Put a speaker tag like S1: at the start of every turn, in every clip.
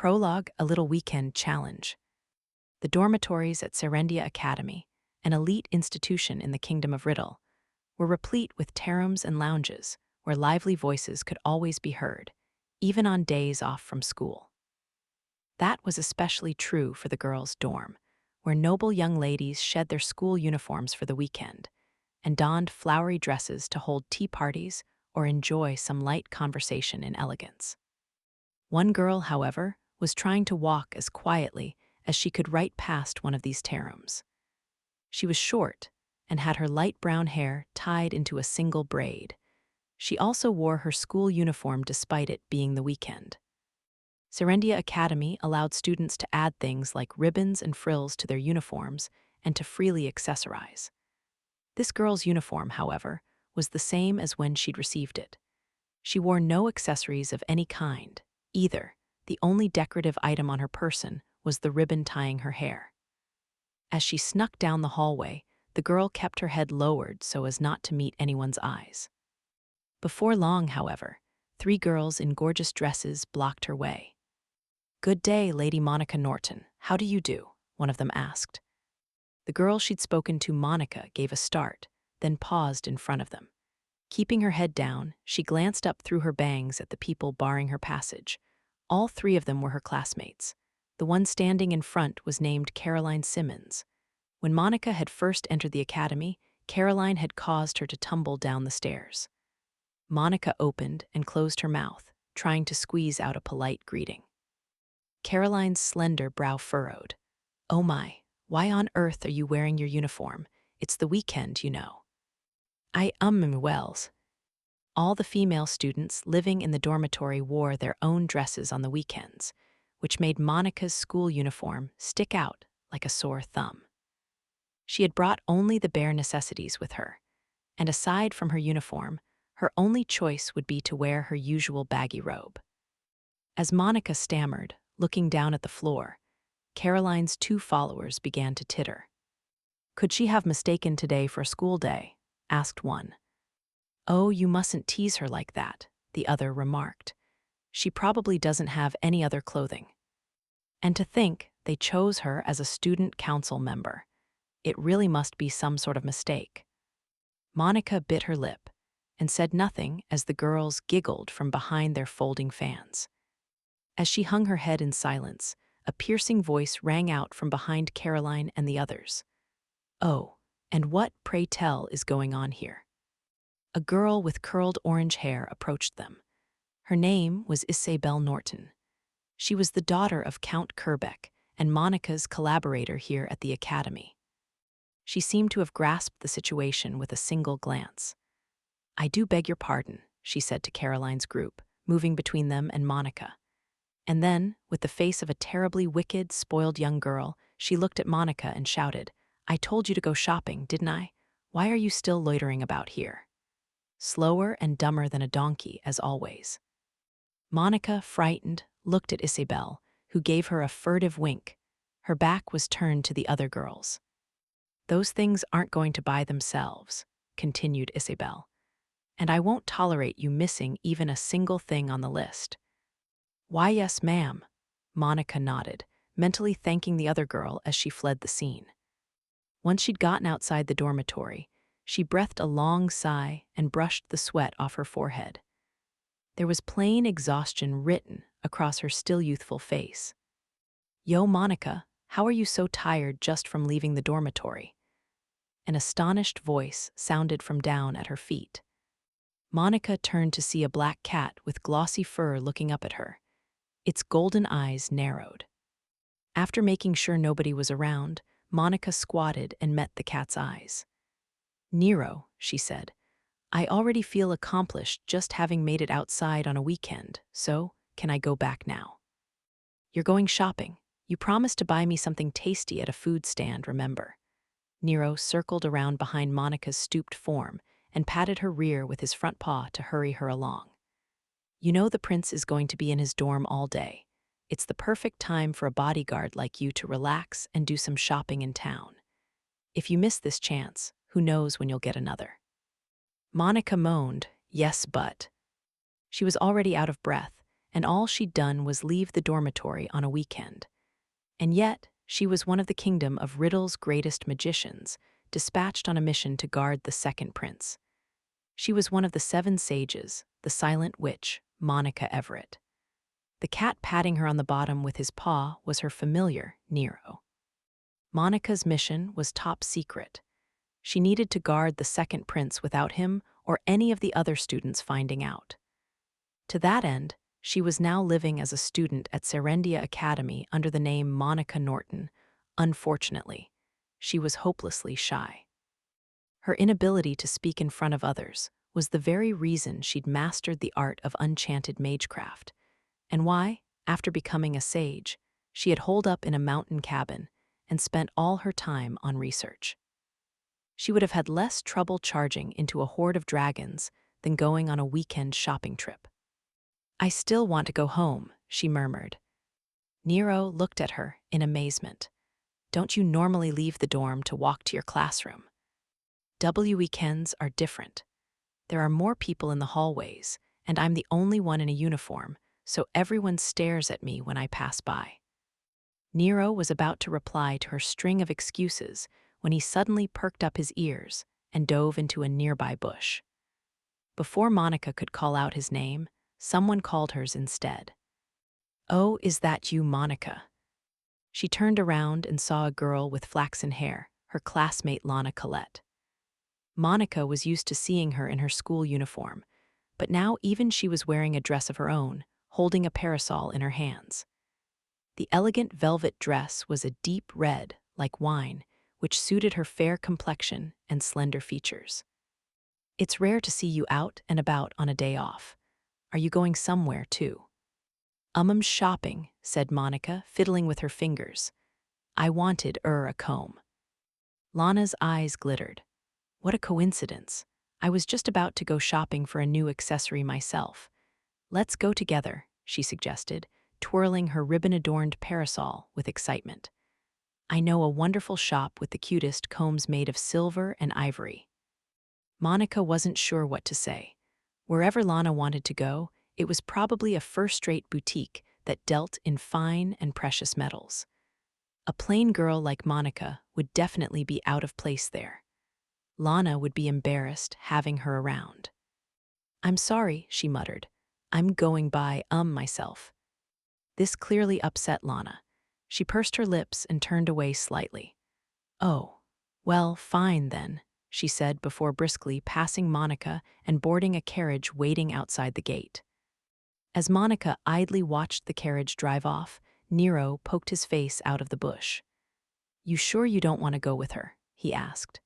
S1: Prologue, a little weekend challenge. The dormitories at Serendia Academy, an elite institution in the Kingdom of Riddle, were replete with tarums and lounges where lively voices could always be heard, even on days off from school. That was especially true for the girls' dorm, where noble young ladies shed their school uniforms for the weekend and donned flowery dresses to hold tea parties or enjoy some light conversation in elegance. One girl, however, was trying to walk as quietly as she could right past one of these tarums. She was short and had her light brown hair tied into a single braid. She also wore her school uniform despite it being the weekend. Serendia Academy allowed students to add things like ribbons and frills to their uniforms and to freely accessorize. This girl's uniform, however, was the same as when she'd received it. She wore no accessories of any kind, either. The only decorative item on her person was the ribbon tying her hair. As she snuck down the hallway, the girl kept her head lowered so as not to meet anyone's eyes. Before long, however, 3 girls in gorgeous dresses blocked her way. "Good day, Lady Monica Norton. How do you do?" one of them asked. The girl she'd spoken to, Monica, gave a start, then paused in front of them. Keeping her head down, she glanced up through her bangs at the people barring her passage. All 3 of them were her classmates. The one standing in front was named Caroline Simmons. When Monica had first entered the academy, Caroline had caused her to tumble down the stairs. Monica opened and closed her mouth, trying to squeeze out a polite greeting. Caroline's slender brow furrowed. "Oh my, why on earth are you wearing your uniform? It's the weekend, you know." Wells. All the female students living in the dormitory wore their own dresses on the weekends, which made Monica's school uniform stick out like a sore thumb. She had brought only the bare necessities with her, and aside from her uniform, her only choice would be to wear her usual baggy robe. As Monica stammered, looking down at the floor, Caroline's 2 followers began to titter. "Could she have mistaken today for a school day?" asked one. "Oh, you mustn't tease her like that," the other remarked. "She probably doesn't have any other clothing." And to think they chose her as a student council member. It really must be some sort of mistake. Monica bit her lip and said nothing as the girls giggled from behind their folding fans. As she hung her head in silence, a piercing voice rang out from behind Caroline and the others. "Oh, and what, pray tell, is going on here?" A girl with curled orange hair approached them. Her name was Isabel Norton. She was the daughter of Count Kerbeck and Monica's collaborator here at the academy. She seemed to have grasped the situation with a single glance. "I do beg your pardon," she said to Caroline's group, moving between them and Monica. And then, with the face of a terribly wicked, spoiled young girl, she looked at Monica and shouted, "I told you to go shopping, didn't I? Why are you still loitering about here?" Slower and dumber than a donkey, as always. Monica, frightened, looked at Isabel, who gave her a furtive wink. Her back was turned to the other girls. "Those things aren't going to buy themselves," continued Isabel. "And I won't tolerate you missing even a single thing on the list." "Why, yes, ma'am," Monica nodded, mentally thanking the other girl as she fled the scene. Once she'd gotten outside the dormitory, she breathed a long sigh and brushed the sweat off her forehead. There was plain exhaustion written across her still youthful face. "Yo, Monica, how are you so tired just from leaving the dormitory?" An astonished voice sounded from down at her feet. Monica turned to see a black cat with glossy fur looking up at her. Its golden eyes narrowed. After making sure nobody was around, Monica squatted and met the cat's eyes. "Nero," she said, "I already feel accomplished just having made it outside on a weekend, so can I go back now?" "You're going shopping. You promised to buy me something tasty at a food stand, remember?" Nero circled around behind Monica's stooped form and patted her rear with his front paw to hurry her along. "You know the prince is going to be in his dorm all day. It's the perfect time for a bodyguard like you to relax and do some shopping in town. If you miss this chance, who knows when you'll get another." Monica moaned, "Yes, but..." She was already out of breath and all she'd done was leave the dormitory on a weekend. And yet, she was one of the kingdom of Riddle's greatest magicians, dispatched on a mission to guard the second prince. She was one of the 7 sages, the silent witch, Monica Everett. The cat patting her on the bottom with his paw was her familiar, Nero. Monica's mission was top secret. She needed to guard the second prince without him or any of the other students finding out. To that end, she was now living as a student at Serendia Academy under the name Monica Norton. Unfortunately, she was hopelessly shy. Her inability to speak in front of others was the very reason she'd mastered the art of enchanted magecraft, and why, after becoming a sage, she had holed up in a mountain cabin and spent all her time on research. She would have had less trouble charging into a horde of dragons than going on a weekend shopping trip. "I still want to go home," she murmured. Nero looked at her in amazement. "Don't you normally leave the dorm to walk to your classroom?" "Weekends are different. There are more people in the hallways, and I'm the only one in a uniform, so everyone stares at me when I pass by." Nero was about to reply to her string of excuses when he suddenly perked up his ears and dove into a nearby bush. Before Monica could call out his name, someone called hers instead. "Oh, is that you, Monica?" She turned around and saw a girl with flaxen hair, her classmate Lana Collette. Monica was used to seeing her in her school uniform, but now even she was wearing a dress of her own, holding a parasol in her hands. The elegant velvet dress was a deep red, like wine, which suited her fair complexion and slender features. "It's rare to see you out and about on a day off. Are you going somewhere, too?" Shopping," said Monica, fiddling with her fingers. "I wanted a comb." Lana's eyes glittered. "What a coincidence. I was just about to go shopping for a new accessory myself. Let's go together," she suggested, twirling her ribbon-adorned parasol with excitement. "I know a wonderful shop with the cutest combs made of silver and ivory." Monica wasn't sure what to say. Wherever Lana wanted to go, it was probably a first-rate boutique that dealt in fine and precious metals. A plain girl like Monica would definitely be out of place there. Lana would be embarrassed having her around. "I'm sorry," she muttered. "I'm going by, myself." This clearly upset Lana. She pursed her lips and turned away slightly. "Oh, well, fine then," she said before briskly passing Monica and boarding a carriage waiting outside the gate. As Monica idly watched the carriage drive off, Nero poked his face out of the bush. "You sure you don't want to go with her?" he asked.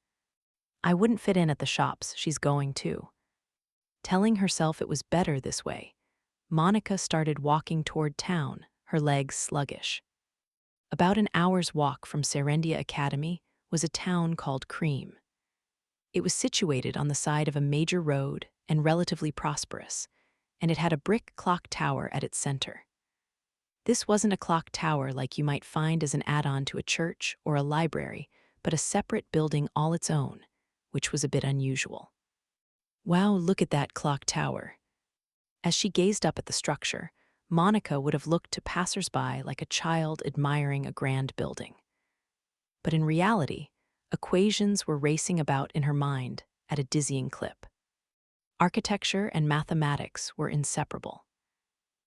S1: "I wouldn't fit in at the shops she's going to." Telling herself it was better this way, Monica started walking toward town, her legs sluggish. About an hour's walk from Serendia Academy was a town called Cream. It was situated on the side of a major road and relatively prosperous, and it had a brick clock tower at its center. This wasn't a clock tower like you might find as an add-on to a church or a library, but a separate building all its own, which was a bit unusual. "Wow, look at that clock tower." As she gazed up at the structure, Monica would have looked to passers-by like a child admiring a grand building. But in reality, equations were racing about in her mind at a dizzying clip. Architecture and mathematics were inseparable.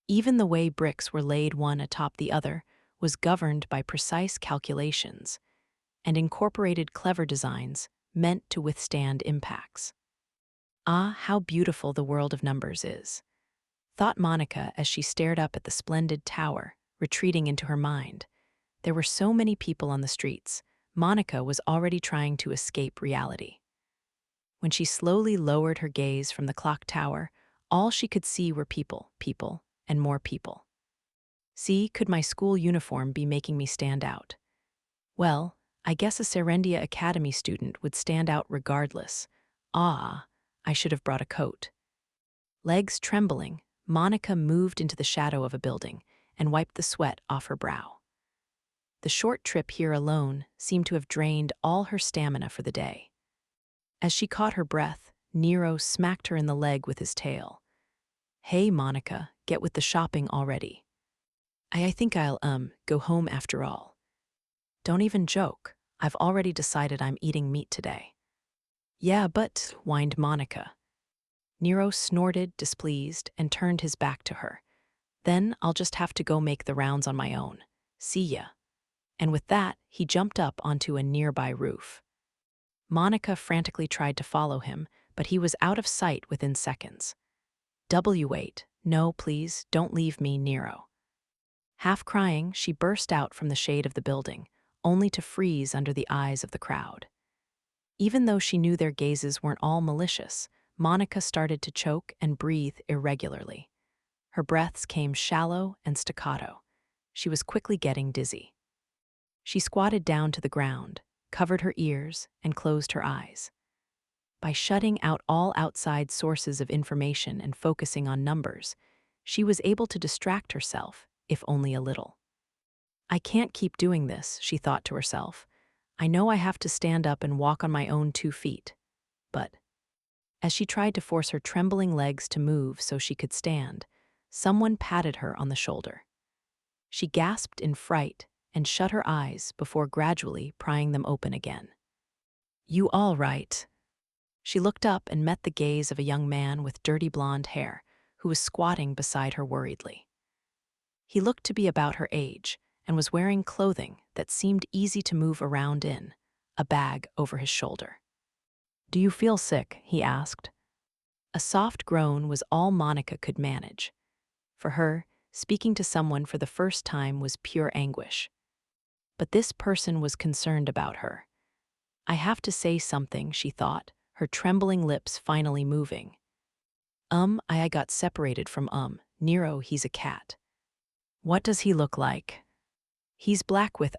S1: Even the way bricks were laid one atop the other was governed by precise calculations and incorporated clever designs meant to withstand impacts. "Ah, how beautiful the world of numbers is," thought Monica as she stared up at the splendid tower, retreating into her mind. There were so many people on the streets, Monica was already trying to escape reality. When she slowly lowered her gaze from the clock tower, all she could see were people, and more people. See, could my school uniform be making me stand out? Well, I guess a Serendia Academy student would stand out regardless. Ah, I should have brought a coat. Legs trembling, Monica moved into the shadow of a building and wiped the sweat off her brow. The short trip here alone seemed to have drained all her stamina for the day. As she caught her breath, Nero smacked her in the leg with his tail. "Hey, Monica, get with the shopping already. I think I'll, go home after all. Don't even joke. I've already decided I'm eating meat today. Yeah, but, whined Monica. Nero snorted, displeased, and turned his back to her. Then I'll just have to go make the rounds on my own. See ya. And with that, he jumped up onto a nearby roof. Monica frantically tried to follow him, but he was out of sight within seconds. Wait, no, please, don't leave me, Nero. Half crying, she burst out from the shade of the building, only to freeze under the eyes of the crowd. Even though she knew their gazes weren't all malicious, Monica started to choke and breathe irregularly. Her breaths came shallow and staccato. She was quickly getting dizzy. She squatted down to the ground, covered her ears, and closed her eyes. By shutting out all outside sources of information and focusing on numbers, she was able to distract herself, if only a little. I can't keep doing this, she thought to herself. I know I have to stand up and walk on my own 2 feet. But as she tried to force her trembling legs to move so she could stand, someone patted her on the shoulder. She gasped in fright and shut her eyes before gradually prying them open again. You all right? She looked up and met the gaze of a young man with dirty blonde hair who was squatting beside her worriedly. He looked to be about her age and was wearing clothing that seemed easy to move around in, a bag over his shoulder. Do you feel sick? He asked. A soft groan was all Monica could manage. For her, speaking to someone for the first time was pure anguish. But this person was concerned about her. I have to say something, she thought, her trembling lips finally moving. I got separated from Nero, he's a cat. What does he look like? He's black with,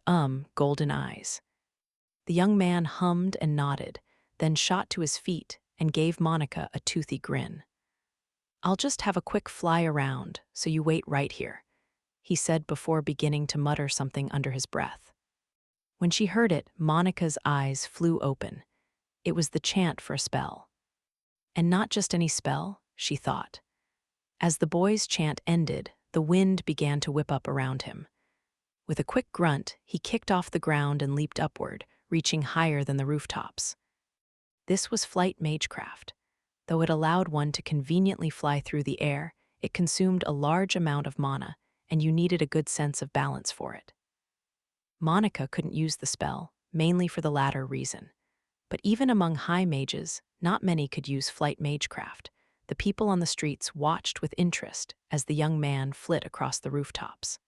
S1: golden eyes. The young man hummed and nodded, then shot to his feet and gave Monica a toothy grin. I'll just have a quick fly around, so you wait right here, he said before beginning to mutter something under his breath. When she heard it, Monica's eyes flew open. It was the chant for a spell. And not just any spell, she thought. As the boy's chant ended, the wind began to whip up around him. With a quick grunt, he kicked off the ground and leaped upward, reaching higher than the rooftops. This was flight magecraft. Though it allowed one to conveniently fly through the air, it consumed a large amount of mana, and you needed a good sense of balance for it. Monica couldn't use the spell, mainly for the latter reason. But even among high mages, not many could use flight magecraft. The people on the streets watched with interest as the young man flit across the rooftops.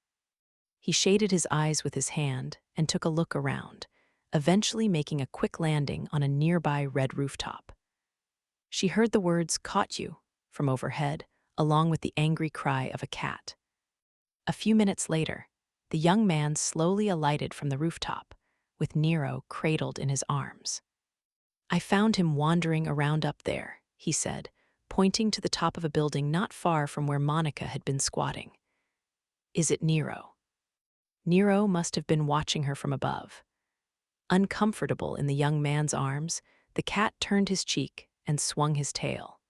S1: He shaded his eyes with his hand and took a look around, eventually making a quick landing on a nearby red rooftop. She heard the words, "Caught you," from overhead, along with the angry cry of a cat. A few minutes later, the young man slowly alighted from the rooftop, with Nero cradled in his arms. I found him wandering around up there, he said, pointing to the top of a building not far from where Monica had been squatting. Is it Nero? Nero must have been watching her from above. Uncomfortable in the young man's arms, the cat turned his cheek and swung his tail.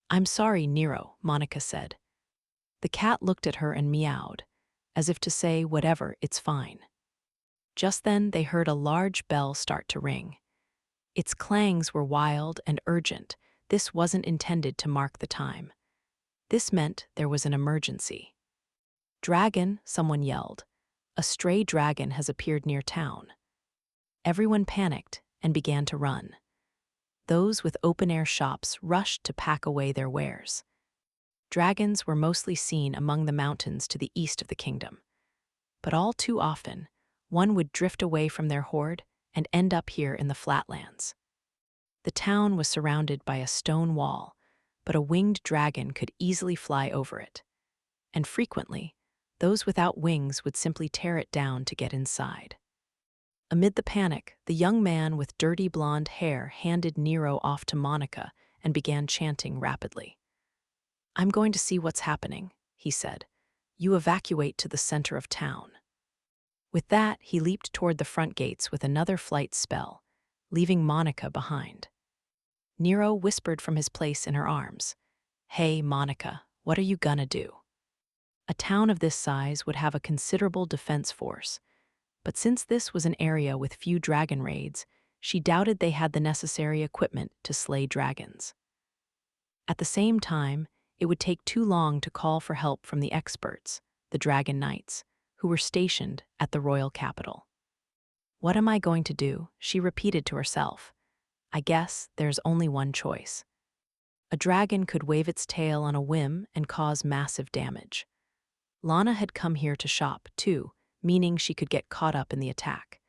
S1: I'm sorry, Nero, Monica said. The cat looked at her and meowed, as if to say, whatever, it's fine. Just then, they heard a large bell start to ring. Its clangs were wild and urgent. This wasn't intended to mark the time. This meant there was an emergency. Dragon, someone yelled. A stray dragon has appeared near town. Everyone panicked and began to run. Those with open-air shops rushed to pack away their wares. Dragons were mostly seen among the mountains to the east of the kingdom. But all too often, one would drift away from their horde and end up here in the flatlands. The town was surrounded by a stone wall, but a winged dragon could easily fly over it. And frequently, those without wings would simply tear it down to get inside. Amid the panic, the young man with dirty blonde hair handed Nero off to Monica and began chanting rapidly. I'm going to see what's happening, he said. You evacuate to the center of town. With that, he leaped toward the front gates with another flight spell, leaving Monica behind. Nero whispered from his place in her arms. Hey, Monica, what are you gonna do? A town of this size would have a considerable defense force, but since this was an area with few dragon raids, she doubted they had the necessary equipment to slay dragons. At the same time, it would take too long to call for help from the experts, the Dragon Knights, who were stationed at the royal capital. "What am I going to do?" she repeated to herself. "I guess there's only one choice. A dragon could wave its tail on a whim and cause massive damage. Lana had come here to shop, too, meaning she could get caught up in the attack.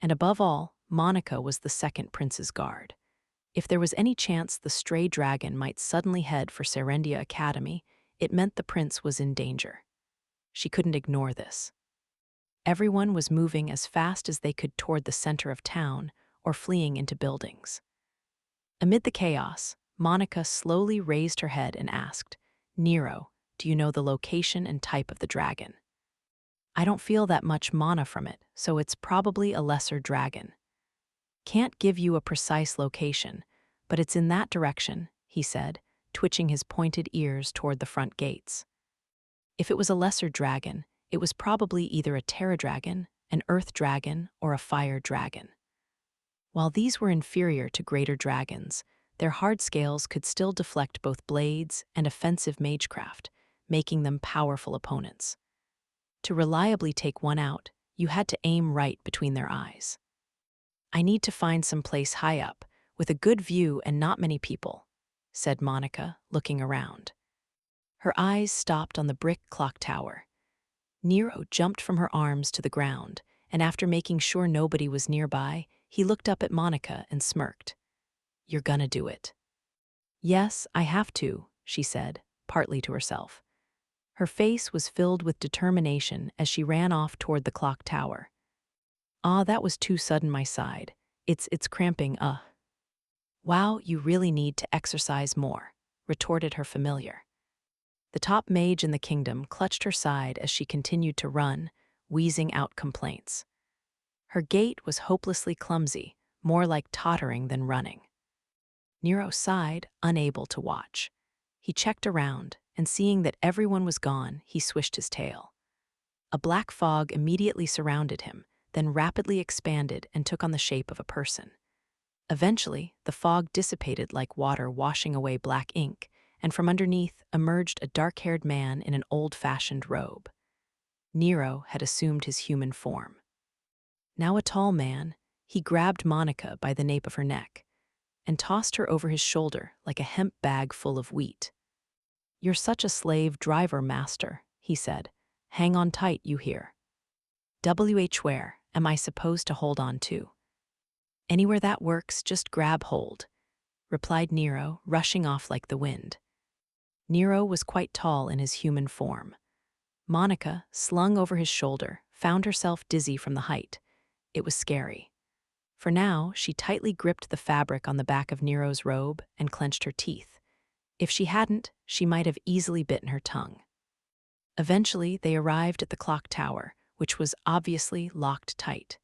S1: And above all, Monica was the second prince's guard. If there was any chance the stray dragon might suddenly head for Serendia Academy, it meant the prince was in danger. She couldn't ignore this. Everyone was moving as fast as they could toward the center of town or fleeing into buildings. Amid the chaos, Monica slowly raised her head and asked, "Nero, do you know the location and type of the dragon?" "I don't feel that much mana from it, so it's probably a lesser dragon." "Can't give you a precise location, but it's in that direction," he said, twitching his pointed ears toward the front gates. If it was a lesser dragon, it was probably either a terra dragon, an earth dragon, or a fire dragon. While these were inferior to greater dragons, their hard scales could still deflect both blades and offensive magecraft, making them powerful opponents. To reliably take one out, you had to aim right between their eyes. "I need to find some place high up, with a good view and not many people," said Monica, looking around. Her eyes stopped on the brick clock tower. Nero jumped from her arms to the ground, and after making sure nobody was nearby, he looked up at Monica and smirked. "You're gonna do it." "Yes, I have to," she said, partly to herself. Her face was filled with determination as she ran off toward the clock tower. "Ah, that was too sudden, my side. It's cramping, "Wow, you really need to exercise more," retorted her familiar. The top mage in the kingdom clutched her side as she continued to run, wheezing out complaints. Her gait was hopelessly clumsy, more like tottering than running. Nero sighed, unable to watch. He checked around, and seeing that everyone was gone, he swished his tail. A black fog immediately surrounded him, then rapidly expanded and took on the shape of a person. Eventually, the fog dissipated like water washing away black ink, and from underneath emerged a dark-haired man in an old-fashioned robe. Nero had assumed his human form. Now a tall man, he grabbed Monica by the nape of her neck and tossed her over his shoulder like a hemp bag full of wheat. "You're such a slave driver, master," he said. "Hang on tight, you hear?" "Where am I supposed to hold on to?" "Anywhere that works, just grab hold," replied Nero, rushing off like the wind. Nero was quite tall in his human form. Monica, slung over his shoulder, found herself dizzy from the height. It was scary. For now, she tightly gripped the fabric on the back of Nero's robe and clenched her teeth. If she hadn't, she might have easily bitten her tongue. Eventually, they arrived at the clock tower, which was obviously locked tight.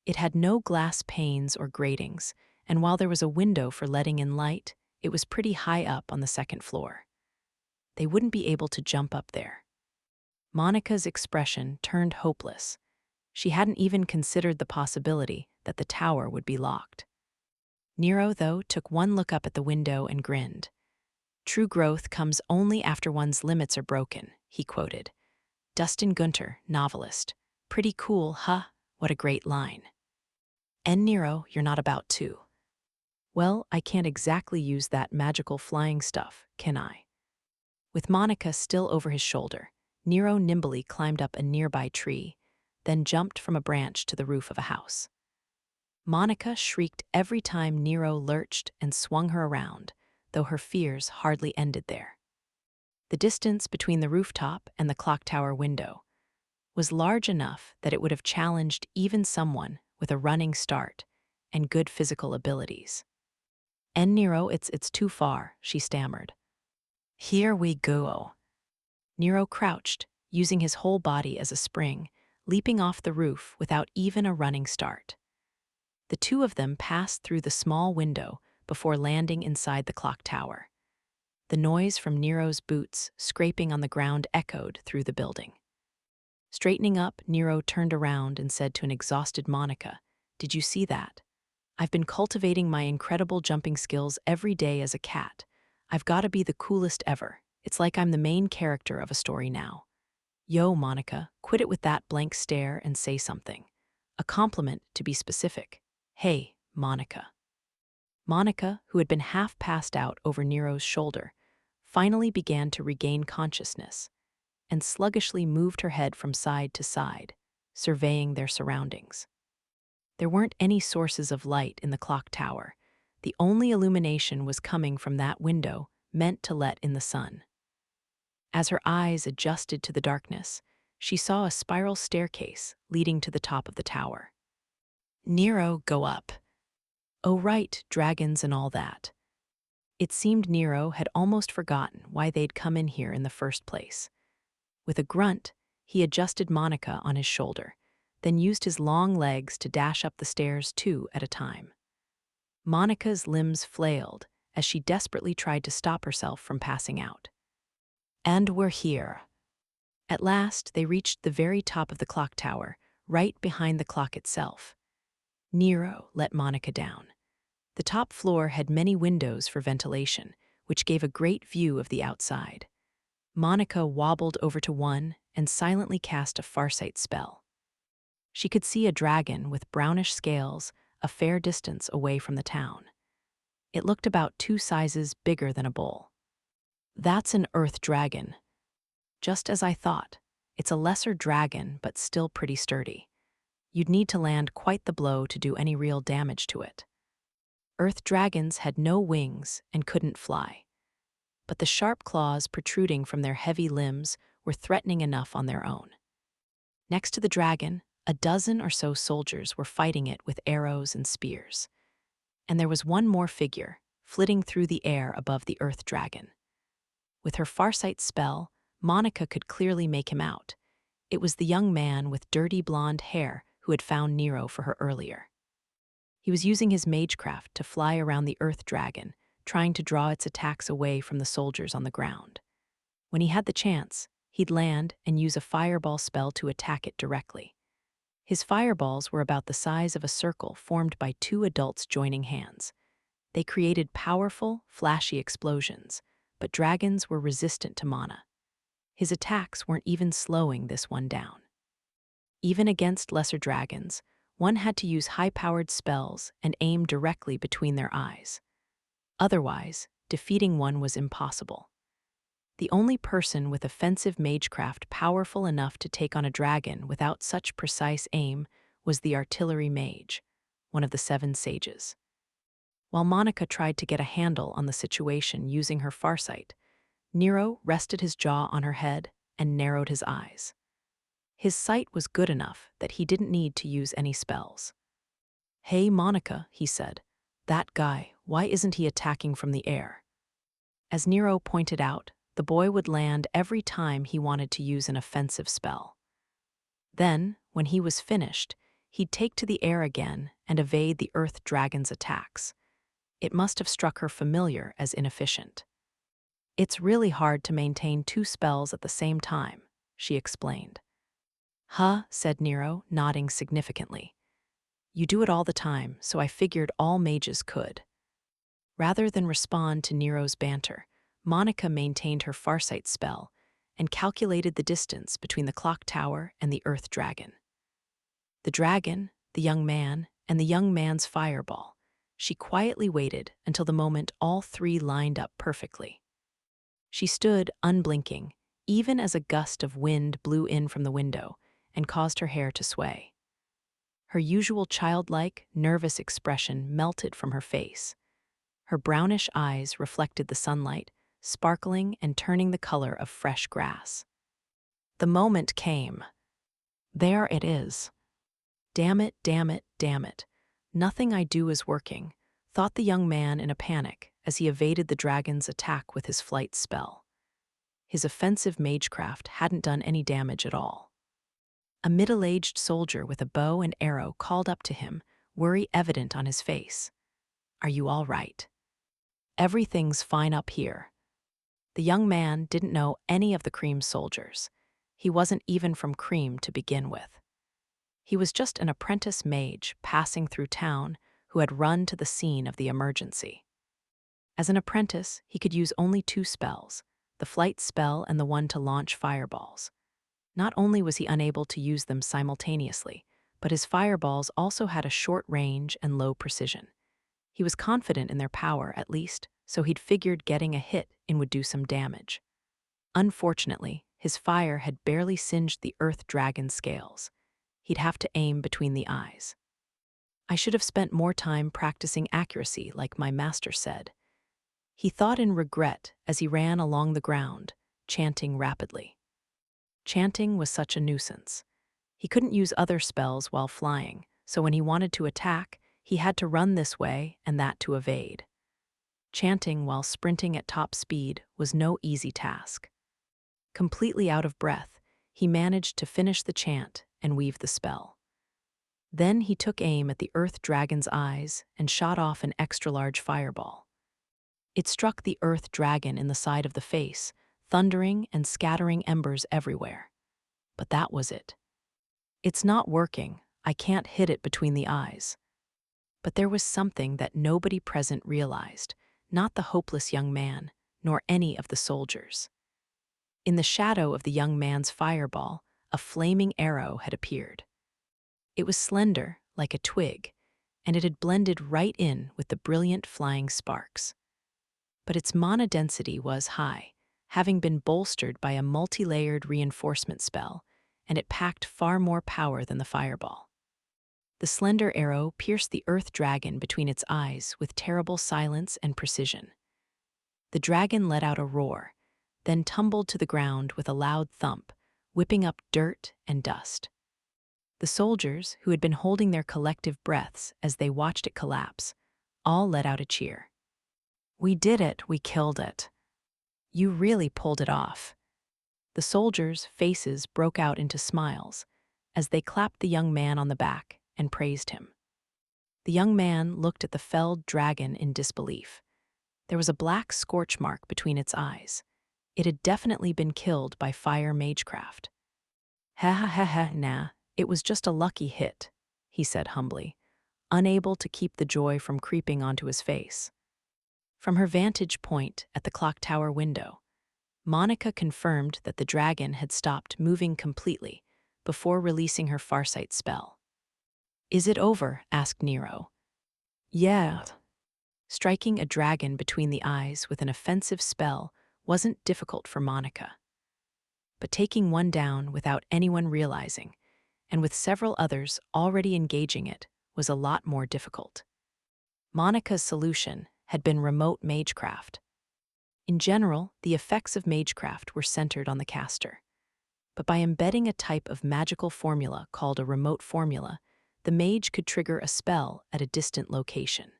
S1: It had no glass panes or gratings, and while there was a window for letting in light, it was pretty high up on the second floor. They wouldn't be able to jump up there. Monica's expression turned hopeless. She hadn't even considered the possibility that the tower would be locked. Nero, though, took one look up at the window and grinned. "True growth comes only after one's limits are broken," he quoted. Dustin Gunter, novelist. Pretty cool, huh? What a great line. "And Nero, you're not about to." "Well, I can't exactly use that magical flying stuff, can I?" With Monica still over his shoulder, Nero nimbly climbed up a nearby tree, then jumped from a branch to the roof of a house. Monica shrieked every time Nero lurched and swung her around, though her fears hardly ended there. The distance between the rooftop and the clock tower window was large enough that it would have challenged even someone with a running start and good physical abilities. "And Nero, it's too far," she stammered. "Here we go." Nero crouched, using his whole body as a spring, leaping off the roof without even a running start. The two of them passed through the small window before landing inside the clock tower. The noise from Nero's boots scraping on the ground echoed through the building. Straightening up, Nero turned around and said to an exhausted Monica, "Did you see that? I've been cultivating my incredible jumping skills every day as a cat. I've got to be the coolest ever. It's like I'm the main character of a story now." Yo, Monica, quit it with that blank stare and say something. A compliment, to be specific. Hey, Monica. Monica, who had been half passed out over Nero's shoulder, finally began to regain consciousness and sluggishly moved her head from side to side, surveying their surroundings. There weren't any sources of light in the clock tower. The only illumination was coming from that window meant to let in the sun. As her eyes adjusted to the darkness, she saw a spiral staircase leading to the top of the tower. Nero, go up. Oh right, dragons and all that. It seemed Nero had almost forgotten why they'd come in here in the first place. With a grunt, he adjusted Monica on his shoulder, then used his long legs to dash up the stairs 2 at a time. Monica's limbs flailed as she desperately tried to stop herself from passing out. And we're here. At last, they reached the very top of the clock tower, right behind the clock itself. Nero let Monica down. The top floor had many windows for ventilation, which gave a great view of the outside. Monica wobbled over to one and silently cast a farsight spell. She could see a dragon with brownish scales a fair distance away from the town. It looked about 2 sizes bigger than a bull. That's an earth dragon. Just as I thought. It's a lesser dragon, but still pretty sturdy. You'd need to land quite the blow to do any real damage to it. Earth dragons had no wings and couldn't fly, but the sharp claws protruding from their heavy limbs were threatening enough on their own. Next to the dragon, a dozen or so soldiers were fighting it with arrows and spears. And there was one more figure, flitting through the air above the earth dragon. With her farsight spell, Monica could clearly make him out. It was the young man with dirty blonde hair who had found Nero for her earlier. He was using his magecraft to fly around the earth dragon, trying to draw its attacks away from the soldiers on the ground. When he had the chance, he'd land and use a fireball spell to attack it directly. His fireballs were about the size of a circle formed by 2 adults joining hands. They created powerful, flashy explosions, but dragons were resistant to mana. His attacks weren't even slowing this one down. Even against lesser dragons, one had to use high-powered spells and aim directly between their eyes. Otherwise, defeating one was impossible. The only person with offensive magecraft powerful enough to take on a dragon without such precise aim was the artillery mage, one of the 7 sages. While Monica tried to get a handle on the situation using her farsight, Nero rested his jaw on her head and narrowed his eyes. His sight was good enough that he didn't need to use any spells. "Hey, Monica," he said. "That guy, why isn't he attacking from the air?" As Nero pointed out, the boy would land every time he wanted to use an offensive spell. Then, when he was finished, he'd take to the air again and evade the earth dragon's attacks. It must have struck her familiar as inefficient. "It's really hard to maintain 2 spells at the same time," she explained. "Huh," said Nero, nodding significantly. "You do it all the time, so I figured all mages could." Rather than respond to Nero's banter, Monica maintained her farsight spell and calculated the distance between the clock tower and the earth dragon. The dragon, the young man, and the young man's fireball. She quietly waited until the moment all 3 lined up perfectly. She stood unblinking, even as a gust of wind blew in from the window and caused her hair to sway. Her usual childlike, nervous expression melted from her face. Her brownish eyes reflected the sunlight, sparkling and turning the color of fresh grass. The moment came. There it is. Damn it, damn it, damn it. Nothing I do is working, thought the young man in a panic as he evaded the dragon's attack with his flight spell. His offensive magecraft hadn't done any damage at all. A middle-aged soldier with a bow and arrow called up to him, worry evident on his face. "Are you all right?" "Everything's fine up here." The young man didn't know any of the Cream's soldiers. He wasn't even from Cream to begin with. He was just an apprentice mage passing through town who had run to the scene of the emergency. As an apprentice, he could use only 2 spells, the flight spell and the one to launch fireballs. Not only was he unable to use them simultaneously, but his fireballs also had a short range and low precision. He was confident in their power, at least, so he'd figured getting a hit in would do some damage. Unfortunately, his fire had barely singed the earth dragon's scales. He'd have to aim between the eyes. I should have spent more time practicing accuracy, like my master said. He thought in regret as he ran along the ground, chanting rapidly. Chanting was such a nuisance. He couldn't use other spells while flying, so when he wanted to attack, he had to run this way and that to evade. Chanting while sprinting at top speed was no easy task. Completely out of breath, he managed to finish the chant and weave the spell. Then he took aim at the earth dragon's eyes and shot off an extra-large fireball. It struck the earth dragon in the side of the face, thundering and scattering embers everywhere. But that was it. It's not working. I can't hit it between the eyes. But there was something that nobody present realized, not the hopeless young man, nor any of the soldiers. In the shadow of the young man's fireball, a flaming arrow had appeared. It was slender, like a twig, and it had blended right in with the brilliant flying sparks. But its mana density was high, having been bolstered by a multi-layered reinforcement spell, and it packed far more power than the fireball. The slender arrow pierced the earth dragon between its eyes with terrible silence and precision. The dragon let out a roar, then tumbled to the ground with a loud thump, whipping up dirt and dust. The soldiers, who had been holding their collective breaths as they watched it collapse, all let out a cheer. "We did it, we killed it. You really pulled it off." The soldiers' faces broke out into smiles as they clapped the young man on the back and praised him. The young man looked at the felled dragon in disbelief. There was a black scorch mark between its eyes. It had definitely been killed by fire magecraft. "Ha ha ha ha, nah, it was just a lucky hit," he said humbly, unable to keep the joy from creeping onto his face. From her vantage point at the clock tower window, Monica confirmed that the dragon had stopped moving completely before releasing her farsight spell. "Is it over?" asked Nero. "Yeah." Striking a dragon between the eyes with an offensive spell wasn't difficult for Monica. But taking one down without anyone realizing, and with several others already engaging it, was a lot more difficult. Monica's solution had been remote magecraft. In general, the effects of magecraft were centered on the caster. But by embedding a type of magical formula called a remote formula, the mage could trigger a spell at a distant location.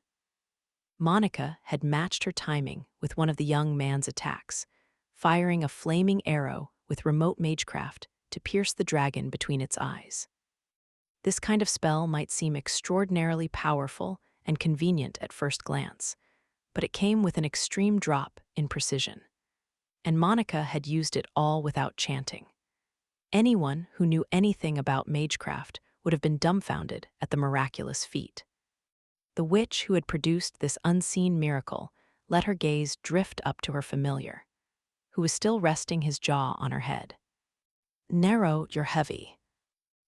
S1: Monica had matched her timing with one of the young man's attacks, firing a flaming arrow with remote magecraft to pierce the dragon between its eyes. This kind of spell might seem extraordinarily powerful and convenient at first glance, but it came with an extreme drop in precision. And Monica had used it all without chanting. Anyone who knew anything about magecraft would have been dumbfounded at the miraculous feat. The witch who had produced this unseen miracle let her gaze drift up to her familiar, who was still resting his jaw on her head. "Nero, you're heavy."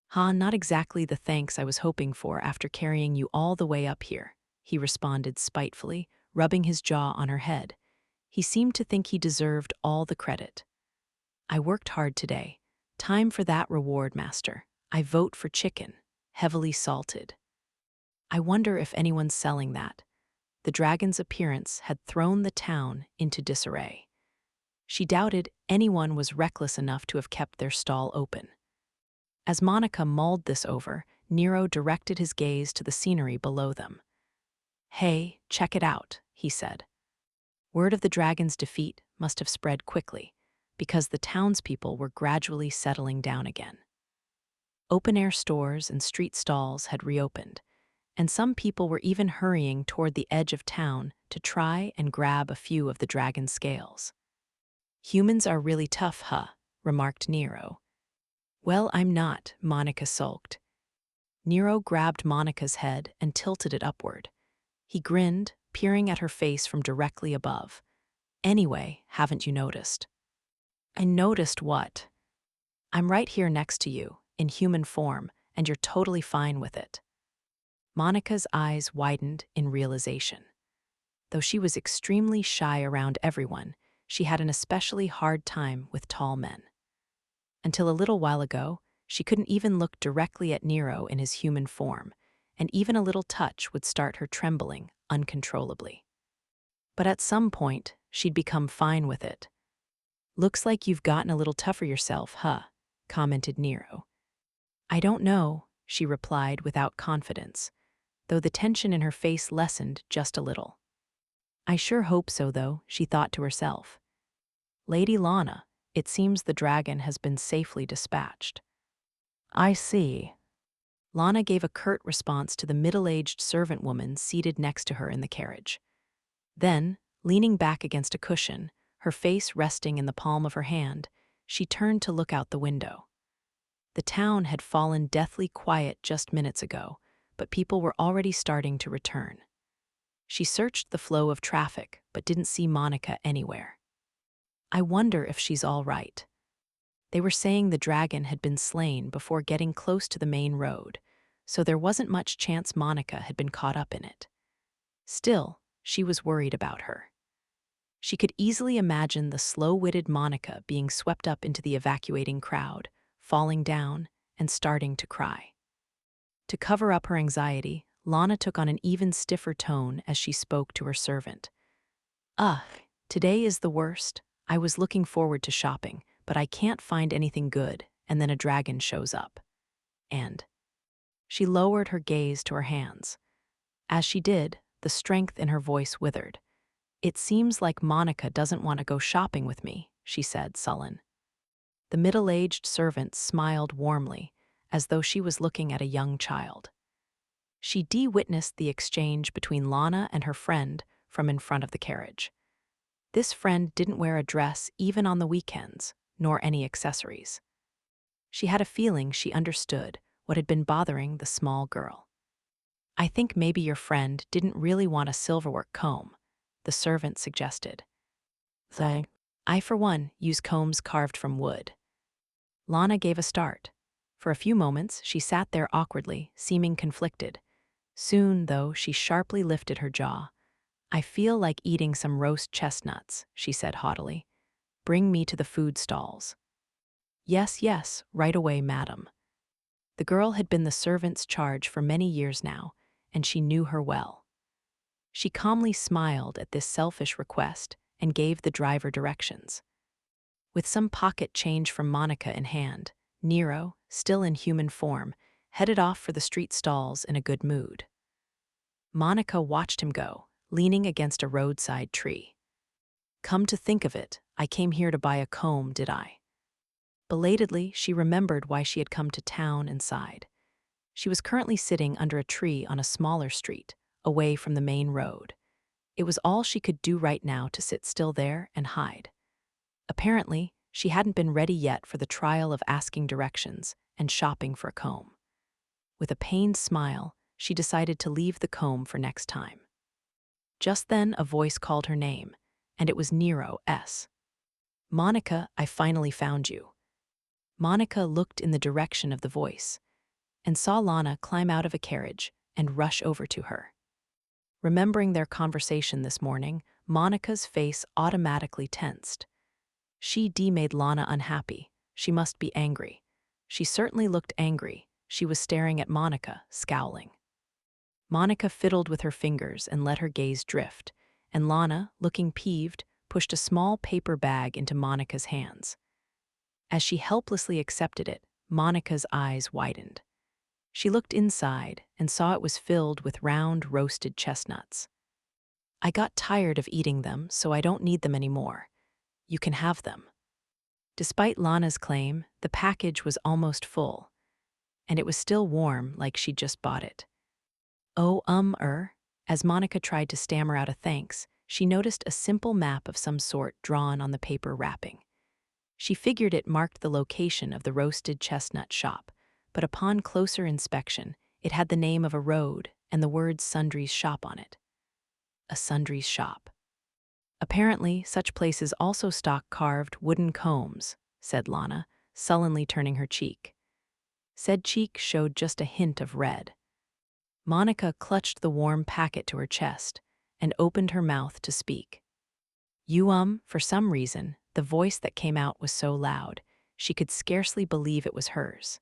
S1: "Ha, not exactly the thanks I was hoping for after carrying you all the way up here," he responded spitefully, rubbing his jaw on her head. He seemed to think he deserved all the credit. "I worked hard today. Time for that reward, master. I vote for chicken, heavily salted." I wonder if anyone's selling that. The dragon's appearance had thrown the town into disarray. She doubted anyone was reckless enough to have kept their stall open. As Monica mulled this over, Nero directed his gaze to the scenery below them. "Hey, check it out," he said. Word of the dragon's defeat must have spread quickly, because the townspeople were gradually settling down again. Open-air stores and street stalls had reopened, and some people were even hurrying toward the edge of town to try and grab a few of the dragon's scales. Humans are really tough, huh? Remarked Nero. Well, I'm not, Monica sulked. Nero grabbed Monica's head and tilted it upward. He grinned, peering at her face from directly above. Anyway, haven't you noticed? I noticed what? I'm right here next to you, in human form, and you're totally fine with it. Monica's eyes widened in realization. Though she was extremely shy around everyone, she had an especially hard time with tall men. Until a little while ago, she couldn't even look directly at Nero in his human form, and even a little touch would start her trembling uncontrollably. But at some point, she'd become fine with it. Looks like you've gotten a little tougher yourself, huh? Commented Nero. I don't know, she replied without confidence, though the tension in her face lessened just a little. I sure hope so, though, she thought to herself. Lady Lana, it seems the dragon has been safely dispatched. I see. Lana gave a curt response to the middle-aged servant woman seated next to her in the carriage. Then, leaning back against a cushion, her face resting in the palm of her hand, she turned to look out the window. The town had fallen deathly quiet just minutes ago, but people were already starting to return. She searched the flow of traffic, but didn't see Monica anywhere. I wonder if she's all right. They were saying the dragon had been slain before getting close to the main road, so there wasn't much chance Monica had been caught up in it. Still, she was worried about her. She could easily imagine the slow-witted Monica being swept up into the evacuating crowd, falling down, and starting to cry. To cover up her anxiety, Lana took on an even stiffer tone as she spoke to her servant. Today is the worst. I was looking forward to shopping, but I can't find anything good, and then a dragon shows up. And she lowered her gaze to her hands. As she did, the strength in her voice withered. It seems like Monica doesn't want to go shopping with me, she said, sullen. The middle-aged servant smiled warmly, as though she was looking at a young child. She witnessed the exchange between Lana and her friend from in front of the carriage. This friend didn't wear a dress even on the weekends, nor any accessories. She had a feeling she understood what had been bothering the small girl. I think maybe your friend didn't really want a silverwork comb, the servant suggested. I, for one, use combs carved from wood. Lana gave a start. For a few moments, she sat there awkwardly, seeming conflicted. Soon, though, she sharply lifted her jaw. I feel like eating some roast chestnuts, she said haughtily. Bring me to the food stalls. Yes, right away, madam. The girl had been the servant's charge for many years now, and she knew her well. She calmly smiled at this selfish request and gave the driver directions. With some pocket change from Monica in hand, Nero, still in human form, headed off for the street stalls in a good mood. Monica watched him go, leaning against a roadside tree. Come to think of it, I came here to buy a comb, did I? Belatedly, she remembered why she had come to town and sighed. She was currently sitting under a tree on a smaller street, away from the main road. It was all she could do right now to sit still there and hide. Apparently, she hadn't been ready yet for the trial of asking directions and shopping for a comb. With a pained smile, she decided to leave the comb for next time. Just then, a voice called her name, and it was Nero's. Monica, I finally found you. Monica looked in the direction of the voice and saw Lana climb out of a carriage and rush over to her. Remembering their conversation this morning, Monica's face automatically tensed. She made Lana unhappy. She must be angry. She certainly looked angry. She was staring at Monica, scowling. Monica fiddled with her fingers and let her gaze drift, and Lana, looking peeved, pushed a small paper bag into Monica's hands. As she helplessly accepted it, Monica's eyes widened. She looked inside and saw it was filled with round roasted chestnuts. I got tired of eating them, so I don't need them anymore. You can have them. Despite Lana's claim, the package was almost full, and it was still warm like she'd just bought it. As Monica tried to stammer out a thanks, she noticed a simple map of some sort drawn on the paper wrapping. She figured it marked the location of the roasted chestnut shop, but upon closer inspection, it had the name of a road and the words Sundry's shop on it. A Sundry's shop. Apparently, such places also stock carved wooden combs, said Lana, sullenly turning her cheek. Said cheek showed just a hint of red. Monica clutched the warm packet to her chest and opened her mouth to speak. For some reason, the voice that came out was so loud, she could scarcely believe it was hers.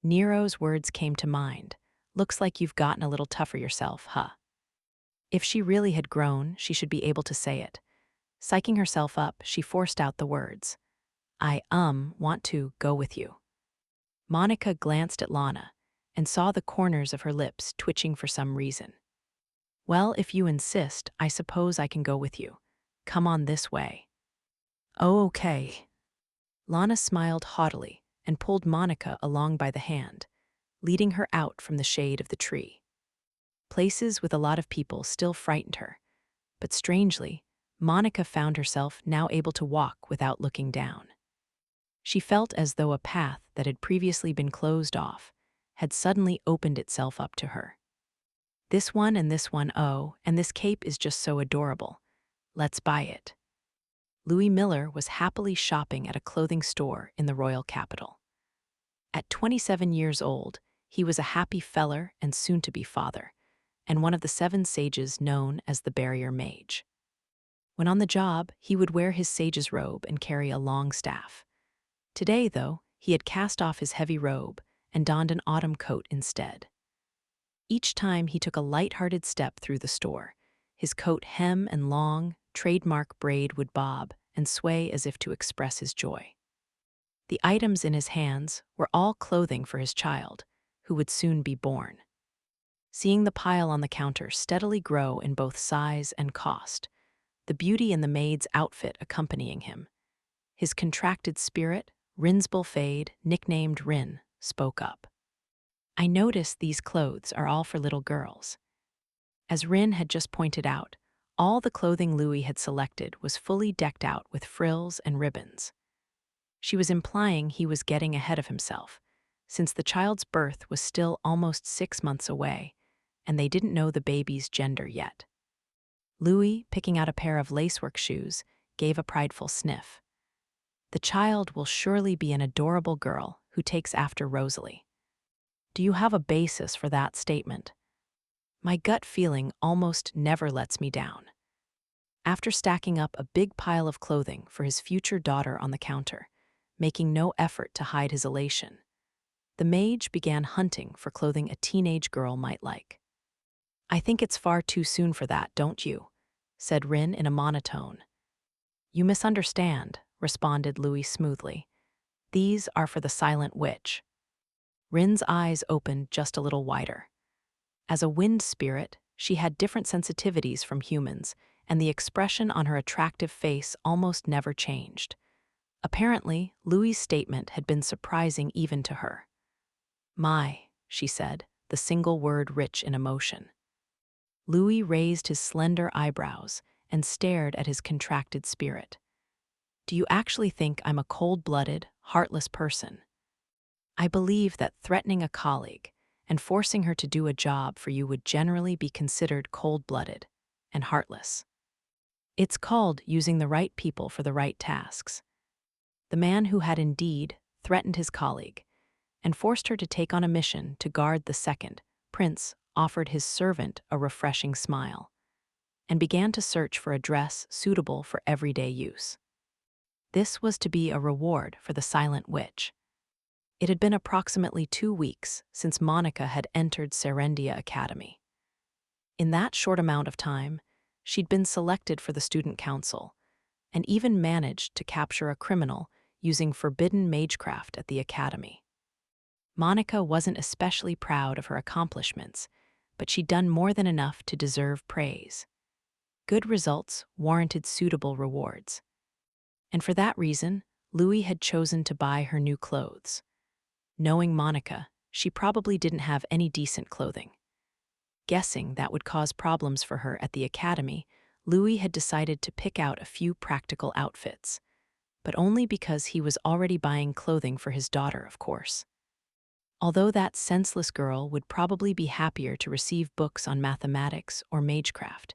S1: Nero's words came to mind. Looks like you've gotten a little tougher yourself, huh? If she really had grown, she should be able to say it. Psyching herself up, she forced out the words. I want to go with you. Monica glanced at Lana and saw the corners of her lips twitching for some reason. Well, if you insist, I suppose I can go with you. Come on this way. Oh, okay. Lana smiled haughtily and pulled Monica along by the hand, leading her out from the shade of the tree. Places with a lot of people still frightened her, but strangely, Monica found herself now able to walk without looking down. She felt as though a path that had previously been closed off had suddenly opened itself up to her. This one and this one, oh, and this cape is just so adorable. Let's buy it. Louis Miller was happily shopping at a clothing store in the royal capital. At 27 years old, he was a happy feller and soon-to-be father, and one of the 7 sages known as the barrier mage. When on the job, he would wear his sage's robe and carry a long staff. Today, though, he had cast off his heavy robe and donned an autumn coat instead. Each time he took a light-hearted step through the store, his coat hem and long, trademark braid would bob and sway as if to express his joy. The items in his hands were all clothing for his child, who would soon be born. Seeing the pile on the counter steadily grow in both size and cost, the beauty in the maid's outfit accompanying him, his contracted spirit, Rinsbull Fade, nicknamed Rin, spoke up. I notice these clothes are all for little girls. As Rin had just pointed out, all the clothing Louis had selected was fully decked out with frills and ribbons. She was implying he was getting ahead of himself, since the child's birth was still almost 6 months away, and they didn't know the baby's gender yet. Louis, picking out a pair of lacework shoes, gave a prideful sniff. The child will surely be an adorable girl who takes after Rosalie. Do you have a basis for that statement? My gut feeling almost never lets me down. After stacking up a big pile of clothing for his future daughter on the counter, making no effort to hide his elation, the mage began hunting for clothing a teenage girl might like. I think it's far too soon for that, don't you? Said Rin in a monotone. You misunderstand, responded Louis smoothly. These are for the silent witch. Rin's eyes opened just a little wider. As a wind spirit, she had different sensitivities from humans, and the expression on her attractive face almost never changed. Apparently, Louis's statement had been surprising even to her. My, she said, the single word rich in emotion. Louis raised his slender eyebrows and stared at his contracted spirit. Do you actually think I'm a cold-blooded, heartless person? I believe that threatening a colleague and forcing her to do a job for you would generally be considered cold-blooded and heartless. It's called using the right people for the right tasks. The man who had indeed threatened his colleague and forced her to take on a mission to guard the second, Prince offered his servant a refreshing smile and began to search for a dress suitable for everyday use. This was to be a reward for the silent witch. It had been approximately 2 weeks since Monica had entered Serendia Academy. In that short amount of time, she'd been selected for the student council and even managed to capture a criminal using forbidden magecraft at the academy. Monica wasn't especially proud of her accomplishments, but she'd done more than enough to deserve praise. Good results warranted suitable rewards. And for that reason, Louis had chosen to buy her new clothes. Knowing Monica, she probably didn't have any decent clothing. Guessing that would cause problems for her at the academy, Louis had decided to pick out a few practical outfits, but only because he was already buying clothing for his daughter, of course. Although that senseless girl would probably be happier to receive books on mathematics or magecraft,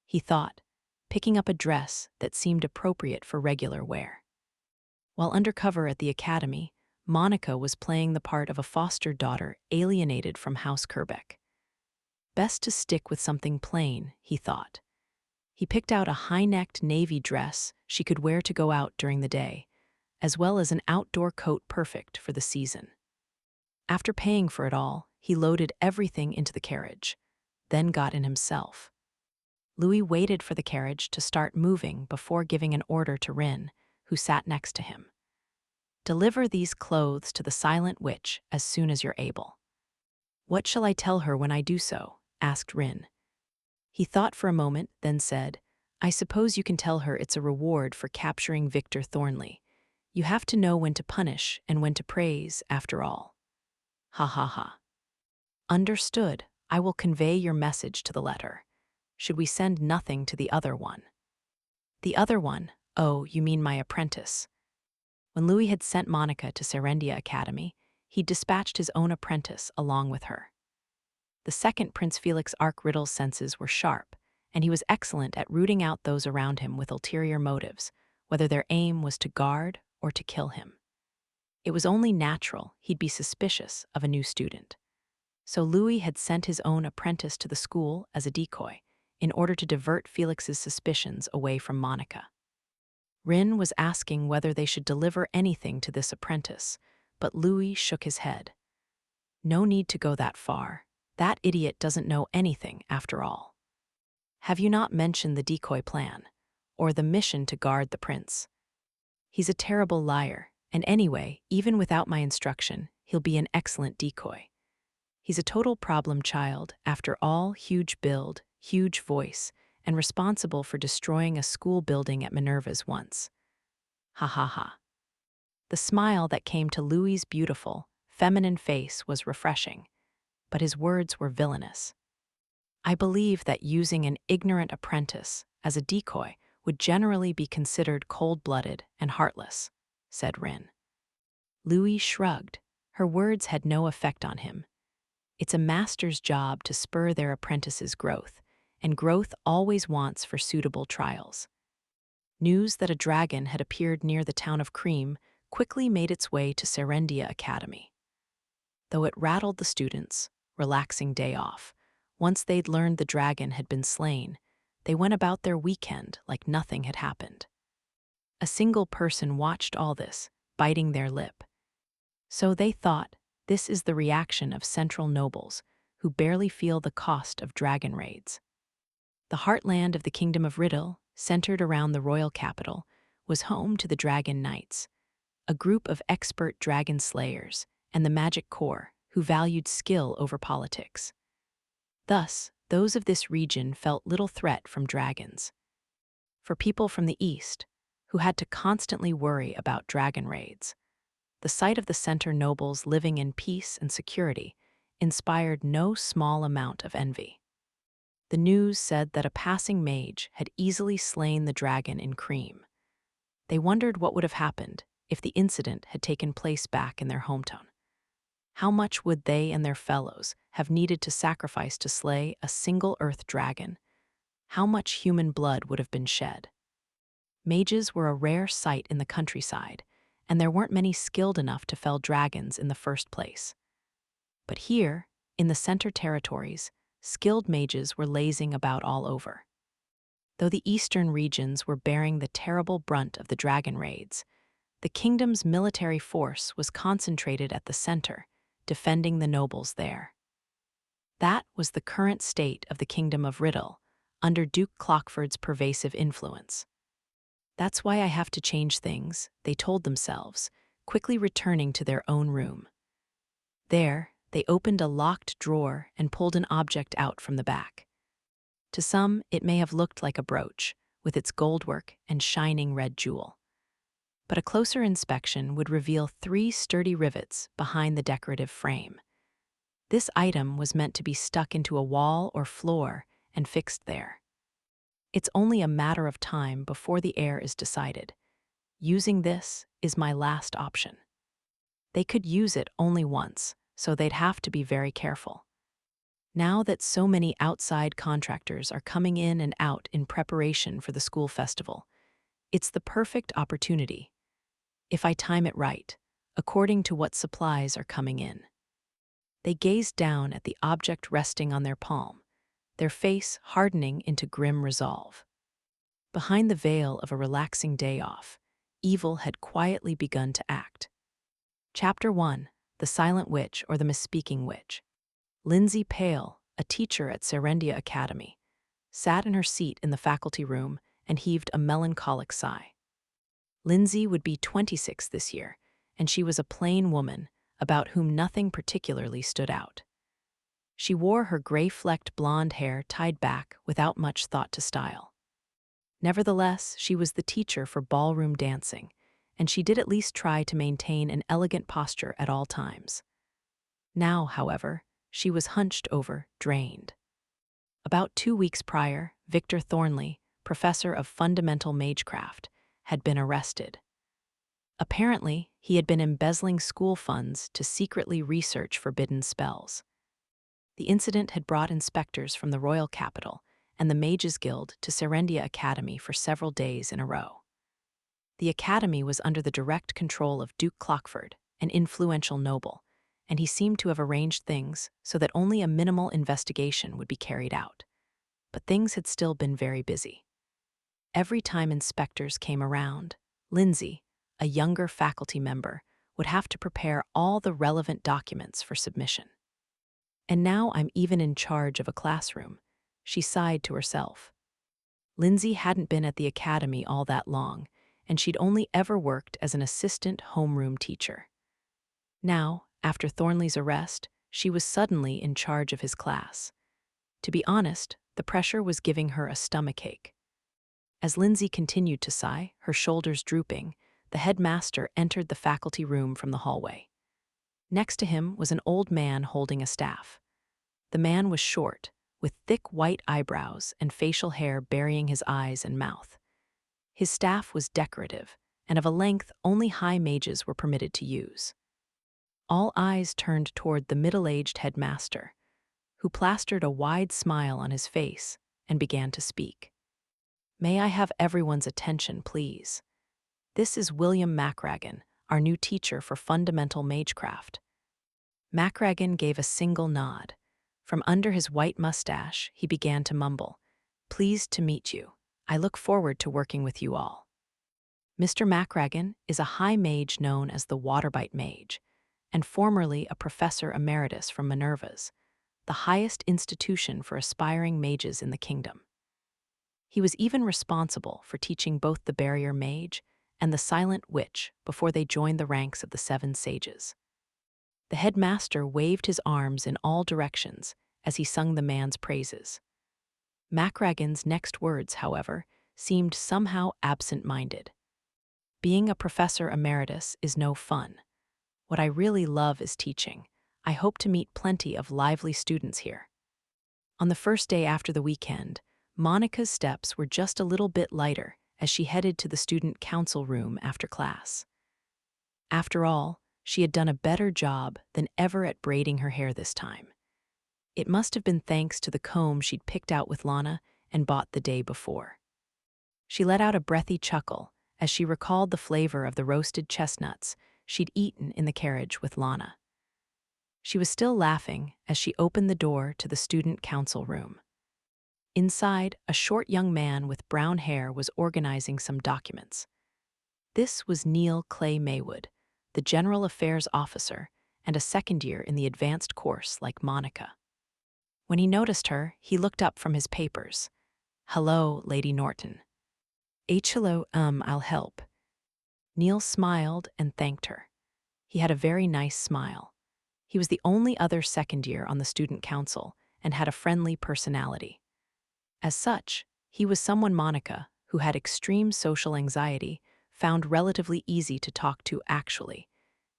S1: he thought, picking up a dress that seemed appropriate for regular wear. While undercover at the academy, Monica was playing the part of a foster daughter alienated from House Kerbeck. Best to stick with something plain, he thought. He picked out a high-necked navy dress she could wear to go out during the day, as well as an outdoor coat perfect for the season. After paying for it all, he loaded everything into the carriage, then got in himself. Louis waited for the carriage to start moving before giving an order to Rin, who sat next to him. "Deliver these clothes to the Silent Witch as soon as you're able." "What shall I tell her when I do so?" asked Rin. He thought for a moment, then said, "I suppose you can tell her it's a reward for capturing Victor Thornley. You have to know when to punish and when to praise, after all." "Ha ha ha." "Understood. I will convey your message to the letter. Should we send nothing to the other one?" "The other one? Oh, you mean my apprentice." When Louis had sent Monica to Serendia Academy, he dispatched his own apprentice along with her. The second Prince Felix Arkriddle's senses were sharp, and he was excellent at rooting out those around him with ulterior motives, whether their aim was to guard or to kill him. It was only natural he'd be suspicious of a new student. So Louis had sent his own apprentice to the school as a decoy, in order to divert Felix's suspicions away from Monica. Rin was asking whether they should deliver anything to this apprentice, but Louis shook his head. "No need to go that far. That idiot doesn't know anything, after all." "Have you not mentioned the decoy plan, or the mission to guard the prince?" "He's a terrible liar, and anyway, even without my instruction, he'll be an excellent decoy. He's a total problem child, after all, huge build, huge voice, and responsible for destroying a school building at Minerva's once." Ha ha ha. The smile that came to Louis's beautiful, feminine face was refreshing, but his words were villainous. "I believe that using an ignorant apprentice as a decoy would generally be considered cold-blooded and heartless," said Rin. Louis shrugged. Her words had no effect on him. It's a master's job to spur their apprentice's growth, and growth always wants for suitable trials. News that a dragon had appeared near the town of Cream quickly made its way to Serendia Academy. Though it rattled the students, relaxing day off, once they'd learned the dragon had been slain, they went about their weekend like nothing had happened. A single person watched all this, biting their lip. So they thought, this is the reaction of central nobles, who barely feel the cost of dragon raids. The heartland of the Kingdom of Riddle, centered around the royal capital, was home to the Dragon Knights, a group of expert dragon slayers, and the Magic Corps, who valued skill over politics. Thus, those of this region felt little threat from dragons. For people from the east, who had to constantly worry about dragon raids, the sight of the center nobles living in peace and security inspired no small amount of envy. The news said that a passing mage had easily slain the dragon in Cream. They wondered what would have happened if the incident had taken place back in their hometown. How much would they and their fellows have needed to sacrifice to slay a single earth dragon? How much human blood would have been shed? Mages were a rare sight in the countryside, and there weren't many skilled enough to fell dragons in the first place. But here, in the center territories, skilled mages were lazing about all over. Though the eastern regions were bearing the terrible brunt of the dragon raids, the kingdom's military force was concentrated at the center, defending the nobles there. That was the current state of the Kingdom of Riddle, under Duke Clockford's pervasive influence. "That's why I have to change things," they told themselves, quickly returning to their own room. There, they opened a locked drawer and pulled an object out from the back. To some, it may have looked like a brooch, with its goldwork and shining red jewel. But a closer inspection would reveal 3 sturdy rivets behind the decorative frame. This item was meant to be stuck into a wall or floor and fixed there. It's only a matter of time before the heir is decided. Using this is my last option. They could use it only once, so they'd have to be very careful. Now that so many outside contractors are coming in and out in preparation for the school festival, it's the perfect opportunity, if I time it right, according to what supplies are coming in. They gazed down at the object resting on their palm, their face hardening into grim resolve. Behind the veil of a relaxing day off, evil had quietly begun to act. Chapter 1: The Silent Witch or the Misspeaking Witch. Lindsay Pale, a teacher at Serendia Academy, sat in her seat in the faculty room and heaved a melancholic sigh. Lindsay would be 26 this year, and she was a plain woman about whom nothing particularly stood out. She wore her gray-flecked blonde hair tied back without much thought to style. Nevertheless, she was the teacher for ballroom dancing, and she did at least try to maintain an elegant posture at all times. Now, however, she was hunched over, drained. About 2 weeks prior, Victor Thornley, professor of fundamental magecraft, had been arrested. Apparently, he had been embezzling school funds to secretly research forbidden spells. The incident had brought inspectors from the royal capital and the Mages Guild to Serendia Academy for several days in a row. The academy was under the direct control of Duke Clockford, an influential noble, and he seemed to have arranged things so that only a minimal investigation would be carried out. But things had still been very busy. Every time inspectors came around, Lindsay, a younger faculty member, would have to prepare all the relevant documents for submission. And now I'm even in charge of a classroom, she sighed to herself. Lindsay hadn't been at the academy all that long, and she'd only ever worked as an assistant homeroom teacher. Now, after Thornley's arrest, she was suddenly in charge of his class. To be honest, the pressure was giving her a stomachache. As Lindsay continued to sigh, her shoulders drooping, the headmaster entered the faculty room from the hallway. Next to him was an old man holding a staff. The man was short, with thick white eyebrows and facial hair burying his eyes and mouth. His staff was decorative, and of a length only high mages were permitted to use. All eyes turned toward the middle-aged headmaster, who plastered a wide smile on his face and began to speak. "May I have everyone's attention, please? This is William Macragan, our new teacher for fundamental magecraft." Macragan gave a single nod. From under his white mustache, he began to mumble, "Pleased to meet you. I look forward to working with you all." Mr. Macragan is a high mage known as the Waterbite Mage, and formerly a professor emeritus from Minerva's, the highest institution for aspiring mages in the kingdom. He was even responsible for teaching both the Barrier Mage and the Silent Witch before they joined the ranks of the Seven Sages. The headmaster waved his arms in all directions as he sung the man's praises. Macragan's next words, however, seemed somehow absent-minded. "Being a professor emeritus is no fun. What I really love is teaching. I hope to meet plenty of lively students here." On the first day after the weekend, Monica's steps were just a little bit lighter as she headed to the student council room after class. After all, she had done a better job than ever at braiding her hair this time. It must have been thanks to the comb she'd picked out with Lana and bought the day before. She let out a breathy chuckle as she recalled the flavor of the roasted chestnuts she'd eaten in the carriage with Lana. She was still laughing as she opened the door to the student council room. Inside, a short young man with brown hair was organizing some documents. This was Neil Clay Maywood, the General Affairs Officer and a second year in the advanced course like Monica. When he noticed her, he looked up from his papers. "Hello, Lady Norton." Hello, I'll help." Neil smiled and thanked her. He had a very nice smile. He was the only other second year on the student council and had a friendly personality. As such, he was someone Monica, who had extreme social anxiety, found relatively easy to talk to actually.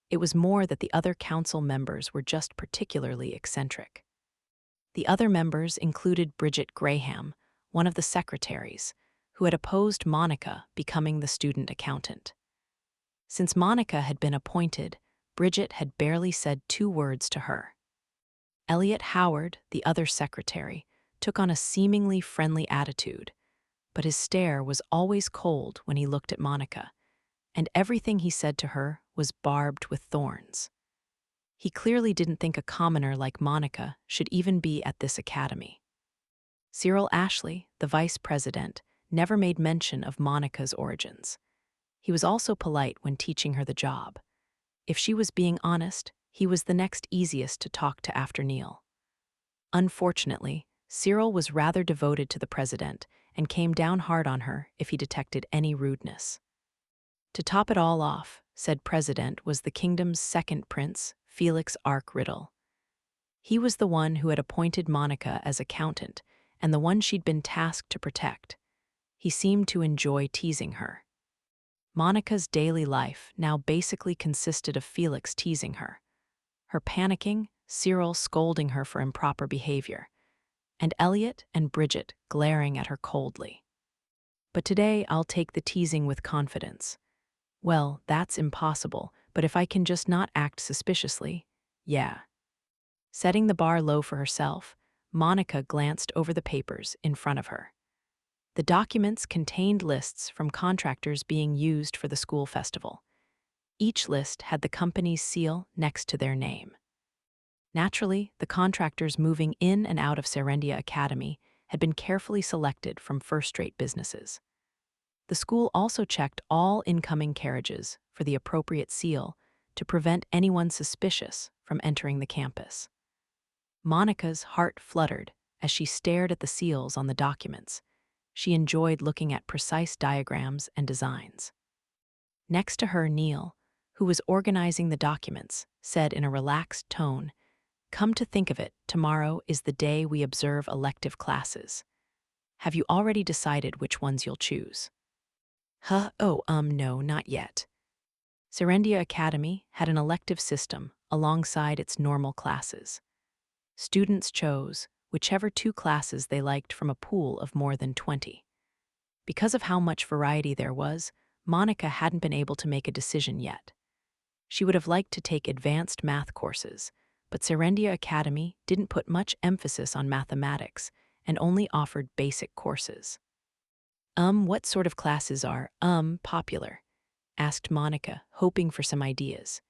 S1: It was more that the other council members were just particularly eccentric. The other members included Bridget Graham, one of the secretaries, who had opposed Monica becoming the student accountant. Since Monica had been appointed, Bridget had barely said 2 words to her. Elliot Howard, the other secretary, took on a seemingly friendly attitude, but his stare was always cold when he looked at Monica, and everything he said to her was barbed with thorns. He clearly didn't think a commoner like Monica should even be at this academy. Cyril Ashley, the vice president, never made mention of Monica's origins. He was also polite when teaching her the job. If she was being honest, he was the next easiest to talk to after Neil. Unfortunately, Cyril was rather devoted to the president and came down hard on her if he detected any rudeness. To top it all off, said president was the kingdom's second prince, Felix Ark-Riddle. He was the one who had appointed Monica as accountant and the one she'd been tasked to protect. He seemed to enjoy teasing her. Monica's daily life now basically consisted of Felix teasing her, her panicking, Cyril scolding her for improper behavior, and Elliot and Bridget glaring at her coldly. But today I'll take the teasing with confidence. Well, that's impossible, but if I can just not act suspiciously, yeah. Setting the bar low for herself, Monica glanced over the papers in front of her. The documents contained lists from contractors being used for the school festival. Each list had the company's seal next to their name. Naturally, the contractors moving in and out of Serendia Academy had been carefully selected from first-rate businesses. The school also checked all incoming carriages for the appropriate seal to prevent anyone suspicious from entering the campus. Monica's heart fluttered as she stared at the seals on the documents. She enjoyed looking at precise diagrams and designs. Next to her, Neil, who was organizing the documents, said in a relaxed tone, "Come to think of it, tomorrow is the day we observe elective classes. Have you already decided which ones you'll choose?" No, not yet. Serendia Academy had an elective system alongside its normal classes. Students chose whichever 2 classes they liked from a pool of more than 20. Because of how much variety there was, Monica hadn't been able to make a decision yet. She would have liked to take advanced math courses, but Serendia Academy didn't put much emphasis on mathematics and only offered basic courses. What sort of classes are, popular?" asked Monica, hoping for some ideas.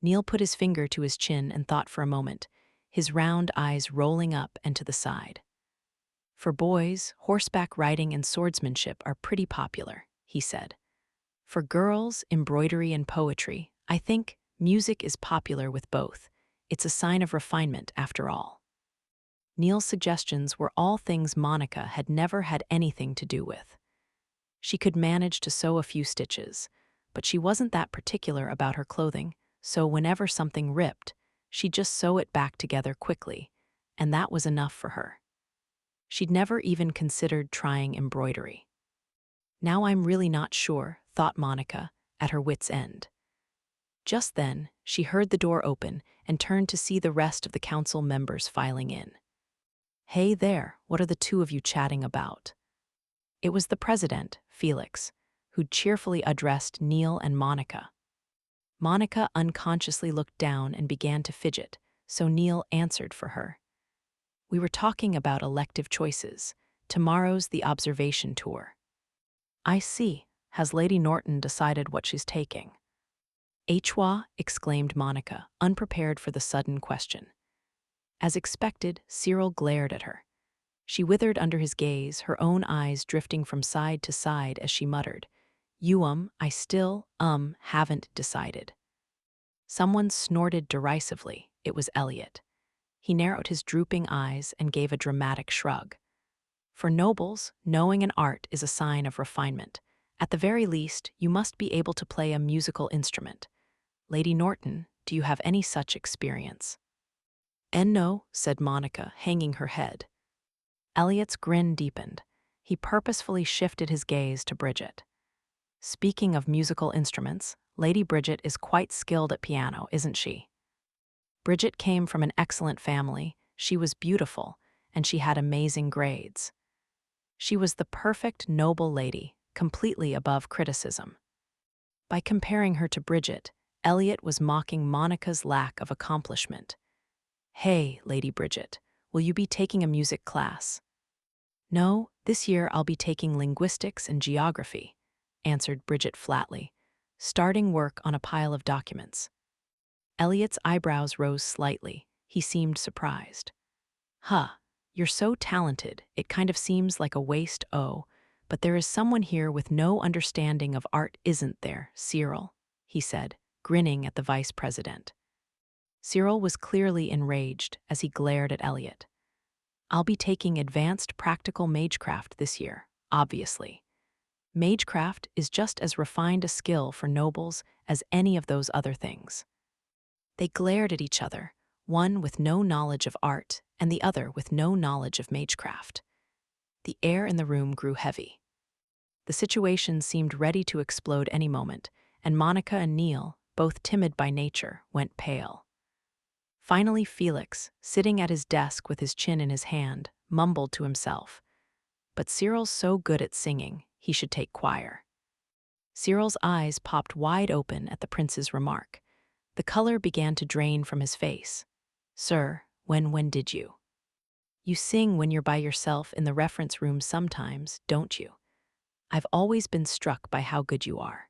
S1: Neil put his finger to his chin and thought for a moment, his round eyes rolling up and to the side. "For boys, horseback riding and swordsmanship are pretty popular," he said. "For girls, embroidery and poetry. I think music is popular with both. It's a sign of refinement, after all." Neil's suggestions were all things Monica had never had anything to do with. She could manage to sew a few stitches, but she wasn't that particular about her clothing, so whenever something ripped, she'd just sew it back together quickly, and that was enough for her. She'd never even considered trying embroidery. "Now I'm really not sure," thought Monica, at her wit's end. Just then, she heard the door open and turned to see the rest of the council members filing in. "Hey there, what are the 2 of you chatting about?" It was the president, Felix, who'd cheerfully addressed Neil and Monica. Monica unconsciously looked down and began to fidget, so Neil answered for her. "We were talking about elective choices. Tomorrow's the observation tour." "I see. Has Lady Norton decided what she's taking?" "Hwa," exclaimed Monica, unprepared for the sudden question. As expected, Cyril glared at her. She withered under his gaze, her own eyes drifting from side to side as she muttered, I still, haven't decided." Someone snorted derisively. It was Elliot. He narrowed his drooping eyes and gave a dramatic shrug. For nobles, knowing an art is a sign of refinement. At the very least, you must be able to play a musical instrument. Lady Norton, do you have any such experience? "No," said Monica, hanging her head. Elliot's grin deepened. He purposefully shifted his gaze to Bridget. "Speaking of musical instruments, Lady Bridget is quite skilled at piano, isn't she?" Bridget came from an excellent family, she was beautiful, and she had amazing grades. She was the perfect noble lady, completely above criticism. By comparing her to Bridget, Elliot was mocking Monica's lack of accomplishment. "Hey, Lady Bridget, will you be taking a music class?" "No, this year I'll be taking linguistics and geography," answered Bridget flatly, starting work on a pile of documents. Elliot's eyebrows rose slightly. He seemed surprised. "Huh, you're so talented, it kind of seems like a waste, but there is someone here with no understanding of art, isn't there, Cyril?" he said, grinning at the vice president. Cyril was clearly enraged as he glared at Elliot. "I'll be taking advanced practical magecraft this year, obviously. Magecraft is just as refined a skill for nobles as any of those other things." They glared at each other, one with no knowledge of art and the other with no knowledge of magecraft. The air in the room grew heavy. The situation seemed ready to explode any moment, and Monica and Neil, both timid by nature, went pale. Finally, Felix, sitting at his desk with his chin in his hand, mumbled to himself, "But Cyril's so good at singing, he should take choir." Cyril's eyes popped wide open at the prince's remark. The color began to drain from his face. "Sir, when did you? You sing when you're by yourself in the reference room sometimes, don't you? I've always been struck by how good you are."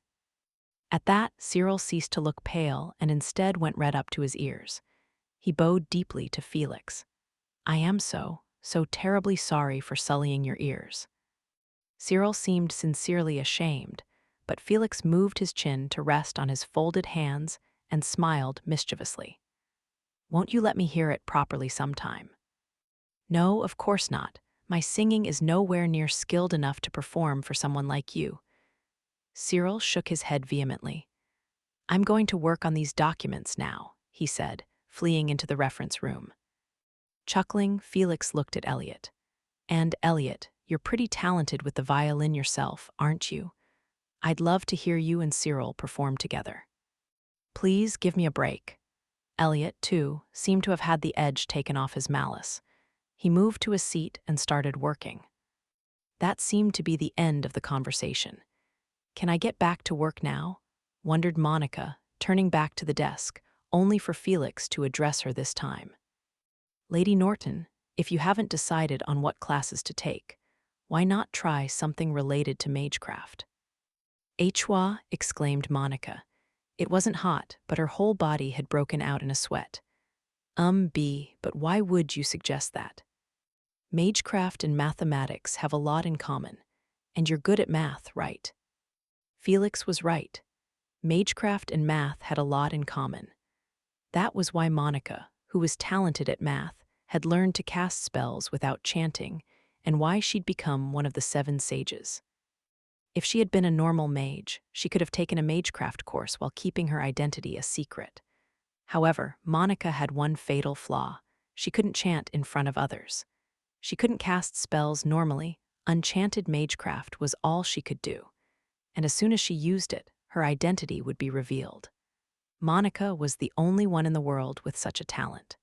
S1: At that, Cyril ceased to look pale and instead went right up to his ears. He bowed deeply to Felix. "I am so terribly sorry for sullying your ears." Cyril seemed sincerely ashamed, but Felix moved his chin to rest on his folded hands and smiled mischievously. "Won't you let me hear it properly sometime?" "No, of course not. My singing is nowhere near skilled enough to perform for someone like you." Cyril shook his head vehemently. "I'm going to work on these documents now," he said, fleeing into the reference room. Chuckling, Felix looked at Elliot. "And, Elliot, you're pretty talented with the violin yourself, aren't you? I'd love to hear you and Cyril perform together." "Please give me a break." Elliot, too, seemed to have had the edge taken off his malice. He moved to a seat and started working. That seemed to be the end of the conversation. "Can I get back to work now?" wondered Monica, turning back to the desk, only for Felix to address her this time. "Lady Norton, if you haven't decided on what classes to take, why not try something related to magecraft?" "Hwa!" exclaimed Monica. It wasn't hot, but her whole body had broken out in a sweat. But why would you suggest that? Magecraft and mathematics have a lot in common, and you're good at math, right?" Felix was right. Magecraft and math had a lot in common. That was why Monica, who was talented at math, had learned to cast spells without chanting, and why she'd become one of the 7 sages. If she had been a normal mage, she could have taken a magecraft course while keeping her identity a secret. However, Monica had one fatal flaw. She couldn't chant in front of others. She couldn't cast spells normally. Enchanted magecraft was all she could do. And as soon as she used it, her identity would be revealed. Monica was the only one in the world with such a talent.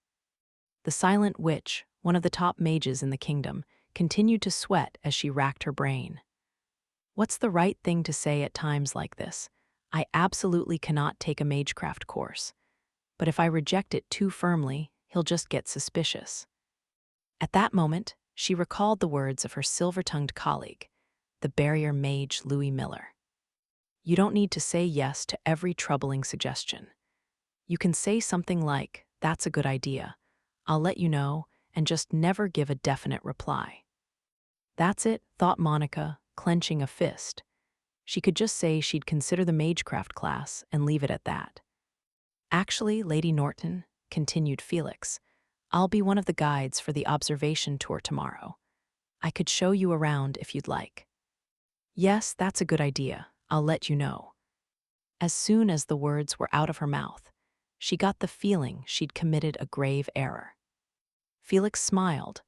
S1: The Silent Witch, one of the top mages in the kingdom, continued to sweat as she racked her brain. What's the right thing to say at times like this? I absolutely cannot take a magecraft course. But if I reject it too firmly, he'll just get suspicious. At that moment, she recalled the words of her silver-tongued colleague, the barrier mage Louis Miller. You don't need to say yes to every troubling suggestion. You can say something like, "That's a good idea. I'll let you know," and just never give a definite reply. That's it, thought Monica, clenching a fist. She could just say she'd consider the magecraft class and leave it at that. "Actually, Lady Norton," continued Felix, "I'll be one of the guides for the observation tour tomorrow. I could show you around if you'd like." "Yes, that's a good idea. I'll let you know." As soon as the words were out of her mouth, she got the feeling she'd committed a grave error. Felix smiled.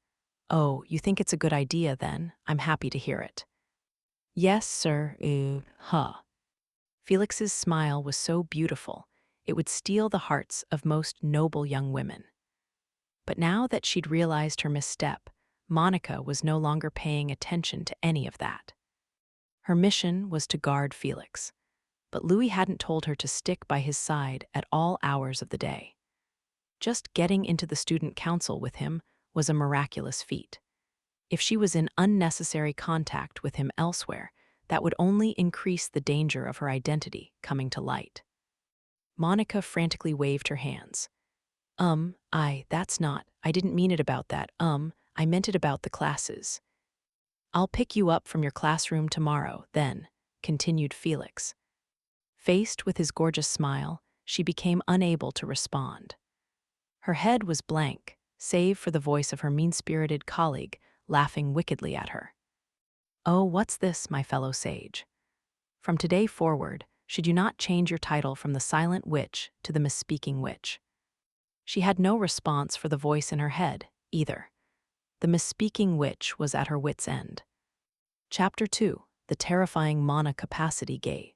S1: "Oh, you think it's a good idea, then? I'm happy to hear it." "Yes, sir, Felix's smile was so beautiful, it would steal the hearts of most noble young women. But now that she'd realized her misstep, Monica was no longer paying attention to any of that. Her mission was to guard Felix, but Louis hadn't told her to stick by his side at all hours of the day. Just getting into the student council with him was a miraculous feat. If she was in unnecessary contact with him elsewhere, that would only increase the danger of her identity coming to light. Monica frantically waved her hands. I didn't mean it about that, I meant it about the classes. I'll pick you up from your classroom tomorrow, then, continued Felix. Faced with his gorgeous smile, she became unable to respond. Her head was blank, save for the voice of her mean-spirited colleague laughing wickedly at her. Oh, what's this, my fellow sage? From today forward, should you not change your title from the Silent Witch to the Misspeaking Witch? She had no response for the voice in her head, either. The Misspeaking Witch was at her wit's end. Chapter 2. The Terrifying Mana Capacity Gate.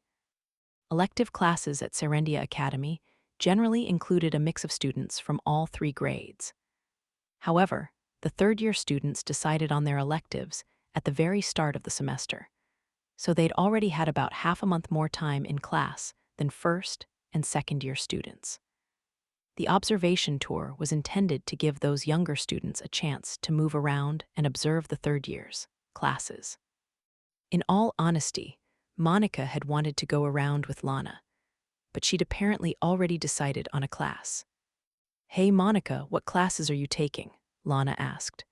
S1: Elective classes at Serendia Academy generally included a mix of students from all 3 grades. However, the third-year students decided on their electives at the very start of the semester, so they'd already had about half a month more time in class than first- and second-year students. The observation tour was intended to give those younger students a chance to move around and observe the third year's classes. In all honesty, Monica had wanted to go around with Lana, but she'd apparently already decided on a class. Hey Monica, what classes are you taking? Lana asked.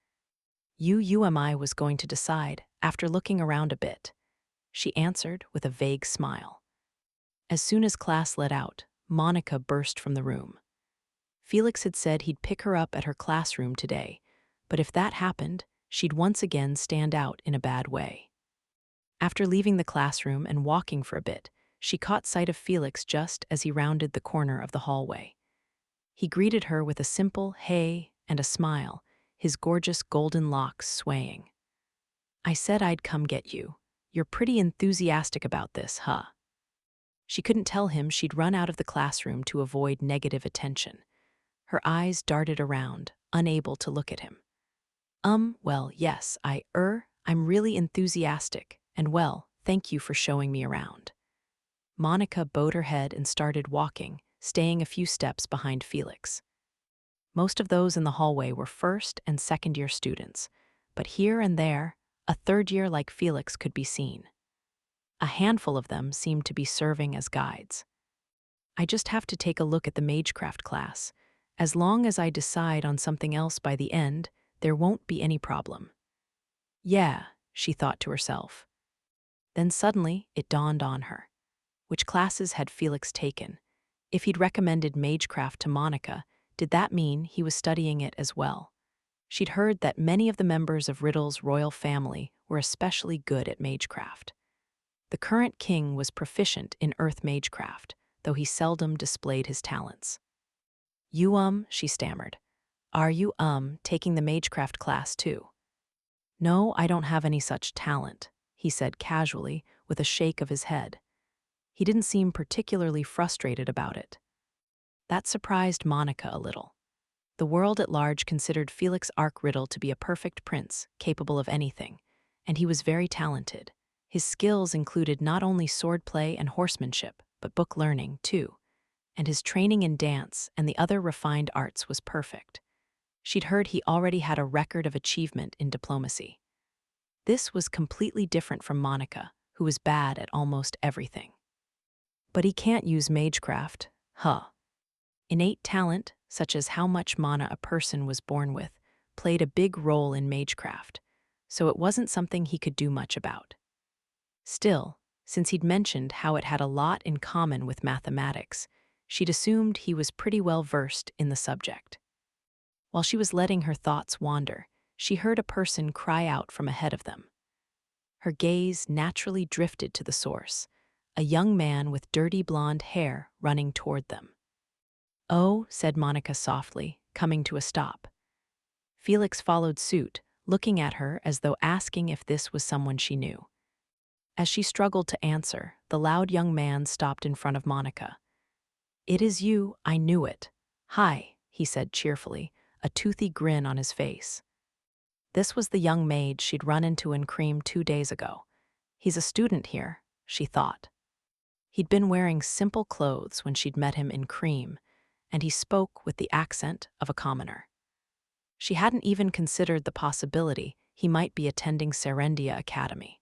S1: UMI was going to decide after looking around a bit, she answered with a vague smile. As soon as class let out, Monica burst from the room. Felix had said he'd pick her up at her classroom today, but if that happened, she'd once again stand out in a bad way. After leaving the classroom and walking for a bit, she caught sight of Felix just as he rounded the corner of the hallway. He greeted her with a simple hey and a smile, his gorgeous golden locks swaying. I said I'd come get you. You're pretty enthusiastic about this, huh? She couldn't tell him she'd run out of the classroom to avoid negative attention. Her eyes darted around, unable to look at him. Well, yes, I'm really enthusiastic, and well, thank you for showing me around. Monica bowed her head and started walking, staying a few steps behind Felix. Most of those in the hallway were first- and second-year students, but here and there, a third-year like Felix could be seen. A handful of them seemed to be serving as guides. I just have to take a look at the magecraft class. As long as I decide on something else by the end, there won't be any problem. Yeah, she thought to herself. Then suddenly it dawned on her. Which classes had Felix taken? If he'd recommended magecraft to Monica, did that mean he was studying it as well? She'd heard that many of the members of Riddle's royal family were especially good at magecraft. The current king was proficient in earth magecraft, though he seldom displayed his talents. She stammered. Are you, taking the magecraft class too? No, I don't have any such talent, he said casually, with a shake of his head. He didn't seem particularly frustrated about it. That surprised Monica a little. The world at large considered Felix Riddle to be a perfect prince, capable of anything, and he was very talented. His skills included not only swordplay and horsemanship, but book learning, too, and his training in dance and the other refined arts was perfect. She'd heard he already had a record of achievement in diplomacy. This was completely different from Monica, who was bad at almost everything. But he can't use magecraft, huh? Innate talent, such as how much mana a person was born with, played a big role in magecraft, so it wasn't something he could do much about. Still, since he'd mentioned how it had a lot in common with mathematics, she'd assumed he was pretty well versed in the subject. While she was letting her thoughts wander, she heard a person cry out from ahead of them. Her gaze naturally drifted to the source, a young man with dirty blonde hair running toward them. Oh, said Monica softly, coming to a stop. Felix followed suit, looking at her as though asking if this was someone she knew. As she struggled to answer, the loud young man stopped in front of Monica. It is you, I knew it. Hi, he said cheerfully, a toothy grin on his face. This was the young mage she'd run into in Cream 2 days ago. He's a student here, she thought. He'd been wearing simple clothes when she'd met him in Cream, and he spoke with the accent of a commoner. She hadn't even considered the possibility he might be attending Serendia Academy.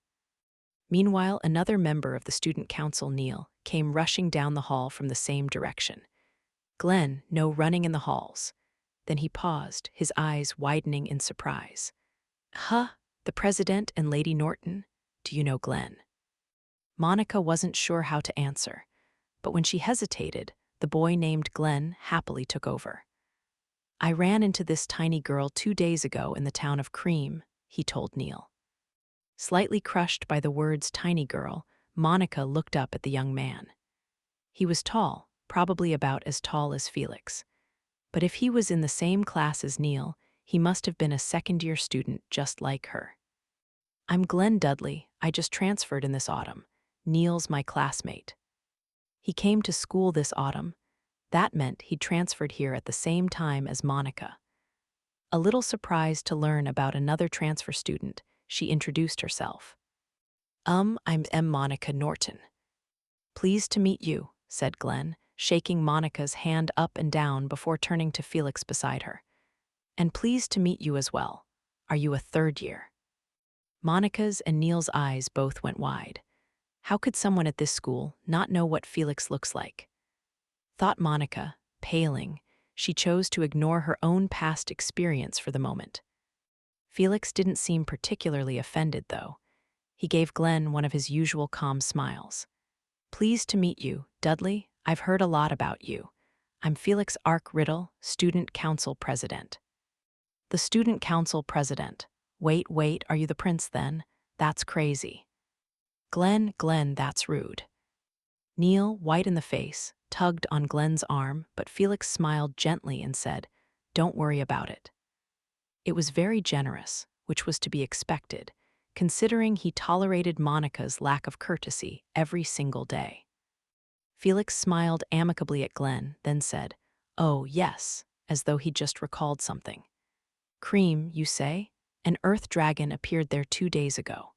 S1: Meanwhile, another member of the student council, Neil, came rushing down the hall from the same direction. Glenn, no running in the halls. Then he paused, his eyes widening in surprise. Huh, the president and Lady Norton? Do you know Glenn? Monica wasn't sure how to answer, but when she hesitated, the boy named Glenn happily took over. I ran into this tiny girl 2 days ago in the town of Cream, he told Neil. Slightly crushed by the words tiny girl, Monica looked up at the young man. He was tall, probably about as tall as Felix. But if he was in the same class as Neil, he must have been a second-year student just like her. I'm Glenn Dudley. I just transferred in this autumn. Neil's my classmate. He came to school this autumn. That meant he'd transferred here at the same time as Monica. A little surprised to learn about another transfer student, she introduced herself. I'm Monica Norton. Pleased to meet you, said Glenn, shaking Monica's hand up and down before turning to Felix beside her. And pleased to meet you as well. Are you a third year? Monica's and Neil's eyes both went wide. How could someone at this school not know what Felix looks like? Thought Monica, paling, she chose to ignore her own past experience for the moment. Felix didn't seem particularly offended, though. He gave Glenn one of his usual calm smiles. Pleased to meet you, Dudley. I've heard a lot about you. I'm Felix Riddle, Student Council President. The Student Council President. Wait, are you the prince then? That's crazy. Glenn, that's rude. Neil, white in the face, tugged on Glenn's arm, but Felix smiled gently and said, Don't worry about it. It was very generous, which was to be expected, considering he tolerated Monica's lack of courtesy every single day. Felix smiled amicably at Glenn, then said, Oh, yes, as though he'd just recalled something. Cream, you say? An earth dragon appeared there 2 days ago.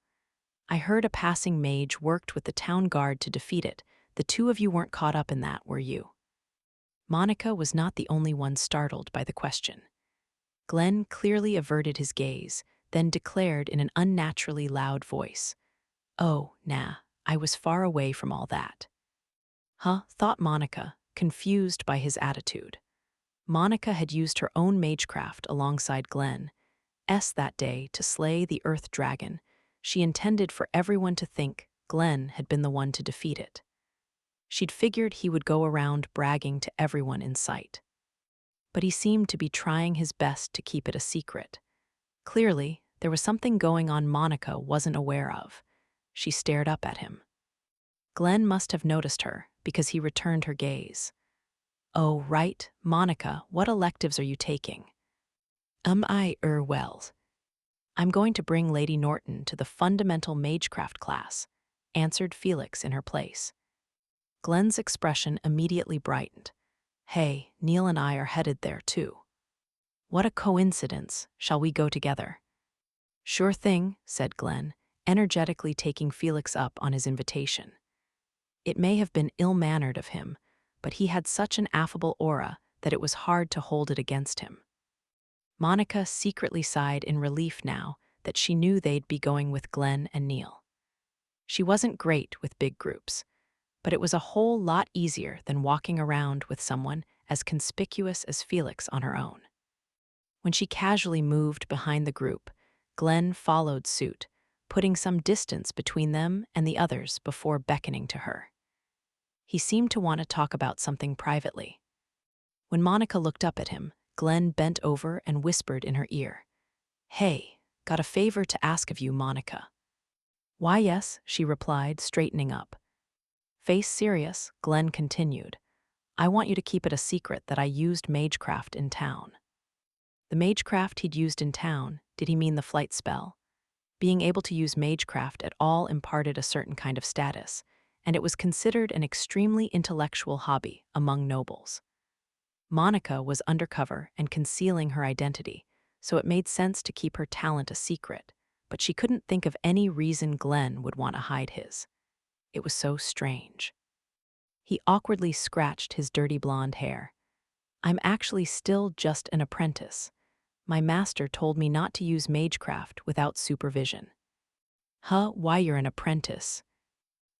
S1: I heard a passing mage worked with the town guard to defeat it. The two of you weren't caught up in that, were you? Monica was not the only one startled by the question. Glenn clearly averted his gaze, then declared in an unnaturally loud voice, Oh, nah, I was far away from all that. Huh, thought Monica, confused by his attitude. Monica had used her own magecraft alongside Glenn's that day to slay the earth dragon. She intended for everyone to think Glenn had been the one to defeat it. She'd figured he would go around bragging to everyone in sight. But he seemed to be trying his best to keep it a secret. Clearly, there was something going on Monica wasn't aware of. She stared up at him. Glenn must have noticed her, because he returned her gaze. Oh, right, Monica, what electives are you taking? Well. I'm going to bring Lady Norton to the Fundamental Magecraft class, answered Felix in her place. Glenn's expression immediately brightened. Hey, Neil and I are headed there too. What a coincidence. Shall we go together? Sure thing, said Glenn, energetically taking Felix up on his invitation. It may have been ill-mannered of him, but he had such an affable aura that it was hard to hold it against him. Monica secretly sighed in relief now that she knew they'd be going with Glenn and Neil. She wasn't great with big groups, but it was a whole lot easier than walking around with someone as conspicuous as Felix on her own. When she casually moved behind the group, Glenn followed suit, putting some distance between them and the others before beckoning to her. He seemed to want to talk about something privately. When Monica looked up at him, Glenn bent over and whispered in her ear, Hey, got a favor to ask of you, Monica. Why, yes, she replied, straightening up. Face serious, Glenn continued. I want you to keep it a secret that I used magecraft in town. The magecraft he'd used in town, did he mean the flight spell? Being able to use magecraft at all imparted a certain kind of status, and it was considered an extremely intellectual hobby among nobles. Monica was undercover and concealing her identity, so it made sense to keep her talent a secret, but she couldn't think of any reason Glenn would want to hide his. It was so strange. He awkwardly scratched his dirty blonde hair. I'm actually still just an apprentice. My master told me not to use magecraft without supervision. Huh, why you're an apprentice?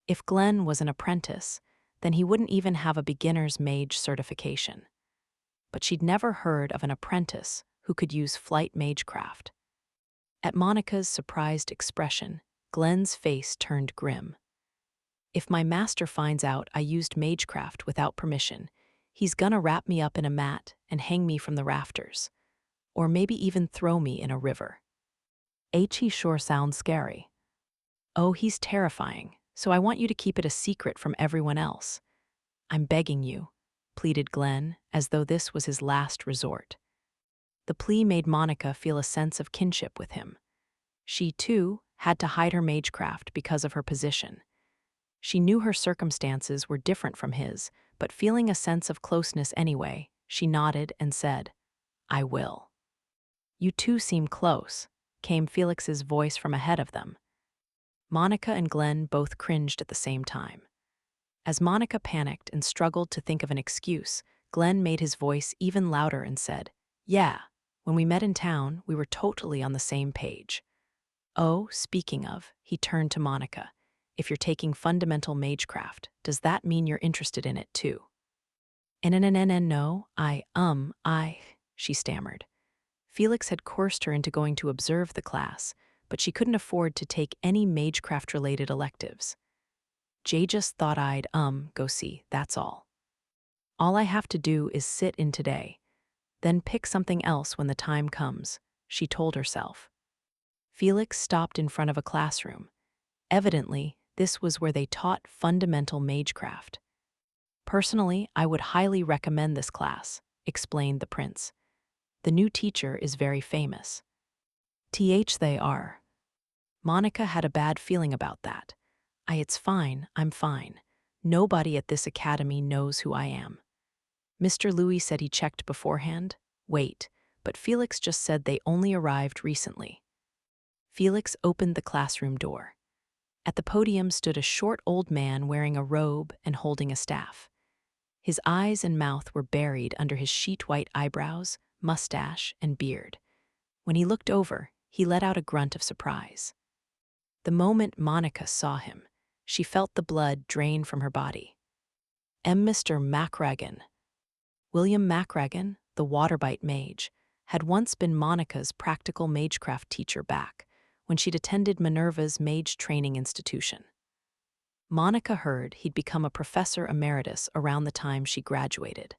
S1: If Glenn was an apprentice, then he wouldn't even have a beginner's mage certification. But she'd never heard of an apprentice who could use flight magecraft. At Monica's surprised expression, Glenn's face turned grim. If my master finds out I used magecraft without permission, he's gonna wrap me up in a mat and hang me from the rafters. Or maybe even throw me in a river. He sure sounds scary. Oh, he's terrifying, so I want you to keep it a secret from everyone else. I'm begging you, pleaded Glenn, as though this was his last resort. The plea made Monica feel a sense of kinship with him. She, too, had to hide her magecraft because of her position. She knew her circumstances were different from his, but feeling a sense of closeness anyway, she nodded and said, I will. You two seem close, came Felix's voice from ahead of them. Monica and Glenn both cringed at the same time. As Monica panicked and struggled to think of an excuse, Glenn made his voice even louder and said, Yeah, when we met in town, we were totally on the same page. Oh, speaking of, he turned to Monica. If you're taking fundamental magecraft, does that mean you're interested in it too? No, she stammered. Felix had coerced her into going to observe the class, but she couldn't afford to take any magecraft-related electives. Jay just thought I'd, go see, that's all. All I have to do is sit in today, then pick something else when the time comes, she told herself. Felix stopped in front of a classroom. Evidently, this was where they taught fundamental magecraft. Personally, I would highly recommend this class, explained the prince. The new teacher is very famous. They are. Monica had a bad feeling about that. It's fine, I'm fine. Nobody at this academy knows who I am. Mr. Louis said he checked beforehand. Wait, but Felix just said they only arrived recently. Felix opened the classroom door. At the podium stood a short old man wearing a robe and holding a staff. His eyes and mouth were buried under his sheet-white eyebrows, mustache, and beard. When he looked over, he let out a grunt of surprise. The moment Monica saw him, she felt the blood drain from her body. Mr. Macragan. William Macragan, the waterbite mage, had once been Monica's practical magecraft teacher back when she'd attended Minerva's mage training institution. Monica heard he'd become a professor emeritus around the time she graduated.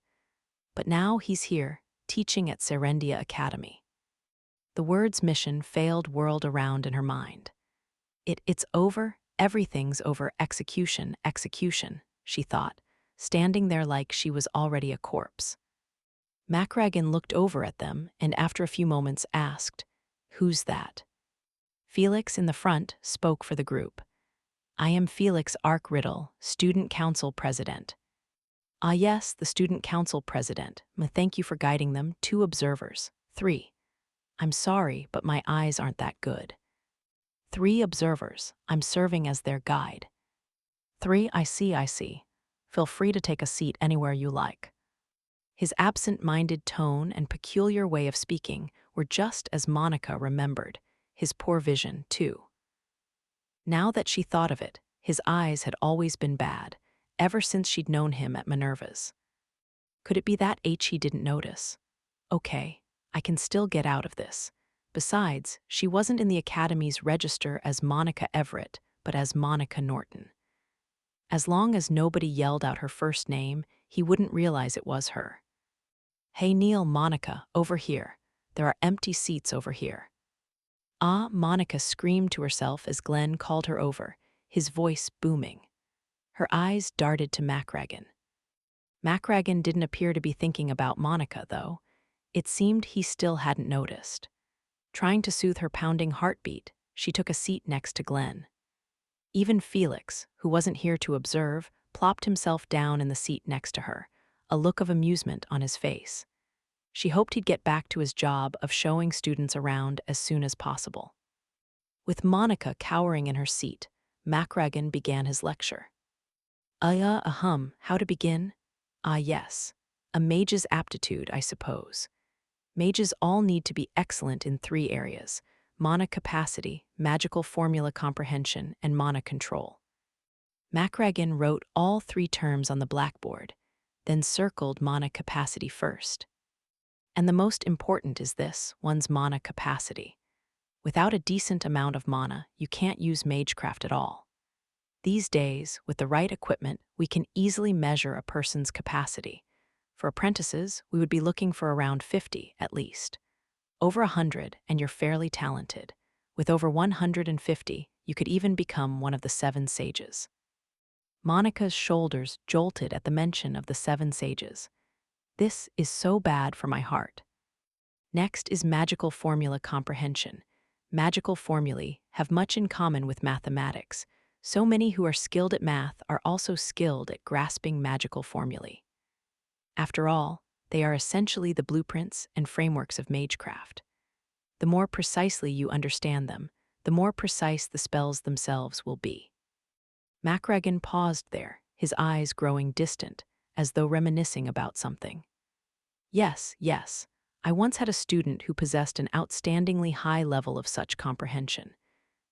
S1: But now he's here, teaching at Serendia Academy. The word's mission failed whirled around in her mind. It's over, everything's over, execution, she thought, standing there like she was already a corpse. Macragan looked over at them and after a few moments asked, Who's that? Felix in the front spoke for the group. I am Felix Arkriddle, Student Council President. Ah yes, the Student Council President. Thank you for guiding them. 2 observers. 3. I'm sorry, but my eyes aren't that good. 3 observers. I'm serving as their guide. 3. I see. Feel free to take a seat anywhere you like. His absent-minded tone and peculiar way of speaking were just as Monica remembered. His poor vision, too. Now that she thought of it, his eyes had always been bad, ever since she'd known him at Minerva's. Could it be that he didn't notice? Okay, I can still get out of this. Besides, she wasn't in the Academy's register as Monica Everett, but as Monica Norton. As long as nobody yelled out her first name, he wouldn't realize it was her. Hey Neil, Monica, over here. There are empty seats over here. Ah, Monica screamed to herself as Glenn called her over, his voice booming. Her eyes darted to Macragan. Macragan didn't appear to be thinking about Monica, though. It seemed he still hadn't noticed. Trying to soothe her pounding heartbeat, she took a seat next to Glenn. Even Felix, who wasn't here to observe, plopped himself down in the seat next to her, a look of amusement on his face. She hoped he'd get back to his job of showing students around as soon as possible. With Monica cowering in her seat, Macragan began his lecture. How to begin? Yes. A mage's aptitude, I suppose. Mages all need to be excellent in 3 areas: mana capacity, magical formula comprehension, and mana control. Macragan wrote all 3 terms on the blackboard, then circled mana capacity first. And the most important is this, one's mana capacity. Without a decent amount of mana, you can't use magecraft at all. These days, with the right equipment, we can easily measure a person's capacity. For apprentices, we would be looking for around 50 at least. Over 100, and you're fairly talented. With over 150, you could even become one of the 7 sages. Monica's shoulders jolted at the mention of the 7 sages. This is so bad for my heart. Next is magical formula comprehension. Magical formulae have much in common with mathematics. So many who are skilled at math are also skilled at grasping magical formulae. After all, they are essentially the blueprints and frameworks of magecraft. The more precisely you understand them, the more precise the spells themselves will be. Macragan paused there, his eyes growing distant, as though reminiscing about something. Yes, I once had a student who possessed an outstandingly high level of such comprehension.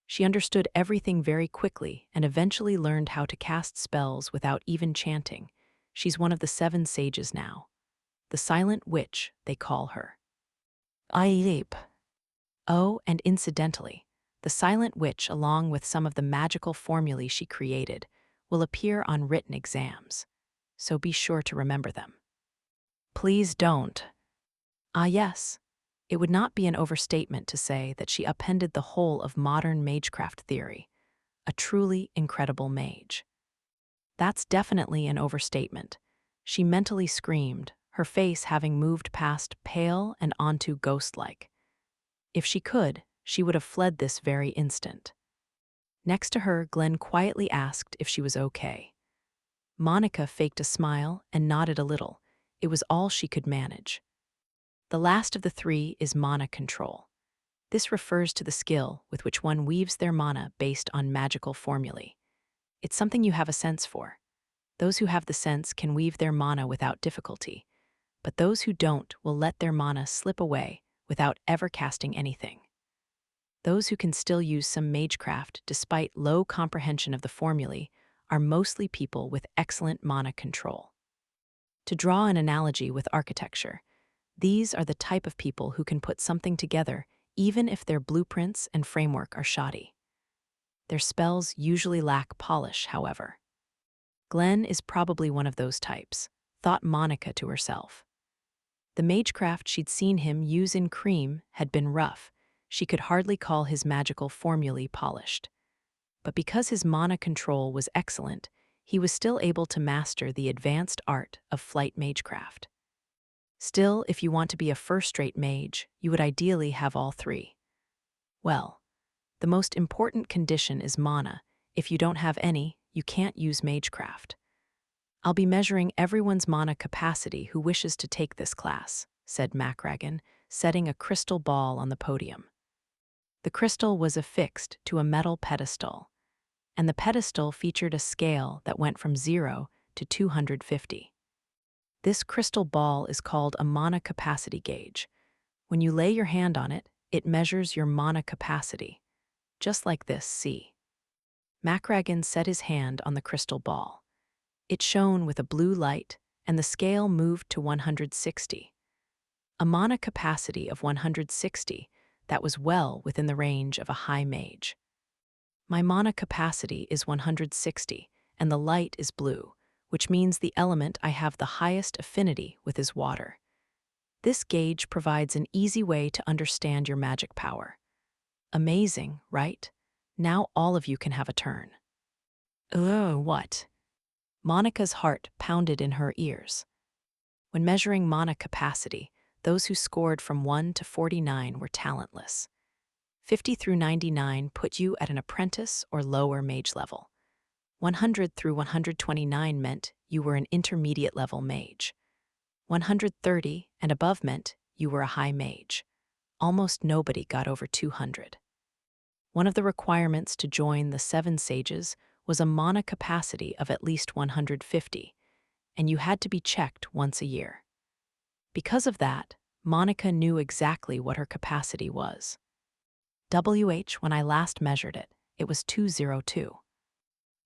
S1: She understood everything very quickly and eventually learned how to cast spells without even chanting. She's one of the 7 sages now. The Silent Witch, they call her. Oh, and incidentally, the Silent Witch, along with some of the magical formulae she created, will appear on written exams. So be sure to remember them. Please don't. Yes. It would not be an overstatement to say that she upended the whole of modern magecraft theory. A truly incredible mage. That's definitely an overstatement. She mentally screamed, her face having moved past pale and onto ghost-like. If she could, she would have fled this very instant. Next to her, Glenn quietly asked if she was okay. Monica faked a smile and nodded a little. It was all she could manage. The last of the 3 is mana control. This refers to the skill with which one weaves their mana based on magical formulae. It's something you have a sense for. Those who have the sense can weave their mana without difficulty, but those who don't will let their mana slip away without ever casting anything. Those who can still use some magecraft despite low comprehension of the formulae are mostly people with excellent mana control. To draw an analogy with architecture, these are the type of people who can put something together even if their blueprints and framework are shoddy. Their spells usually lack polish, however. Glenn is probably one of those types, thought Monica to herself. The magecraft she'd seen him use in Cream had been rough. She could hardly call his magical formulae polished. But because his mana control was excellent, he was still able to master the advanced art of flight magecraft. Still, if you want to be a first-rate mage, you would ideally have all 3. Well, the most important condition is mana. If you don't have any, you can't use magecraft. I'll be measuring everyone's mana capacity who wishes to take this class, said Macragan, setting a crystal ball on the podium. The crystal was affixed to a metal pedestal, and the pedestal featured a scale that went from 0 to 250. This crystal ball is called a mana capacity gauge. When you lay your hand on it, it measures your mana capacity. Just like this, see. Macragan set his hand on the crystal ball. It shone with a blue light, and the scale moved to 160. A mana capacity of 160, that was well within the range of a high mage. My mana capacity is 160, and the light is blue, which means the element I have the highest affinity with is water. This gauge provides an easy way to understand your magic power. Amazing, right? Now all of you can have a turn. What? Monica's heart pounded in her ears. When measuring mana capacity, those who scored from 1 to 49 were talentless. 50 through 99 put you at an apprentice or lower mage level. 100 through 129 meant you were an intermediate level mage. 130 and above meant you were a high mage. Almost nobody got over 200. One of the requirements to join the 7 sages was a mana capacity of at least 150, and you had to be checked once a year. Because of that, Monica knew exactly what her capacity was. When I last measured it, it was 202.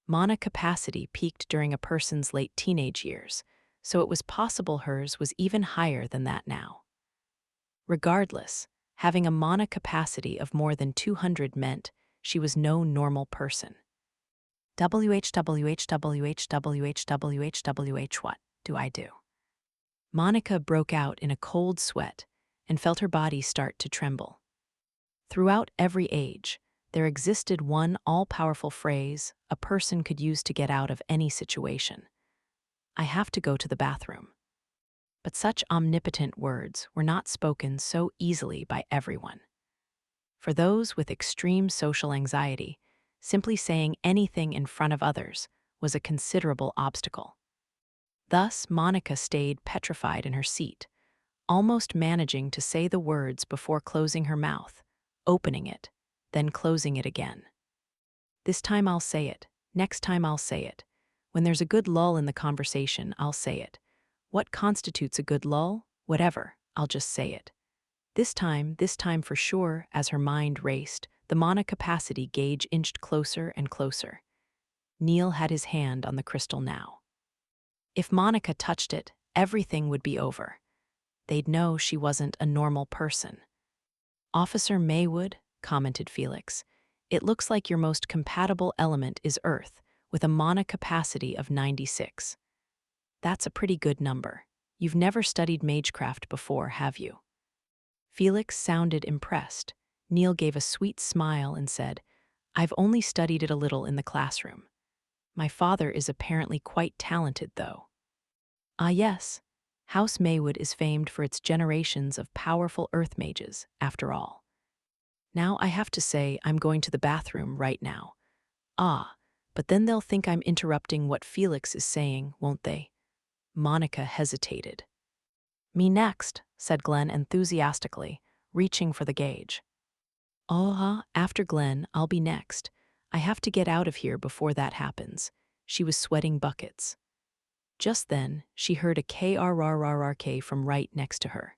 S1: Mana capacity peaked during a person's late teenage years, so it was possible hers was even higher than that now. Regardless, having a mana capacity of more than 200 meant she was no normal person. What do I do? Monica broke out in a cold sweat and felt her body start to tremble. Throughout every age, there existed one all-powerful phrase a person could use to get out of any situation. I have to go to the bathroom. But such omnipotent words were not spoken so easily by everyone. For those with extreme social anxiety, simply saying anything in front of others was a considerable obstacle. Thus, Monica stayed petrified in her seat, almost managing to say the words before closing her mouth, opening it, then closing it again. This time I'll say it, next time I'll say it. When there's a good lull in the conversation, I'll say it. What constitutes a good lull? Whatever, I'll just say it. This time for sure. As her mind raced, the mana capacity gauge inched closer and closer. Neil had his hand on the crystal now. If Monica touched it, everything would be over. They'd know she wasn't a normal person. Officer Maywood, commented Felix, it looks like your most compatible element is Earth, with a mana capacity of 96. That's a pretty good number. You've never studied magecraft before, have you? Felix sounded impressed. Neil gave a sweet smile and said, I've only studied it a little in the classroom. My father is apparently quite talented, though. Ah yes, House Maywood is famed for its generations of powerful earth mages, after all. Now I have to say I'm going to the bathroom right now. Ah, but then they'll think I'm interrupting what Felix is saying, won't they? Monica hesitated. Me next, said Glenn enthusiastically, reaching for the gauge. After Glenn, I'll be next. I have to get out of here before that happens. She was sweating buckets. Just then, she heard a krrrrk from right next to her.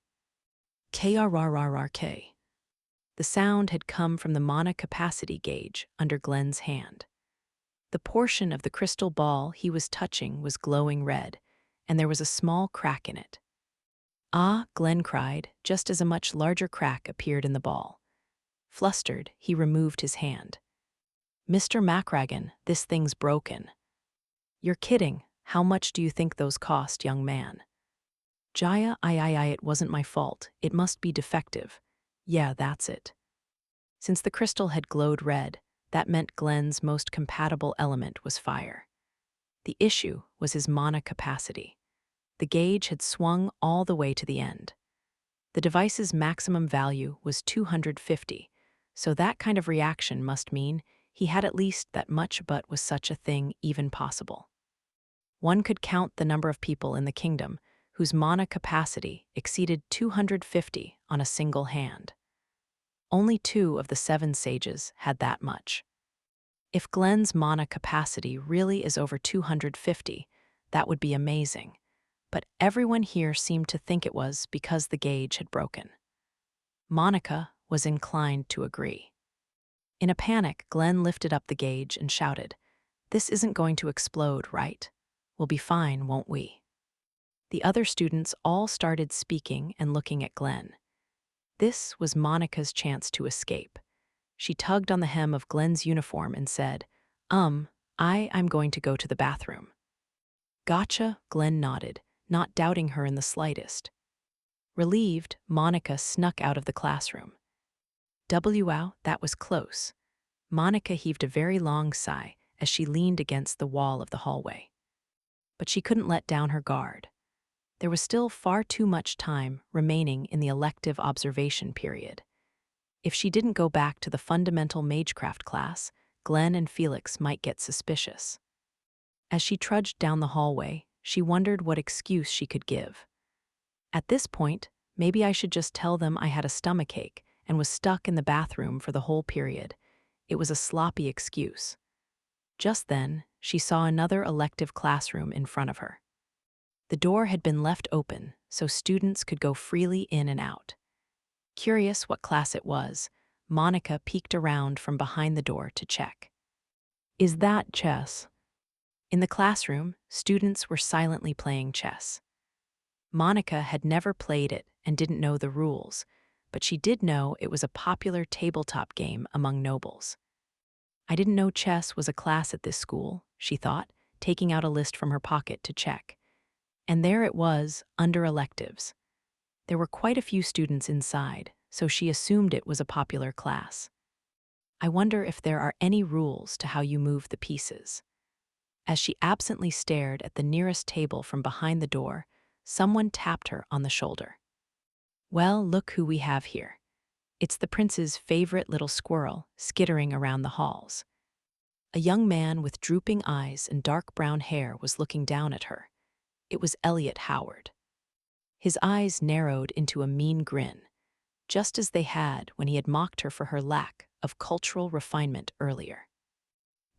S1: Krrrrk. The sound had come from the mana capacity gauge under Glenn's hand. The portion of the crystal ball he was touching was glowing red, and there was a small crack in it. Ah, Glenn cried, just as a much larger crack appeared in the ball. Flustered, he removed his hand. Mr. Macragan, this thing's broken. You're kidding. How much do you think those cost, young man? Jaya, it wasn't my fault. It must be defective. Yeah, that's it. Since the crystal had glowed red, that meant Glenn's most compatible element was fire. The issue was his mana capacity. The gauge had swung all the way to the end. The device's maximum value was 250, so that kind of reaction must mean he had at least that much. But was such a thing even possible? One could count the number of people in the kingdom whose mana capacity exceeded 250 on a single hand. Only 2 of the 7 sages had that much. If Glenn's mana capacity really is over 250, that would be amazing. But everyone here seemed to think it was because the gauge had broken. Monica was inclined to agree. In a panic, Glenn lifted up the gauge and shouted, "This isn't going to explode, right? We'll be fine, won't we?" The other students all started speaking and looking at Glenn. This was Monica's chance to escape. She tugged on the hem of Glenn's uniform and said, I'm going to go to the bathroom." "Gotcha," Glenn nodded, not doubting her in the slightest. Relieved, Monica snuck out of the classroom. Wow, that was close. Monica heaved a very long sigh as she leaned against the wall of the hallway. But she couldn't let down her guard. There was still far too much time remaining in the elective observation period. If she didn't go back to the fundamental magecraft class, Glenn and Felix might get suspicious. As she trudged down the hallway, she wondered what excuse she could give. At this point, maybe I should just tell them I had a stomachache and was stuck in the bathroom for the whole period. It was a sloppy excuse. Just then, she saw another elective classroom in front of her. The door had been left open so students could go freely in and out. Curious what class it was, Monica peeked around from behind the door to check. "Is that chess?" In the classroom, students were silently playing chess. Monica had never played it and didn't know the rules, but she did know it was a popular tabletop game among nobles. I didn't know chess was a class at this school, she thought, taking out a list from her pocket to check. And there it was, under electives. There were quite a few students inside, so she assumed it was a popular class. I wonder if there are any rules to how you move the pieces. As she absently stared at the nearest table from behind the door, someone tapped her on the shoulder. "Well, look who we have here. It's the prince's favorite little squirrel, skittering around the halls." A young man with drooping eyes and dark brown hair was looking down at her. It was Elliot Howard. His eyes narrowed into a mean grin, just as they had when he had mocked her for her lack of cultural refinement earlier.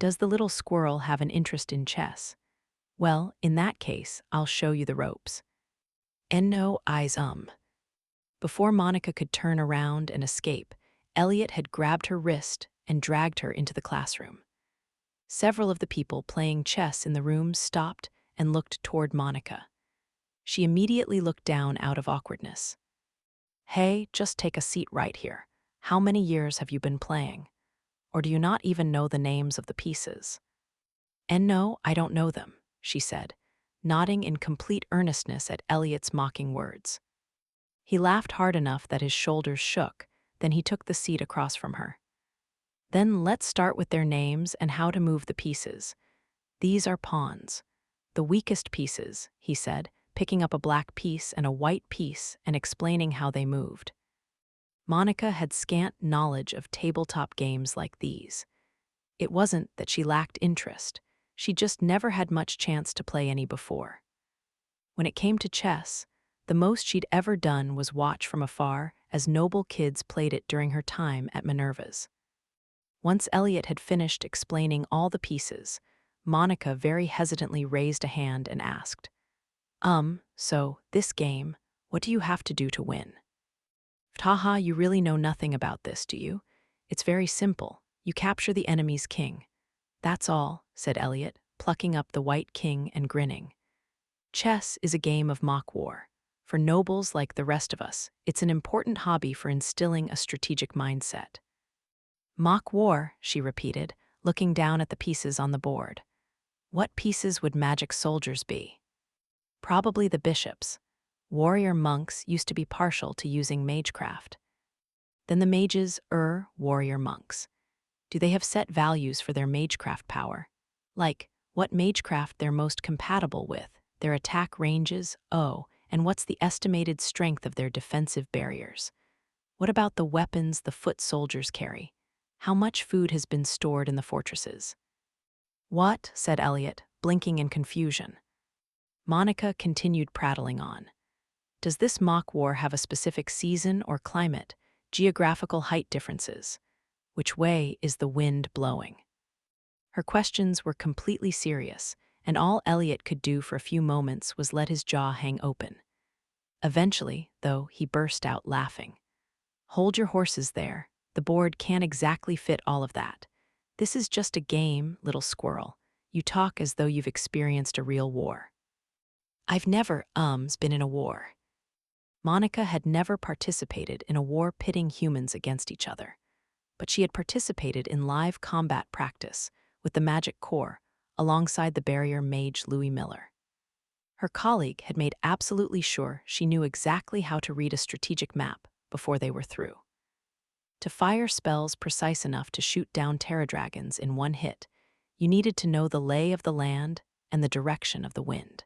S1: "Does the little squirrel have an interest in chess? Well, in that case, I'll show you the ropes." "And no eyes, Before Monica could turn around and escape, Elliot had grabbed her wrist and dragged her into the classroom. Several of the people playing chess in the room stopped and looked toward Monica. She immediately looked down out of awkwardness. "Hey, just take a seat right here. How many years have you been playing? Or do you not even know the names of the pieces?" "And no, I don't know them," she said, nodding in complete earnestness at Elliot's mocking words. He laughed hard enough that his shoulders shook, then he took the seat across from her. "Then let's start with their names and how to move the pieces. These are pawns. The weakest pieces," he said, picking up a black piece and a white piece and explaining how they moved. Monica had scant knowledge of tabletop games like these. It wasn't that she lacked interest. She just never had much chance to play any before. When it came to chess, the most she'd ever done was watch from afar as noble kids played it during her time at Minerva's. Once Elliot had finished explaining all the pieces, Monica very hesitantly raised a hand and asked, So, this game, what do you have to do to win?" "Haha, you really know nothing about this, do you? It's very simple. You capture the enemy's king. That's all," said Elliot, plucking up the white king and grinning. "Chess is a game of mock war. For nobles like the rest of us, it's an important hobby for instilling a strategic mindset." "Mock war," she repeated, looking down at the pieces on the board. "What pieces would magic soldiers be?" "Probably the bishops. Warrior monks used to be partial to using magecraft." "Then the mages warrior monks. Do they have set values for their magecraft power? Like, what magecraft they're most compatible with, their attack ranges, and what's the estimated strength of their defensive barriers? What about the weapons the foot soldiers carry? How much food has been stored in the fortresses?" "What?" said Elliot, blinking in confusion. Monica continued prattling on. "Does this mock war have a specific season or climate, geographical height differences? Which way is the wind blowing?" Her questions were completely serious, and all Elliot could do for a few moments was let his jaw hang open. Eventually, though, he burst out laughing. "Hold your horses there. The board can't exactly fit all of that. This is just a game, little squirrel. You talk as though you've experienced a real war." "I've never, been in a war." Monica had never participated in a war pitting humans against each other, but she had participated in live combat practice with the Magic Corps alongside the barrier mage Louis Miller. Her colleague had made absolutely sure she knew exactly how to read a strategic map before they were through. To fire spells precise enough to shoot down terra dragons in one hit, you needed to know the lay of the land and the direction of the wind.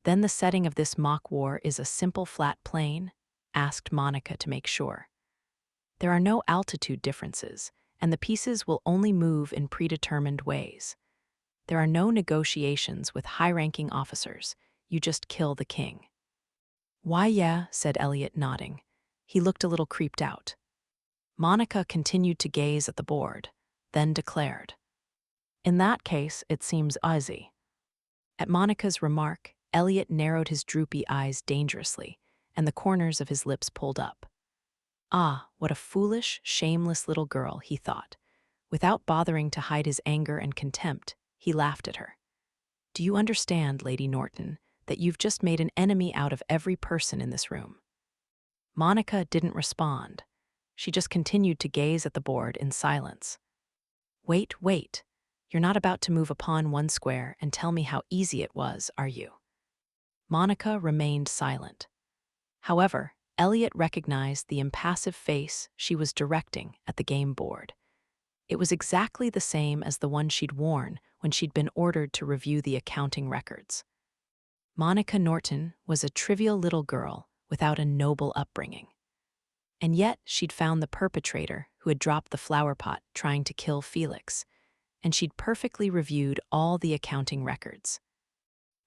S1: "Then the setting of this mock war is a simple flat plain?" asked Monica to make sure. "There are no altitude differences, and the pieces will only move in predetermined ways. There are no negotiations with high-ranking officers. You just kill the king." "Why, yeah," said Elliot, nodding. He looked a little creeped out. Monica continued to gaze at the board, then declared, "In that case, it seems easy." At Monica's remark, Elliot narrowed his droopy eyes dangerously, and the corners of his lips pulled up. Ah, what a foolish, shameless little girl, he thought. Without bothering to hide his anger and contempt, he laughed at her. "Do you understand, Lady Norton, that you've just made an enemy out of every person in this room?" Monica didn't respond. She just continued to gaze at the board in silence. "Wait, wait. You're not about to move a pawn one square and tell me how easy it was, are you?" Monica remained silent. However, Elliot recognized the impassive face she was directing at the game board. It was exactly the same as the one she'd worn when she'd been ordered to review the accounting records. Monica Norton was a trivial little girl without a noble upbringing. And yet she'd found the perpetrator who had dropped the flower pot trying to kill Felix, and she'd perfectly reviewed all the accounting records.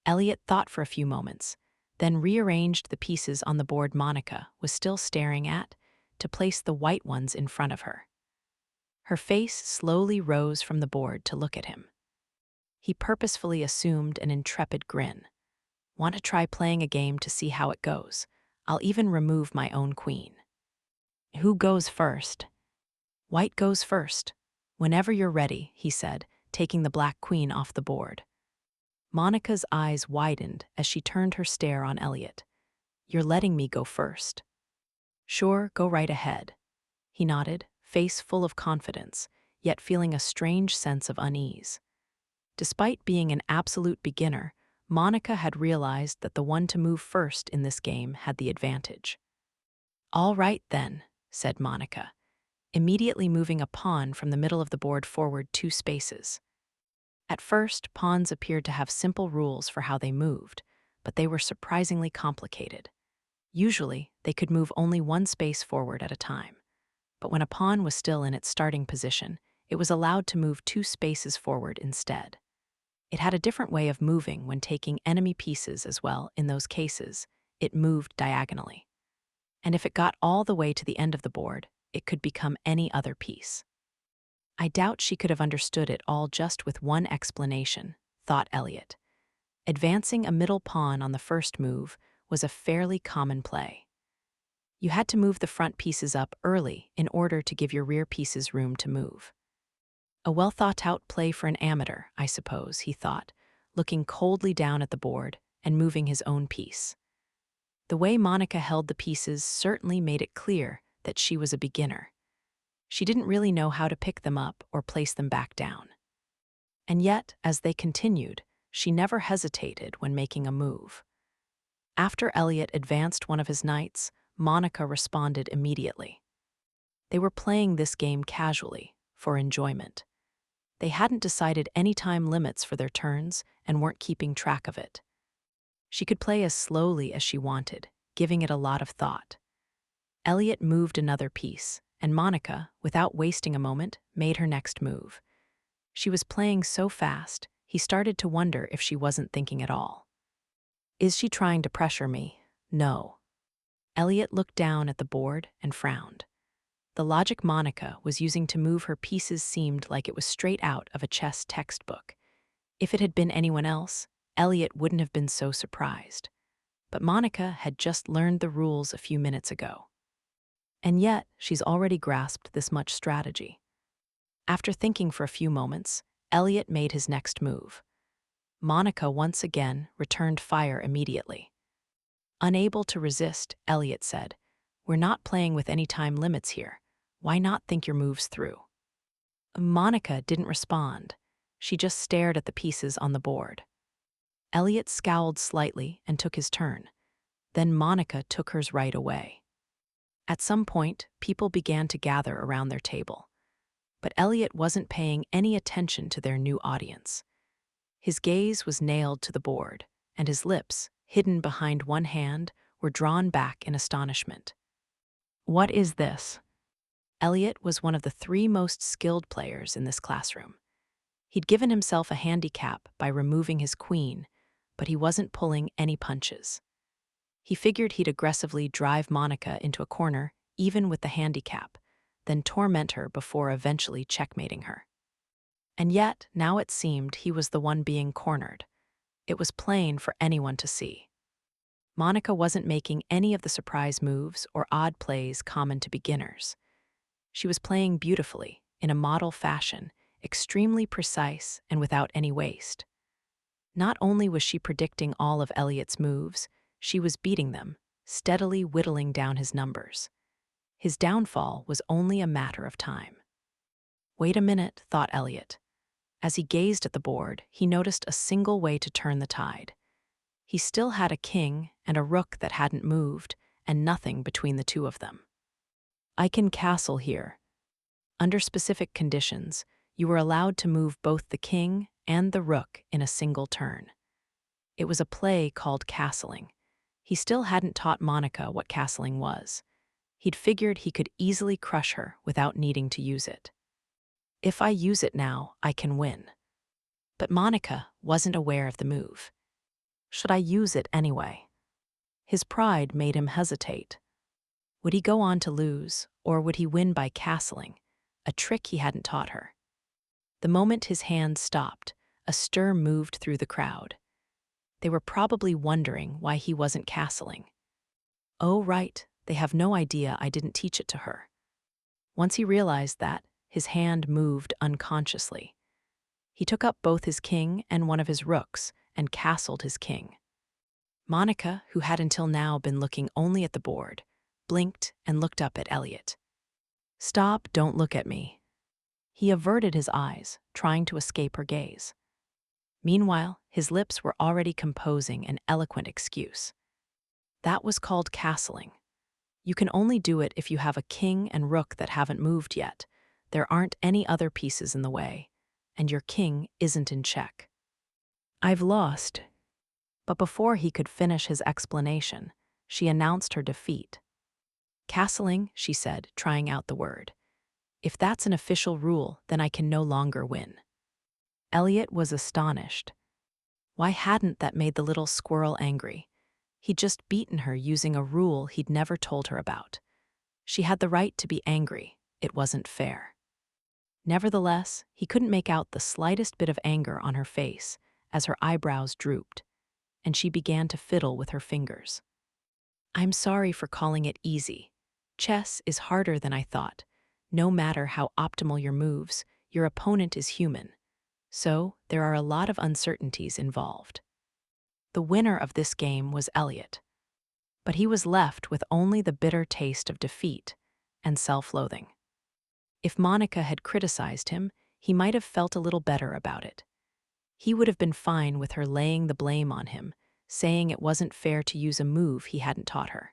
S1: Elliot thought for a few moments, then rearranged the pieces on the board Monica was still staring at to place the white ones in front of her. Her face slowly rose from the board to look at him. He purposefully assumed an intrepid grin. "Want to try playing a game to see how it goes? I'll even remove my own queen." "Who goes first?" "White goes first. Whenever you're ready," he said, taking the black queen off the board. Monica's eyes widened as she turned her stare on Elliot. "You're letting me go first?" "Sure, go right ahead." He nodded, face full of confidence, yet feeling a strange sense of unease. Despite being an absolute beginner, Monica had realized that the one to move first in this game had the advantage. "All right, then," said Monica, immediately moving a pawn from the middle of the board forward 2 spaces. At first, pawns appeared to have simple rules for how they moved, but they were surprisingly complicated. Usually, they could move only 1 space forward at a time. But when a pawn was still in its starting position, it was allowed to move 2 spaces forward instead. It had a different way of moving when taking enemy pieces as well. In those cases, it moved diagonally. And if it got all the way to the end of the board, it could become any other piece. I doubt she could have understood it all just with one explanation, thought Elliot. Advancing a middle pawn on the first move was a fairly common play. You had to move the front pieces up early in order to give your rear pieces room to move. A well-thought-out play for an amateur, I suppose, he thought, looking coldly down at the board and moving his own piece. The way Monica held the pieces certainly made it clear that she was a beginner. She didn't really know how to pick them up or place them back down. And yet, as they continued, she never hesitated when making a move. After Elliot advanced one of his knights, Monica responded immediately. They were playing this game casually, for enjoyment. They hadn't decided any time limits for their turns and weren't keeping track of it. She could play as slowly as she wanted, giving it a lot of thought. Elliot moved another piece, and Monica, without wasting a moment, made her next move. She was playing so fast, he started to wonder if she wasn't thinking at all. Is she trying to pressure me? No. Elliot looked down at the board and frowned. The logic Monica was using to move her pieces seemed like it was straight out of a chess textbook. If it had been anyone else, Elliot wouldn't have been so surprised. But Monica had just learned the rules a few minutes ago. And yet, she's already grasped this much strategy. After thinking for a few moments, Elliot made his next move. Monica once again returned fire immediately. Unable to resist, Elliot said, "We're not playing with any time limits here. Why not think your moves through?" Monica didn't respond. She just stared at the pieces on the board. Elliot scowled slightly and took his turn. Then Monica took hers right away. At some point, people began to gather around their table. But Elliot wasn't paying any attention to their new audience. His gaze was nailed to the board, and his lips, hidden behind one hand, were drawn back in astonishment. "What is this?" Elliot was one of the 3 most skilled players in this classroom. He'd given himself a handicap by removing his queen, but he wasn't pulling any punches. He figured he'd aggressively drive Monica into a corner, even with the handicap, then torment her before eventually checkmating her. And yet, now it seemed he was the one being cornered. It was plain for anyone to see. Monica wasn't making any of the surprise moves or odd plays common to beginners. She was playing beautifully, in a model fashion, extremely precise and without any waste. Not only was she predicting all of Elliot's moves, she was beating them, steadily whittling down his numbers. His downfall was only a matter of time. Wait a minute, thought Elliot. As he gazed at the board, he noticed a single way to turn the tide. He still had a king and a rook that hadn't moved, and nothing between the two of them. I can castle here. Under specific conditions, you were allowed to move both the king and the rook in a single turn. It was a play called castling. He still hadn't taught Monica what castling was. He'd figured he could easily crush her without needing to use it. If I use it now, I can win. But Monica wasn't aware of the move. Should I use it anyway? His pride made him hesitate. Would he go on to lose, or would he win by castling, a trick he hadn't taught her? The moment his hand stopped, a stir moved through the crowd. They were probably wondering why he wasn't castling. Oh, right, they have no idea I didn't teach it to her. Once he realized that, his hand moved unconsciously. He took up both his king and one of his rooks and castled his king. Monica, who had until now been looking only at the board, blinked and looked up at Elliot. Stop, don't look at me. He averted his eyes, trying to escape her gaze. Meanwhile, his lips were already composing an eloquent excuse. That was called castling. You can only do it if you have a king and rook that haven't moved yet. There aren't any other pieces in the way, and your king isn't in check. I've lost. But before he could finish his explanation, she announced her defeat. Castling, she said, trying out the word. If that's an official rule, then I can no longer win. Elliot was astonished. Why hadn't that made the little squirrel angry? He'd just beaten her using a rule he'd never told her about. She had the right to be angry. It wasn't fair. Nevertheless, he couldn't make out the slightest bit of anger on her face as her eyebrows drooped, and she began to fiddle with her fingers. I'm sorry for calling it easy. Chess is harder than I thought. No matter how optimal your moves, your opponent is human. So, there are a lot of uncertainties involved. The winner of this game was Elliot. But he was left with only the bitter taste of defeat and self-loathing. If Monica had criticized him, he might have felt a little better about it. He would have been fine with her laying the blame on him, saying it wasn't fair to use a move he hadn't taught her.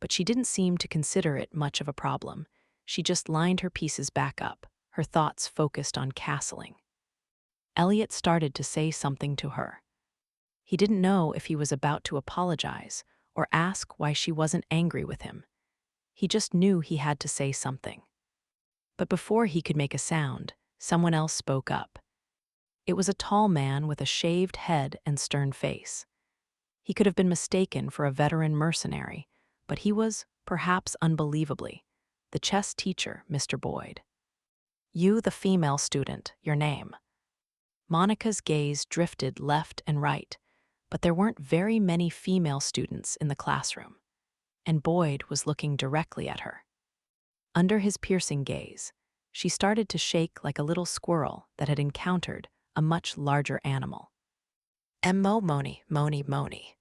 S1: But she didn't seem to consider it much of a problem. She just lined her pieces back up, her thoughts focused on castling. Elliot started to say something to her. He didn't know if he was about to apologize or ask why she wasn't angry with him. He just knew he had to say something. But before he could make a sound, someone else spoke up. It was a tall man with a shaved head and stern face. He could have been mistaken for a veteran mercenary, but he was, perhaps unbelievably, the chess teacher, Mr. Boyd. You, the female student, your name. Monica's gaze drifted left and right, but there weren't very many female students in the classroom, and Boyd was looking directly at her. Under his piercing gaze, she started to shake like a little squirrel that had encountered a much larger animal. Moni.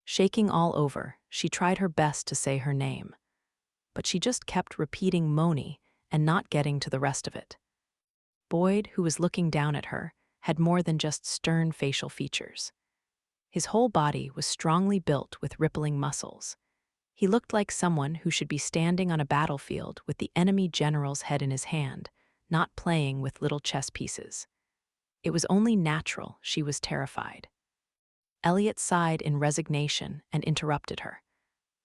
S1: Shaking all over, she tried her best to say her name, but she just kept repeating Moni and not getting to the rest of it. Boyd, who was looking down at her, had more than just stern facial features. His whole body was strongly built with rippling muscles. He looked like someone who should be standing on a battlefield with the enemy general's head in his hand, not playing with little chess pieces. It was only natural she was terrified. Elliot sighed in resignation and interrupted her.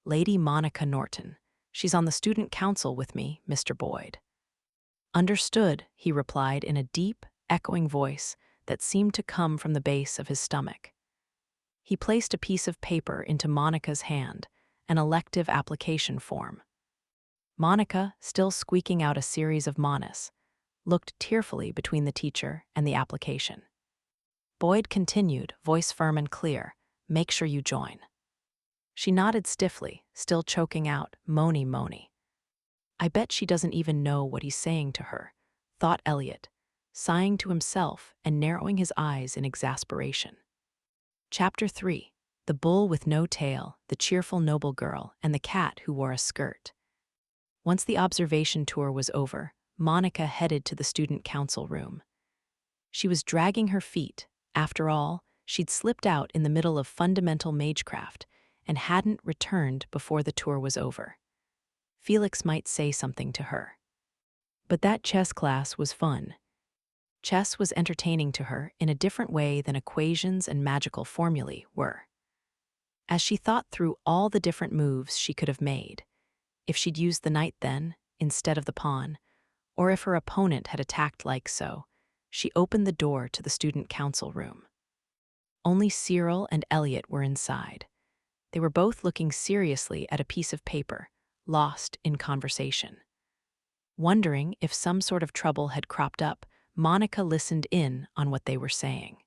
S1: Lady Monica Norton. She's on the student council with me, Mr. Boyd. Understood, he replied in a deep, echoing voice that seemed to come from the base of his stomach. He placed a piece of paper into Monica's hand, an elective application form. Monica, still squeaking out a series of monis, looked tearfully between the teacher and the application. Boyd continued, voice firm and clear, "Make sure you join." She nodded stiffly, still choking out, "Moni. I bet she doesn't even know what he's saying to her," thought Elliot, sighing to himself and narrowing his eyes in exasperation. Chapter 3. The Bull with No Tail, the Cheerful Noble Girl, and the Cat Who Wore a Skirt. Once the observation tour was over, Monica headed to the student council room. She was dragging her feet. After all, she'd slipped out in the middle of fundamental magecraft and hadn't returned before the tour was over. Felix might say something to her. But that chess class was fun. Chess was entertaining to her in a different way than equations and magical formulae were. As she thought through all the different moves she could have made, if she'd used the knight then, instead of the pawn, or if her opponent had attacked like so, she opened the door to the student council room. Only Cyril and Elliot were inside. They were both looking seriously at a piece of paper, lost in conversation. Wondering if some sort of trouble had cropped up, Monica listened in on what they were saying.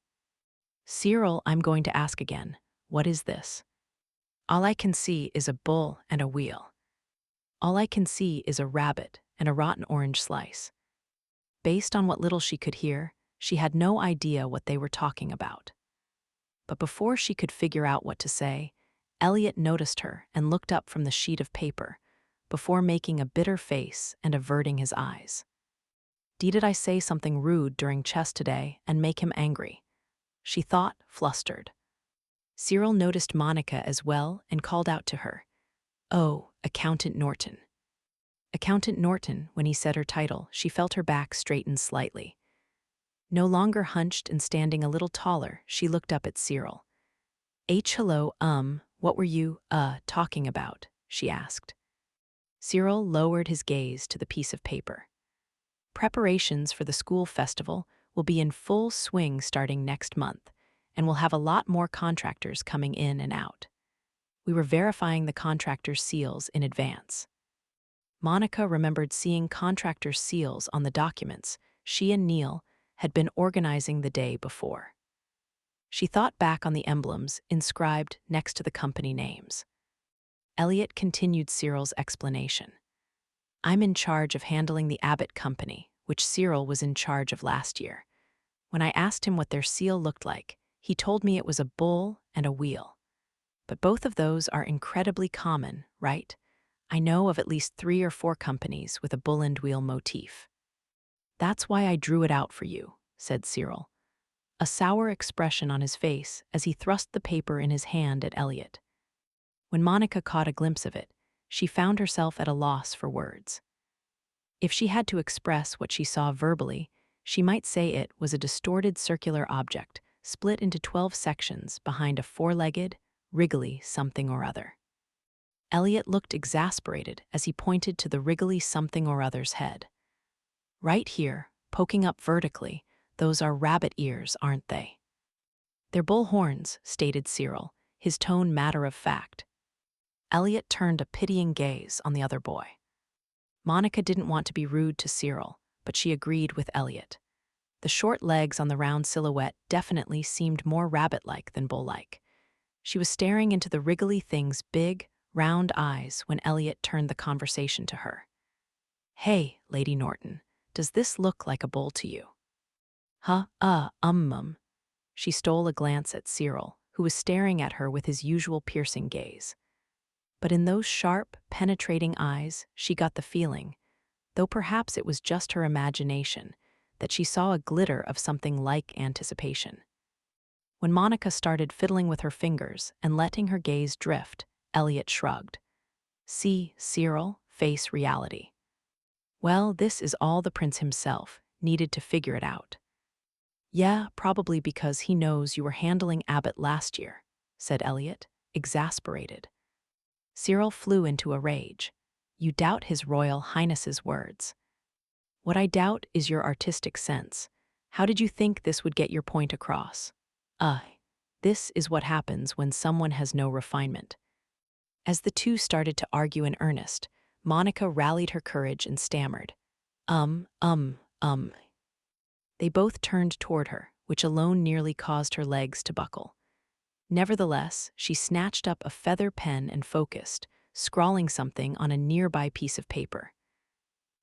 S1: "Cyril, I'm going to ask again, what is this? All I can see is a bull and a wheel. All I can see is a rabbit and a rotten orange slice." Based on what little she could hear, she had no idea what they were talking about. But before she could figure out what to say, Elliot noticed her and looked up from the sheet of paper, before making a bitter face and averting his eyes. Did I say something rude during chess today and make him angry? She thought, flustered. Cyril noticed Monica as well and called out to her, "Oh, Accountant Norton." Accountant Norton, when he said her title, she felt her back straighten slightly. No longer hunched and standing a little taller, she looked up at Cyril. Hello, what were you, talking about?" she asked. Cyril lowered his gaze to the piece of paper. "Preparations for the school festival will be in full swing starting next month, and we'll have a lot more contractors coming in and out. We were verifying the contractors' seals in advance." Monica remembered seeing contractors' seals on the documents she and Neil had been organizing the day before. She thought back on the emblems inscribed next to the company names. Elliot continued Cyril's explanation. "I'm in charge of handling the Abbott Company, which Cyril was in charge of last year. When I asked him what their seal looked like, he told me it was a bull and a wheel. But both of those are incredibly common, right? I know of at least 3 or 4 companies with a bull and wheel motif." "That's why I drew it out for you," said Cyril, a sour expression on his face as he thrust the paper in his hand at Elliot. When Monica caught a glimpse of it, she found herself at a loss for words. If she had to express what she saw verbally, she might say it was a distorted circular object split into 12 sections behind a 4-legged, wriggly something or other. Elliot looked exasperated as he pointed to the wriggly something or other's head. "Right here, poking up vertically, those are rabbit ears, aren't they?" "They're bull horns," stated Cyril, his tone matter of fact. Elliot turned a pitying gaze on the other boy. Monica didn't want to be rude to Cyril, but she agreed with Elliot. The short legs on the round silhouette definitely seemed more rabbit-like than bull-like. She was staring into the wriggly thing's big, round eyes when Elliot turned the conversation to her. "Hey, Lady Norton, does this look like a bull to you?" Mum." She stole a glance at Cyril, who was staring at her with his usual piercing gaze. But in those sharp, penetrating eyes, she got the feeling, though perhaps it was just her imagination, that she saw a glitter of something like anticipation. When Monica started fiddling with her fingers and letting her gaze drift, Elliot shrugged. "See, Cyril, face reality." "Well, this is all the prince himself needed to figure it out." "Yeah, probably because he knows you were handling Abbott last year," said Elliot, exasperated. Cyril flew into a rage. "You doubt His Royal Highness's words." "What I doubt is your artistic sense. How did you think this would get your point across?" This is what happens when someone has no refinement. As the two started to argue in earnest, Monica rallied her courage and stammered, um, um, um. They both turned toward her, which alone nearly caused her legs to buckle. Nevertheless, she snatched up a feather pen and focused, scrawling something on a nearby piece of paper.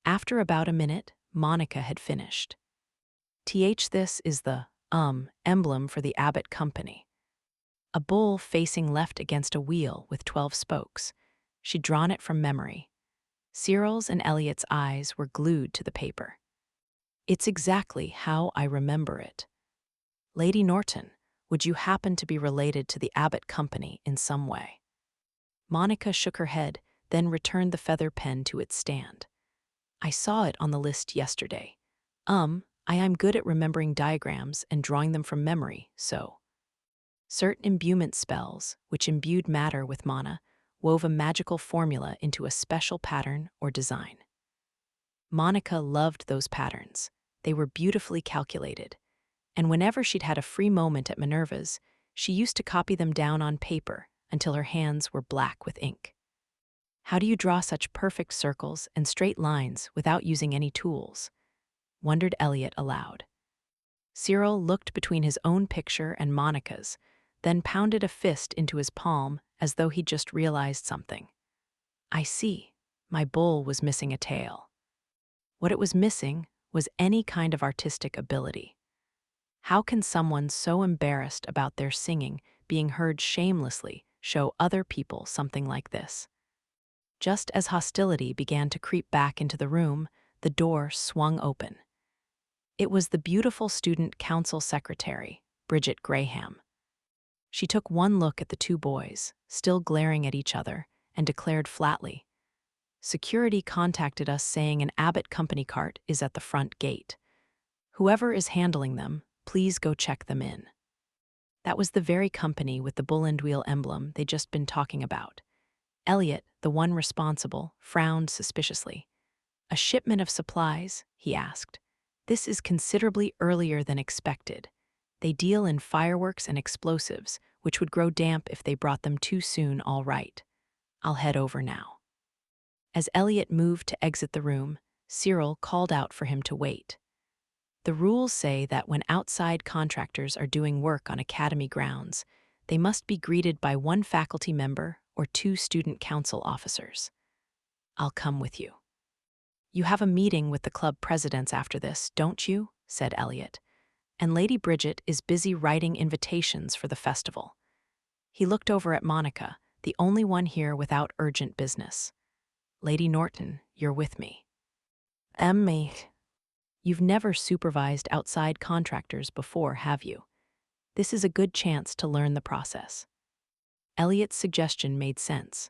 S1: After about a minute, Monica had finished. This is the, emblem for the Abbott Company. A bull facing left against a wheel with 12 spokes. She'd drawn it from memory. Cyril's and Elliot's eyes were glued to the paper. It's exactly how I remember it. Lady Norton, would you happen to be related to the Abbott Company in some way? Monica shook her head, then returned the feather pen to its stand. I saw it on the list yesterday. I am good at remembering diagrams and drawing them from memory, so. Certain imbuement spells, which imbued matter with mana, wove a magical formula into a special pattern or design. Monica loved those patterns. They were beautifully calculated, and whenever she'd had a free moment at Minerva's, she used to copy them down on paper until her hands were black with ink. How do you draw such perfect circles and straight lines without using any tools? Wondered Elliot aloud. Cyril looked between his own picture and Monica's, then pounded a fist into his palm as though he'd just realized something. I see. My bull was missing a tail. What it was missing was any kind of artistic ability. How can someone so embarrassed about their singing being heard shamelessly show other people something like this? Just as hostility began to creep back into the room, the door swung open. It was the beautiful student council secretary, Bridget Graham. She took one look at the two boys, still glaring at each other, and declared flatly, "Security contacted us saying an Abbott Company cart is at the front gate. Whoever is handling them, please go check them in." That was the very company with the bull and wheel emblem they'd just been talking about. Elliot, the one responsible, frowned suspiciously. "A shipment of supplies?" he asked. "This is considerably earlier than expected. They deal in fireworks and explosives, which would grow damp if they brought them too soon, all right. I'll head over now." As Elliot moved to exit the room, Cyril called out for him to wait. The rules say that when outside contractors are doing work on academy grounds, they must be greeted by one faculty member or 2 student council officers. "I'll come with you." "You have a meeting with the club presidents after this, don't you?" said Elliot. "And Lady Bridget is busy writing invitations for the festival." He looked over at Monica, the only one here without urgent business. "Lady Norton, you're with me." Me. You've never supervised outside contractors before, have you? This is a good chance to learn the process. Elliot's suggestion made sense.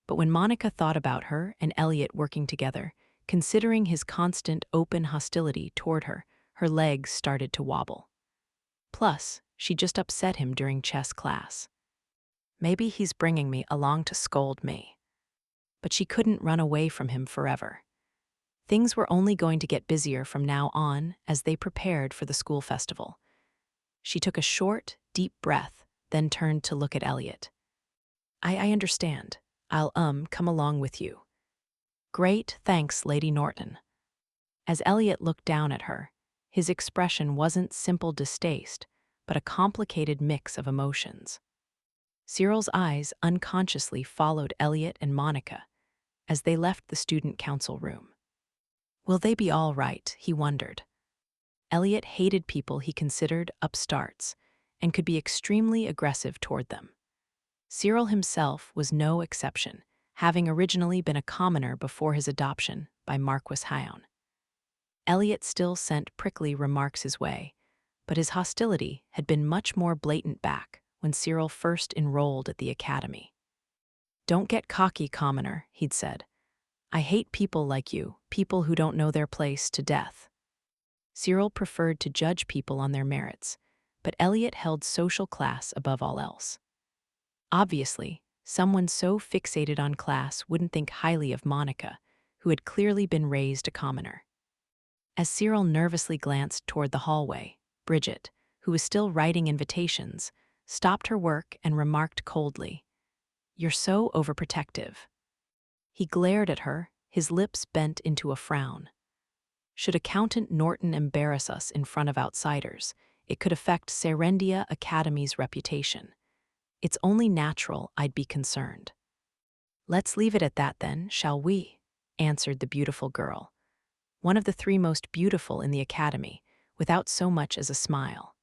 S1: But when Monica thought about her and Elliot working together, considering his constant open hostility toward her, her legs started to wobble. Plus, she just upset him during chess class. Maybe he's bringing me along to scold me. But she couldn't run away from him forever. Things were only going to get busier from now on as they prepared for the school festival. She took a short, deep breath, then turned to look at Elliot. I understand. I'll, come along with you." "Great, thanks, Lady Norton." As Elliot looked down at her, his expression wasn't simple distaste, but a complicated mix of emotions. Cyril's eyes unconsciously followed Elliot and Monica as they left the student council room. Will they be all right, he wondered. Elliot hated people he considered upstarts and could be extremely aggressive toward them. Cyril himself was no exception, having originally been a commoner before his adoption by Marquis Hyoun. Elliot still sent prickly remarks his way, but his hostility had been much more blatant back when Cyril first enrolled at the academy. "Don't get cocky, commoner," he'd said. "I hate people like you, people who don't know their place, to death." Cyril preferred to judge people on their merits, but Elliot held social class above all else. Obviously, someone so fixated on class wouldn't think highly of Monica, who had clearly been raised a commoner. As Cyril nervously glanced toward the hallway, Bridget, who was still writing invitations, stopped her work and remarked coldly, "You're so overprotective." He glared at her, his lips bent into a frown. Should Accountant Norton embarrass us in front of outsiders, it could affect Serendia Academy's reputation. It's only natural I'd be concerned. "Let's leave it at that then, shall we?" answered the beautiful girl, one of the three most beautiful in the academy, without so much as a smile.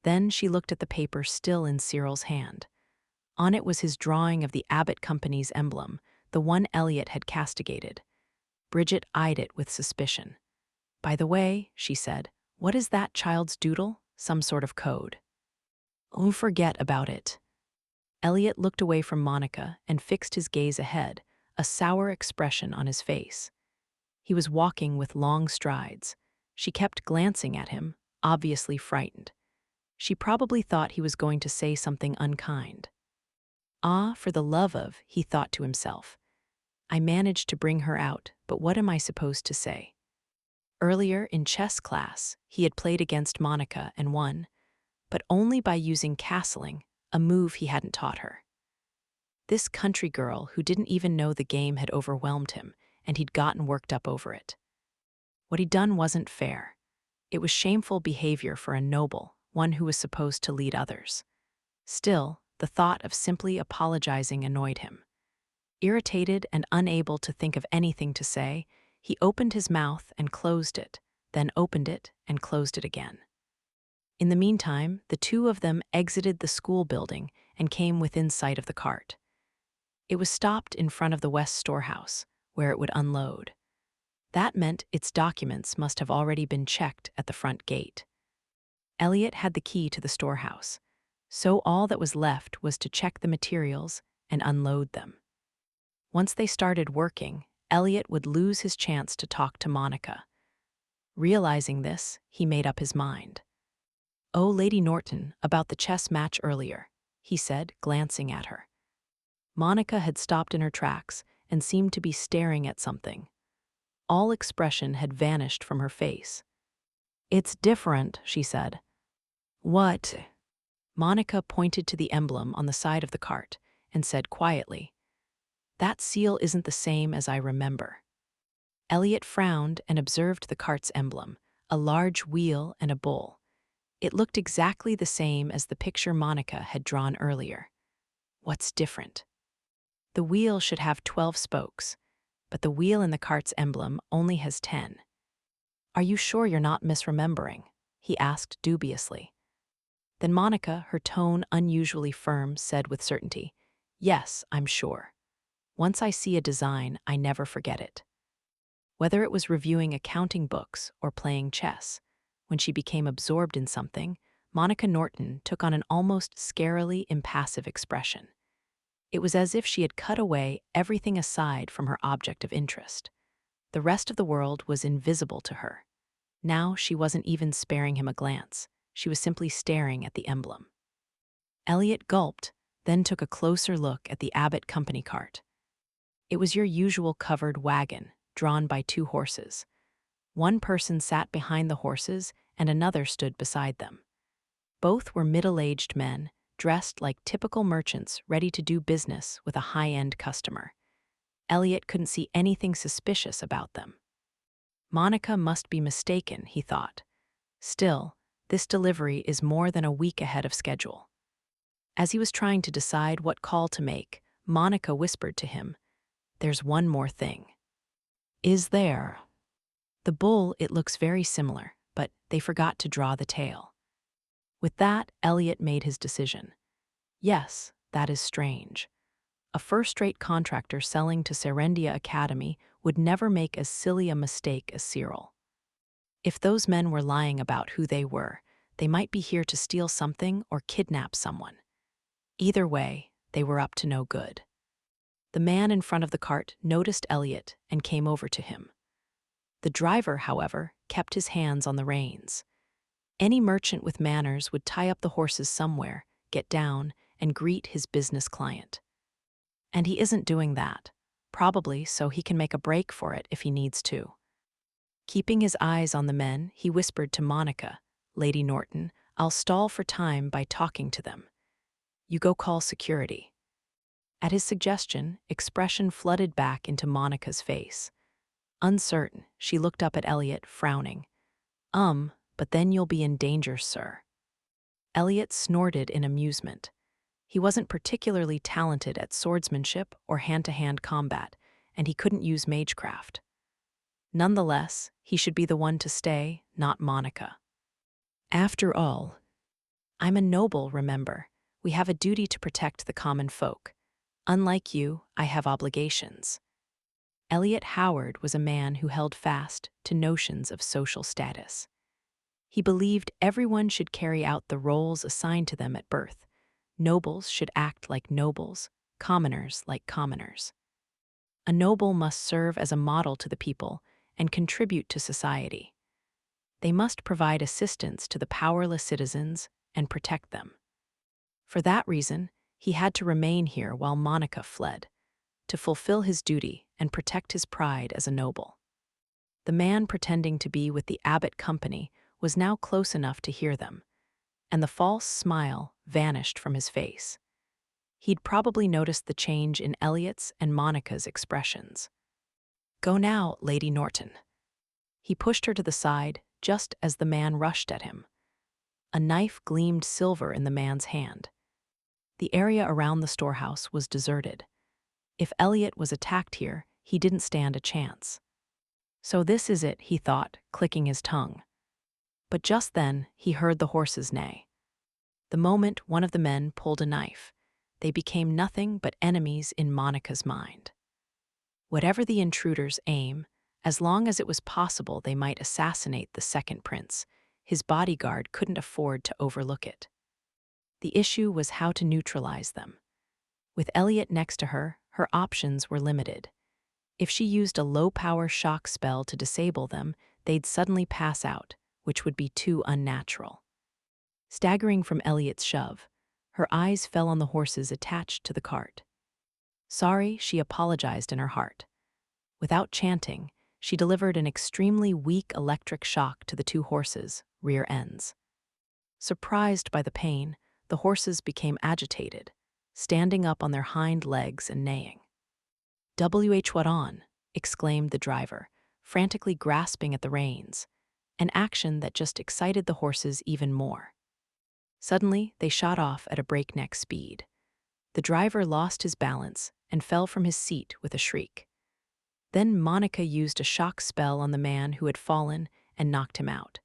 S1: Then she looked at the paper still in Cyril's hand. On it was his drawing of the Abbott Company's emblem, the one Elliot had castigated. Bridget eyed it with suspicion. "By the way," she said, "what is that child's doodle? Some sort of code?" "Oh, forget about it." Elliot looked away from Monica and fixed his gaze ahead, a sour expression on his face. He was walking with long strides. She kept glancing at him, obviously frightened. She probably thought he was going to say something unkind. "Ah, for the love of," he thought to himself. "I managed to bring her out, but what am I supposed to say?" Earlier in chess class, he had played against Monica and won, but only by using castling, a move he hadn't taught her. This country girl who didn't even know the game had overwhelmed him, and he'd gotten worked up over it. What he'd done wasn't fair. It was shameful behavior for a noble, one who was supposed to lead others. Still, the thought of simply apologizing annoyed him. Irritated and unable to think of anything to say, he opened his mouth and closed it, then opened it and closed it again. In the meantime, the two of them exited the school building and came within sight of the cart. It was stopped in front of the West storehouse, where it would unload. That meant its documents must have already been checked at the front gate. Elliot had the key to the storehouse, so all that was left was to check the materials and unload them. Once they started working, Elliot would lose his chance to talk to Monica. Realizing this, he made up his mind. "Oh, Lady Norton, about the chess match earlier," he said, glancing at her. Monica had stopped in her tracks and seemed to be staring at something. All expression had vanished from her face. "It's different," she said. "What?" Monica pointed to the emblem on the side of the cart and said quietly, "That seal isn't the same as I remember." Elliot frowned and observed the cart's emblem, a large wheel and a bull. It looked exactly the same as the picture Monica had drawn earlier. What's different? The wheel should have 12 spokes, but the wheel in the cart's emblem only has 10. "Are you sure you're not misremembering?" he asked dubiously. Then Monica, her tone unusually firm, said with certainty, "Yes, I'm sure. Once I see a design, I never forget it." Whether it was reviewing accounting books or playing chess, when she became absorbed in something, Monica Norton took on an almost scarily impassive expression. It was as if she had cut away everything aside from her object of interest. The rest of the world was invisible to her. Now she wasn't even sparing him a glance. She was simply staring at the emblem. Elliot gulped, then took a closer look at the Abbott Company cart. It was your usual covered wagon, drawn by 2 horses. One person sat behind the horses and another stood beside them. Both were middle-aged men, dressed like typical merchants ready to do business with a high-end customer. Elliot couldn't see anything suspicious about them. Monica must be mistaken, he thought. Still, this delivery is more than a week ahead of schedule. As he was trying to decide what call to make, Monica whispered to him, "There's one more thing." "Is there?" "The bull, it looks very similar, but they forgot to draw the tail." With that, Elliot made his decision. Yes, that is strange. A first-rate contractor selling to Serendia Academy would never make as silly a mistake as Cyril. If those men were lying about who they were, they might be here to steal something or kidnap someone. Either way, they were up to no good. The man in front of the cart noticed Elliot and came over to him. The driver, however, kept his hands on the reins. Any merchant with manners would tie up the horses somewhere, get down, and greet his business client. And he isn't doing that, probably so he can make a break for it if he needs to. Keeping his eyes on the men, he whispered to Monica, "Lady Norton, I'll stall for time by talking to them. You go call security." At his suggestion, expression flooded back into Monica's face. Uncertain, she looked up at Elliot, frowning. But then you'll be in danger, sir." Elliot snorted in amusement. He wasn't particularly talented at swordsmanship or hand-to-hand combat, and he couldn't use magecraft. Nonetheless, he should be the one to stay, not Monica. "After all, I'm a noble, remember. We have a duty to protect the common folk. Unlike you, I have obligations." Elliot Howard was a man who held fast to notions of social status. He believed everyone should carry out the roles assigned to them at birth. Nobles should act like nobles, commoners like commoners. A noble must serve as a model to the people and contribute to society. They must provide assistance to the powerless citizens and protect them. For that reason, he had to remain here while Monica fled, to fulfill his duty and protect his pride as a noble. The man pretending to be with the Abbott Company was now close enough to hear them, and the false smile vanished from his face. He'd probably noticed the change in Elliot's and Monica's expressions. "Go now, Lady Norton." He pushed her to the side just as the man rushed at him. A knife gleamed silver in the man's hand. The area around the storehouse was deserted. If Elliot was attacked here, he didn't stand a chance. "So this is it," he thought, clicking his tongue. But just then, he heard the horses neigh. The moment one of the men pulled a knife, they became nothing but enemies in Monica's mind. Whatever the intruder's aim, as long as it was possible they might assassinate the second prince, his bodyguard couldn't afford to overlook it. The issue was how to neutralize them. With Elliot next to her, her options were limited. If she used a low-power shock spell to disable them, they'd suddenly pass out, which would be too unnatural. Staggering from Elliot's shove, her eyes fell on the horses attached to the cart. Sorry, she apologized in her heart. Without chanting, she delivered an extremely weak electric shock to the two horses' rear ends. Surprised by the pain, the horses became agitated, standing up on their hind legs and neighing. "What on?" exclaimed the driver, frantically grasping at the reins, an action that just excited the horses even more. Suddenly, they shot off at a breakneck speed. The driver lost his balance and fell from his seat with a shriek. Then Monica used a shock spell on the man who had fallen and knocked him out.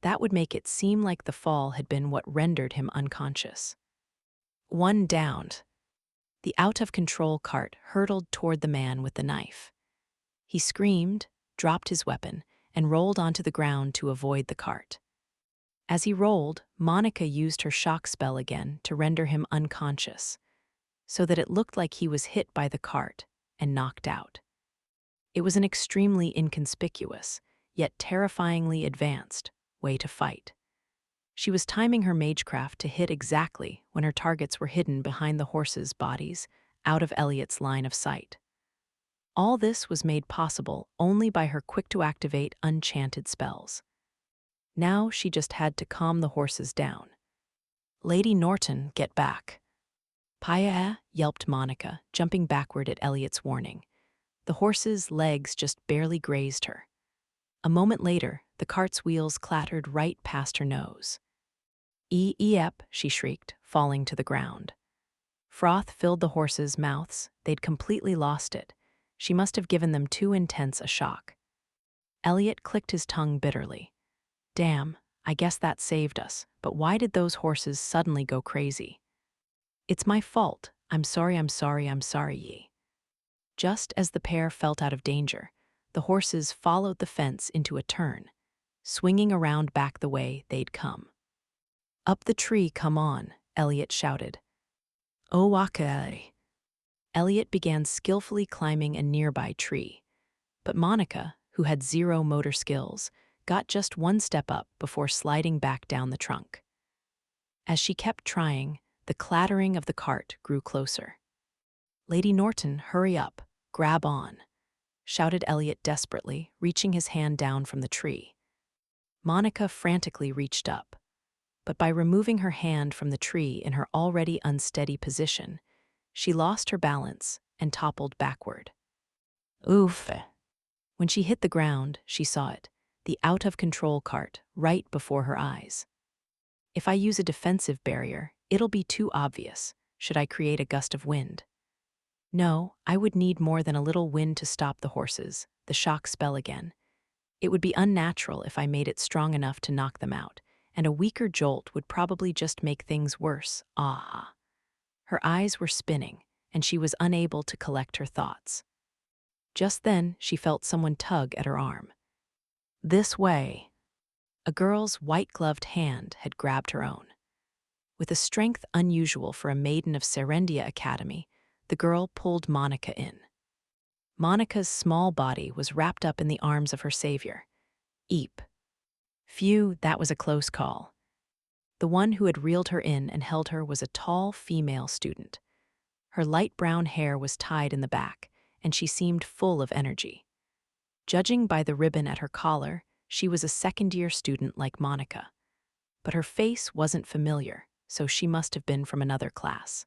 S1: That would make it seem like the fall had been what rendered him unconscious. One downed. The out-of-control cart hurtled toward the man with the knife. He screamed, dropped his weapon, and rolled onto the ground to avoid the cart. As he rolled, Monica used her shock spell again to render him unconscious, so that it looked like he was hit by the cart and knocked out. It was an extremely inconspicuous, yet terrifyingly advanced, way to fight. She was timing her magecraft to hit exactly when her targets were hidden behind the horses' bodies, out of Elliot's line of sight. All this was made possible only by her quick-to-activate unchanted spells. Now she just had to calm the horses down. "Lady Norton, get back." "Paya," yelped Monica, jumping backward at Elliot's warning. The horse's legs just barely grazed her. A moment later, the cart's wheels clattered right past her nose. "Ep," she shrieked, falling to the ground. Froth filled the horses' mouths. They'd completely lost it. She must have given them too intense a shock. Elliot clicked his tongue bitterly. "Damn, I guess that saved us, but why did those horses suddenly go crazy?" "It's my fault. I'm sorry, ye." Just as the pair felt out of danger, the horses followed the fence into a turn, swinging around back the way they'd come. "Up the tree, come on," Elliot shouted. "Oh, okay." Elliot began skillfully climbing a nearby tree, but Monica, who had zero motor skills, got just one step up before sliding back down the trunk. As she kept trying, the clattering of the cart grew closer. "Lady Norton, hurry up, grab on," shouted Elliot desperately, reaching his hand down from the tree. Monica frantically reached up. but by removing her hand from the tree in her already unsteady position, she lost her balance and toppled backward. Oof! When she hit the ground, she saw it, the out-of-control cart, right before her eyes. If I use a defensive barrier, it'll be too obvious. Should I create a gust of wind? No, I would need more than a little wind to stop the horses, the shock spell again. It would be unnatural if I made it strong enough to knock them out, and a weaker jolt would probably just make things worse. Ah! Her eyes were spinning, and she was unable to collect her thoughts. Just then, she felt someone tug at her arm. This way. A girl's white-gloved hand had grabbed her own. With a strength unusual for a maiden of Serendia Academy, the girl pulled Monica in. Monica's small body was wrapped up in the arms of her savior. Eep. Phew, that was a close call. The one who had reeled her in and held her was a tall female student. Her light brown hair was tied in the back, and she seemed full of energy. Judging by the ribbon at her collar, she was a second-year student like Monica. But her face wasn't familiar, so she must have been from another class.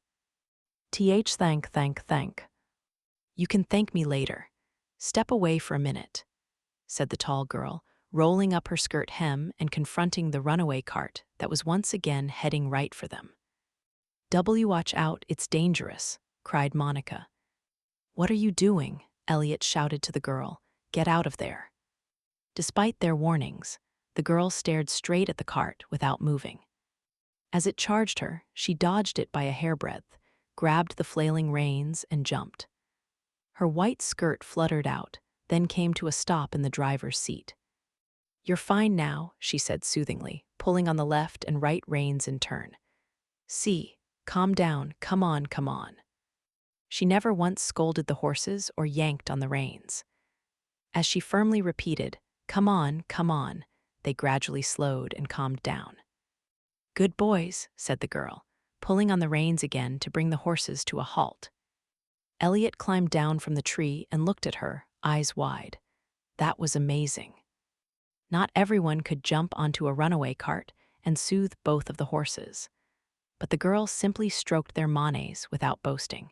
S1: Thank. You can thank me later. Step away for a minute, said the tall girl, rolling up her skirt hem and confronting the runaway cart that was once again heading right for them. Watch out, it's dangerous, cried Monica. What are you doing? Elliot shouted to the girl. Get out of there. Despite their warnings, the girl stared straight at the cart without moving. As it charged her, she dodged it by a hairbreadth, grabbed the flailing reins, and jumped. Her white skirt fluttered out, then came to a stop in the driver's seat. You're fine now, she said soothingly, pulling on the left and right reins in turn. See, calm down, come on. She never once scolded the horses or yanked on the reins. As she firmly repeated, come on, they gradually slowed and calmed down. Good boys, said the girl, pulling on the reins again to bring the horses to a halt. Elliot climbed down from the tree and looked at her, eyes wide. That was amazing. Not everyone could jump onto a runaway cart and soothe both of the horses. But the girl simply stroked their manes without boasting.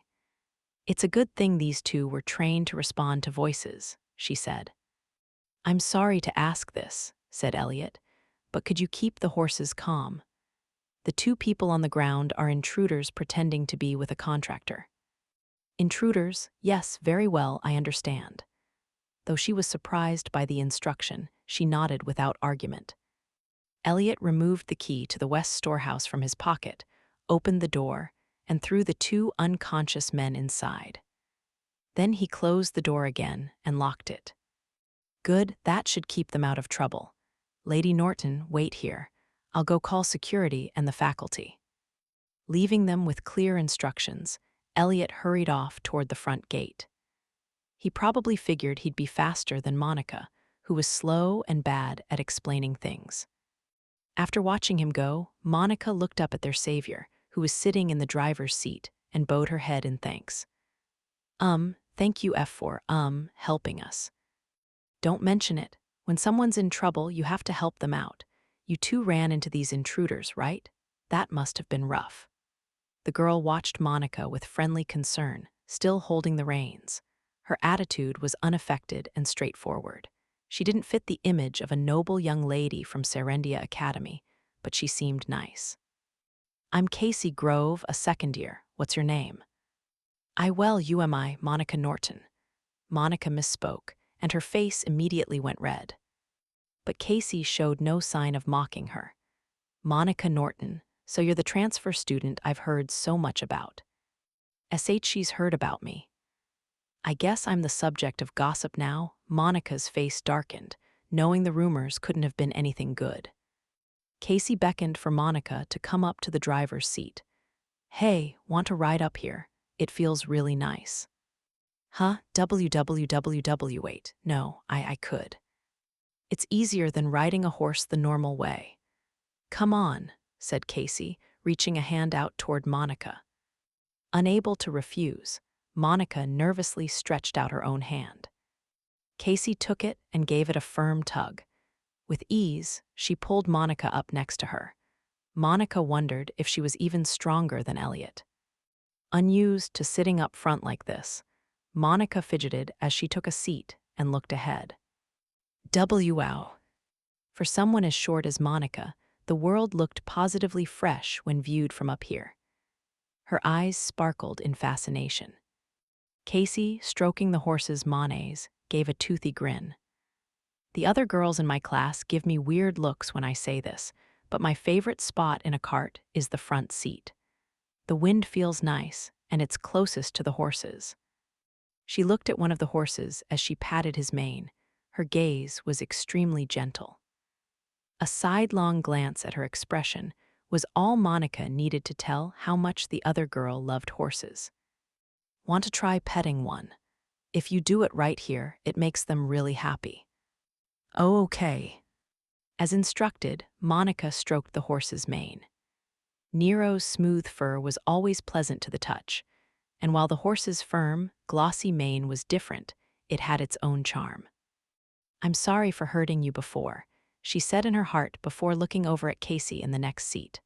S1: It's a good thing these two were trained to respond to voices, she said. I'm sorry to ask this, said Elliot, but could you keep the horses calm? The two people on the ground are intruders pretending to be with a contractor. Intruders, yes, very well, I understand. Though she was surprised by the instruction, she nodded without argument. Elliot removed the key to the West storehouse from his pocket, opened the door, and threw the two unconscious men inside. Then he closed the door again and locked it. Good, that should keep them out of trouble. Lady Norton, wait here. I'll go call security and the faculty. Leaving them with clear instructions, Elliot hurried off toward the front gate. He probably figured he'd be faster than Monica, who was slow and bad at explaining things. After watching him go, Monica looked up at their savior, who was sitting in the driver's seat, and bowed her head in thanks. Thank you for, helping us. Don't mention it. When someone's in trouble, you have to help them out. You two ran into these intruders, right? That must have been rough. The girl watched Monica with friendly concern, still holding the reins. Her attitude was unaffected and straightforward. She didn't fit the image of a noble young lady from Serendia Academy, but she seemed nice. I'm Casey Grove, a second year. What's your name? You am I, Monica Norton. Monica misspoke, and her face immediately went red. But Casey showed no sign of mocking her. Monica Norton, so you're the transfer student I've heard so much about. She's heard about me. I guess I'm the subject of gossip now. Monica's face darkened, knowing the rumors couldn't have been anything good. Casey beckoned for Monica to come up to the driver's seat. Hey, want to ride up here? It feels really nice. Huh? Wait. No, I could. It's easier than riding a horse the normal way. Come on, said Casey, reaching a hand out toward Monica. Unable to refuse, Monica nervously stretched out her own hand. Casey took it and gave it a firm tug. With ease, she pulled Monica up next to her. Monica wondered if she was even stronger than Elliot. Unused to sitting up front like this, Monica fidgeted as she took a seat and looked ahead. Wow. For someone as short as Monica, the world looked positively fresh when viewed from up here. Her eyes sparkled in fascination. Casey, stroking the horse's manes, gave a toothy grin. The other girls in my class give me weird looks when I say this, but my favorite spot in a cart is the front seat. The wind feels nice, and it's closest to the horses. She looked at one of the horses as she patted his mane. Her gaze was extremely gentle. A sidelong glance at her expression was all Monica needed to tell how much the other girl loved horses. Want to try petting one? If you do it right here, it makes them really happy. Oh, okay. As instructed, Monica stroked the horse's mane. Nero's smooth fur was always pleasant to the touch, and while the horse's firm, glossy mane was different, it had its own charm. I'm sorry for hurting you before, she said in her heart before looking over at Casey in the next seat.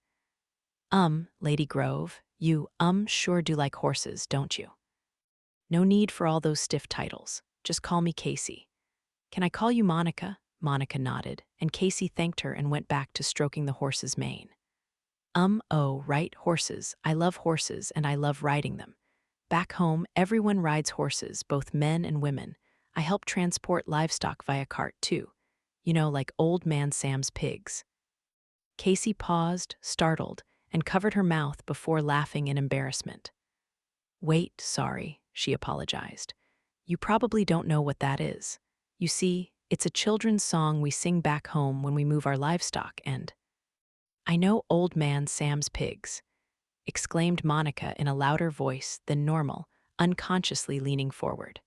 S1: Lady Grove, you, sure do like horses, don't you? No need for all those stiff titles. Just call me Casey. Can I call you Monica? Monica nodded, and Casey thanked her and went back to stroking the horse's mane. Oh, right, horses. I love horses and I love riding them. Back home, everyone rides horses, both men and women. I help transport livestock via cart, too. You know, like old man Sam's pigs. Casey paused, startled, and covered her mouth before laughing in embarrassment. Wait, sorry, she apologized. You probably don't know what that is. You see, it's a children's song we sing back home when we move our livestock, and I know old man Sam's pigs, exclaimed Monica in a louder voice than normal, unconsciously leaning forward.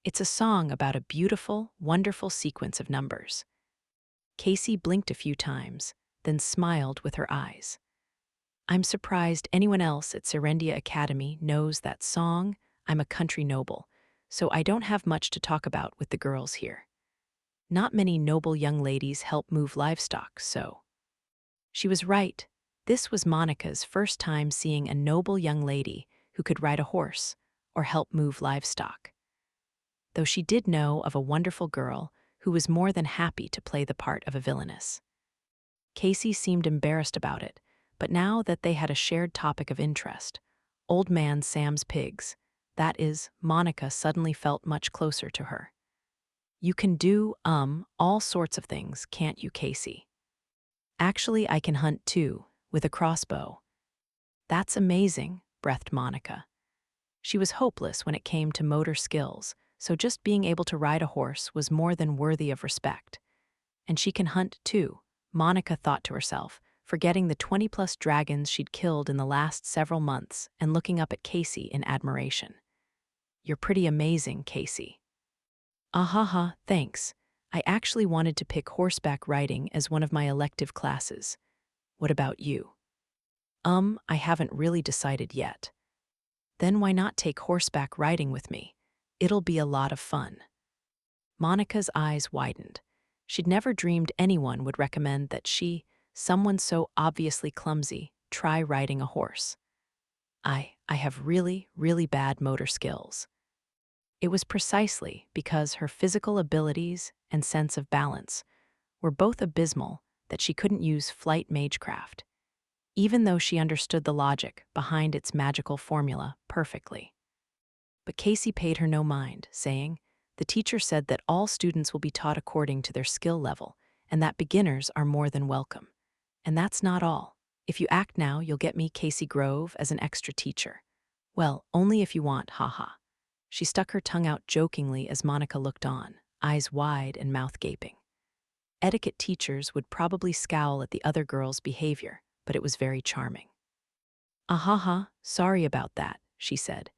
S1: It's a song about a beautiful, wonderful sequence of numbers. Casey blinked a few times, then smiled with her eyes. I'm surprised anyone else at Serendia Academy knows that song. I'm a country noble, so I don't have much to talk about with the girls here. Not many noble young ladies help move livestock, so. She was right. This was Monica's first time seeing a noble young lady who could ride a horse or help move livestock. Though she did know of a wonderful girl who was more than happy to play the part of a villainess. Casey seemed embarrassed about it, but now that they had a shared topic of interest, old man Sam's pigs, that is, Monica suddenly felt much closer to her. You can do, all sorts of things, can't you, Casey? Actually, I can hunt too, with a crossbow. That's amazing, breathed Monica. She was hopeless when it came to motor skills, so just being able to ride a horse was more than worthy of respect. And she can hunt too, Monica thought to herself, forgetting the 20-plus dragons she'd killed in the last several months and looking up at Casey in admiration. You're pretty amazing, Casey. Ahaha, thanks. I actually wanted to pick horseback riding as one of my elective classes. What about you? I haven't really decided yet. Then why not take horseback riding with me? It'll be a lot of fun. Monica's eyes widened. She'd never dreamed anyone would recommend that she, someone so obviously clumsy, try riding a horse. I have really, really bad motor skills. It was precisely because her physical abilities and sense of balance were both abysmal that she couldn't use flight magecraft, even though she understood the logic behind its magical formula perfectly. But Casey paid her no mind, saying, the teacher said that all students will be taught according to their skill level, and that beginners are more than welcome. And that's not all. If you act now, you'll get me, Casey Grove, as an extra teacher. Well, only if you want, haha. She stuck her tongue out jokingly as Monica looked on, eyes wide and mouth gaping. Etiquette teachers would probably scowl at the other girl's behavior, but it was very charming. Ahaha, sorry about that, she said.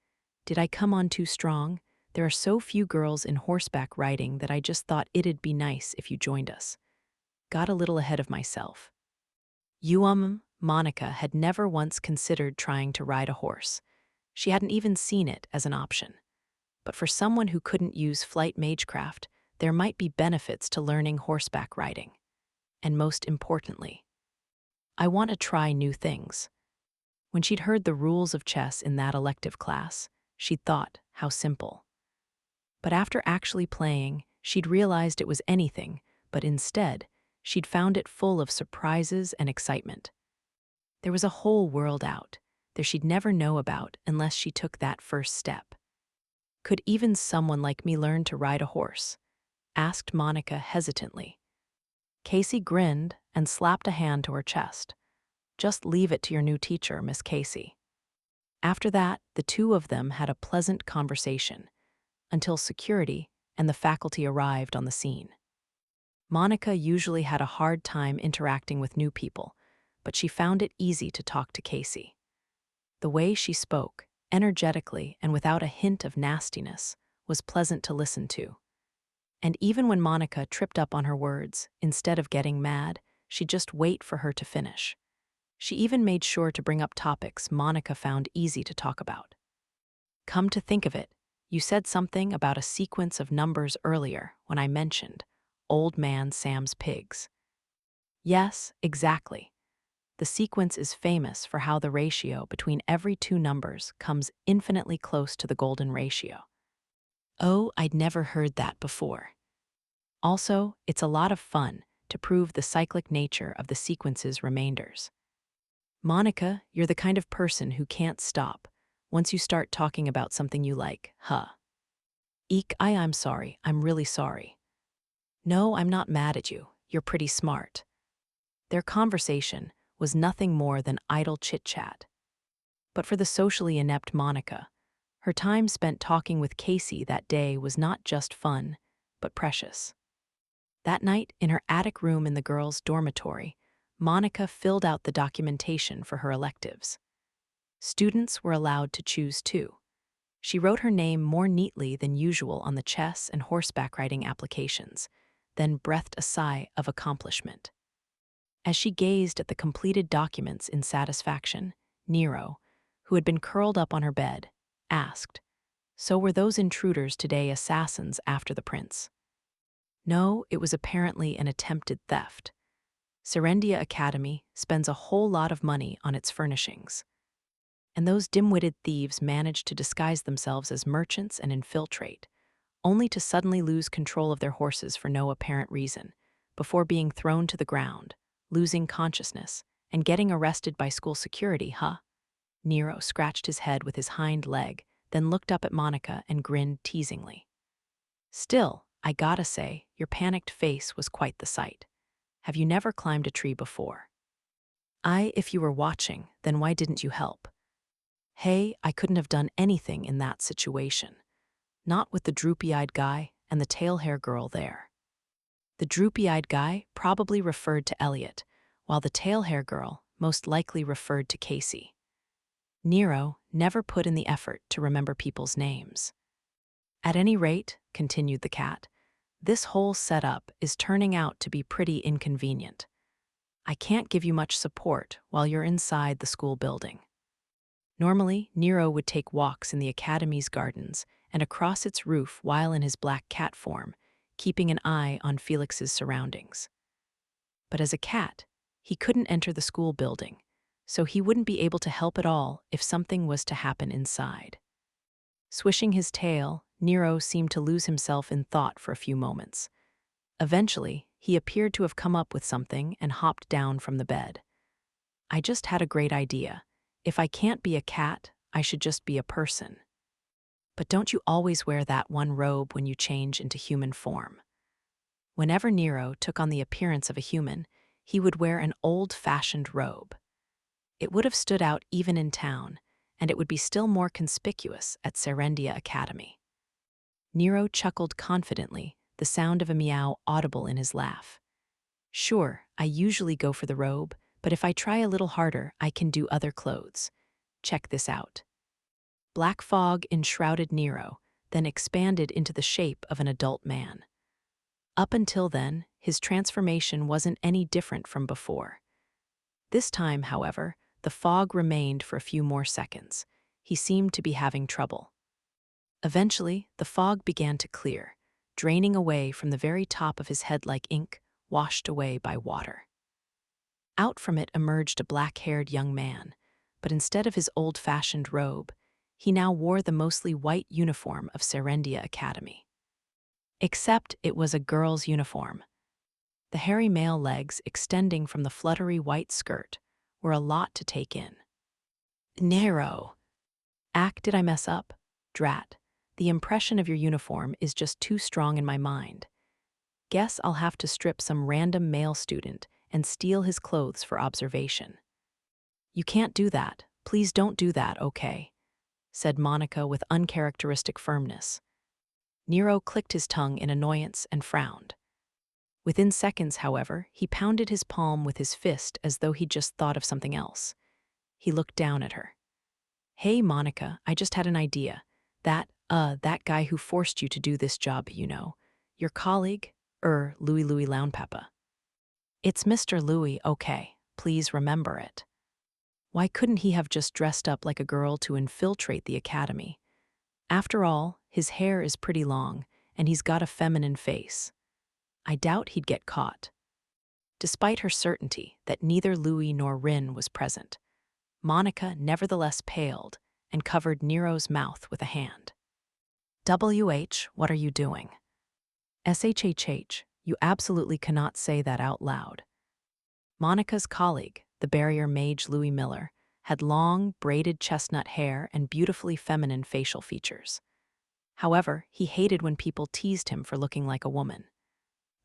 S1: Did I come on too strong? There are so few girls in horseback riding that I just thought it'd be nice if you joined us. Got a little ahead of myself. Monica had never once considered trying to ride a horse. She hadn't even seen it as an option. But for someone who couldn't use flight magecraft, there might be benefits to learning horseback riding. And most importantly, I want to try new things. When she'd heard the rules of chess in that elective class, she'd thought, how simple. But after actually playing, she'd realized it was anything, but instead, she'd found it full of surprises and excitement. There was a whole world out there she'd never know about unless she took that first step. Could even someone like me learn to ride a horse? Asked Monica hesitantly. Casey grinned and slapped a hand to her chest. Just leave it to your new teacher, Miss Casey. After that, the two of them had a pleasant conversation, until security and the faculty arrived on the scene. Monica usually had a hard time interacting with new people, but she found it easy to talk to Casey. The way she spoke, energetically and without a hint of nastiness, was pleasant to listen to. And even when Monica tripped up on her words, instead of getting mad, she'd just wait for her to finish. She even made sure to bring up topics Monica found easy to talk about. Come to think of it, you said something about a sequence of numbers earlier when I mentioned Old Man Sam's pigs. Yes, exactly. The sequence is famous for how the ratio between every two numbers comes infinitely close to the golden ratio. Oh, I'd never heard that before. Also, it's a lot of fun to prove the cyclic nature of the sequence's remainders. Monica, you're the kind of person who can't stop once you start talking about something you like, huh? Eek, I'm sorry, I'm really sorry. No, I'm not mad at you, you're pretty smart. Their conversation was nothing more than idle chit-chat. But for the socially inept Monica, her time spent talking with Casey that day was not just fun, but precious. That night, in her attic room in the girls' dormitory, Monica filled out the documentation for her electives. Students were allowed to choose too. She wrote her name more neatly than usual on the chess and horseback riding applications, then breathed a sigh of accomplishment. As she gazed at the completed documents in satisfaction, Nero, who had been curled up on her bed, asked, "So were those intruders today assassins after the prince?" No, it was apparently an attempted theft. Serendia Academy spends a whole lot of money on its furnishings. And those dim-witted thieves manage to disguise themselves as merchants and infiltrate, only to suddenly lose control of their horses for no apparent reason, before being thrown to the ground, losing consciousness, and getting arrested by school security, huh? Nero scratched his head with his hind leg, then looked up at Monica and grinned teasingly. Still, I gotta say, your panicked face was quite the sight. Have you never climbed a tree before? If you were watching, then why didn't you help? Hey, I couldn't have done anything in that situation. Not with the droopy-eyed guy and the tail-hair girl there. The droopy-eyed guy probably referred to Elliot, while the tail-hair girl most likely referred to Casey. Nero never put in the effort to remember people's names. At any rate, continued the cat, this whole setup is turning out to be pretty inconvenient. I can't give you much support while you're inside the school building. Normally, Nero would take walks in the academy's gardens and across its roof while in his black cat form, keeping an eye on Felix's surroundings. But as a cat, he couldn't enter the school building, so he wouldn't be able to help at all if something was to happen inside. Swishing his tail, Nero seemed to lose himself in thought for a few moments. Eventually, he appeared to have come up with something and hopped down from the bed. I just had a great idea. If I can't be a cat, I should just be a person. But don't you always wear that one robe when you change into human form? Whenever Nero took on the appearance of a human, he would wear an old-fashioned robe. It would have stood out even in town, and it would be still more conspicuous at Serendia Academy. Nero chuckled confidently, the sound of a meow audible in his laugh. Sure, I usually go for the robe, but if I try a little harder, I can do other clothes. Check this out. Black fog enshrouded Nero, then expanded into the shape of an adult man. Up until then, his transformation wasn't any different from before. This time, however, the fog remained for a few more seconds. He seemed to be having trouble. Eventually, the fog began to clear, draining away from the very top of his head like ink, washed away by water. Out from it emerged a black-haired young man, but instead of his old-fashioned robe, he now wore the mostly white uniform of Serendia Academy. Except it was a girl's uniform. The hairy male legs extending from the fluttery white skirt were a lot to take in. Nero. Did I mess up? Drat. The impression of your uniform is just too strong in my mind. Guess I'll have to strip some random male student and steal his clothes for observation. You can't do that. Please don't do that, okay? Said Monica with uncharacteristic firmness. Nero clicked his tongue in annoyance and frowned. Within seconds, however, he pounded his palm with his fist as though he'd just thought of something else. He looked down at her. Hey, Monica, I just had an idea. That guy who forced you to do this job, you know. Your colleague, Louis Lounpapa. It's Mr. Louis, okay. Please remember it. Why couldn't he have just dressed up like a girl to infiltrate the academy? After all, his hair is pretty long, and he's got a feminine face. I doubt he'd get caught. Despite her certainty that neither Louis nor Rin was present, Monica nevertheless paled and covered Nero's mouth with a hand. WH, what are you doing? SHHH, you absolutely cannot say that out loud. Monica's colleague, the barrier mage Louis Miller, had long, braided chestnut hair and beautifully feminine facial features. However, he hated when people teased him for looking like a woman.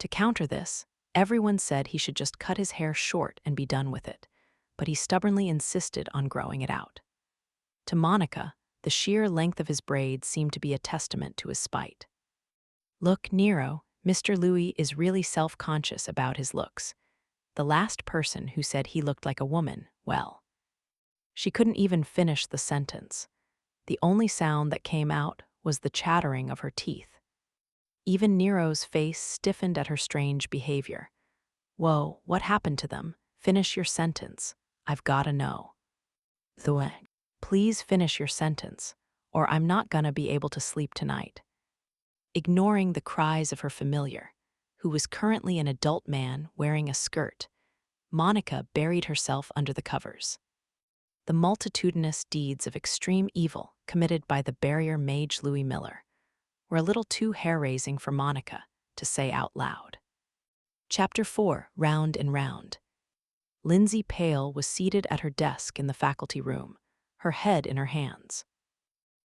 S1: To counter this, everyone said he should just cut his hair short and be done with it, but he stubbornly insisted on growing it out. To Monica, the sheer length of his braids seemed to be a testament to his spite. Look, Nero, Mr. Louis is really self-conscious about his looks. The last person who said he looked like a woman, well. She couldn't even finish the sentence. The only sound that came out was the chattering of her teeth. Even Nero's face stiffened at her strange behavior. Whoa, what happened to them? Finish your sentence. I've gotta know. Please finish your sentence, or I'm not gonna be able to sleep tonight. Ignoring the cries of her familiar, who was currently an adult man wearing a skirt, Monica buried herself under the covers. The multitudinous deeds of extreme evil committed by the barrier mage Louis Miller were a little too hair-raising for Monica to say out loud. Chapter 4, Round and Round. Lindsay Pale was seated at her desk in the faculty room, her head in her hands.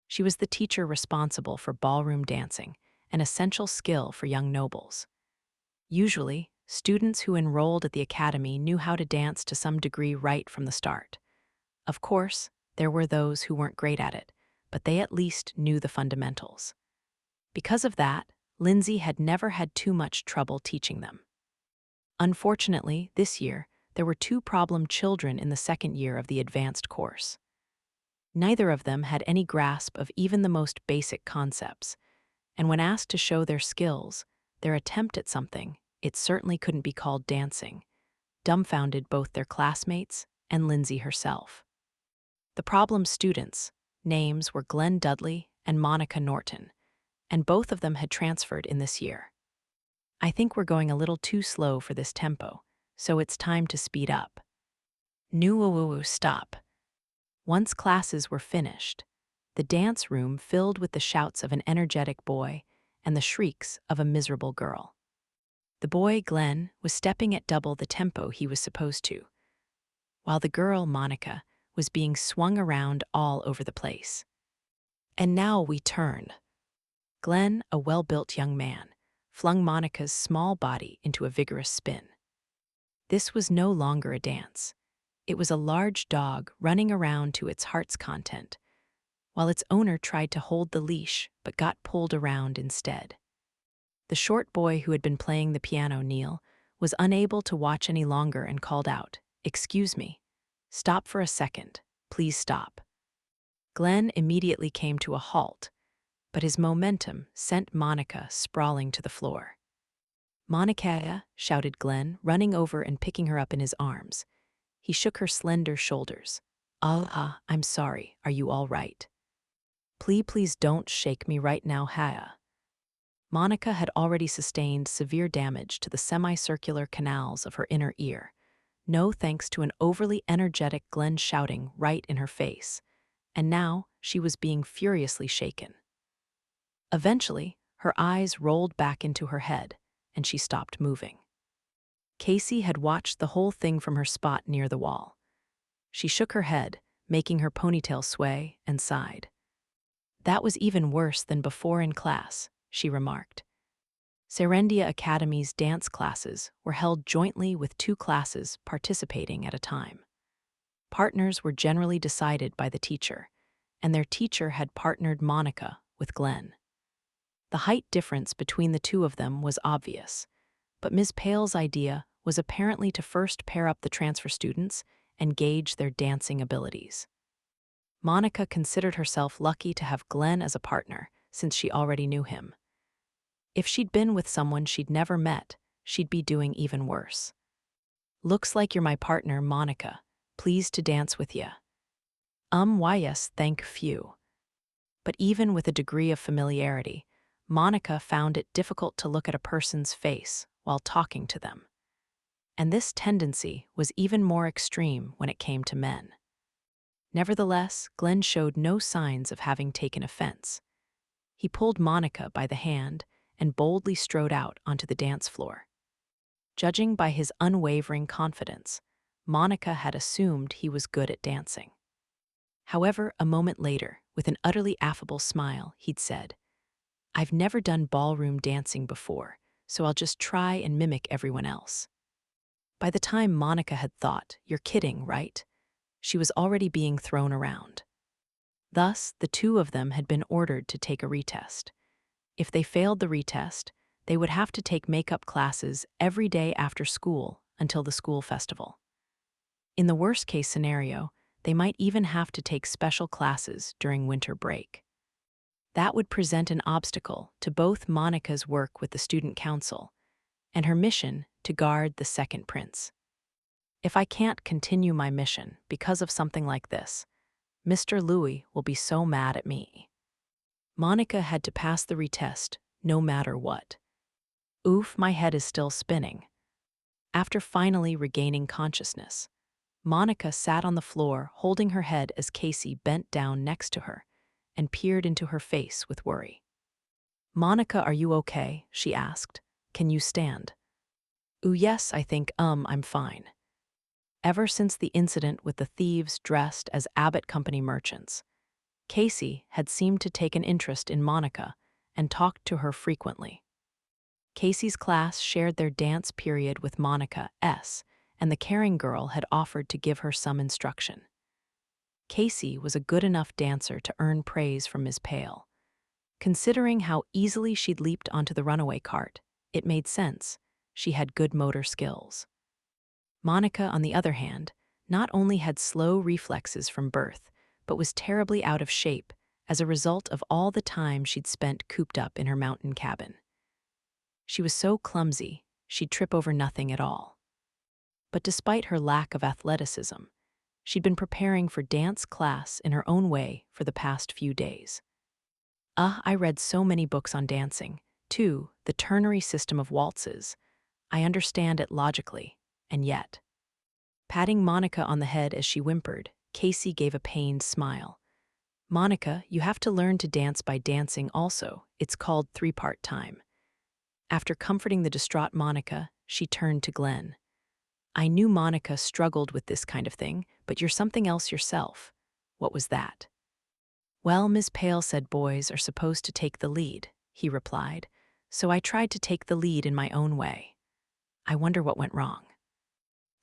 S1: She was the teacher responsible for ballroom dancing, an essential skill for young nobles. Usually, students who enrolled at the academy knew how to dance to some degree right from the start. Of course, there were those who weren't great at it, but they at least knew the fundamentals. Because of that, Lindsay had never had too much trouble teaching them. Unfortunately, this year, there were 2 problem children in the second year of the advanced course. Neither of them had any grasp of even the most basic concepts, and when asked to show their skills, their attempt at something, it certainly couldn't be called dancing, dumbfounded both their classmates and Lindsay herself. The problem students' names were Glenn Dudley and Monica Norton, and both of them had transferred in this year. I think we're going a little too slow for this tempo, so it's time to speed up. Stop. Once classes were finished, the dance room filled with the shouts of an energetic boy and the shrieks of a miserable girl. The boy, Glenn, was stepping at double the tempo he was supposed to, while the girl, Monica, was being swung around all over the place. And now we turn. Glenn, a well-built young man, flung Monica's small body into a vigorous spin. This was no longer a dance. It was a large dog running around to its heart's content, while its owner tried to hold the leash but got pulled around instead. The short boy who had been playing the piano, Neil, was unable to watch any longer and called out, "Excuse me. Stop for a second. Please stop." Glenn immediately came to a halt, but his momentum sent Monica sprawling to the floor. "Monica," shouted Glenn, running over and picking her up in his arms. He shook her slender shoulders. I'm sorry. Are you all right?" Please don't shake me right now, Haya." Monica had already sustained severe damage to the semicircular canals of her inner ear, no thanks to an overly energetic Glenn shouting right in her face, and now she was being furiously shaken. Eventually, her eyes rolled back into her head, and she stopped moving. Casey had watched the whole thing from her spot near the wall. She shook her head, making her ponytail sway, and sighed. "That was even worse than before in class," she remarked. Serendia Academy's dance classes were held jointly with 2 classes participating at a time. Partners were generally decided by the teacher, and their teacher had partnered Monica with Glenn. The height difference between the 2 of them was obvious, but Ms. Pale's idea was apparently to first pair up the transfer students and gauge their dancing abilities. Monica considered herself lucky to have Glenn as a partner, since she already knew him. If she'd been with someone she'd never met, she'd be doing even worse. "Looks like you're my partner, Monica. Pleased to dance with ya." Why yes, thank few. But even with a degree of familiarity, Monica found it difficult to look at a person's face while talking to them. And this tendency was even more extreme when it came to men. Nevertheless, Glenn showed no signs of having taken offense. He pulled Monica by the hand and boldly strode out onto the dance floor. Judging by his unwavering confidence, Monica had assumed he was good at dancing. However, a moment later, with an utterly affable smile, he'd said, "I've never done ballroom dancing before, so I'll just try and mimic everyone else." By the time Monica had thought, "You're kidding, right?" she was already being thrown around. Thus, the 2 of them had been ordered to take a retest. If they failed the retest, they would have to take makeup classes every day after school until the school festival. In the worst-case scenario, they might even have to take special classes during winter break. That would present an obstacle to both Monica's work with the student council and her mission to guard the second prince. "If I can't continue my mission because of something like this, Mr. Louis will be so mad at me." Monica had to pass the retest no matter what. "Oof, my head is still spinning." After finally regaining consciousness, Monica sat on the floor holding her head as Casey bent down next to her and peered into her face with worry. "Monica, are you okay?" she asked. "Can you stand?" "Ooh, yes, I think, I'm fine." Ever since the incident with the thieves dressed as Abbott Company merchants, Casey had seemed to take an interest in Monica and talked to her frequently. Casey's class shared their dance period with Monica S., and the caring girl had offered to give her some instruction. Casey was a good enough dancer to earn praise from Ms. Pale. Considering how easily she'd leaped onto the runaway cart, it made sense. She had good motor skills. Monica, on the other hand, not only had slow reflexes from birth, but was terribly out of shape as a result of all the time she'd spent cooped up in her mountain cabin. She was so clumsy, she'd trip over nothing at all. But despite her lack of athleticism, she'd been preparing for dance class in her own way for the past few days. I read so many books on dancing, too, the ternary system of waltzes. I understand it logically, and yet. Patting Monica on the head as she whimpered, Casey gave a pained smile. "Monica, you have to learn to dance by dancing also. It's called 3-part time." After comforting the distraught Monica, she turned to Glenn. "I knew Monica struggled with this kind of thing, but you're something else yourself." "What was that?" "Well, Ms. Pale said boys are supposed to take the lead," he replied, "so I tried to take the lead in my own way. I wonder what went wrong."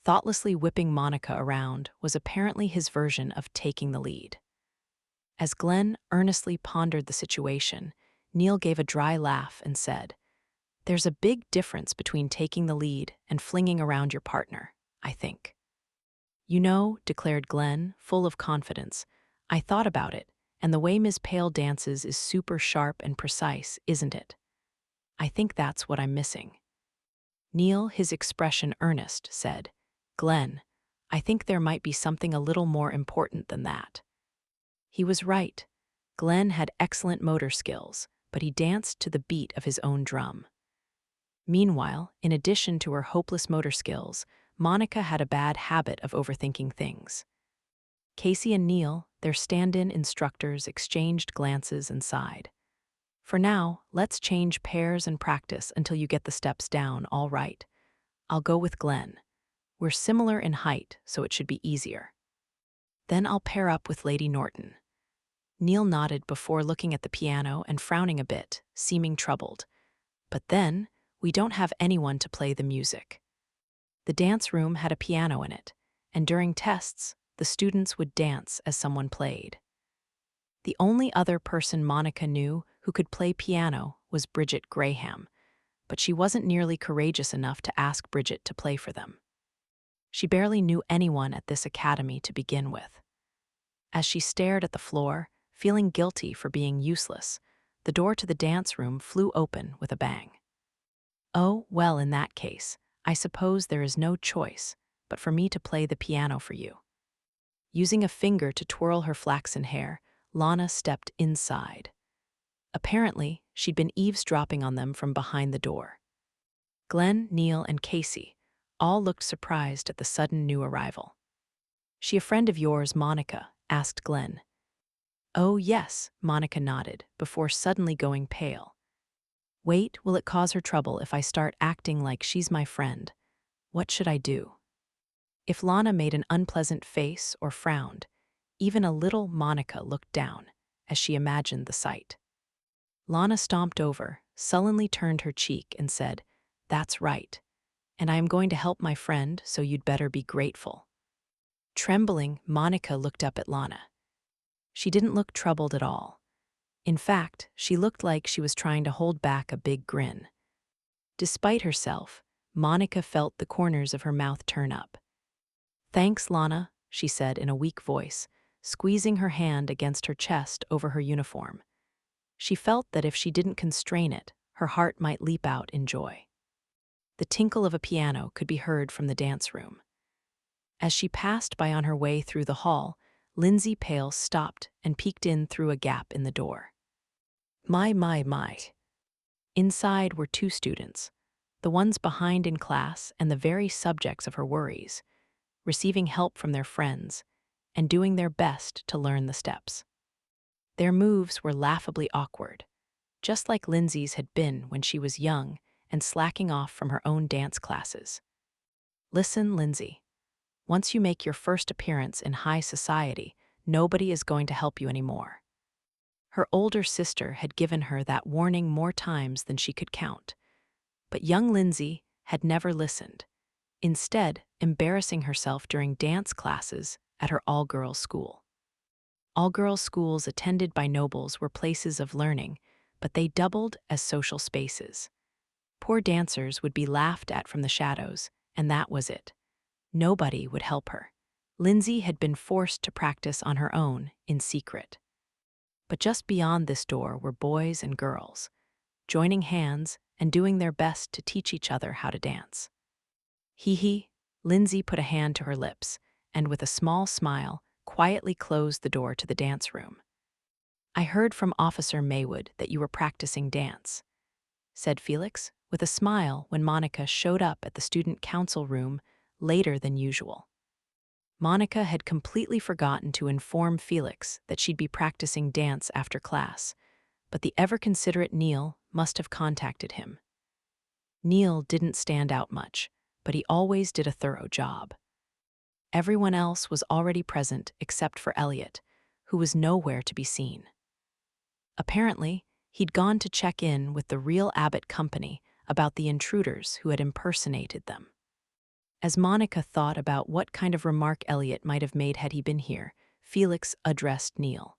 S1: Thoughtlessly whipping Monica around was apparently his version of taking the lead. As Glenn earnestly pondered the situation, Neil gave a dry laugh and said, "There's a big difference between taking the lead and flinging around your partner, I think." "You know," declared Glenn, full of confidence, "I thought about it, and the way Ms. Pale dances is super sharp and precise, isn't it? I think that's what I'm missing." Neil, his expression earnest, said, "Glenn, I think there might be something a little more important than that." He was right. Glenn had excellent motor skills, but he danced to the beat of his own drum. Meanwhile, in addition to her hopeless motor skills, Monica had a bad habit of overthinking things. Casey and Neil, their stand-in instructors, exchanged glances and sighed. For now, let's change pairs and practice until you get the steps down, all right. I'll go with Glenn. We're similar in height, so it should be easier. Then I'll pair up with Lady Norton. Neil nodded before looking at the piano and frowning a bit, seeming troubled. But then, we don't have anyone to play the music. The dance room had a piano in it, and during tests, the students would dance as someone played. The only other person Monica knew who could play piano was Bridget Graham, but she wasn't nearly courageous enough to ask Bridget to play for them. She barely knew anyone at this academy to begin with. As she stared at the floor, feeling guilty for being useless, the door to the dance room flew open with a bang. Oh, well, in that case, I suppose there is no choice but for me to play the piano for you. Using a finger to twirl her flaxen hair, Lana stepped inside. Apparently, she'd been eavesdropping on them from behind the door. Glenn, Neil, and Casey all looked surprised at the sudden new arrival. "She a friend of yours, Monica?" asked Glenn. "Oh, yes," Monica nodded, before suddenly going pale. "Wait, will it cause her trouble if I start acting like she's my friend? What should I do?" If Lana made an unpleasant face or frowned, even a little, Monica looked down as she imagined the sight. Lana stomped over, sullenly turned her cheek, and said, "That's right. And I am going to help my friend, so you'd better be grateful." Trembling, Monica looked up at Lana. She didn't look troubled at all. In fact, she looked like she was trying to hold back a big grin. Despite herself, Monica felt the corners of her mouth turn up. "Thanks, Lana," she said in a weak voice, squeezing her hand against her chest over her uniform. She felt that if she didn't constrain it, her heart might leap out in joy. The tinkle of a piano could be heard from the dance room. As she passed by on her way through the hall, Lindsay Pale stopped and peeked in through a gap in the door. My. Inside were two students, the ones behind in class and the very subjects of her worries, receiving help from their friends and doing their best to learn the steps. Their moves were laughably awkward, just like Lindsay's had been when she was young and slacking off from her own dance classes. "Listen, Lindsay. Once you make your first appearance in high society, nobody is going to help you anymore." Her older sister had given her that warning more times than she could count. But young Lindsay had never listened, instead embarrassing herself during dance classes at her all-girls school. All-girls schools attended by nobles were places of learning, but they doubled as social spaces. Poor dancers would be laughed at from the shadows, and that was it. Nobody would help her. Lindsay had been forced to practice on her own, in secret. But just beyond this door were boys and girls, joining hands and doing their best to teach each other how to dance. Hee. Lindsay put a hand to her lips, and with a small smile, quietly closed the door to the dance room. "I heard from Officer Maywood that you were practicing dance," said Felix, with a smile when Monica showed up at the student council room later than usual. Monica had completely forgotten to inform Felix that she'd be practicing dance after class, but the ever-considerate Neil must have contacted him. Neil didn't stand out much, but he always did a thorough job. Everyone else was already present except for Elliot, who was nowhere to be seen. Apparently, he'd gone to check in with the real Abbott company about the intruders who had impersonated them. As Monica thought about what kind of remark Elliot might have made had he been here, Felix addressed Neil.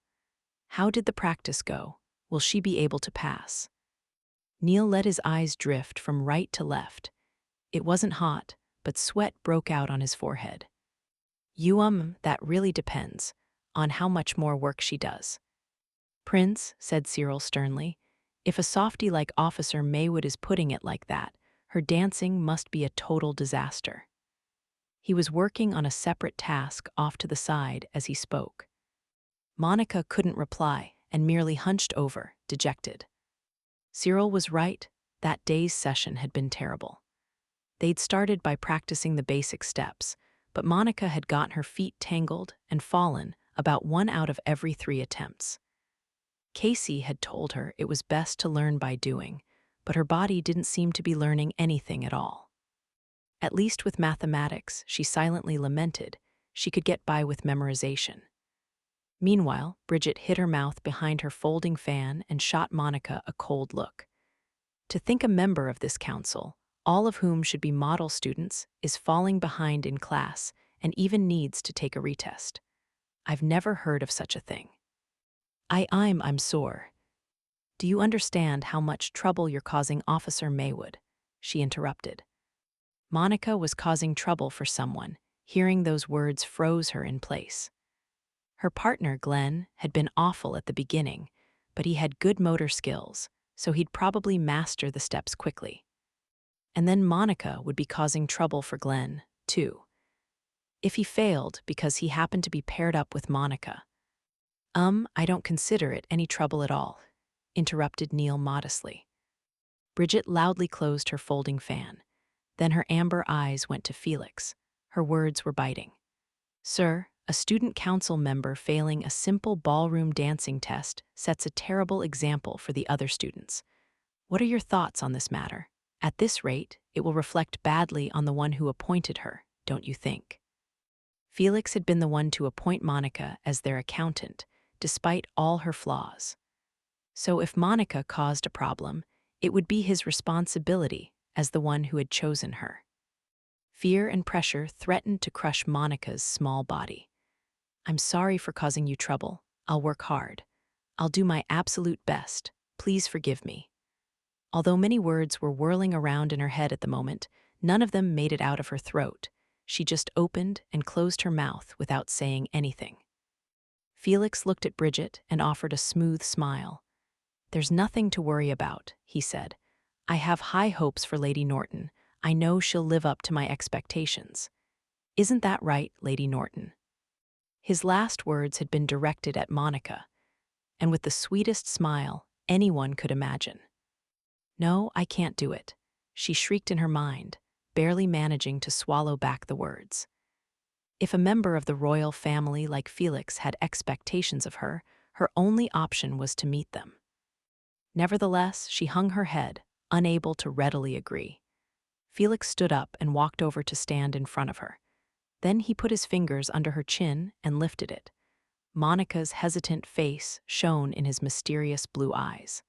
S1: "How did the practice go? Will she be able to pass?" Neil let his eyes drift from right to left. It wasn't hot, but sweat broke out on his forehead. That really depends on how much more work she does." "Prince," said Cyril sternly, "if a softy like Officer Maywood is putting it like that, her dancing must be a total disaster." He was working on a separate task off to the side as he spoke. Monica couldn't reply and merely hunched over, dejected. Cyril was right. That day's session had been terrible. They'd started by practicing the basic steps, but Monica had gotten her feet tangled and fallen about 1 out of every 3 attempts. Casey had told her it was best to learn by doing, but her body didn't seem to be learning anything at all. At least with mathematics, she silently lamented, she could get by with memorization. Meanwhile, Bridget hid her mouth behind her folding fan and shot Monica a cold look. To think a member of this council, all of whom should be model students, is falling behind in class and even needs to take a retest. I've never heard of such a thing. I'm sore. Do you understand how much trouble you're causing Officer Maywood? She interrupted. Monica was causing trouble for someone. Hearing those words froze her in place. Her partner, Glenn, had been awful at the beginning, but he had good motor skills, so he'd probably master the steps quickly. And then Monica would be causing trouble for Glenn, too. If he failed because he happened to be paired up with Monica. I don't consider it any trouble at all, interrupted Neil modestly. Bridget loudly closed her folding fan. Then her amber eyes went to Felix. Her words were biting. Sir, a student council member failing a simple ballroom dancing test sets a terrible example for the other students. What are your thoughts on this matter? At this rate, it will reflect badly on the one who appointed her, don't you think? Felix had been the one to appoint Monica as their accountant, despite all her flaws. So if Monica caused a problem, it would be his responsibility as the one who had chosen her. Fear and pressure threatened to crush Monica's small body. I'm sorry for causing you trouble. I'll work hard. I'll do my absolute best. Please forgive me. Although many words were whirling around in her head at the moment, none of them made it out of her throat. She just opened and closed her mouth without saying anything. Felix looked at Bridget and offered a smooth smile. There's nothing to worry about, he said. I have high hopes for Lady Norton. I know she'll live up to my expectations. Isn't that right, Lady Norton? His last words had been directed at Monica, and with the sweetest smile anyone could imagine. No, I can't do it, she shrieked in her mind, barely managing to swallow back the words. If a member of the royal family like Felix had expectations of her, her only option was to meet them. Nevertheless, she hung her head, unable to readily agree. Felix stood up and walked over to stand in front of her. Then he put his fingers under her chin and lifted it. Monica's hesitant face shone in his mysterious blue eyes.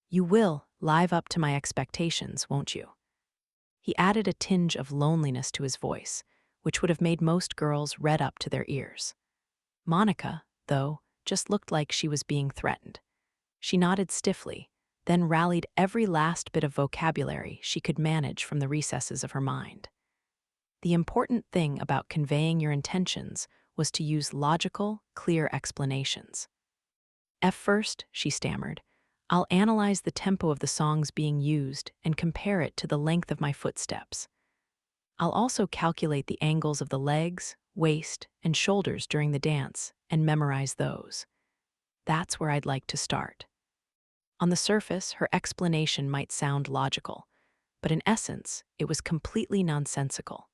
S1: You will live up to my expectations, won't you? He added a tinge of loneliness to his voice, which would have made most girls red up to their ears. Monica, though, just looked like she was being threatened. She nodded stiffly, then rallied every last bit of vocabulary she could manage from the recesses of her mind. The important thing about conveying your intentions was to use logical, clear explanations. At first, she stammered, I'll analyze the tempo of the songs being used and compare it to the length of my footsteps. I'll also calculate the angles of the legs, waist, and shoulders during the dance and memorize those. That's where I'd like to start. On the surface, her explanation might sound logical, but in essence, it was completely nonsensical.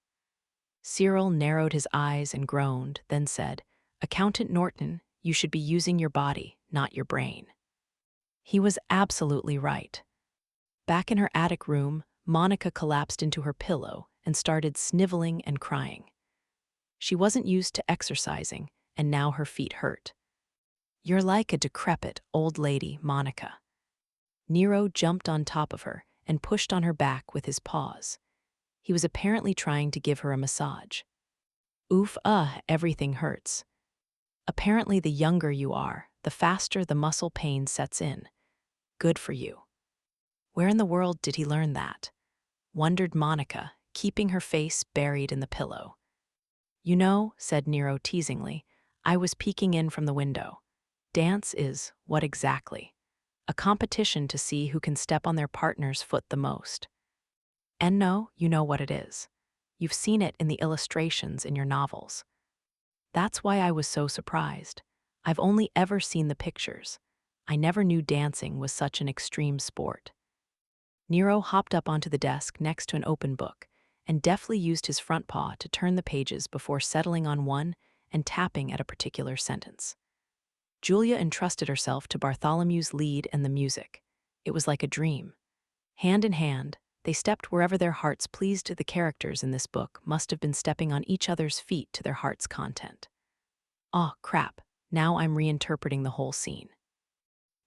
S1: Cyril narrowed his eyes and groaned, then said, Accountant Norton, you should be using your body, not your brain. He was absolutely right. Back in her attic room, Monica collapsed into her pillow and started sniveling and crying. She wasn't used to exercising, and now her feet hurt. You're like a decrepit old lady, Monica. Nero jumped on top of her and pushed on her back with his paws. He was apparently trying to give her a massage. Oof, everything hurts. Apparently the younger you are, the faster the muscle pain sets in. Good for you. Where in the world did he learn that? Wondered Monica, keeping her face buried in the pillow. You know, said Nero teasingly, I was peeking in from the window. Dance is, what exactly? A competition to see who can step on their partner's foot the most. And no, you know what it is. You've seen it in the illustrations in your novels. That's why I was so surprised. I've only ever seen the pictures. I never knew dancing was such an extreme sport. Nero hopped up onto the desk next to an open book and deftly used his front paw to turn the pages before settling on one and tapping at a particular sentence. Julia entrusted herself to Bartholomew's lead and the music. It was like a dream. Hand in hand, they stepped wherever their hearts pleased. The characters in this book must have been stepping on each other's feet to their heart's content. "Aw, crap, now I'm reinterpreting the whole scene."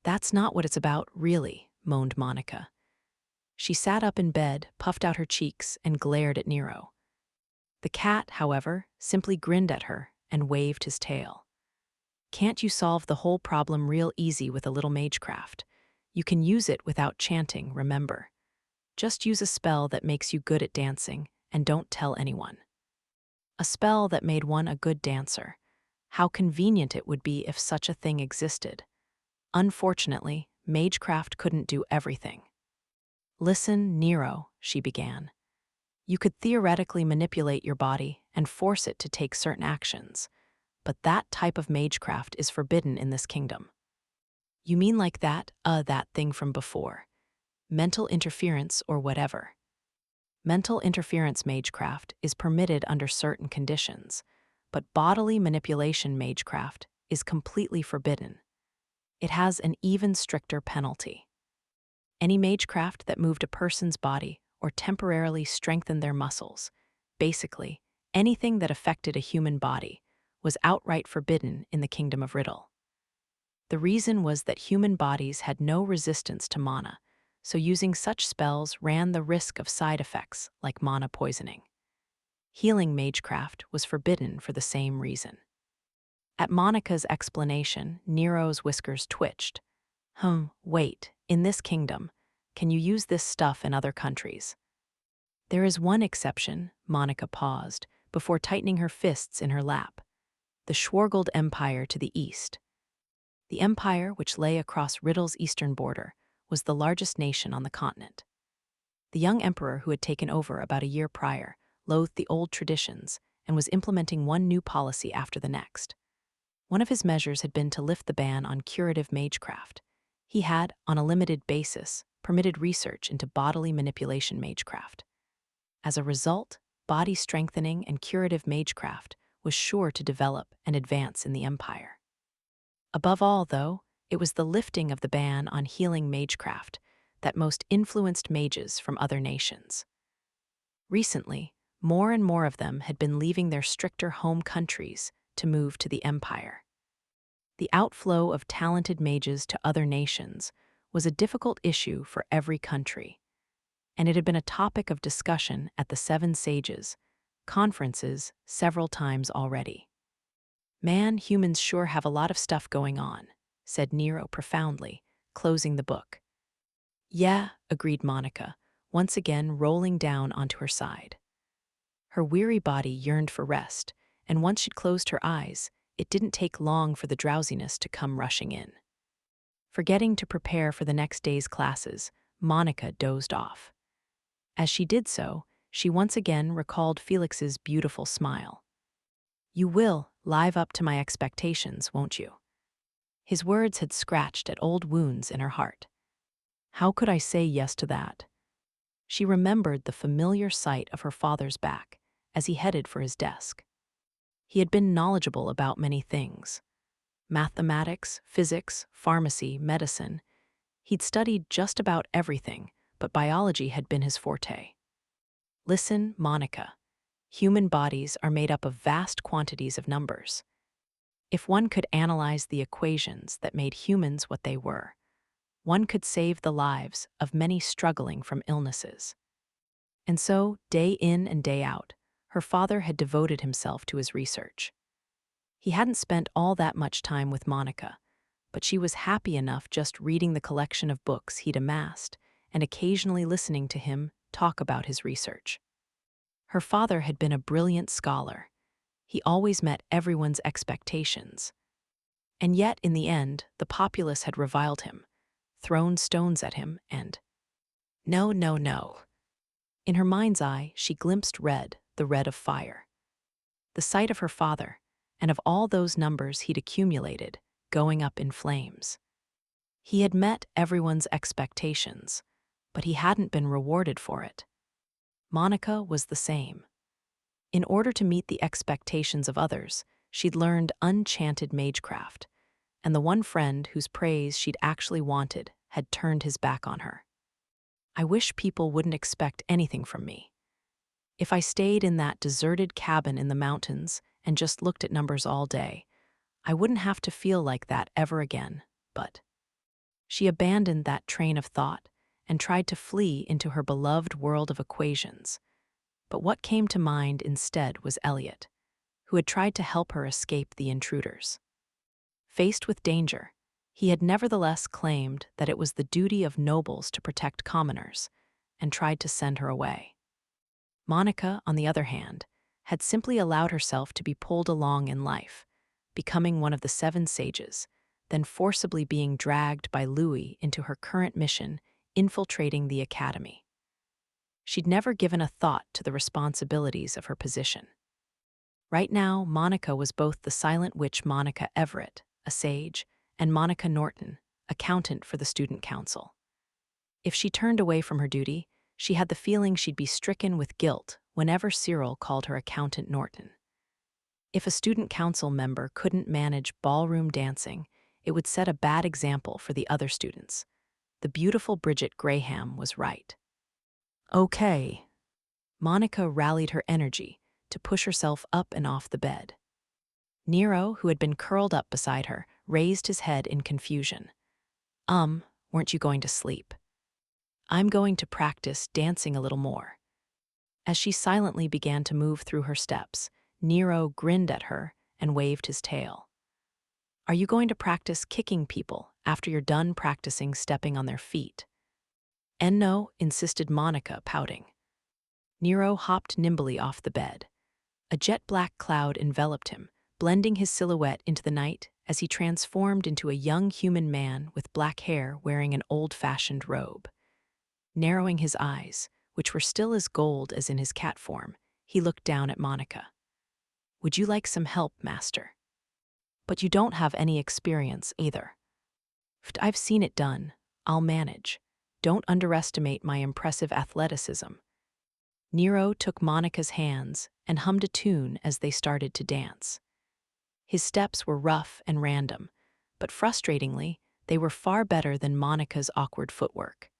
S1: "That's not what it's about, really," moaned Monica. She sat up in bed, puffed out her cheeks, and glared at Nero. The cat, however, simply grinned at her and waved his tail. "Can't you solve the whole problem real easy with a little magecraft? You can use it without chanting, remember. Just use a spell that makes you good at dancing, and don't tell anyone." A spell that made one a good dancer. How convenient it would be if such a thing existed. Unfortunately, magecraft couldn't do everything. "Listen, Nero," she began. "You could theoretically manipulate your body and force it to take certain actions, but that type of magecraft is forbidden in this kingdom." "You mean like that thing from before? Mental interference or whatever?" "Mental interference magecraft is permitted under certain conditions, but bodily manipulation magecraft is completely forbidden. It has an even stricter penalty. Any magecraft that moved a person's body or temporarily strengthened their muscles, basically anything that affected a human body, was outright forbidden in the Kingdom of Riddle. The reason was that human bodies had no resistance to mana, so using such spells ran the risk of side effects like mana poisoning. Healing magecraft was forbidden for the same reason." At Monica's explanation, Nero's whiskers twitched. Wait, in this kingdom, can you use this stuff in other countries?" "There is one exception," Monica paused, before tightening her fists in her lap. "The Schwargold Empire to the east." The empire, which lay across Riddle's eastern border, was the largest nation on the continent. The young emperor who had taken over about a year prior loathed the old traditions and was implementing one new policy after the next. One of his measures had been to lift the ban on curative magecraft. He had, on a limited basis, permitted research into bodily manipulation magecraft. As a result, body strengthening and curative magecraft was sure to develop and advance in the empire. Above all, though, it was the lifting of the ban on healing magecraft that most influenced mages from other nations. Recently, more and more of them had been leaving their stricter home countries to move to the empire. The outflow of talented mages to other nations was a difficult issue for every country, and it had been a topic of discussion at the Seven Sages conferences several times already. "Man, humans sure have a lot of stuff going on," said Nero profoundly, closing the book. "Yeah," agreed Monica, once again rolling down onto her side. Her weary body yearned for rest, and once she'd closed her eyes, it didn't take long for the drowsiness to come rushing in. Forgetting to prepare for the next day's classes, Monica dozed off. As she did so, she once again recalled Felix's beautiful smile. "You will live up to my expectations, won't you?" His words had scratched at old wounds in her heart. How could I say yes to that? She remembered the familiar sight of her father's back as he headed for his desk. He had been knowledgeable about many things. Mathematics, physics, pharmacy, medicine. He'd studied just about everything, but biology had been his forte. "Listen, Monica. Human bodies are made up of vast quantities of numbers. If one could analyze the equations that made humans what they were, one could save the lives of many struggling from illnesses." And so, day in and day out, her father had devoted himself to his research. He hadn't spent all that much time with Monica, but she was happy enough just reading the collection of books he'd amassed and occasionally listening to him talk about his research. Her father had been a brilliant scholar. He always met everyone's expectations. And yet, in the end, the populace had reviled him, thrown stones at him, and no. In her mind's eye, she glimpsed red, the red of fire. The sight of her father, and of all those numbers he'd accumulated, going up in flames. He had met everyone's expectations, but he hadn't been rewarded for it. Monica was the same. In order to meet the expectations of others, she'd learned unchanted magecraft, and the one friend whose praise she'd actually wanted had turned his back on her. I wish people wouldn't expect anything from me. If I stayed in that deserted cabin in the mountains and just looked at numbers all day, I wouldn't have to feel like that ever again, but she abandoned that train of thought and tried to flee into her beloved world of equations. But what came to mind instead was Elliot, who had tried to help her escape the intruders. Faced with danger, he had nevertheless claimed that it was the duty of nobles to protect commoners, and tried to send her away. Monica, on the other hand, had simply allowed herself to be pulled along in life, becoming one of the 7 sages, then forcibly being dragged by Louis into her current mission, infiltrating the academy. She'd never given a thought to the responsibilities of her position. Right now, Monica was both the silent witch Monica Everett, a sage, and Monica Norton, accountant for the student council. If she turned away from her duty, she had the feeling she'd be stricken with guilt whenever Cyril called her Accountant Norton. If a student council member couldn't manage ballroom dancing, it would set a bad example for the other students. The beautiful Bridget Graham was right. Okay. Monica rallied her energy to push herself up and off the bed. Nero, who had been curled up beside her, raised his head in confusion. Weren't you going to sleep? I'm going to practice dancing a little more. As she silently began to move through her steps, Nero grinned at her and waved his tail. Are you going to practice kicking people after you're done practicing stepping on their feet? No, insisted Monica, pouting. Nero hopped nimbly off the bed. A jet-black cloud enveloped him, blending his silhouette into the night as he transformed into a young human man with black hair wearing an old-fashioned robe. Narrowing his eyes, which were still as gold as in his cat form, he looked down at Monica. Would you like some help, master? But you don't have any experience either. I've seen it done. I'll manage. Don't underestimate my impressive athleticism. Nero took Monica's hands and hummed a tune as they started to dance. His steps were rough and random, but frustratingly, they were far better than Monica's awkward footwork.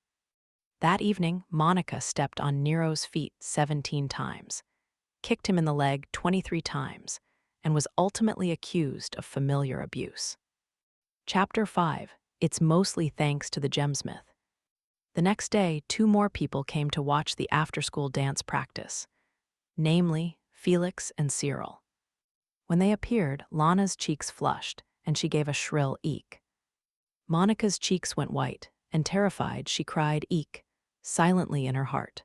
S1: That evening, Monica stepped on Nero's feet 17 times, kicked him in the leg 23 times, and was ultimately accused of familiar abuse. Chapter 5. It's mostly thanks to the Gemsmith. The next day, 2 more people came to watch the after-school dance practice, namely Felix and Cyril. When they appeared, Lana's cheeks flushed, and she gave a shrill eek. Monica's cheeks went white, and terrified, she cried eek, silently in her heart.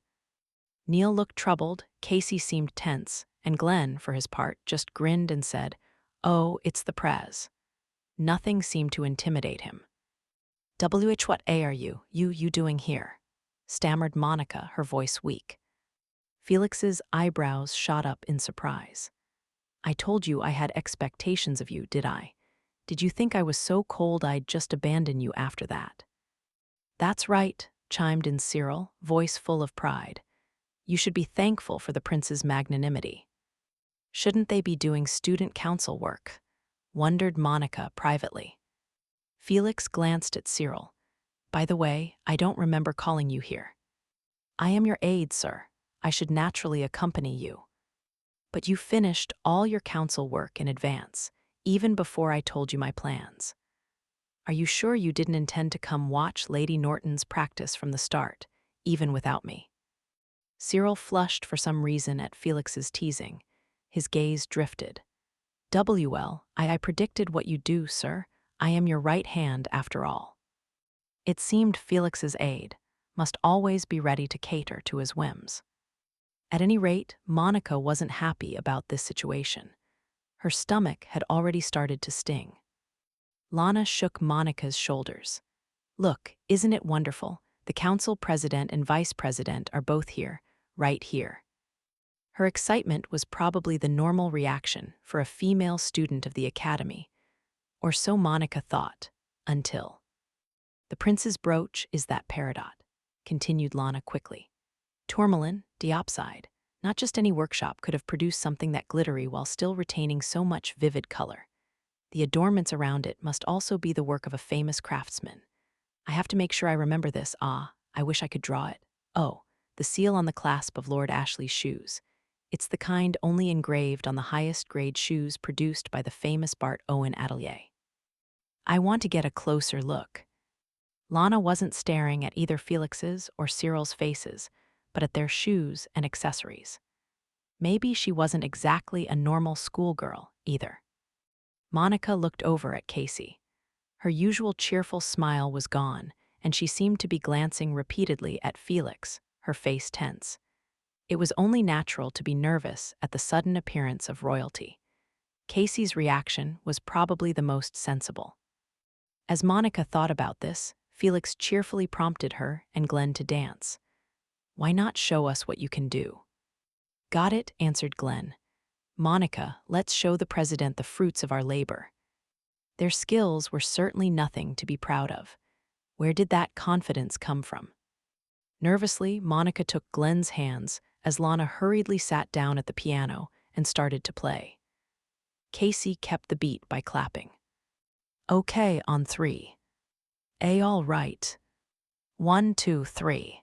S1: Neil looked troubled, Casey seemed tense, and Glenn, for his part, just grinned and said, "Oh, it's the prez." Nothing seemed to intimidate him. What are you doing here?" stammered Monica, her voice weak. Felix's eyebrows shot up in surprise. "I told you I had expectations of you, did I? Did you think I was so cold I'd just abandon you after that?" "That's right," chimed in Cyril, voice full of pride. "You should be thankful for the prince's magnanimity." "Shouldn't they be doing student council work?" wondered Monica privately. Felix glanced at Cyril. "By the way, I don't remember calling you here." "I am your aide, sir. I should naturally accompany you." "But you finished all your council work in advance, even before I told you my plans. Are you sure you didn't intend to come watch Lady Norton's practice from the start, even without me?" Cyril flushed for some reason at Felix's teasing. His gaze drifted. I predicted what you'd do, sir. I am your right hand, after all." It seemed Felix's aide must always be ready to cater to his whims. At any rate, Monica wasn't happy about this situation. Her stomach had already started to sting. Lana shook Monica's shoulders. "Look, isn't it wonderful? The council president and vice president are both here, right here." Her excitement was probably the normal reaction for a female student of the academy, or so Monica thought, until. "The prince's brooch is that peridot," continued Lana quickly. Tourmaline, diopside. Not just any workshop could have produced something that glittery while still retaining so much vivid color. The adornments around it must also be the work of a famous craftsman. I have to make sure I remember this. I wish I could draw it. Oh, the seal on the clasp of Lord Ashley's shoes. It's the kind only engraved on the highest grade shoes produced by the famous Bart Owen atelier. I want to get a closer look. Lana wasn't staring at either Felix's or Cyril's faces, but at their shoes and accessories. Maybe she wasn't exactly a normal schoolgirl either. Monica looked over at Casey. Her usual cheerful smile was gone, and she seemed to be glancing repeatedly at Felix, her face tense. It was only natural to be nervous at the sudden appearance of royalty. Casey's reaction was probably the most sensible. As Monica thought about this, Felix cheerfully prompted her and Glenn to dance. "Why not show us what you can do?" "Got it," answered Glenn. "Monica, let's show the president the fruits of our labor." Their skills were certainly nothing to be proud of. Where did that confidence come from? Nervously, Monica took Glenn's hands as Lana hurriedly sat down at the piano and started to play. Casey kept the beat by clapping. "Okay, on 3. All right. 1, 2, 3.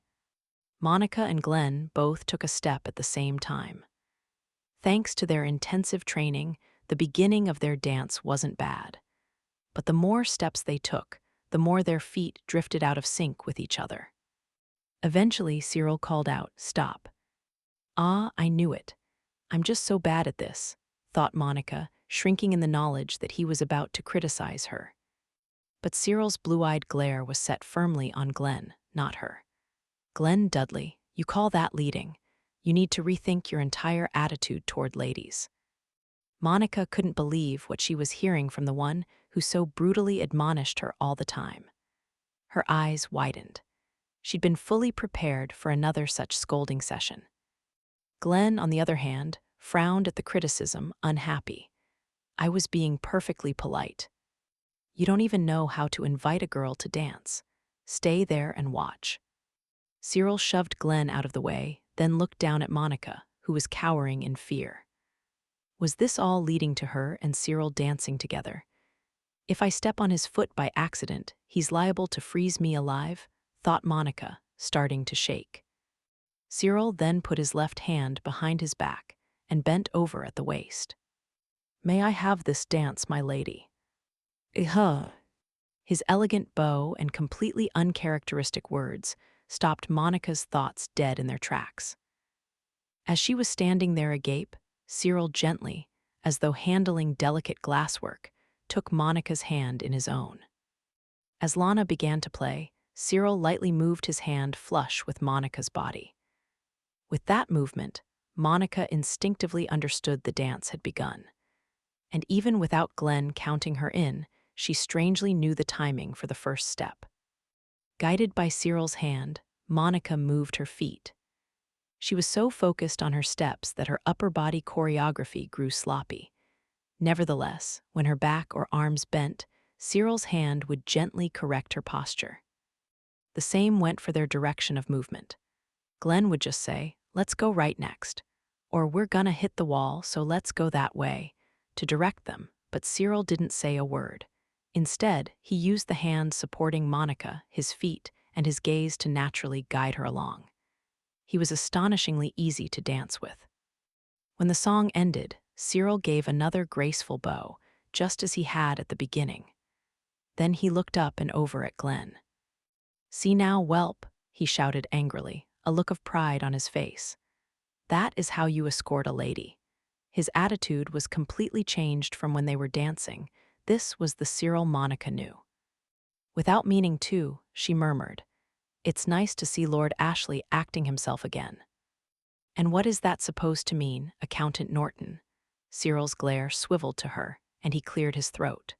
S1: Monica and Glenn both took a step at the same time. Thanks to their intensive training, the beginning of their dance wasn't bad. But the more steps they took, the more their feet drifted out of sync with each other. Eventually, Cyril called out, "Stop." I knew it. I'm just so bad at this," thought Monica, shrinking in the knowledge that he was about to criticize her. But Cyril's blue-eyed glare was set firmly on Glenn, not her. "Glenn Dudley, you call that leading? You need to rethink your entire attitude toward ladies." Monica couldn't believe what she was hearing from the one who so brutally admonished her all the time. Her eyes widened. She'd been fully prepared for another such scolding session. Glenn, on the other hand, frowned at the criticism, unhappy. "I was being perfectly polite. You don't even know how to invite a girl to dance. Stay there and watch." Cyril shoved Glenn out of the way, then looked down at Monica, who was cowering in fear. Was this all leading to her and Cyril dancing together? "If I step on his foot by accident, he's liable to freeze me alive," thought Monica, starting to shake. Cyril then put his left hand behind his back and bent over at the waist. "May I have this dance, my lady?" His elegant bow and completely uncharacteristic words stopped Monica's thoughts dead in their tracks. As she was standing there agape, Cyril gently, as though handling delicate glasswork, took Monica's hand in his own. As Lana began to play, Cyril lightly moved his hand flush with Monica's body. With that movement, Monica instinctively understood the dance had begun. And even without Glenn counting her in, she strangely knew the timing for the first step. Guided by Cyril's hand, Monica moved her feet. She was so focused on her steps that her upper body choreography grew sloppy. Nevertheless, when her back or arms bent, Cyril's hand would gently correct her posture. The same went for their direction of movement. Glenn would just say, "Let's go right next," or "We're gonna hit the wall, so let's go that way," to direct them, but Cyril didn't say a word. Instead, he used the hand supporting Monica, his feet, and his gaze to naturally guide her along. He was astonishingly easy to dance with. When the song ended, Cyril gave another graceful bow, just as he had at the beginning. Then he looked up and over at Glenn. "See now, whelp," he shouted angrily, a look of pride on his face. "That is how you escort a lady." His attitude was completely changed from when they were dancing. This was the Cyril Monica knew. Without meaning to, she murmured, "It's nice to see Lord Ashley acting himself again." "And what is that supposed to mean, Accountant Norton?" Cyril's glare swiveled to her, and he cleared his throat.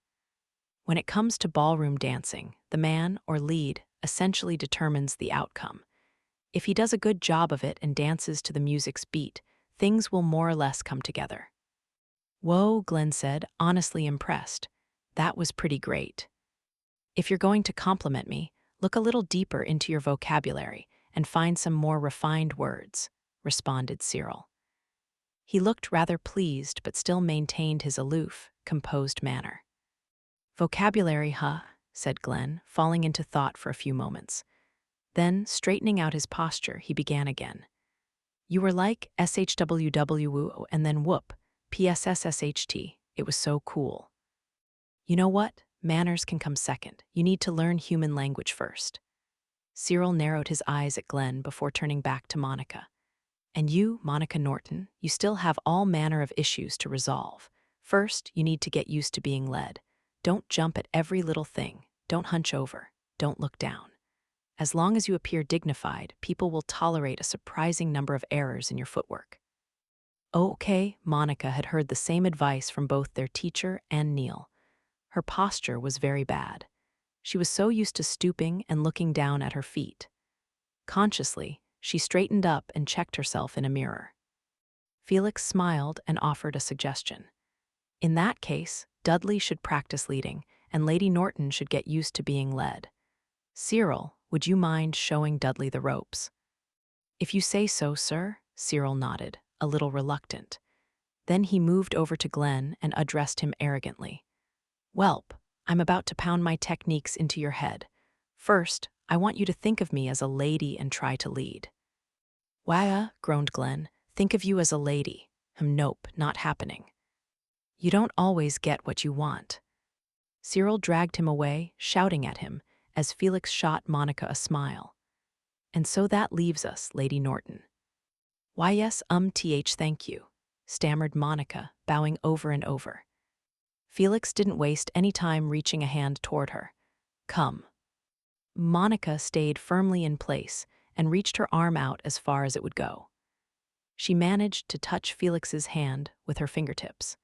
S1: When it comes to ballroom dancing, the man, or lead, essentially determines the outcome. If he does a good job of it and dances to the music's beat, things will more or less come together. "Whoa," Glenn said, honestly impressed. "That was pretty great. If you're going to compliment me, look a little deeper into your vocabulary and find some more refined words," responded Cyril. He looked rather pleased but still maintained his aloof, composed manner. "Vocabulary, huh?" said Glenn, falling into thought for a few moments. Then, straightening out his posture, he began again. "You were like SHWW and then whoop, PSSSHT. It was so cool." "You know what? Manners can come second. You need to learn human language first." Cyril narrowed his eyes at Glenn before turning back to Monica. "And you, Monica Norton, you still have all manner of issues to resolve. First, you need to get used to being led. Don't jump at every little thing. Don't hunch over. Don't look down. As long as you appear dignified, people will tolerate a surprising number of errors in your footwork." Okay, Monica had heard the same advice from both their teacher and Neil. Her posture was very bad. She was so used to stooping and looking down at her feet. Consciously, she straightened up and checked herself in a mirror. Felix smiled and offered a suggestion. "In that case, Dudley should practice leading, and Lady Norton should get used to being led. Cyril, would you mind showing Dudley the ropes?" "If you say so, sir," Cyril nodded, a little reluctant. Then he moved over to Glenn and addressed him arrogantly. "Welp, I'm about to pound my techniques into your head. First, I want you to think of me as a lady and try to lead." "Why, groaned Glenn, "think of you as a lady. Nope, not happening." "You don't always get what you want." Cyril dragged him away, shouting at him, as Felix shot Monica a smile. "And so that leaves us, Lady Norton." "Why yes, thank you," stammered Monica, bowing over and over. Felix didn't waste any time reaching a hand toward her. "Come." Monica stayed firmly in place and reached her arm out as far as it would go. She managed to touch Felix's hand with her fingertips.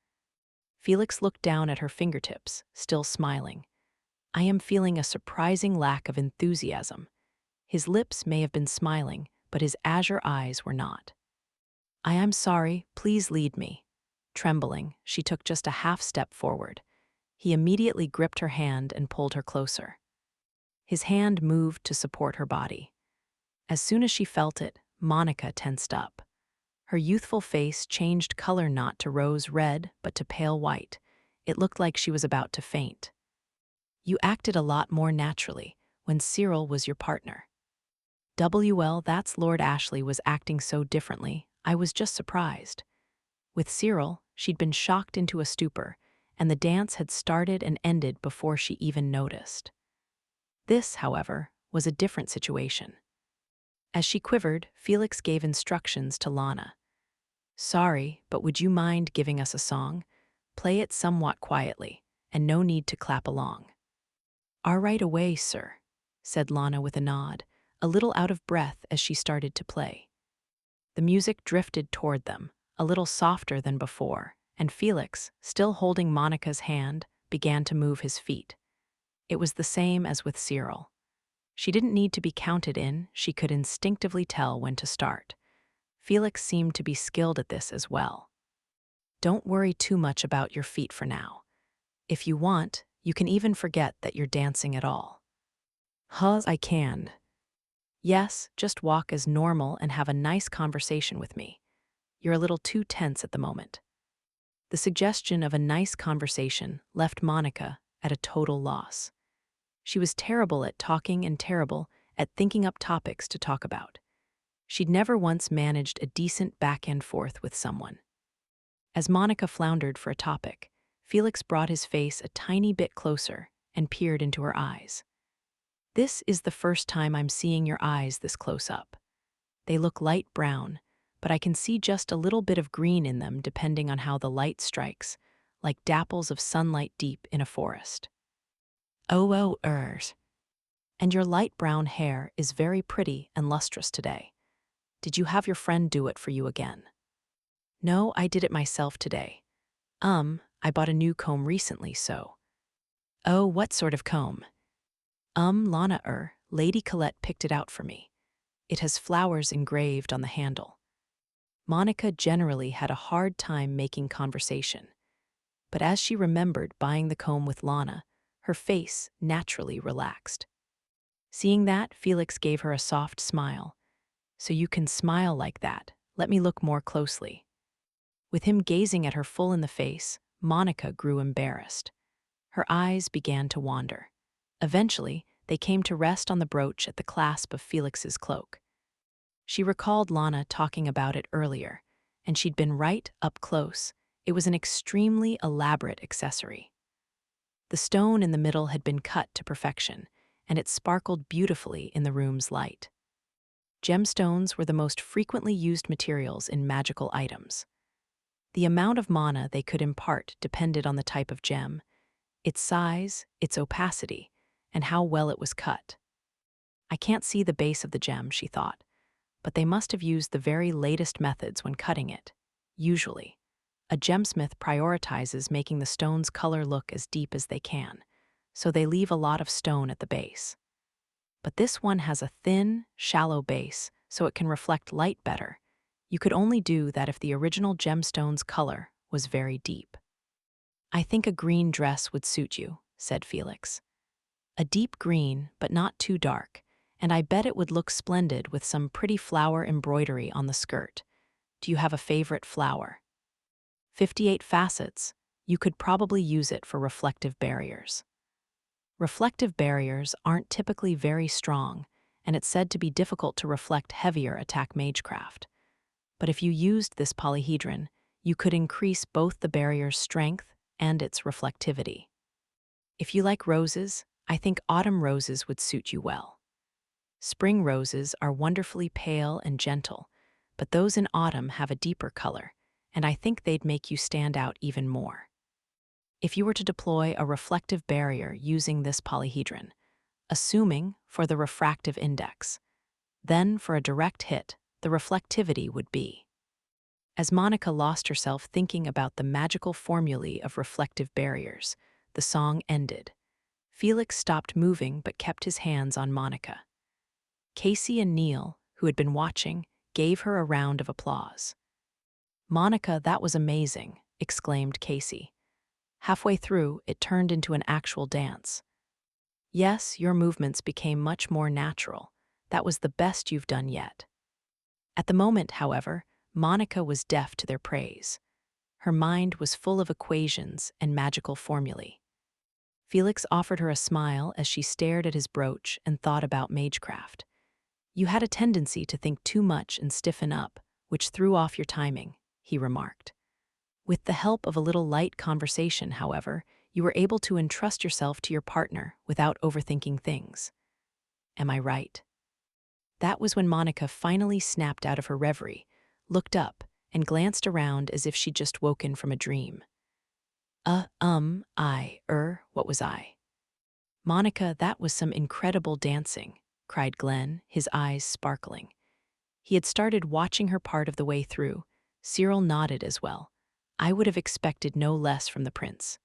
S1: Felix looked down at her fingertips, still smiling. "I am feeling a surprising lack of enthusiasm." His lips may have been smiling, but his azure eyes were not. "I am sorry, please lead me." Trembling, she took just a half step forward. He immediately gripped her hand and pulled her closer. His hand moved to support her body. As soon as she felt it, Monica tensed up. Her youthful face changed color not to rose red, but to pale white. It looked like she was about to faint. "You acted a lot more naturally when Cyril was your partner." "Well, that's Lord Ashley was acting so differently. I was just surprised." With Cyril, she'd been shocked into a stupor, and the dance had started and ended before she even noticed. This, however, was a different situation. As she quivered, Felix gave instructions to Lana. "Sorry, but would you mind giving us a song? Play it somewhat quietly, and no need to clap along." "All right away, sir," said Lana with a nod, a little out of breath as she started to play. The music drifted toward them, a little softer than before, and Felix, still holding Monica's hand, began to move his feet. It was the same as with Cyril. She didn't need to be counted in, she could instinctively tell when to start. Felix seemed to be skilled at this as well. "Don't worry too much about your feet for now. If you want, you can even forget that you're dancing at all." I can." "Yes, just walk as normal and have a nice conversation with me. You're a little too tense at the moment." The suggestion of a nice conversation left Monica at a total loss. She was terrible at talking and terrible at thinking up topics to talk about. She'd never once managed a decent back and forth with someone. As Monica floundered for a topic, Felix brought his face a tiny bit closer and peered into her eyes. "This is the first time I'm seeing your eyes this close up. They look light brown, but I can see just a little bit of green in them depending on how the light strikes, like dapples of sunlight deep in a forest." "And your light brown hair is very pretty and lustrous today. Did you have your friend do it for you again?" "No, I did it myself today. I bought a new comb recently, so." "Oh, what sort of comb?" Lana, Lady Colette picked it out for me. It has flowers engraved on the handle." Monica generally had a hard time making conversation. But as she remembered buying the comb with Lana, her face naturally relaxed. Seeing that, Felix gave her a soft smile, So you can smile like that. Let me look more closely. With him gazing at her full in the face, Monica grew embarrassed. Her eyes began to wander. Eventually, they came to rest on the brooch at the clasp of Felix's cloak. She recalled Lana talking about it earlier, and she'd been right up close. It was an extremely elaborate accessory. The stone in the middle had been cut to perfection, and it sparkled beautifully in the room's light. Gemstones were the most frequently used materials in magical items. The amount of mana they could impart depended on the type of gem, its size, its opacity, and how well it was cut. I can't see the base of the gem, she thought, but they must have used the very latest methods when cutting it. Usually, a gemsmith prioritizes making the stone's color look as deep as they can, so they leave a lot of stone at the base. But this one has a thin, shallow base, so it can reflect light better. You could only do that if the original gemstone's color was very deep. I think a green dress would suit you, said Felix. A deep green, but not too dark, and I bet it would look splendid with some pretty flower embroidery on the skirt. Do you have a favorite flower? 58 facets. You could probably use it for reflective barriers. Reflective barriers aren't typically very strong, and it's said to be difficult to reflect heavier attack magecraft. But if you used this polyhedron, you could increase both the barrier's strength and its reflectivity. If you like roses, I think autumn roses would suit you well. Spring roses are wonderfully pale and gentle, but those in autumn have a deeper color, and I think they'd make you stand out even more. If you were to deploy a reflective barrier using this polyhedron, assuming for the refractive index, then for a direct hit, the reflectivity would be. As Monica lost herself thinking about the magical formulae of reflective barriers, the song ended. Felix stopped moving but kept his hands on Monica. Casey and Neil, who had been watching, gave her a round of applause. "Monica, that was amazing," exclaimed Casey. Halfway through, it turned into an actual dance. "Yes, your movements became much more natural. That was the best you've done yet." At the moment, however, Monica was deaf to their praise. Her mind was full of equations and magical formulae. Felix offered her a smile as she stared at his brooch and thought about magecraft. "You had a tendency to think too much and stiffen up, which threw off your timing," he remarked. "With the help of a little light conversation, however, you were able to entrust yourself to your partner without overthinking things. Am I right?" That was when Monica finally snapped out of her reverie, looked up, and glanced around as if she'd just woken from a dream. What was I?" "Monica, that was some incredible dancing," cried Glenn, his eyes sparkling. He had started watching her part of the way through. Cyril nodded as well. I would have expected no less from the prince.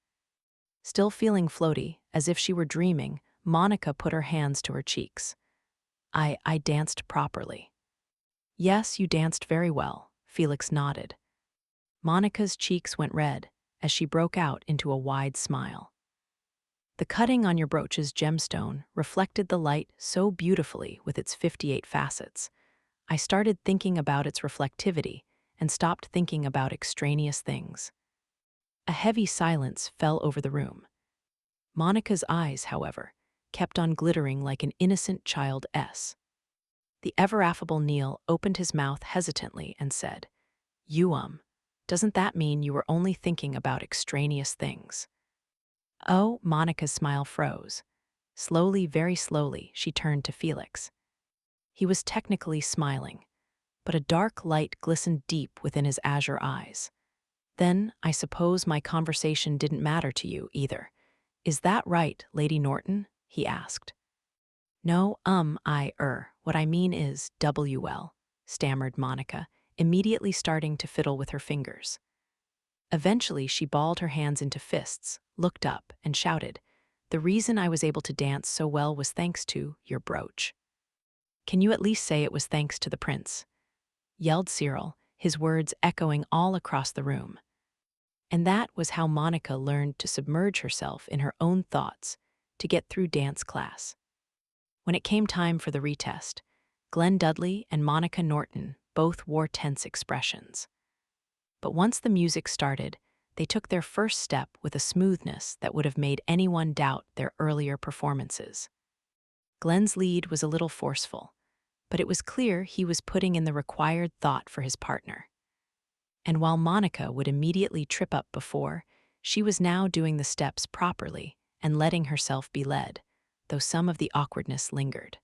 S1: Still feeling floaty, as if she were dreaming, Monica put her hands to her cheeks. I danced properly." "Yes, you danced very well," Felix nodded. Monica's cheeks went red as she broke out into a wide smile. "The cutting on your brooch's gemstone reflected the light so beautifully with its 58 facets. I started thinking about its reflectivity and stopped thinking about extraneous things." A heavy silence fell over the room. Monica's eyes, however, kept on glittering like an innocent child S. The ever-affable Neil opened his mouth hesitantly and said, Doesn't that mean you were only thinking about extraneous things?" "Oh," Monica's smile froze. Slowly, very slowly, she turned to Felix. He was technically smiling, but a dark light glistened deep within his azure eyes. "Then, I suppose my conversation didn't matter to you, either. Is that right, Lady Norton?" he asked. "No, what I mean is, stammered Monica, immediately starting to fiddle with her fingers. Eventually, she balled her hands into fists, looked up, and shouted, "The reason I was able to dance so well was thanks to your brooch." "Can you at least say it was thanks to the prince?" yelled Cyril, his words echoing all across the room. And that was how Monica learned to submerge herself in her own thoughts to get through dance class. When it came time for the retest, Glenn Dudley and Monica Norton both wore tense expressions. But once the music started, they took their first step with a smoothness that would have made anyone doubt their earlier performances. Glenn's lead was a little forceful, but it was clear he was putting in the required thought for his partner. And while Monica would immediately trip up before, she was now doing the steps properly and letting herself be led, though some of the awkwardness lingered.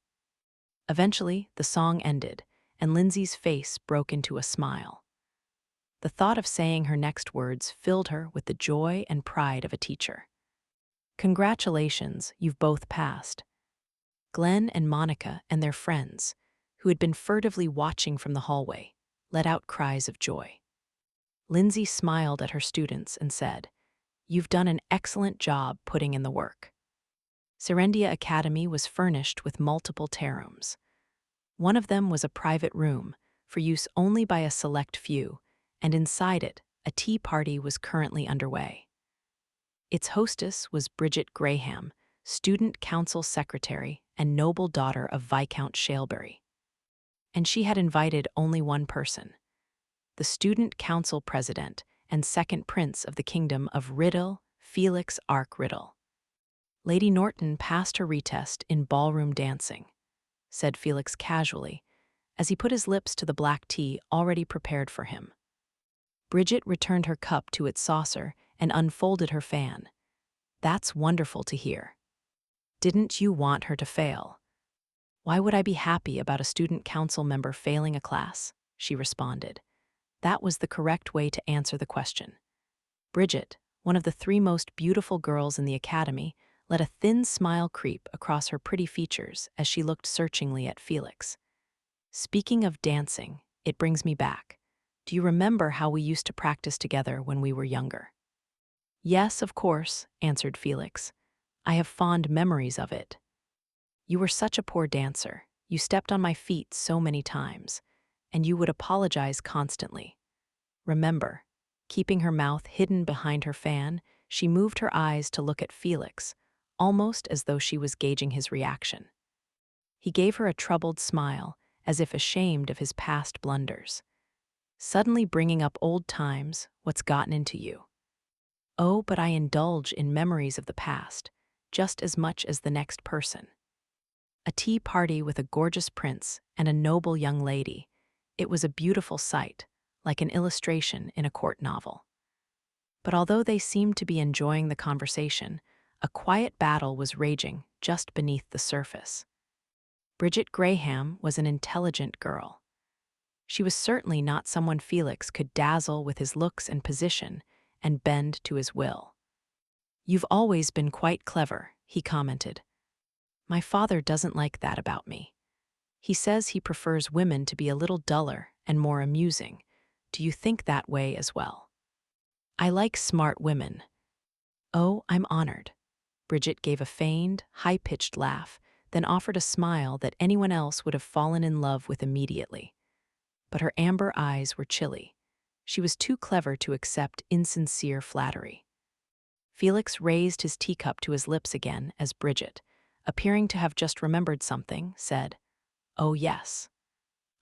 S1: Eventually, the song ended, and Lindsay's face broke into a smile. The thought of saying her next words filled her with the joy and pride of a teacher. "Congratulations, you've both passed." Glenn and Monica and their friends, who had been furtively watching from the hallway, let out cries of joy. Lindsay smiled at her students and said, "You've done an excellent job putting in the work." Serendia Academy was furnished with multiple terrooms. One of them was a private room, for use only by a select few, and inside it, a tea party was currently underway. Its hostess was Bridget Graham, student council secretary and noble daughter of Viscount Shalebury. And she had invited only one person, the student council president and second prince of the kingdom of Riddle, Felix Arc Riddle. "Lady Norton passed her retest in ballroom dancing," said Felix casually, as he put his lips to the black tea already prepared for him. Bridget returned her cup to its saucer and unfolded her fan. "That's wonderful to hear. Didn't you want her to fail?" "Why would I be happy about a student council member failing a class?" she responded. That was the correct way to answer the question. Bridget, one of the three most beautiful girls in the academy, let a thin smile creep across her pretty features as she looked searchingly at Felix. "Speaking of dancing, it brings me back. Do you remember how we used to practice together when we were younger?" "Yes, of course," answered Felix. "I have fond memories of it." "You were such a poor dancer. You stepped on my feet so many times, and you would apologize constantly." Remember, keeping her mouth hidden behind her fan, she moved her eyes to look at Felix, almost as though she was gauging his reaction. He gave her a troubled smile, as if ashamed of his past blunders. "Suddenly bringing up old times, what's gotten into you?" "Oh, but I indulge in memories of the past, just as much as the next person." A tea party with a gorgeous prince and a noble young lady. It was a beautiful sight, like an illustration in a court novel. But although they seemed to be enjoying the conversation, a quiet battle was raging just beneath the surface. Bridget Graham was an intelligent girl. She was certainly not someone Felix could dazzle with his looks and position and bend to his will. "You've always been quite clever," he commented. "My father doesn't like that about me. He says he prefers women to be a little duller and more amusing. Do you think that way as well?" "I like smart women." "Oh, I'm honored." Bridget gave a feigned, high-pitched laugh, then offered a smile that anyone else would have fallen in love with immediately. But her amber eyes were chilly. She was too clever to accept insincere flattery. Felix raised his teacup to his lips again as Bridget, appearing to have just remembered something, said, "Oh yes.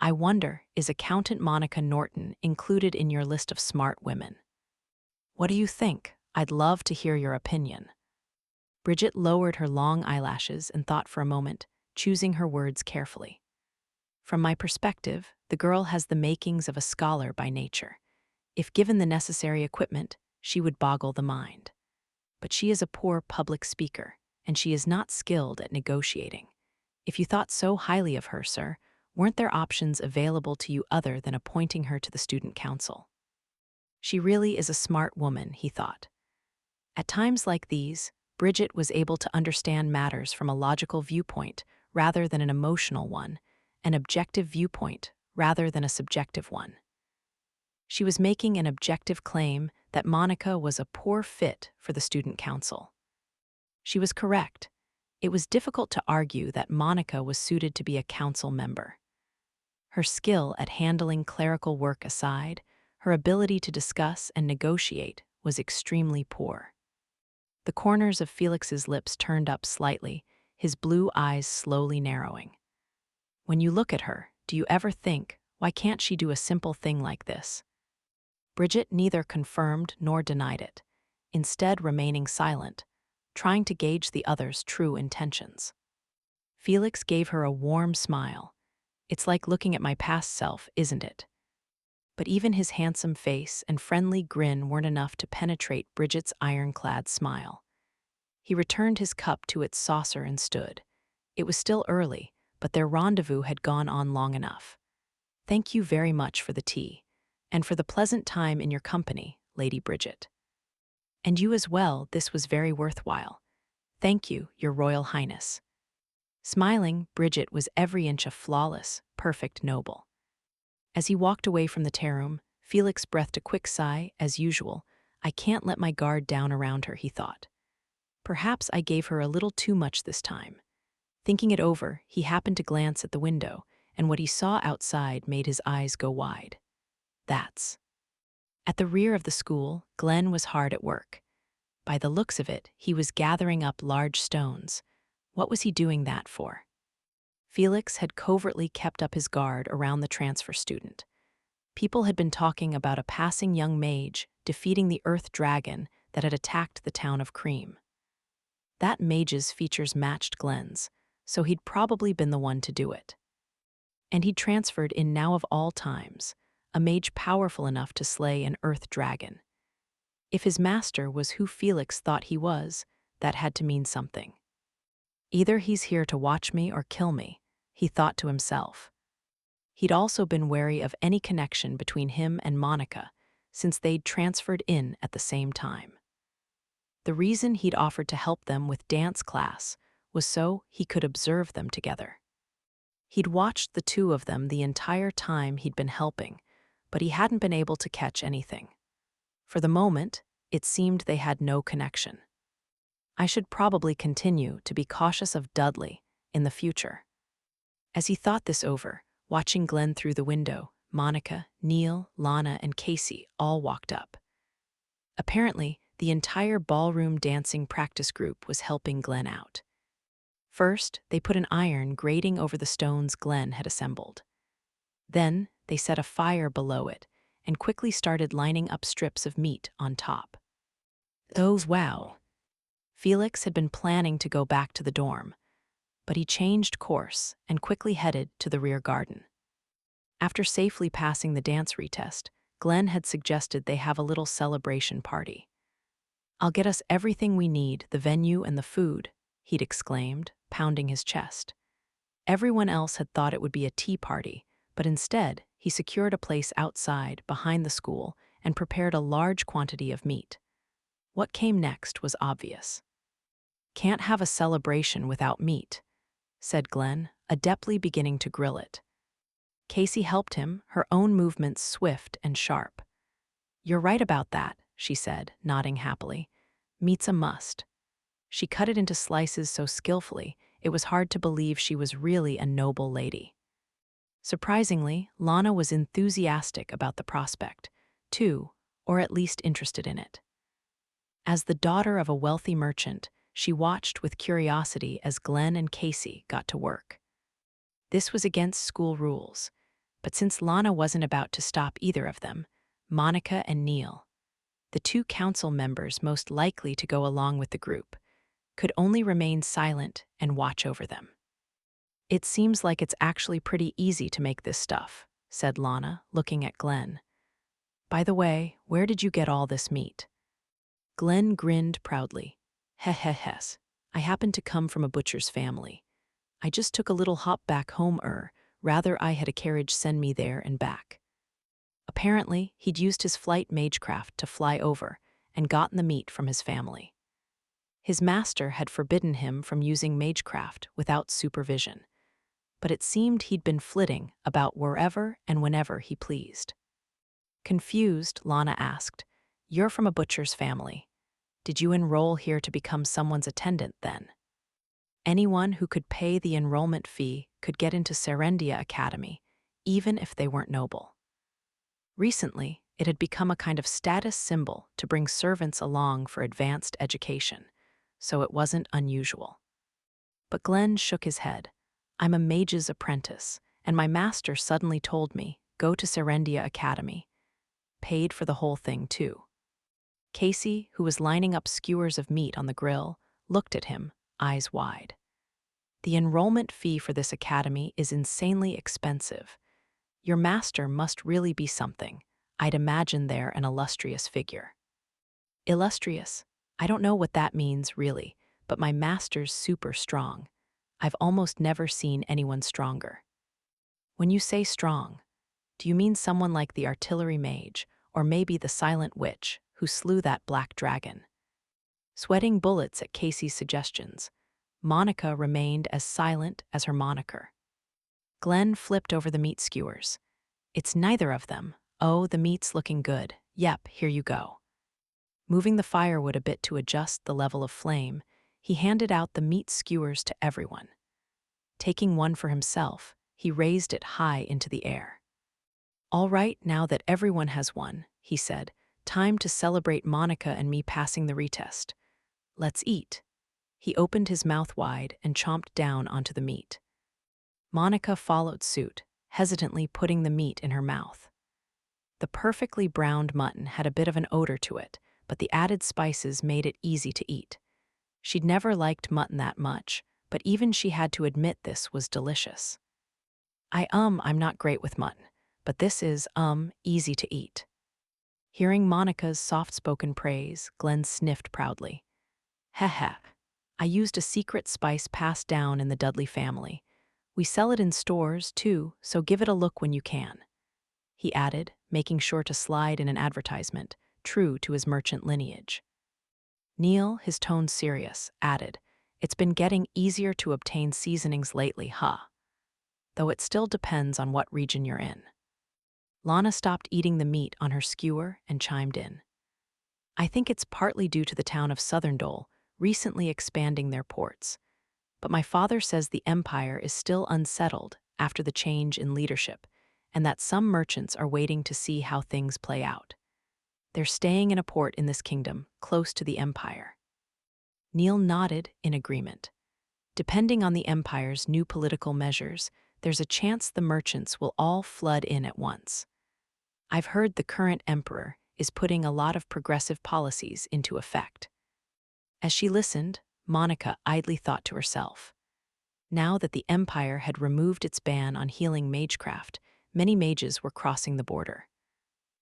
S1: I wonder, is Accountant Monica Norton included in your list of smart women? What do you think? I'd love to hear your opinion." Bridget lowered her long eyelashes and thought for a moment, choosing her words carefully. "From my perspective, the girl has the makings of a scholar by nature. If given the necessary equipment, she would boggle the mind. But she is a poor public speaker, and she is not skilled at negotiating. If you thought so highly of her, sir, weren't there options available to you other than appointing her to the student council?" She really is a smart woman, he thought. At times like these, Bridget was able to understand matters from a logical viewpoint rather than an emotional one, an objective viewpoint rather than a subjective one. She was making an objective claim that Monica was a poor fit for the student council. She was correct. It was difficult to argue that Monica was suited to be a council member. Her skill at handling clerical work aside, her ability to discuss and negotiate was extremely poor. The corners of Felix's lips turned up slightly, his blue eyes slowly narrowing. When you look at her, do you ever think, why can't she do a simple thing like this? Bridget neither confirmed nor denied it, instead remaining silent, trying to gauge the other's true intentions. Felix gave her a warm smile. It's like looking at my past self, isn't it? But even his handsome face and friendly grin weren't enough to penetrate Bridget's ironclad smile. He returned his cup to its saucer and stood. It was still early, but their rendezvous had gone on long enough. Thank you very much for the tea, and for the pleasant time in your company, Lady Bridget. And you as well, this was very worthwhile. Thank you, Your Royal Highness. Smiling, Bridget was every inch a flawless, perfect noble. As he walked away from the tea-room, Felix breathed a quick sigh, as usual. I can't let my guard down around her, he thought. Perhaps I gave her a little too much this time. Thinking it over, he happened to glance at the window, and what he saw outside made his eyes go wide. That's. At the rear of the school, Glenn was hard at work. By the looks of it, he was gathering up large stones. What was he doing that for? Felix had covertly kept up his guard around the transfer student. People had been talking about a passing young mage defeating the earth dragon that had attacked the town of Cream. That mage's features matched Glenn's, so he'd probably been the one to do it. And he'd transferred in now of all times, a mage powerful enough to slay an earth dragon. If his master was who Felix thought he was, that had to mean something. Either he's here to watch me or kill me, he thought to himself. He'd also been wary of any connection between him and Monica, since they'd transferred in at the same time. The reason he'd offered to help them with dance class was so he could observe them together. He'd watched the two of them the entire time he'd been helping, but he hadn't been able to catch anything. For the moment, it seemed they had no connection. I should probably continue to be cautious of Dudley in the future. As he thought this over, watching Glenn through the window, Monica, Neil, Lana, and Casey all walked up. Apparently, the entire ballroom dancing practice group was helping Glenn out. First, they put an iron grating over the stones Glenn had assembled. Then, they set a fire below it and quickly started lining up strips of meat on top. Oh, wow! Felix had been planning to go back to the dorm, but he changed course and quickly headed to the rear garden. After safely passing the dance retest, Glenn had suggested they have a little celebration party. I'll get us everything we need, the venue and the food, he'd exclaimed, pounding his chest. Everyone else had thought it would be a tea party, but instead, he secured a place outside, behind the school, and prepared a large quantity of meat. What came next was obvious. Can't have a celebration without meat, said Glenn, adeptly beginning to grill it. Casey helped him, her own movements swift and sharp. You're right about that, she said, nodding happily. Meat's a must. She cut it into slices so skillfully, it was hard to believe she was really a noble lady. Surprisingly, Lana was enthusiastic about the prospect, too, or at least interested in it. As the daughter of a wealthy merchant, she watched with curiosity as Glenn and Casey got to work. This was against school rules, but since Lana wasn't about to stop either of them, Monica and Neil, the two council members most likely to go along with the group, could only remain silent and watch over them. It seems like it's actually pretty easy to make this stuff, said Lana, looking at Glenn. By the way, where did you get all this meat? Glenn grinned proudly. Heh. I happen to come from a butcher's family. I just took a little hop back home, rather I had a carriage send me there and back. Apparently, he'd used his flight magecraft to fly over and gotten the meat from his family. His master had forbidden him from using magecraft without supervision, but it seemed he'd been flitting about wherever and whenever he pleased. Confused, Lana asked, You're from a butcher's family. Did you enroll here to become someone's attendant then? Anyone who could pay the enrollment fee could get into Serendia Academy, even if they weren't noble. Recently, it had become a kind of status symbol to bring servants along for advanced education, so it wasn't unusual. But Glenn shook his head. I'm a mage's apprentice, and my master suddenly told me, go to Serendia Academy. Paid for the whole thing, too. Casey, who was lining up skewers of meat on the grill, looked at him, eyes wide. The enrollment fee for this academy is insanely expensive. Your master must really be something. I'd imagine they're an illustrious figure. Illustrious? I don't know what that means, really, but my master's super strong. I've almost never seen anyone stronger. When you say strong, do you mean someone like the artillery mage, or maybe the silent witch who slew that black dragon? Sweating bullets at Casey's suggestions, Monica remained as silent as her moniker. Glenn flipped over the meat skewers. It's neither of them. Oh, the meat's looking good. Yep, here you go. Moving the firewood a bit to adjust the level of flame, he handed out the meat skewers to everyone. Taking one for himself, he raised it high into the air. All right, now that everyone has one, he said, time to celebrate Monica and me passing the retest. Let's eat. He opened his mouth wide and chomped down onto the meat. Monica followed suit, hesitantly putting the meat in her mouth. The perfectly browned mutton had a bit of an odor to it, but the added spices made it easy to eat. She'd never liked mutton that much, but even she had to admit this was delicious. I'm not great with mutton, but this is, easy to eat. Hearing Monica's soft-spoken praise, Glenn sniffed proudly. Heh. I used a secret spice passed down in the Dudley family. We sell it in stores, too, so give it a look when you can. He added, making sure to slide in an advertisement, true to his merchant lineage. Neil, his tone serious, added, it's been getting easier to obtain seasonings lately, huh? Though it still depends on what region you're in. Lana stopped eating the meat on her skewer and chimed in. I think it's partly due to the town of Southern recently expanding their ports. But my father says the empire is still unsettled after the change in leadership, and that some merchants are waiting to see how things play out. They're staying in a port in this kingdom, close to the empire. Neil nodded in agreement. Depending on the empire's new political measures, there's a chance the merchants will all flood in at once. I've heard the current emperor is putting a lot of progressive policies into effect. As she listened, Monica idly thought to herself. Now that the empire had removed its ban on healing magecraft, many mages were crossing the border.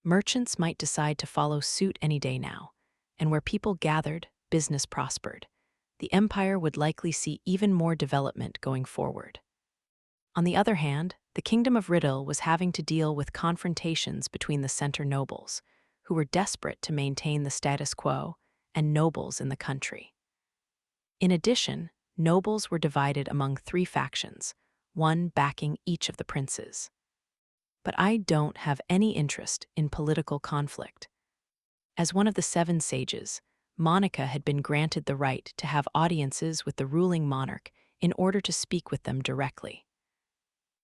S1: Merchants might decide to follow suit any day now, and where people gathered, business prospered. The empire would likely see even more development going forward. On the other hand, the kingdom of Riddle was having to deal with confrontations between the center nobles, who were desperate to maintain the status quo, and nobles in the country. In addition, nobles were divided among 3 factions, one backing each of the princes. But I don't have any interest in political conflict. As one of the 7 sages, Monica had been granted the right to have audiences with the ruling monarch in order to speak with them directly.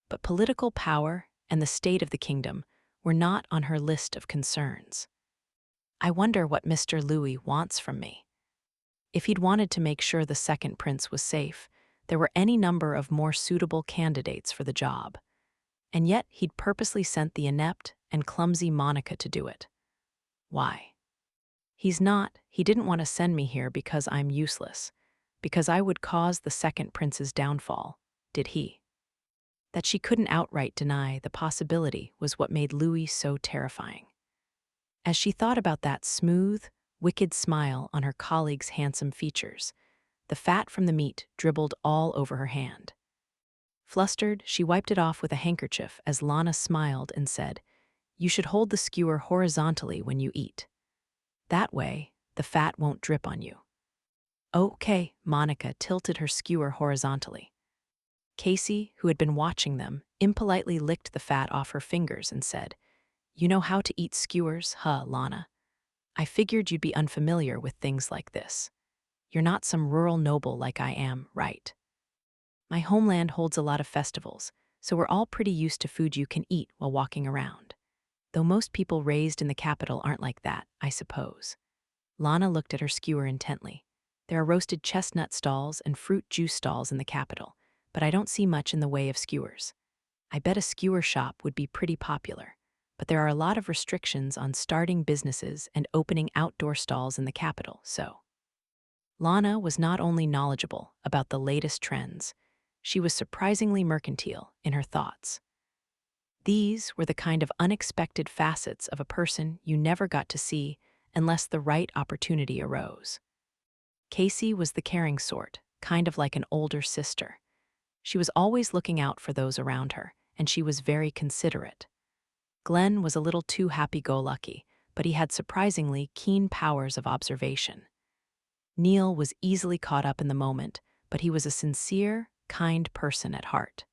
S1: But political power and the state of the kingdom were not on her list of concerns. I wonder what Mr. Louis wants from me. If he'd wanted to make sure the second prince was safe, there were any number of more suitable candidates for the job. And yet he'd purposely sent the inept and clumsy Monica to do it. Why? He didn't want to send me here because I'm useless, because I would cause the second prince's downfall, did he? That she couldn't outright deny the possibility was what made Louis so terrifying. As she thought about that smooth, wicked smile on her colleague's handsome features, the fat from the meat dribbled all over her hand. Flustered, she wiped it off with a handkerchief as Lana smiled and said, "You should hold the skewer horizontally when you eat. That way, the fat won't drip on you." Okay, Monica tilted her skewer horizontally. Casey, who had been watching them, impolitely licked the fat off her fingers and said, "You know how to eat skewers, huh, Lana? I figured you'd be unfamiliar with things like this. You're not some rural noble like I am, right? My homeland holds a lot of festivals, so we're all pretty used to food you can eat while walking around. Though most people raised in the capital aren't like that, I suppose." Lana looked at her skewer intently. There are roasted chestnut stalls and fruit juice stalls in the capital, but I don't see much in the way of skewers. I bet a skewer shop would be pretty popular, but there are a lot of restrictions on starting businesses and opening outdoor stalls in the capital, so. Lana was not only knowledgeable about the latest trends, she was surprisingly mercantile in her thoughts. These were the kind of unexpected facets of a person you never got to see unless the right opportunity arose. Casey was the caring sort, kind of like an older sister. She was always looking out for those around her, and she was very considerate. Glenn was a little too happy-go-lucky, but he had surprisingly keen powers of observation. Neil was easily caught up in the moment, but he was a sincere, kind person at heart.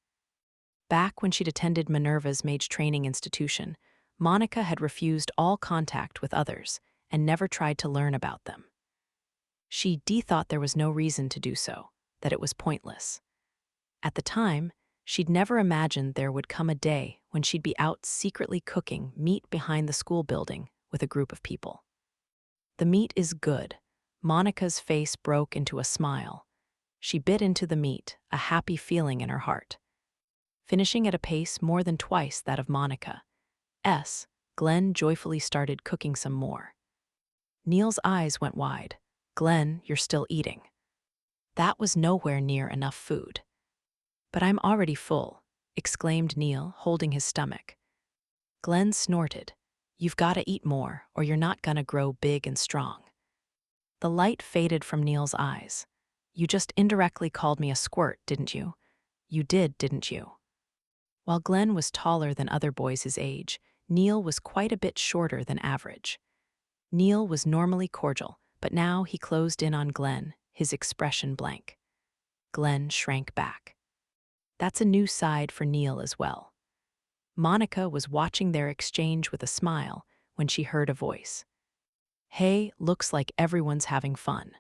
S1: Back when she'd attended Minerva's mage training institution, Monica had refused all contact with others and never tried to learn about them. She thought there was no reason to do so, that it was pointless. At the time, she'd never imagined there would come a day when she'd be out secretly cooking meat behind the school building with a group of people. The meat is good. Monica's face broke into a smile. She bit into the meat, a happy feeling in her heart. Finishing at a pace more than twice that of Monica's, Glenn joyfully started cooking some more. Neil's eyes went wide. "Glenn, you're still eating." That was nowhere near enough food. "But I'm already full," exclaimed Neil, holding his stomach. Glenn snorted. "You've got to eat more, or you're not gonna grow big and strong." The light faded from Neil's eyes. "You just indirectly called me a squirt, didn't you? You did, didn't you?" While Glenn was taller than other boys his age, Neil was quite a bit shorter than average. Neil was normally cordial, but now he closed in on Glenn, his expression blank. Glenn shrank back. That's a new side for Neil as well. Monica was watching their exchange with a smile when she heard a voice. "Hey, looks like everyone's having fun."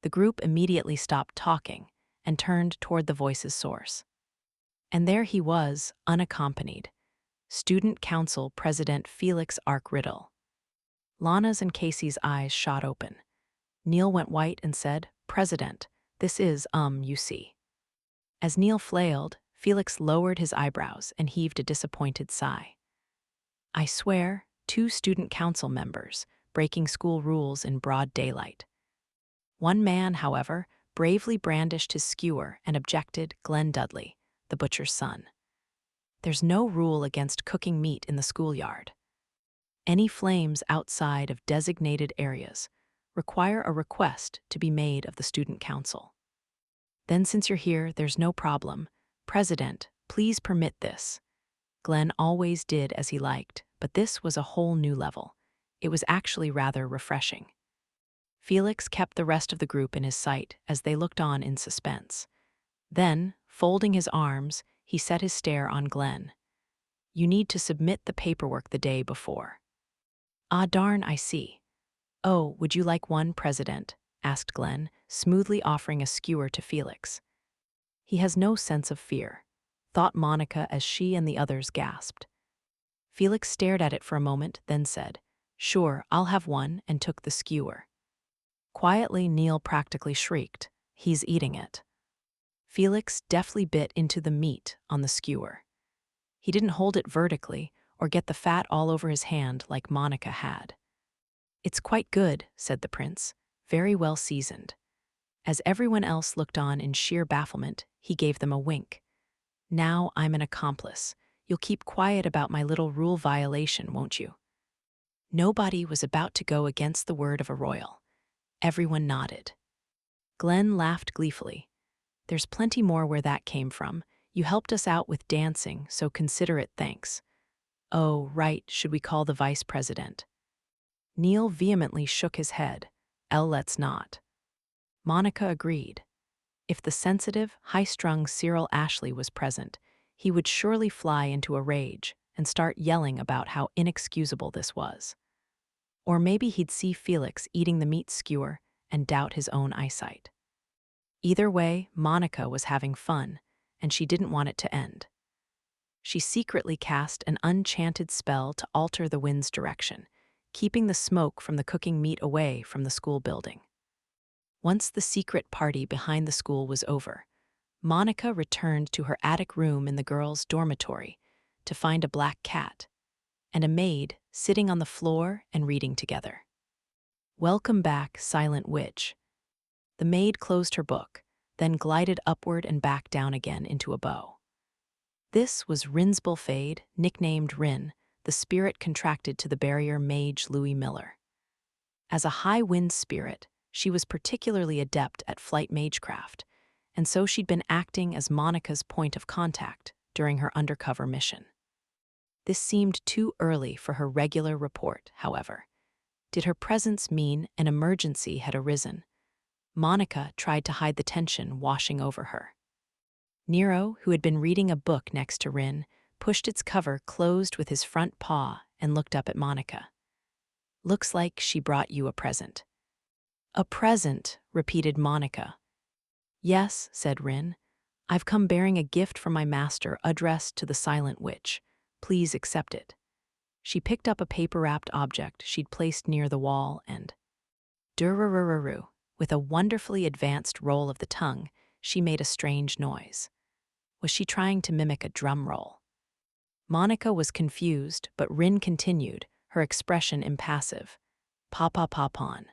S1: The group immediately stopped talking and turned toward the voice's source. And there he was, unaccompanied. Student Council President Felix Riddle. Lana's and Casey's eyes shot open. Neil went white and said, "President, this is, you see." As Neil flailed, Felix lowered his eyebrows and heaved a disappointed sigh. "I swear, 2 student council members, breaking school rules in broad daylight." One man, however, bravely brandished his skewer and objected, Glenn Dudley, the butcher's son. "There's no rule against cooking meat in the schoolyard. Any flames outside of designated areas require a request to be made of the student council. Then since you're here, there's no problem. President, please permit this." Glenn always did as he liked, but this was a whole new level. It was actually rather refreshing. Felix kept the rest of the group in his sight as they looked on in suspense. Then, folding his arms, he set his stare on Glenn. "You need to submit the paperwork the day before." "Ah, darn, I see." "Oh, would you like one, President?" asked Glenn, smoothly offering a skewer to Felix. "He has no sense of fear," thought Monica as she and the others gasped. Felix stared at it for a moment, then said, "Sure, I'll have one," and took the skewer. Quietly, Neil practically shrieked, "He's eating it." Felix deftly bit into the meat on the skewer. He didn't hold it vertically or get the fat all over his hand like Monica had. "It's quite good," said the prince, "very well seasoned." As everyone else looked on in sheer bafflement, he gave them a wink. "Now I'm an accomplice. You'll keep quiet about my little rule violation, won't you?" Nobody was about to go against the word of a royal. Everyone nodded. Glenn laughed gleefully. "There's plenty more where that came from. You helped us out with dancing, so consider it thanks." "Oh, right, should we call the vice president?" Neil vehemently shook his head. Let's not." Monica agreed. If the sensitive, high-strung Cyril Ashley was present, he would surely fly into a rage and start yelling about how inexcusable this was. Or maybe he'd see Felix eating the meat skewer and doubt his own eyesight. Either way, Monica was having fun, and she didn't want it to end. She secretly cast an enchanted spell to alter the wind's direction, keeping the smoke from the cooking meat away from the school building. Once the secret party behind the school was over, Monica returned to her attic room in the girls' dormitory to find a black cat and a maid sitting on the floor and reading together. "Welcome back, silent witch." The maid closed her book, then glided upward and back down again into a bow. This was Rinsbulfade, nicknamed Rin, the spirit contracted to the barrier mage Louis Miller. As a high-wind spirit, she was particularly adept at flight magecraft, and so she'd been acting as Monica's point of contact during her undercover mission. This seemed too early for her regular report, however. Did her presence mean an emergency had arisen? Monica tried to hide the tension washing over her. Nero, who had been reading a book next to Rin, pushed its cover closed with his front paw and looked up at Monica. "Looks like she brought you a present." "A present," repeated Monica. "Yes," said Rin. "I've come bearing a gift from my master addressed to the silent witch. Please accept it." She picked up a paper-wrapped object she'd placed near the wall and... Dururururu. With a wonderfully advanced roll of the tongue, she made a strange noise. Was she trying to mimic a drum roll? Monica was confused, but Rin continued, her expression impassive. "Pa-pa-pa-pon."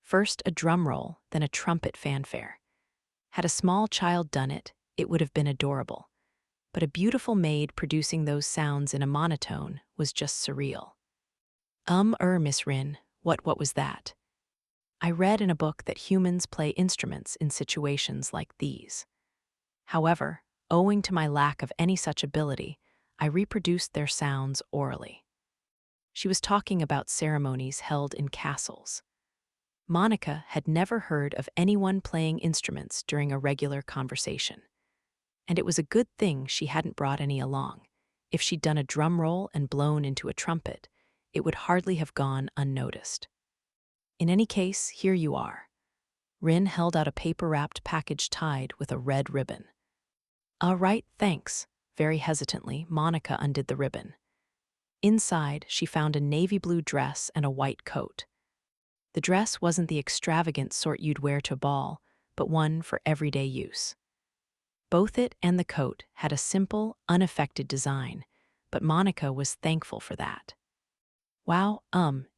S1: First a drum roll, then a trumpet fanfare. Had a small child done it, it would have been adorable. But a beautiful maid producing those sounds in a monotone was just surreal. Miss Rin, what was that?" "I read in a book that humans play instruments in situations like these. However, owing to my lack of any such ability, I reproduced their sounds orally." She was talking about ceremonies held in castles. Monica had never heard of anyone playing instruments during a regular conversation. And it was a good thing she hadn't brought any along. If she'd done a drum roll and blown into a trumpet, it would hardly have gone unnoticed. "In any case, here you are." Rin held out a paper-wrapped package tied with a red ribbon. Right, thanks." Very hesitantly, Monica undid the ribbon. Inside, she found a navy blue dress and a white coat. The dress wasn't the extravagant sort you'd wear to a ball, but one for everyday use. Both it and the coat had a simple, unaffected design, but Monica was thankful for that. "Wow,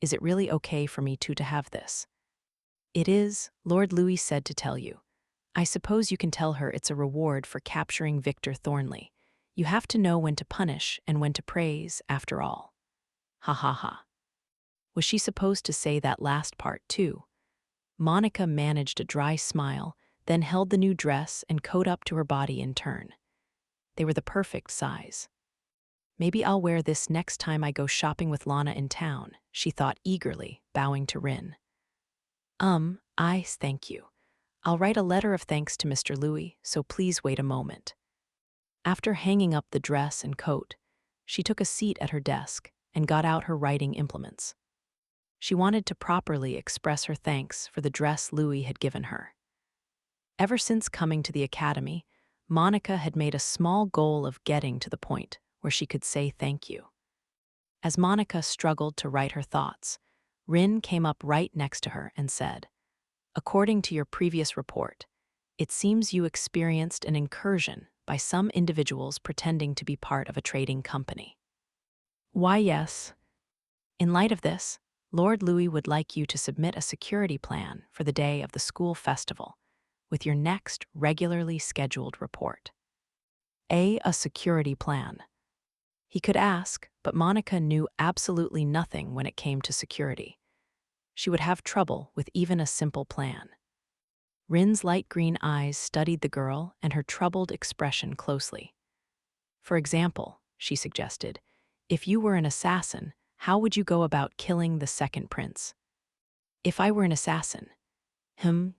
S1: is it really okay for me to have this?" "It is, Lord Louis said to tell you. I suppose you can tell her it's a reward for capturing Victor Thornley. You have to know when to punish and when to praise, after all." Ha ha ha. Was she supposed to say that last part, too? Monica managed a dry smile, then held the new dress and coat up to her body in turn. They were the perfect size. "Maybe I'll wear this next time I go shopping with Lana in town," she thought eagerly, bowing to Rin. Thank you. I'll write a letter of thanks to Mr. Louis, so please wait a moment." After hanging up the dress and coat, she took a seat at her desk and got out her writing implements. She wanted to properly express her thanks for the dress Louis had given her. Ever since coming to the academy, Monica had made a small goal of getting to the point where she could say thank you. As Monica struggled to write her thoughts, Rin came up right next to her and said, "According to your previous report, it seems you experienced an incursion by some individuals pretending to be part of a trading company." "Why, yes. In light of this, Lord Louis would like you to submit a security plan for the day of the school festival with your next regularly scheduled report." A security plan. He could ask, but Monica knew absolutely nothing when it came to security. She would have trouble with even a simple plan. Rin's light green eyes studied the girl and her troubled expression closely. "For example," she suggested, "if you were an assassin, how would you go about killing the second prince?" "If I were an assassin?"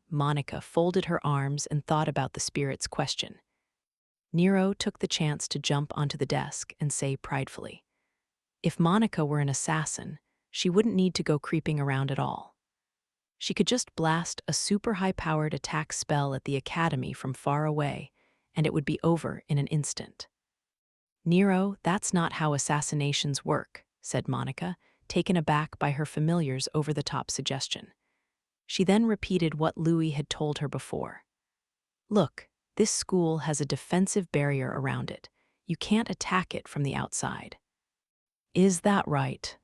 S1: Monica folded her arms and thought about the spirit's question. Nero took the chance to jump onto the desk and say pridefully, "If Monica were an assassin, she wouldn't need to go creeping around at all. She could just blast a super high-powered attack spell at the academy from far away, and it would be over in an instant." "Nero, that's not how assassinations work," said Monica, taken aback by her familiar's over-the-top suggestion. She then repeated what Louis had told her before. "Look, This school has a defensive barrier around it. You can't attack it from the outside." "Is that right?"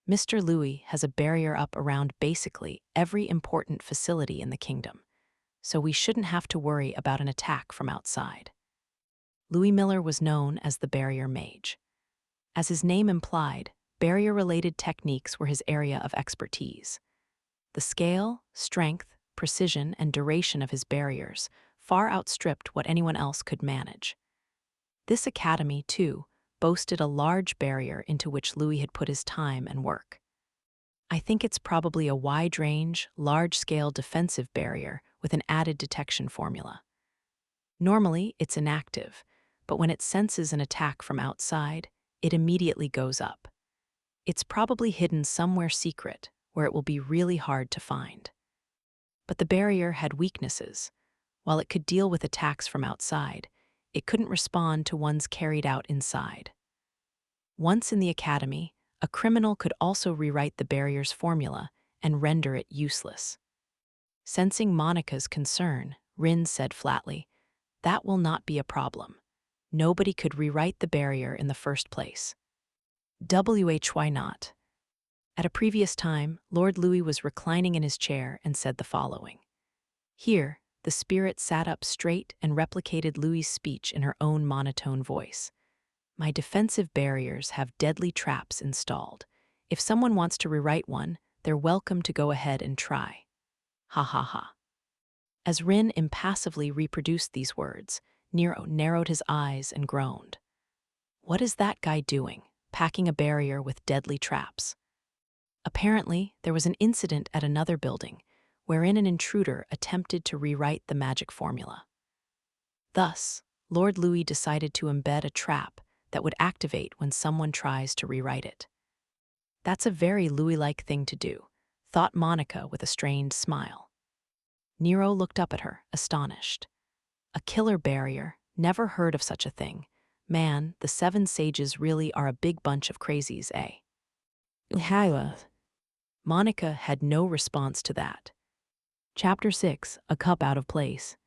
S1: Mr. Louis has a barrier up around basically every important facility in the kingdom, so we shouldn't have to worry about an attack from outside." Louis Miller was known as the barrier mage. As his name implied, barrier-related techniques were his area of expertise. The scale, strength, precision, and duration of his barriers far outstripped what anyone else could manage. This academy, too, boasted a large barrier into which Louis had put his time and work. I think it's probably a wide-range, large-scale defensive barrier with an added detection formula. Normally, it's inactive, but when it senses an attack from outside, it immediately goes up. It's probably hidden somewhere secret where it will be really hard to find. But the barrier had weaknesses. While it could deal with attacks from outside, it couldn't respond to ones carried out inside. Once in the academy, a criminal could also rewrite the barrier's formula and render it useless. Sensing Monica's concern, Rin said flatly, "That will not be a problem. Nobody could rewrite the barrier in the first place." Why not? At a previous time, Lord Louis was reclining in his chair and said the following. Here, the spirit sat up straight and replicated Louis's speech in her own monotone voice. "My defensive barriers have deadly traps installed. If someone wants to rewrite one, they're welcome to go ahead and try. Ha ha ha." As Rin impassively reproduced these words, Nero narrowed his eyes and groaned. What is that guy doing, packing a barrier with deadly traps? Apparently, there was an incident at another building, wherein an intruder attempted to rewrite the magic formula. Thus, Lord Louis decided to embed a trap that would activate when someone tries to rewrite it. That's a very Louis-like thing to do, thought Monica with a strained smile. Nero looked up at her, astonished. A killer barrier, never heard of such a thing. Man, the 7 sages really are a big bunch of crazies, eh? Monica had no response to that. Chapter 6, A Cup Out of Place.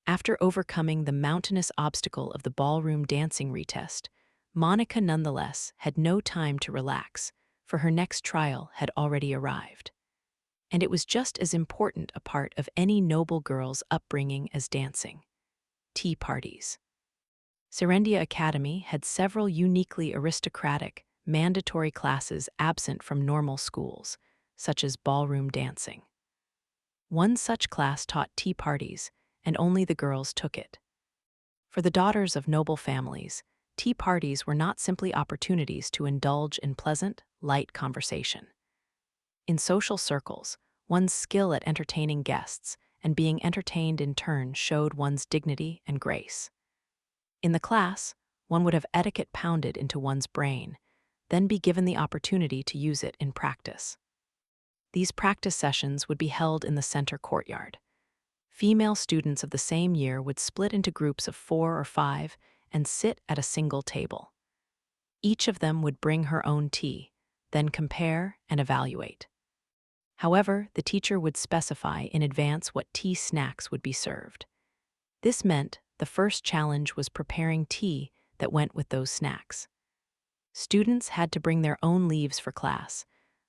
S1: After overcoming the mountainous obstacle of the ballroom dancing retest, Monica nonetheless had no time to relax, for her next trial had already arrived. And it was just as important a part of any noble girl's upbringing as dancing. Tea parties. Serendia Academy had several uniquely aristocratic, mandatory classes absent from normal schools, such as ballroom dancing. One such class taught tea parties, and only the girls took it. For the daughters of noble families, tea parties were not simply opportunities to indulge in pleasant, light conversation. In social circles, one's skill at entertaining guests and being entertained in turn showed one's dignity and grace. In the class, one would have etiquette pounded into one's brain, then be given the opportunity to use it in practice. These practice sessions would be held in the center courtyard. Female students of the same year would split into groups of 4 or 5 and sit at a single table. Each of them would bring her own tea, then compare and evaluate. However, the teacher would specify in advance what tea snacks would be served. This meant the first challenge was preparing tea that went with those snacks. Students had to bring their own leaves for class,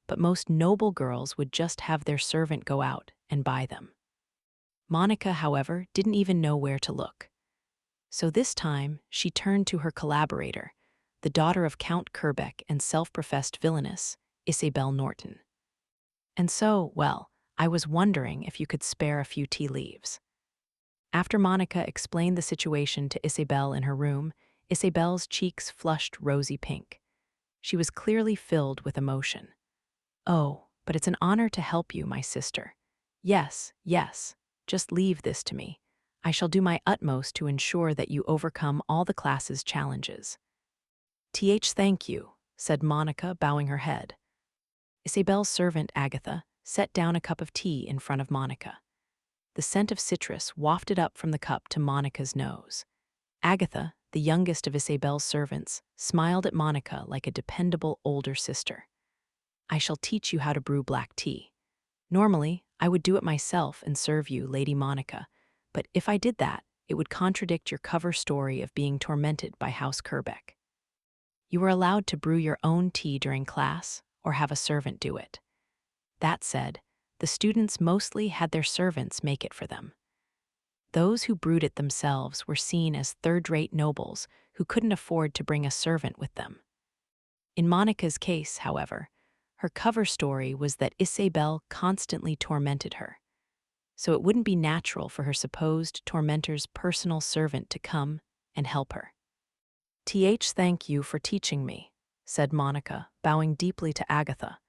S1: but most noble girls would just have their servant go out and buy them. Monica, however, didn't even know where to look. So this time, she turned to her collaborator, the daughter of Count Kerbeck and self-professed Villainess, Isabelle Norton. And so, well, I was wondering if you could spare a few tea leaves. After Monica explained the situation to Isabelle in her room, Isabelle's cheeks flushed rosy pink. She was clearly filled with emotion. "Oh, but it's an honor to help you, my sister. Yes, yes, just leave this to me. I shall do my utmost to ensure that you overcome all the class's challenges." Thank you," said Monica, bowing her head. Isabelle's servant, Agatha, set down a cup of tea in front of Monica. The scent of citrus wafted up from the cup to Monica's nose. Agatha, the youngest of Isabelle's servants, smiled at Monica like a dependable older sister. "I shall teach you how to brew black tea. Normally, I would do it myself and serve you, Lady Monica, but if I did that, it would contradict your cover story of being tormented by House Kerbeck. You were allowed to brew your own tea during class or have a servant do it. That said, the students mostly had their servants make it for them. Those who brewed it themselves were seen as third-rate nobles who couldn't afford to bring a servant with them. In Monica's case, however, her cover story was that Isabel constantly tormented her, so it wouldn't be natural for her supposed tormentor's personal servant to come and help her. Thank you for teaching me," said Monica, bowing deeply to Agatha.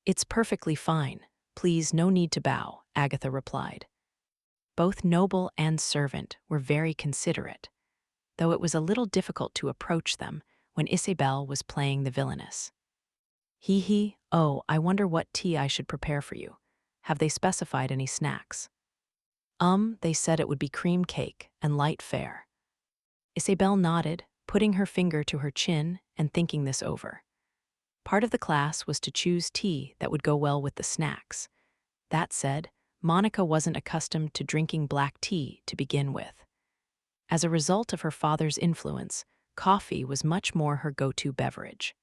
S1: "It's perfectly fine. Please, no need to bow," Agatha replied. Both noble and servant were very considerate, though it was a little difficult to approach them when Isabel was playing the villainess. Oh, I wonder what tea I should prepare for you. Have they specified any snacks?" They said it would be cream cake and light fare." Isabel nodded, putting her finger to her chin and thinking this over. Part of the class was to choose tea that would go well with the snacks. That said, Monica wasn't accustomed to drinking black tea to begin with. As a result of her father's influence, coffee was much more her go-to beverage.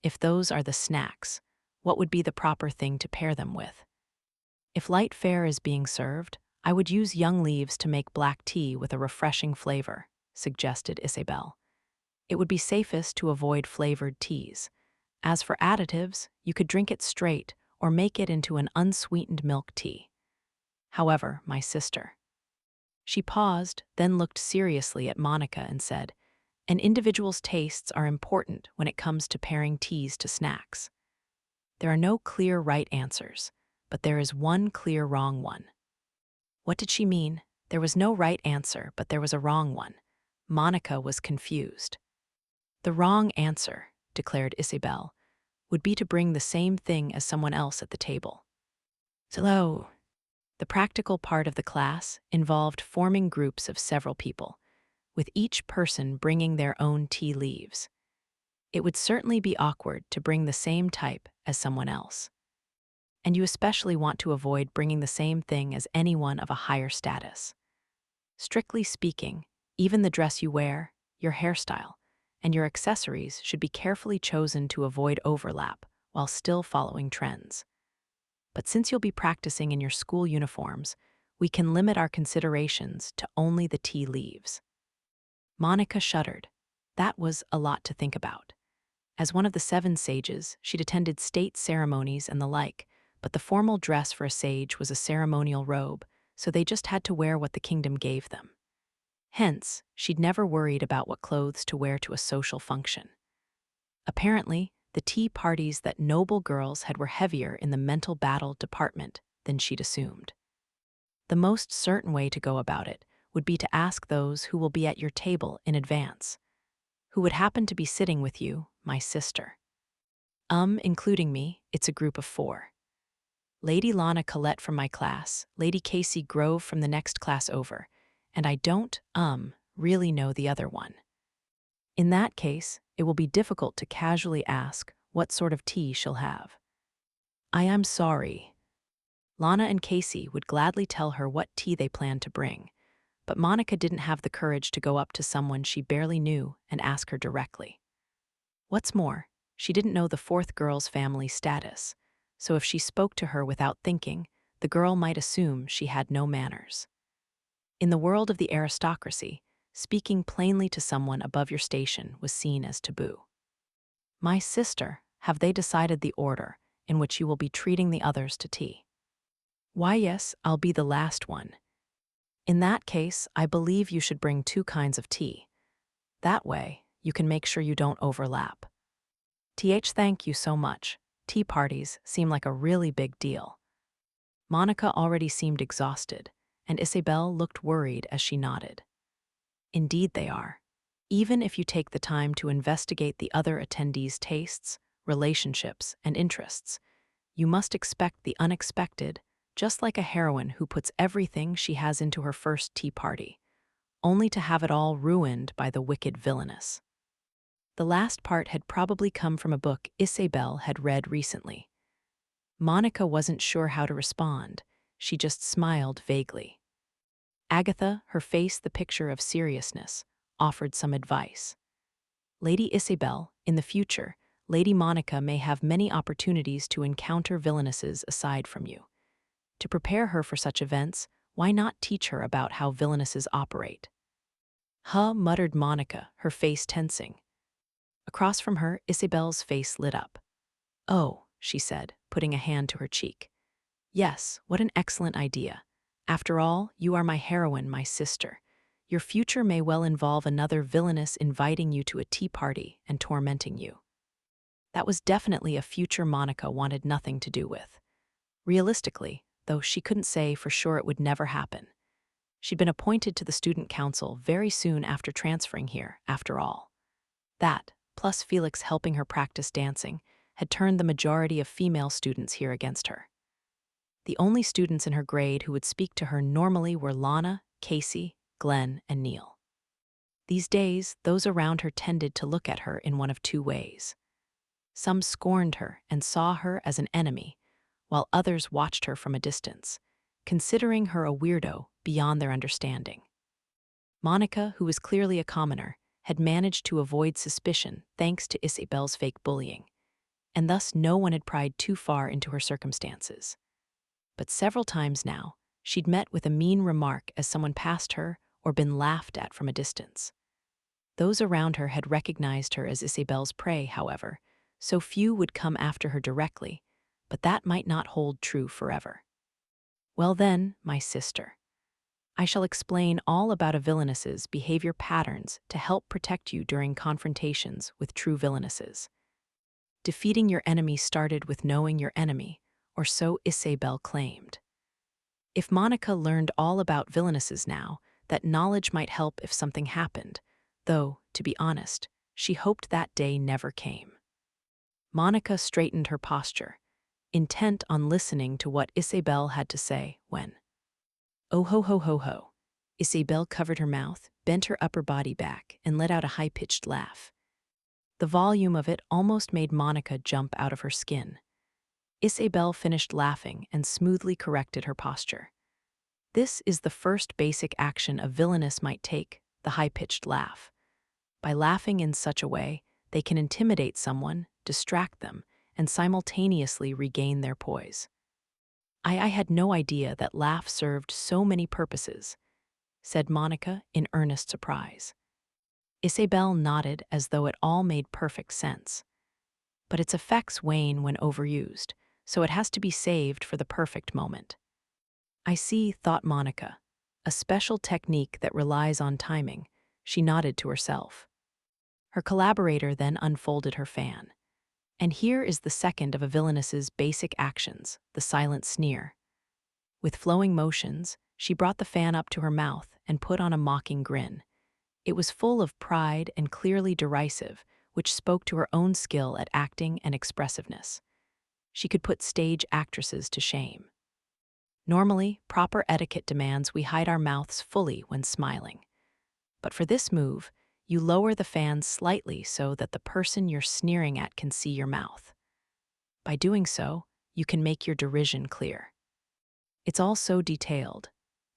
S1: If those are the snacks, what would be the proper thing to pair them with? If light fare is being served, I would use young leaves to make black tea with a refreshing flavor, suggested Isabel. It would be safest to avoid flavored teas. As for additives, you could drink it straight or make it into an unsweetened milk tea. However, my sister. She paused, then looked seriously at Monica and said, "An individual's tastes are important when it comes to pairing teas to snacks. There are no clear right answers, but there is one clear wrong one." What did she mean? There was no right answer, but there was a wrong one. Monica was confused. The wrong answer, declared Isabel, would be to bring the same thing as someone else at the table. So, the practical part of the class involved forming groups of several people, with each person bringing their own tea leaves. It would certainly be awkward to bring the same type as someone else. And you especially want to avoid bringing the same thing as anyone of a higher status. Strictly speaking, even the dress you wear, your hairstyle, and your accessories should be carefully chosen to avoid overlap while still following trends. But since you'll be practicing in your school uniforms, we can limit our considerations to only the tea leaves. Monica shuddered. That was a lot to think about. As one of the 7 sages, she'd attended state ceremonies and the like, but the formal dress for a sage was a ceremonial robe, so they just had to wear what the kingdom gave them. Hence, she'd never worried about what clothes to wear to a social function. Apparently, the tea parties that noble girls had were heavier in the mental battle department than she'd assumed. The most certain way to go about it would be to ask those who will be at your table in advance. Who would happen to be sitting with you, my sister? Including me, it's a group of 4. Lady Lana Collette from my class, Lady Casey Grove from the next class over, and I don't, really know the other one. In that case, it will be difficult to casually ask what sort of tea she'll have. I am sorry. Lana and Casey would gladly tell her what tea they planned to bring, but Monica didn't have the courage to go up to someone she barely knew and ask her directly. What's more, she didn't know the 4th girl's family status, so if she spoke to her without thinking, the girl might assume she had no manners. In the world of the aristocracy, speaking plainly to someone above your station was seen as taboo. My sister, have they decided the order in which you will be treating the others to tea? Why, yes, I'll be the last one. In that case, I believe you should bring 2 kinds of tea. That way, you can make sure you don't overlap. Thank you so much. Tea parties seem like a really big deal. Monica already seemed exhausted, and Isabel looked worried as she nodded. Indeed they are. Even if you take the time to investigate the other attendees' tastes, relationships, and interests, you must expect the unexpected, just like a heroine who puts everything she has into her first tea party, only to have it all ruined by the wicked Villainess. The last part had probably come from a book Isabel had read recently. Monica wasn't sure how to respond. She just smiled vaguely. Agatha, her face the picture of seriousness, offered some advice. Lady Isabel, in the future, Lady Monica may have many opportunities to encounter villainesses aside from you. To prepare her for such events, why not teach her about how villainesses operate? Huh, muttered Monica, her face tensing. Across from her, Isabel's face lit up. Oh, she said, putting a hand to her cheek. Yes, what an excellent idea. After all, you are my heroine, my sister. Your future may well involve another villainess inviting you to a tea party and tormenting you. That was definitely a future Monica wanted nothing to do with. Realistically, though she couldn't say for sure it would never happen. She'd been appointed to the student council very soon after transferring here, after all. That, plus Felix helping her practice dancing, had turned the majority of female students here against her. The only students in her grade who would speak to her normally were Lana, Casey, Glenn, and Neil. These days, those around her tended to look at her in one of two ways. Some scorned her and saw her as an enemy, while others watched her from a distance, considering her a weirdo beyond their understanding. Monica, who was clearly a commoner, had managed to avoid suspicion thanks to Isabel's fake bullying, and thus no one had pried too far into her circumstances. But several times now, she'd met with a mean remark as someone passed her or been laughed at from a distance. Those around her had recognized her as Isabel's prey, however, so few would come after her directly, but that might not hold true forever. Well then, my sister, I shall explain all about a villainess's behavior patterns to help protect you during confrontations with true villainesses. Defeating your enemy started with knowing your enemy, or so Isabel claimed. If Monica learned all about villainesses now, that knowledge might help if something happened, though, to be honest, she hoped that day never came. Monica straightened her posture, intent on listening to what Isabel had to say when, oh ho ho ho ho. Isabel covered her mouth, bent her upper body back, and let out a high-pitched laugh. The volume of it almost made Monica jump out of her skin. Isabel finished laughing and smoothly corrected her posture. This is the first basic action a villainess might take, the high-pitched laugh. By laughing in such a way, they can intimidate someone, distract them, and simultaneously regain their poise. I had no idea that laugh served so many purposes, said Monica in earnest surprise. Isabel nodded as though it all made perfect sense. But its effects wane when overused, so it has to be saved for the perfect moment. I see, thought Monica, a special technique that relies on timing. She nodded to herself. Her collaborator then unfolded her fan. And here is the second of a villainess's basic actions, the silent sneer. With flowing motions, she brought the fan up to her mouth and put on a mocking grin. It was full of pride and clearly derisive, which spoke to her own skill at acting and expressiveness. She could put stage actresses to shame. Normally, proper etiquette demands we hide our mouths fully when smiling. But for this move, you lower the fan slightly so that the person you're sneering at can see your mouth. By doing so, you can make your derision clear. It's all so detailed,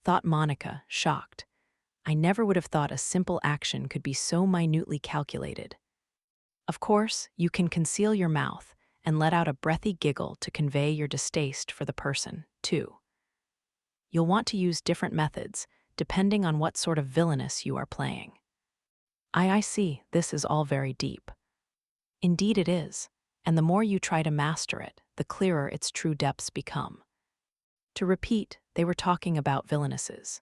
S1: thought Monica, shocked. I never would have thought a simple action could be so minutely calculated. Of course, you can conceal your mouth and let out a breathy giggle to convey your distaste for the person, too. You'll want to use different methods, depending on what sort of villainess you are playing. I see, this is all very deep. Indeed it is, and the more you try to master it, the clearer its true depths become. To repeat, they were talking about villainesses.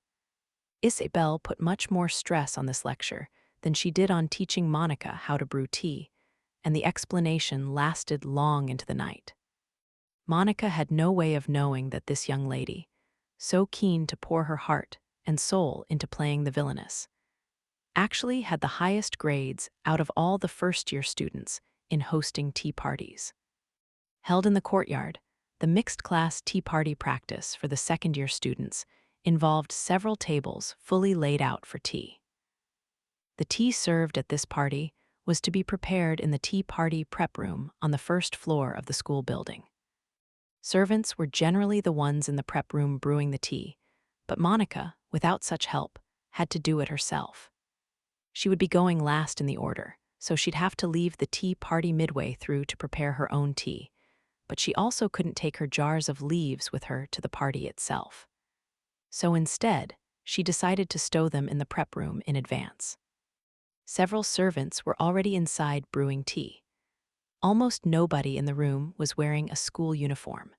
S1: Isabel put much more stress on this lecture than she did on teaching Monica how to brew tea, and the explanation lasted long into the night. Monica had no way of knowing that this young lady, so keen to pour her heart and soul into playing the villainess, actually had the highest grades out of all the first-year students in hosting tea parties. Held in the courtyard, the mixed-class tea party practice for the second-year students involved several tables fully laid out for tea. The tea served at this party was to be prepared in the tea party prep room on the first floor of the school building. Servants were generally the ones in the prep room brewing the tea, but Monica, without such help, had to do it herself. She would be going last in the order, so she'd have to leave the tea party midway through to prepare her own tea, but she also couldn't take her jars of leaves with her to the party itself. So instead, she decided to stow them in the prep room in advance. Several servants were already inside brewing tea. Almost nobody in the room was wearing a school uniform.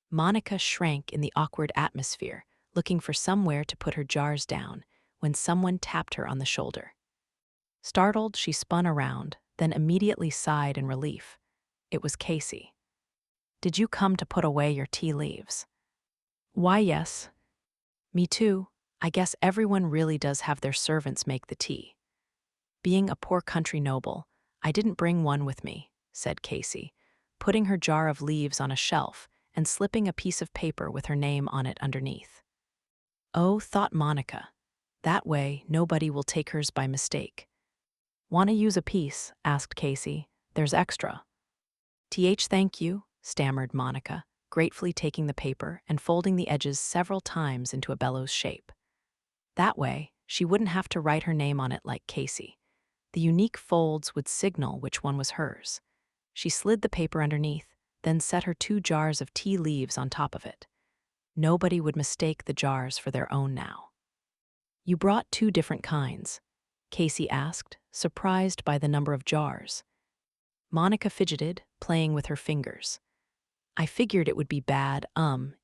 S1: Monica shrank in the awkward atmosphere, looking for somewhere to put her jars down, when someone tapped her on the shoulder. Startled, she spun around, then immediately sighed in relief. It was Casey. "Did you come to put away your tea leaves?" "Why, yes." "Me too. I guess everyone really does have their servants make the tea." "Being a poor country noble, I didn't bring one with me," said Casey, putting her jar of leaves on a shelf and slipping a piece of paper with her name on it underneath. "Oh," thought Monica, "that way nobody will take hers by mistake." "Want to use a piece?" asked Casey. "There's extra." Thank you," stammered Monica, gratefully taking the paper and folding the edges several times into a bellows shape. That way, she wouldn't have to write her name on it like Casey. The unique folds would signal which one was hers. She slid the paper underneath, then set her 2 jars of tea leaves on top of it. Nobody would mistake the jars for their own now. "You brought 2 different kinds?" Casey asked, surprised by the number of jars. Monica fidgeted, playing with her fingers. "I figured it would be bad,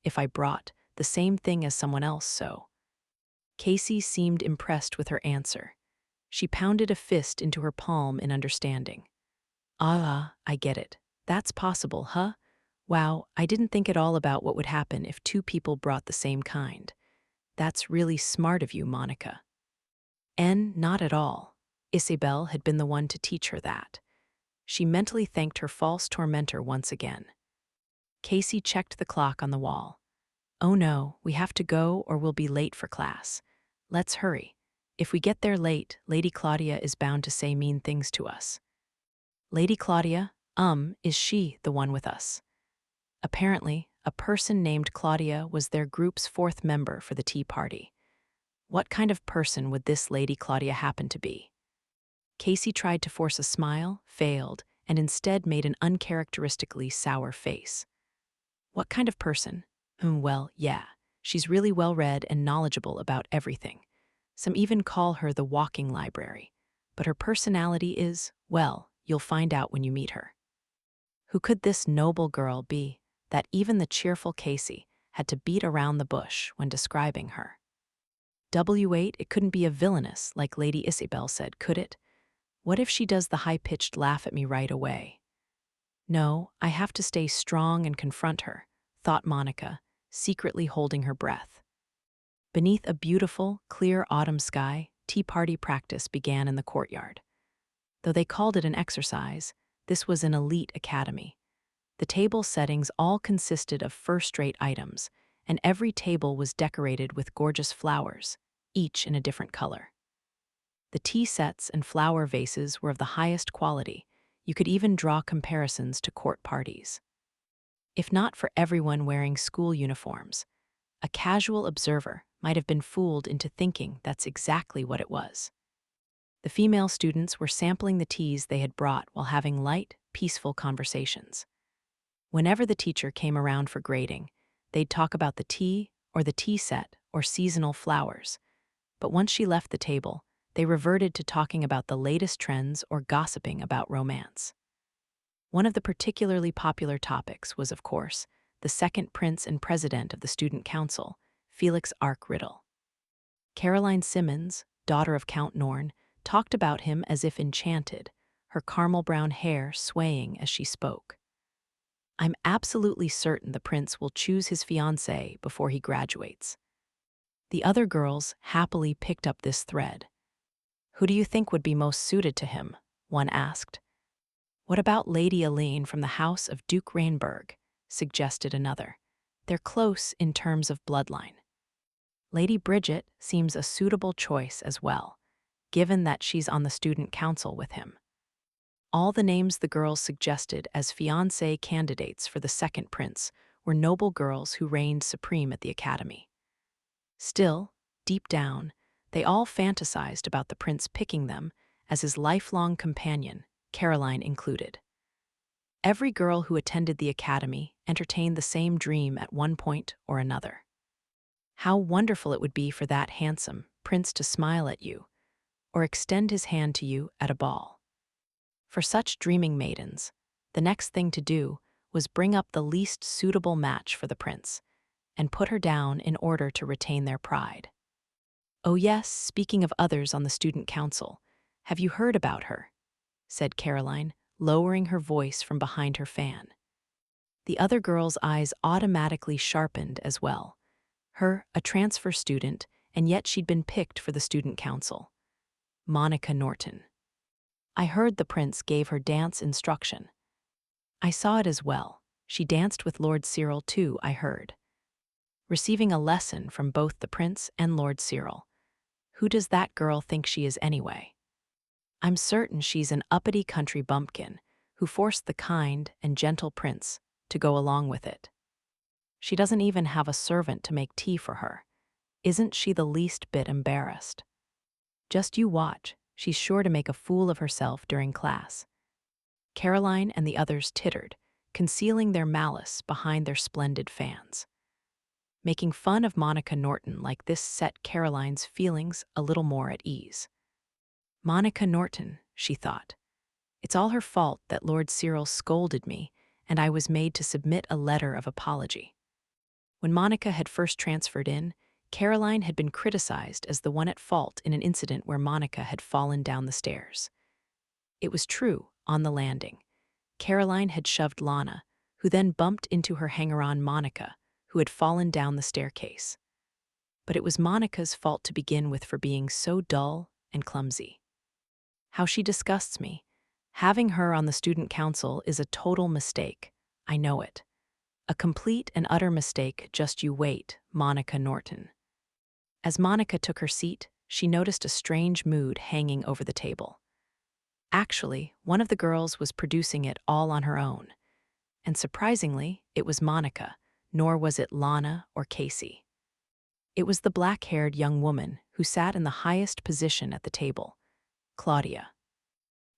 S1: if I brought the same thing as someone else, so." Casey seemed impressed with her answer. She pounded a fist into her palm in understanding. "Ah, I get it. That's possible, huh? Wow, I didn't think at all about what would happen if 2 people brought the same kind. That's really smart of you, Monica." Not at all. Isabel had been the one to teach her that. She mentally thanked her false tormentor once again. Casey checked the clock on the wall. "Oh no, we have to go or we'll be late for class. Let's hurry. If we get there late, Lady Claudia is bound to say mean things to us." "Lady Claudia, is she the one with us?" Apparently, a person named Claudia was their group's 4th member for the tea party. What kind of person would this Lady Claudia happen to be? Casey tried to force a smile, failed, and instead made an uncharacteristically sour face. "What kind of person? Well, yeah, she's really well-read and knowledgeable about everything. Some even call her the walking library. But her personality is, well, you'll find out when you meet her." Who could this noble girl be that even the cheerful Casey had to beat around the bush when describing her? W8, it couldn't be a villainess like Lady Isabel said, could it? What if she does the high-pitched laugh at me right away? No, I have to stay strong and confront her, thought Monica, secretly holding her breath. Beneath a beautiful, clear autumn sky, tea party practice began in the courtyard. Though they called it an exercise, this was an elite academy. The table settings all consisted of first-rate items, and every table was decorated with gorgeous flowers, each in a different color. The tea sets and flower vases were of the highest quality. You could even draw comparisons to court parties. If not for everyone wearing school uniforms, a casual observer might have been fooled into thinking that's exactly what it was. The female students were sampling the teas they had brought while having light, peaceful conversations. Whenever the teacher came around for grading, they'd talk about the tea or the tea set or seasonal flowers. But once she left the table, they reverted to talking about the latest trends or gossiping about romance. One of the particularly popular topics was, of course, the second prince and president of the student council, Felix Arc Riddle. Caroline Simmons, daughter of Count Norn, talked about him as if enchanted, her caramel-brown hair swaying as she spoke. "I'm absolutely certain the prince will choose his fiancée before he graduates." The other girls happily picked up this thread. "Who do you think would be most suited to him?" one asked. "What about Lady Aline from the house of Duke Rainburg?" suggested another. "They're close in terms of bloodline." "Lady Bridget seems a suitable choice as well, given that she's on the student council with him." All the names the girls suggested as fiancé candidates for the second prince were noble girls who reigned supreme at the academy. Still, deep down, they all fantasized about the prince picking them as his lifelong companion, Caroline included. Every girl who attended the academy entertained the same dream at one point or another. How wonderful it would be for that handsome prince to smile at you or extend his hand to you at a ball. For such dreaming maidens, the next thing to do was bring up the least suitable match for the prince and put her down in order to retain their pride. "Oh yes, speaking of others on the student council, have you heard about her?" said Caroline, lowering her voice from behind her fan. The other girl's eyes automatically sharpened as well. Her, a transfer student, and yet she'd been picked for the student council. Monica Norton. "I heard the prince gave her dance instruction." "I saw it as well. She danced with Lord Cyril too, I heard." "Receiving a lesson from both the prince and Lord Cyril. Who does that girl think she is anyway?" "I'm certain she's an uppity country bumpkin who forced the kind and gentle prince to go along with it. She doesn't even have a servant to make tea for her. Isn't she the least bit embarrassed? Just you watch, she's sure to make a fool of herself during class." Caroline and the others tittered, concealing their malice behind their splendid fans. Making fun of Monica Norton like this set Caroline's feelings a little more at ease. Monica Norton, she thought. It's all her fault that Lord Cyril scolded me and I was made to submit a letter of apology. When Monica had first transferred in, Caroline had been criticized as the one at fault in an incident where Monica had fallen down the stairs. It was true, on the landing. Caroline had shoved Lana, who then bumped into her hanger-on Monica, who had fallen down the staircase. But it was Monica's fault to begin with for being so dull and clumsy. "How she disgusts me. Having her on the student council is a total mistake. I know it. A complete and utter mistake, just you wait, Monica Norton." As Monica took her seat, she noticed a strange mood hanging over the table. Actually, one of the girls was producing it all on her own. And surprisingly, it was Monica, nor was it Lana or Casey. It was the black-haired young woman who sat in the highest position at the table, Claudia.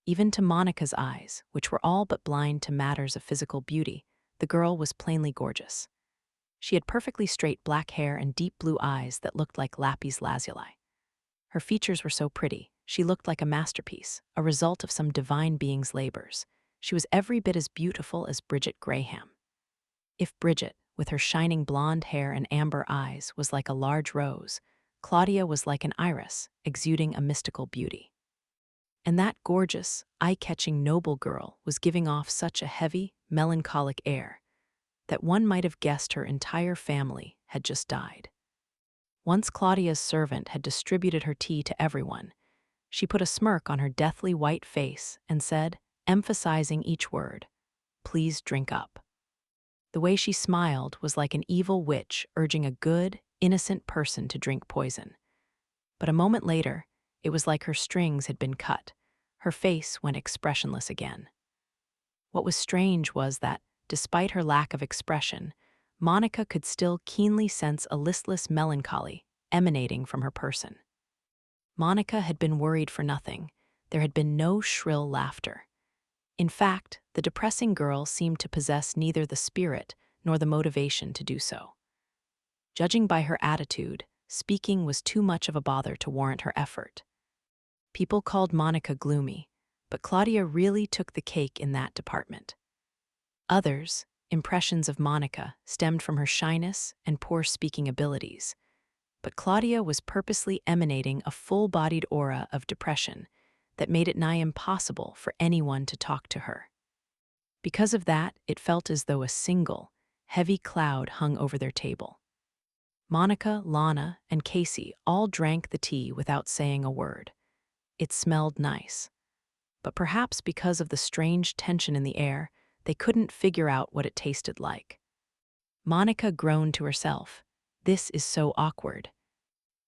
S1: Even to Monica's eyes, which were all but blind to matters of physical beauty, the girl was plainly gorgeous. She had perfectly straight black hair and deep blue eyes that looked like lapis lazuli. Her features were so pretty, she looked like a masterpiece, a result of some divine being's labors. She was every bit as beautiful as Bridget Graham. If Bridget, with her shining blonde hair and amber eyes, was like a large rose, Claudia was like an iris, exuding a mystical beauty. And that gorgeous, eye-catching noble girl was giving off such a heavy, melancholic air that one might have guessed her entire family had just died. Once Claudia's servant had distributed her tea to everyone, she put a smirk on her deathly white face and said, emphasizing each word, "Please drink up." The way she smiled was like an evil witch urging a good, innocent person to drink poison. But a moment later, it was like her strings had been cut. Her face went expressionless again. What was strange was that, despite her lack of expression, Monica could still keenly sense a listless melancholy emanating from her person. Monica had been worried for nothing. There had been no shrill laughter. In fact, the depressing girl seemed to possess neither the spirit nor the motivation to do so. Judging by her attitude, speaking was too much of a bother to warrant her effort. People called Monica gloomy, but Claudia really took the cake in that department. Others' impressions of Monica stemmed from her shyness and poor speaking abilities, but Claudia was purposely emanating a full-bodied aura of depression that made it nigh impossible for anyone to talk to her. Because of that, it felt as though a single, heavy cloud hung over their table. Monica, Lana, and Casey all drank the tea without saying a word. It smelled nice. But perhaps because of the strange tension in the air, they couldn't figure out what it tasted like. Monica groaned to herself, "This is so awkward.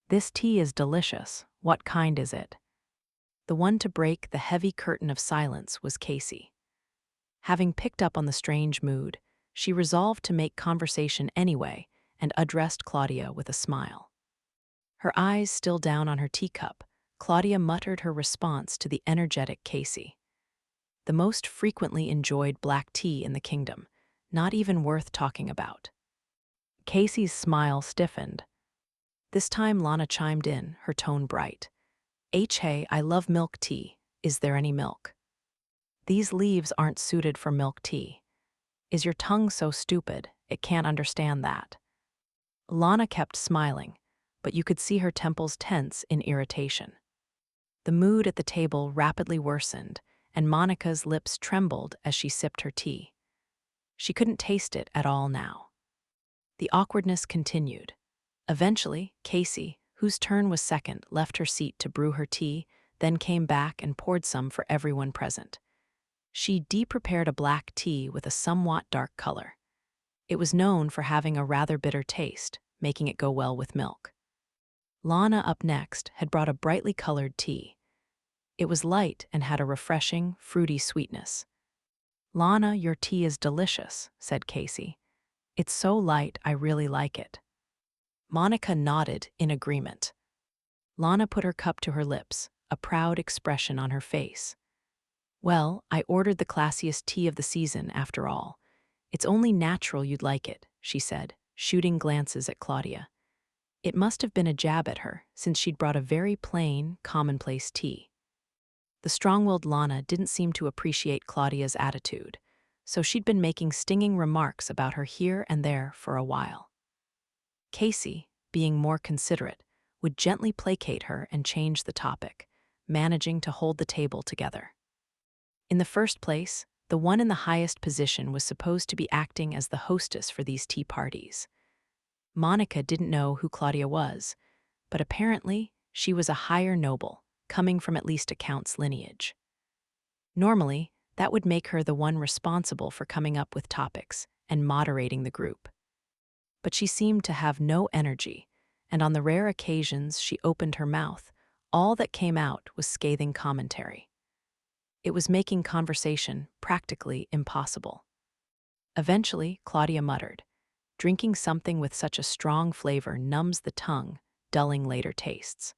S1: This tea is delicious. What kind is it?" The one to break the heavy curtain of silence was Casey. Having picked up on the strange mood, she resolved to make conversation anyway and addressed Claudia with a smile. Her eyes still down on her teacup, Claudia muttered her response to the energetic Casey. The most frequently enjoyed black tea in the kingdom, not even worth talking about. Casey's smile stiffened. This time Lana chimed in, her tone bright. Hey, I love milk tea. Is there any milk? These leaves aren't suited for milk tea. Is your tongue so stupid, it can't understand that? Lana kept smiling, but you could see her temples tense in irritation. The mood at the table rapidly worsened, and Monica's lips trembled as she sipped her tea. She couldn't taste it at all now. The awkwardness continued. Eventually, Casey, whose turn was second, left her seat to brew her tea, then came back and poured some for everyone present. She de-prepared a black tea with a somewhat dark color. It was known for having a rather bitter taste, making it go well with milk. Lana, up next, had brought a brightly colored tea. It was light and had a refreshing, fruity sweetness. Lana, your tea is delicious, said Casey. It's so light, I really like it. Monica nodded in agreement. Lana put her cup to her lips, a proud expression on her face. Well, I ordered the classiest tea of the season, after all. It's only natural you'd like it, she said, shooting glances at Claudia. It must have been a jab at her, since she'd brought a very plain, commonplace tea. The strong-willed Lana didn't seem to appreciate Claudia's attitude, so she'd been making stinging remarks about her here and there for a while. Casey, being more considerate, would gently placate her and change the topic, managing to hold the table together. In the first place, the one in the highest position was supposed to be acting as the hostess for these tea parties. Monica didn't know who Claudia was, but apparently she was a higher noble, coming from at least a count's lineage. Normally, that would make her the one responsible for coming up with topics and moderating the group. But she seemed to have no energy, and on the rare occasions she opened her mouth, all that came out was scathing commentary. It was making conversation practically impossible. Eventually, Claudia muttered, "Drinking something with such a strong flavor numbs the tongue, dulling later tastes."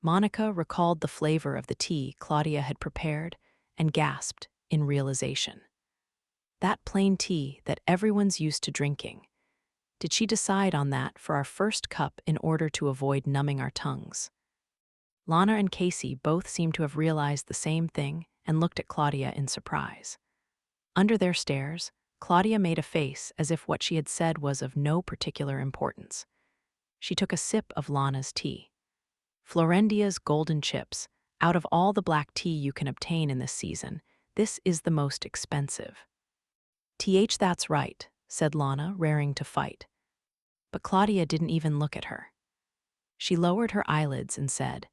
S1: Monica recalled the flavor of the tea Claudia had prepared and gasped in realization. That plain tea that everyone's used to drinking. Did she decide on that for our first cup in order to avoid numbing our tongues? Lana and Casey both seemed to have realized the same thing and looked at Claudia in surprise. Under their stares, Claudia made a face as if what she had said was of no particular importance. She took a sip of Lana's tea. Florendia's golden chips, out of all the black tea you can obtain in this season, this is the most expensive. That's right, said Lana, raring to fight. But Claudia didn't even look at her. She lowered her eyelids and said,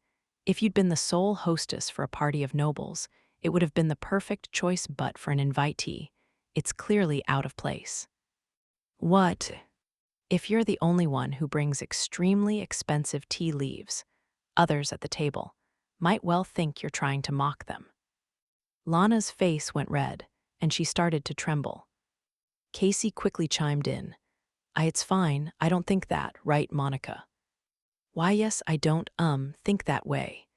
S1: "If you'd been the sole hostess for a party of nobles, it would have been the perfect choice, but for an invitee, it's clearly out of place." "What? If you're the only one who brings extremely expensive tea leaves, others at the table might well think you're trying to mock them." Lana's face went red, and she started to tremble. Casey quickly chimed in. It's fine, I don't think that, right, Monica?" "Why, yes, I don't, think that way,"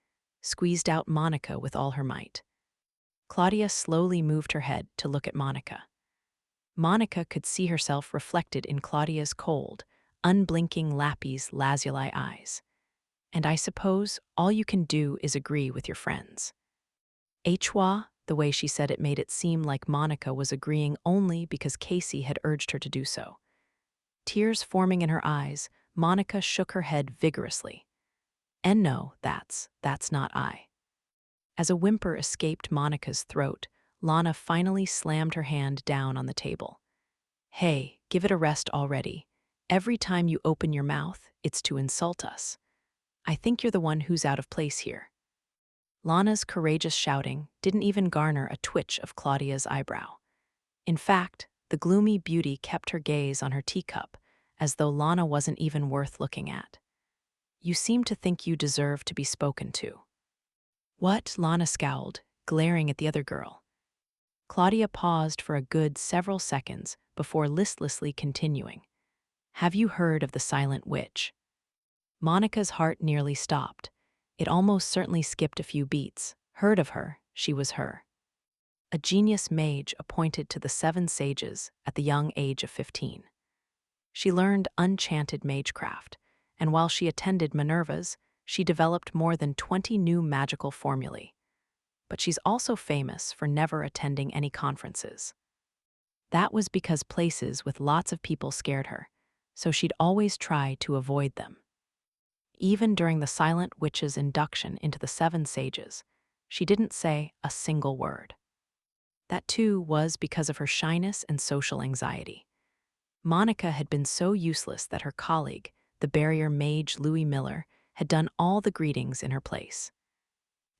S1: squeezed out Monica with all her might. Claudia slowly moved her head to look at Monica. Monica could see herself reflected in Claudia's cold, unblinking lapis lazuli eyes. "And I suppose all you can do is agree with your friends." The way she said it made it seem like Monica was agreeing only because Casey had urged her to do so. Tears forming in her eyes, Monica shook her head vigorously. "And no, that's not I." As a whimper escaped Monica's throat, Lana finally slammed her hand down on the table. "Hey, give it a rest already. Every time you open your mouth, it's to insult us. I think you're the one who's out of place here." Lana's courageous shouting didn't even garner a twitch of Claudia's eyebrow. In fact, the gloomy beauty kept her gaze on her teacup, as though Lana wasn't even worth looking at. "You seem to think you deserve to be spoken to." "What?" Lana scowled, glaring at the other girl. Claudia paused for a good several seconds before listlessly continuing. "Have you heard of the Silent Witch?" Monica's heart nearly stopped. It almost certainly skipped a few beats. Heard of her, she was her. A genius mage appointed to the 7 sages at the young age of 15. She learned unchanted magecraft, and while she attended Minerva's, she developed more than 20 new magical formulae. But she's also famous for never attending any conferences. That was because places with lots of people scared her, so she'd always try to avoid them. Even during the Silent Witch's induction into the 7 sages, she didn't say a single word. That too was because of her shyness and social anxiety. Monica had been so useless that her colleague, the barrier mage Louis Miller, had done all the greetings in her place.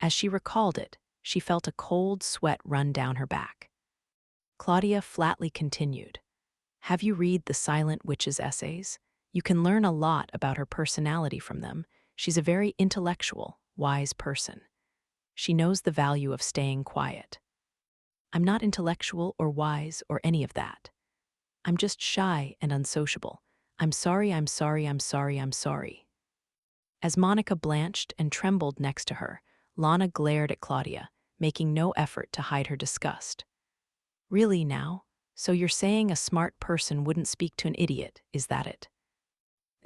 S1: As she recalled it, she felt a cold sweat run down her back. Claudia flatly continued, "Have you read the Silent Witch's essays? You can learn a lot about her personality from them. She's a very intellectual, wise person. She knows the value of staying quiet." "I'm not intellectual or wise or any of that. I'm just shy and unsociable. I'm sorry, I'm sorry, I'm sorry, I'm sorry." As Monica blanched and trembled next to her, Lana glared at Claudia, making no effort to hide her disgust. "Really now? So you're saying a smart person wouldn't speak to an idiot, is that it?"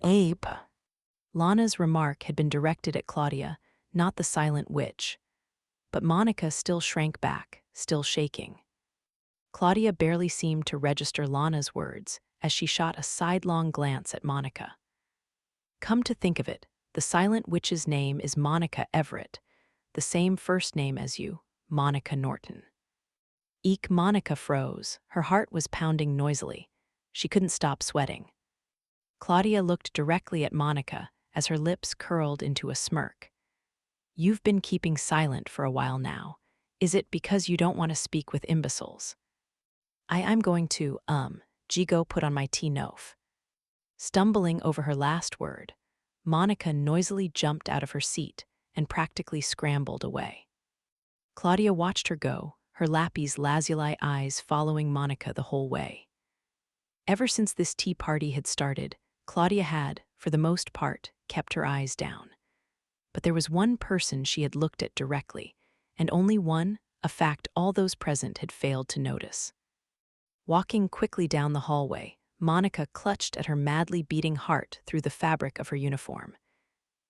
S1: "Ape." Lana's remark had been directed at Claudia, not the Silent Witch. But Monica still shrank back, still shaking. Claudia barely seemed to register Lana's words as she shot a sidelong glance at Monica. "Come to think of it, the Silent Witch's name is Monica Everett, the same first name as you, Monica Norton." Eek! Monica froze. Her heart was pounding noisily. She couldn't stop sweating. Claudia looked directly at Monica as her lips curled into a smirk. "You've been keeping silent for a while now. Is it because you don't want to speak with imbeciles?" I'm going to, Gigo put on my tea nof." Stumbling over her last word, Monica noisily jumped out of her seat and practically scrambled away. Claudia watched her go, her lapis lazuli eyes following Monica the whole way. Ever since this tea party had started, Claudia had, for the most part, kept her eyes down. But there was one person she had looked at directly, and only one, a fact all those present had failed to notice. Walking quickly down the hallway, Monica clutched at her madly beating heart through the fabric of her uniform.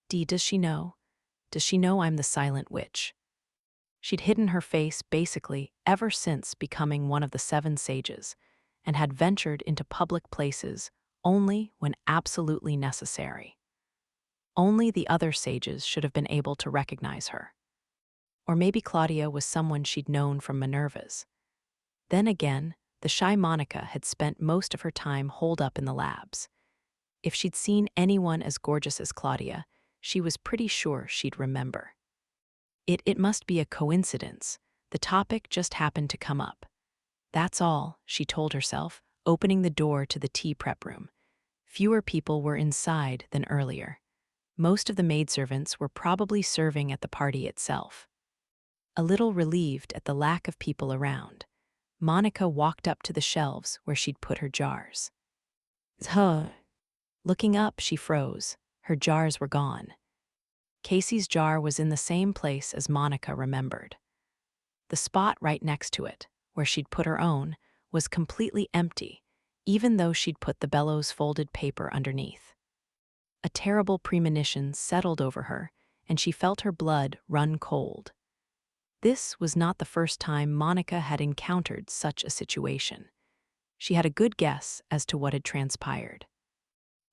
S1: Does she know? Does she know I'm the Silent Witch? She'd hidden her face basically ever since becoming one of the 7 sages, and had ventured into public places only when absolutely necessary. Only the other sages should have been able to recognize her. Or maybe Claudia was someone she'd known from Minerva's. Then again, the shy Monica had spent most of her time holed up in the labs. If she'd seen anyone as gorgeous as Claudia, she was pretty sure she'd remember. It must be a coincidence. The topic just happened to come up. That's all, she told herself, opening the door to the tea prep room. Fewer people were inside than earlier. Most of the maidservants were probably serving at the party itself. A little relieved at the lack of people around, Monica walked up to the shelves where she'd put her jars. Looking up, she froze. Her jars were gone. Casey's jar was in the same place as Monica remembered. The spot right next to it, where she'd put her own, was completely empty, even though she'd put the bellows folded paper underneath. A terrible premonition settled over her, and she felt her blood run cold. This was not the first time Monica had encountered such a situation. She had a good guess as to what had transpired.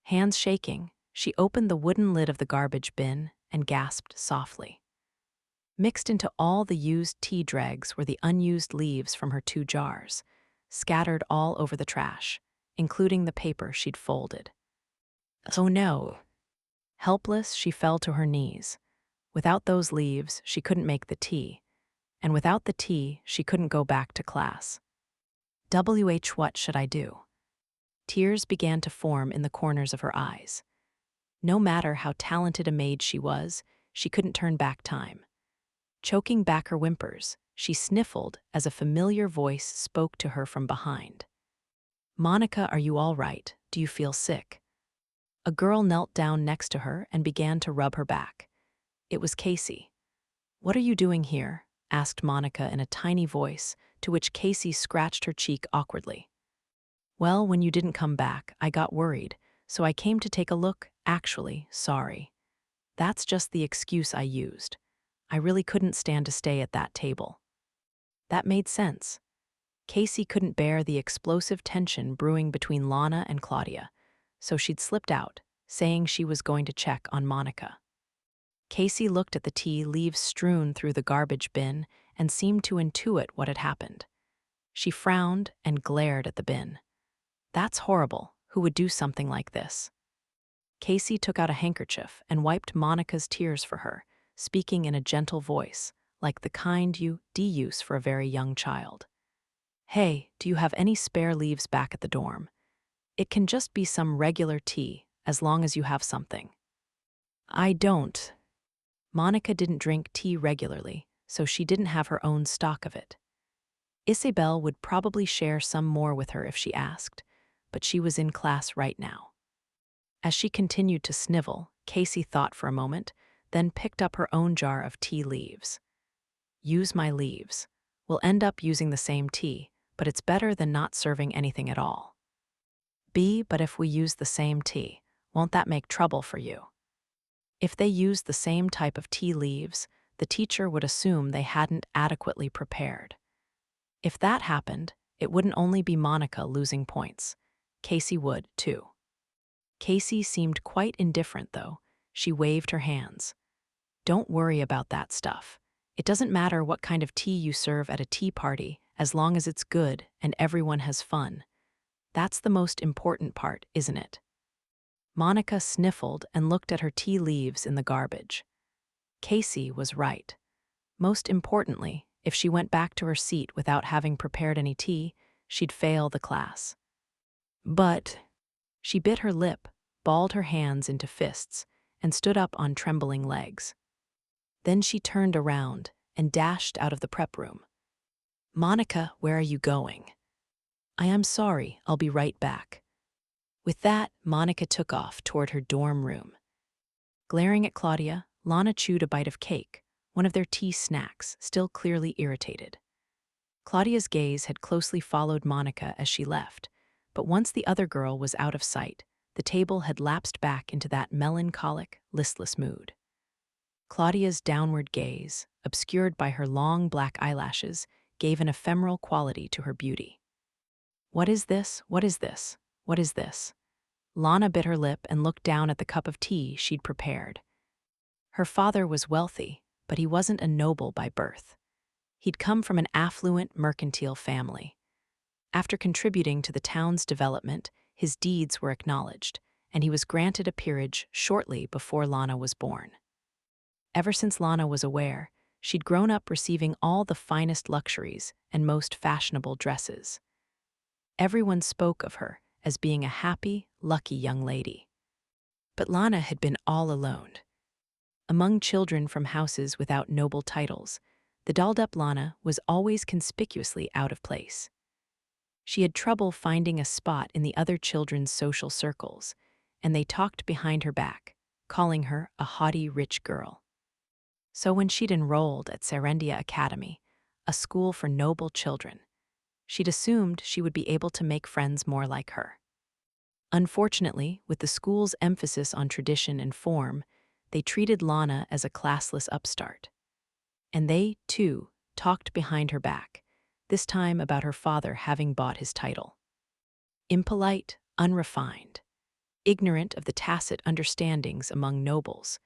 S1: Hands shaking, she opened the wooden lid of the garbage bin and gasped softly. Mixed into all the used tea dregs were the unused leaves from her 2 jars, scattered all over the trash, including the paper she'd folded. Oh no! Helpless, she fell to her knees. Without those leaves, she couldn't make the tea, and without the tea, she couldn't go back to class. What should I do? Tears began to form in the corners of her eyes. No matter how talented a maid she was, she couldn't turn back time. Choking back her whimpers, she sniffled as a familiar voice spoke to her from behind. "Monica, are you all right? Do you feel sick?" A girl knelt down next to her and began to rub her back. It was Casey. "What are you doing here?" asked Monica in a tiny voice, to which Casey scratched her cheek awkwardly. "Well, when you didn't come back, I got worried, so I came to take a look. Actually, sorry. That's just the excuse I used. I really couldn't stand to stay at that table." That made sense. Casey couldn't bear the explosive tension brewing between Lana and Claudia, so she'd slipped out, saying she was going to check on Monica. Casey looked at the tea leaves strewn through the garbage bin and seemed to intuit what had happened. She frowned and glared at the bin. That's horrible. Who would do something like this? Casey took out a handkerchief and wiped Monica's tears for her, speaking in a gentle voice, like the kind you use for a very young child. "Hey, do you have any spare leaves back at the dorm? It can just be some regular tea, as long as you have something." "I don't." Monica didn't drink tea regularly, so she didn't have her own stock of it. Isabel would probably share some more with her if she asked, but she was in class right now. As she continued to snivel, Casey thought for a moment, then picked up her own jar of tea leaves. "Use my leaves. We'll end up using the same tea, but it's better than not serving anything at all." But if we use the same tea, won't that make trouble for you?" If they used the same type of tea leaves, the teacher would assume they hadn't adequately prepared. If that happened, it wouldn't only be Monica losing points. Casey would, too. Casey seemed quite indifferent, though. She waved her hands. "Don't worry about that stuff. It doesn't matter what kind of tea you serve at a tea party, as long as it's good and everyone has fun. That's the most important part, isn't it?" Monica sniffled and looked at her tea leaves in the garbage. Casey was right. Most importantly, if she went back to her seat without having prepared any tea, she'd fail the class. But she bit her lip, balled her hands into fists, and stood up on trembling legs. Then she turned around and dashed out of the prep room. "Monica, where are you going?" "I am sorry, I'll be right back." With that, Monica took off toward her dorm room. Glaring at Claudia, Lana chewed a bite of cake, one of their tea snacks, still clearly irritated. Claudia's gaze had closely followed Monica as she left, but once the other girl was out of sight, the table had lapsed back into that melancholic, listless mood. Claudia's downward gaze, obscured by her long black eyelashes, gave an ephemeral quality to her beauty. "What is this? What is this? What is this?" Lana bit her lip and looked down at the cup of tea she'd prepared. Her father was wealthy, but he wasn't a noble by birth. He'd come from an affluent mercantile family. After contributing to the town's development, his deeds were acknowledged, and he was granted a peerage shortly before Lana was born. Ever since Lana was aware, she'd grown up receiving all the finest luxuries and most fashionable dresses. Everyone spoke of her as being a happy, lucky young lady. But Lana had been all alone. Among children from houses without noble titles, the dolled-up Lana was always conspicuously out of place. She had trouble finding a spot in the other children's social circles, and they talked behind her back, calling her a haughty rich girl. So when she'd enrolled at Serendia Academy, a school for noble children, she'd assumed she would be able to make friends more like her. Unfortunately, with the school's emphasis on tradition and form, they treated Lana as a classless upstart. And they, too, talked behind her back, this time about her father having bought his title. Impolite, unrefined, ignorant of the tacit understandings among nobles,